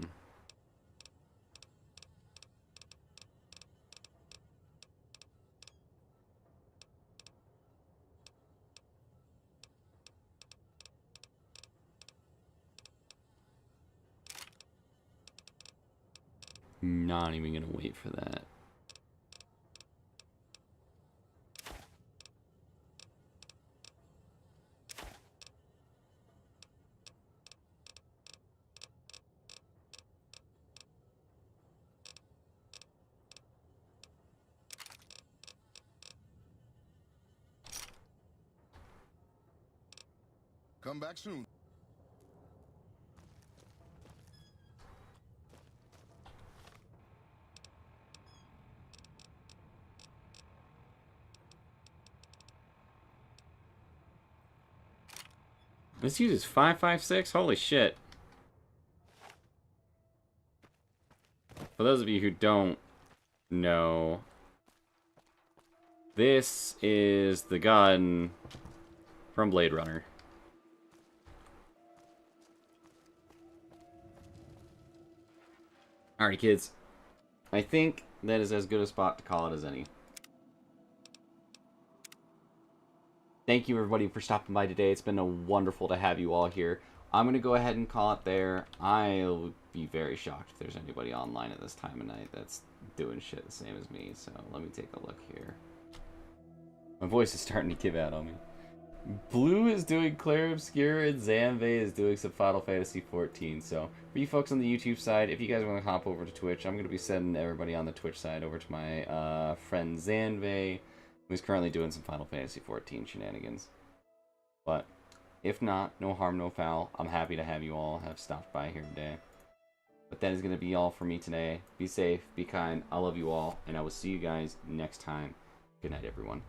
Not even gonna wait for that. Come back soon. This uses 556? Holy shit. For those of you who don't know, this is the gun from Blade Runner. Alrighty, kids. I think that is as good a spot to call it as any. Thank you, everybody, for stopping by today. It's been wonderful to have you all here. I'm going to go ahead and call it there. I'll be very shocked if there's anybody online at this time of night that's doing shit the same as me. So let me take a look here. My voice is starting to give out on me. Blue is doing Claire Obscure, and Zambe is doing some Final Fantasy 14. So for you folks on the YouTube side, if you guys want to hop over to Twitch, I'm going to be sending everybody on the Twitch side over to my friend Zanve, who's currently doing some Final Fantasy 14 shenanigans. But if not, no harm, no foul. I'm happy to have you all have stopped by here today. But that is going to be all for me today. Be safe, be kind. I love you all, and I will see you guys next time. Good night, everyone.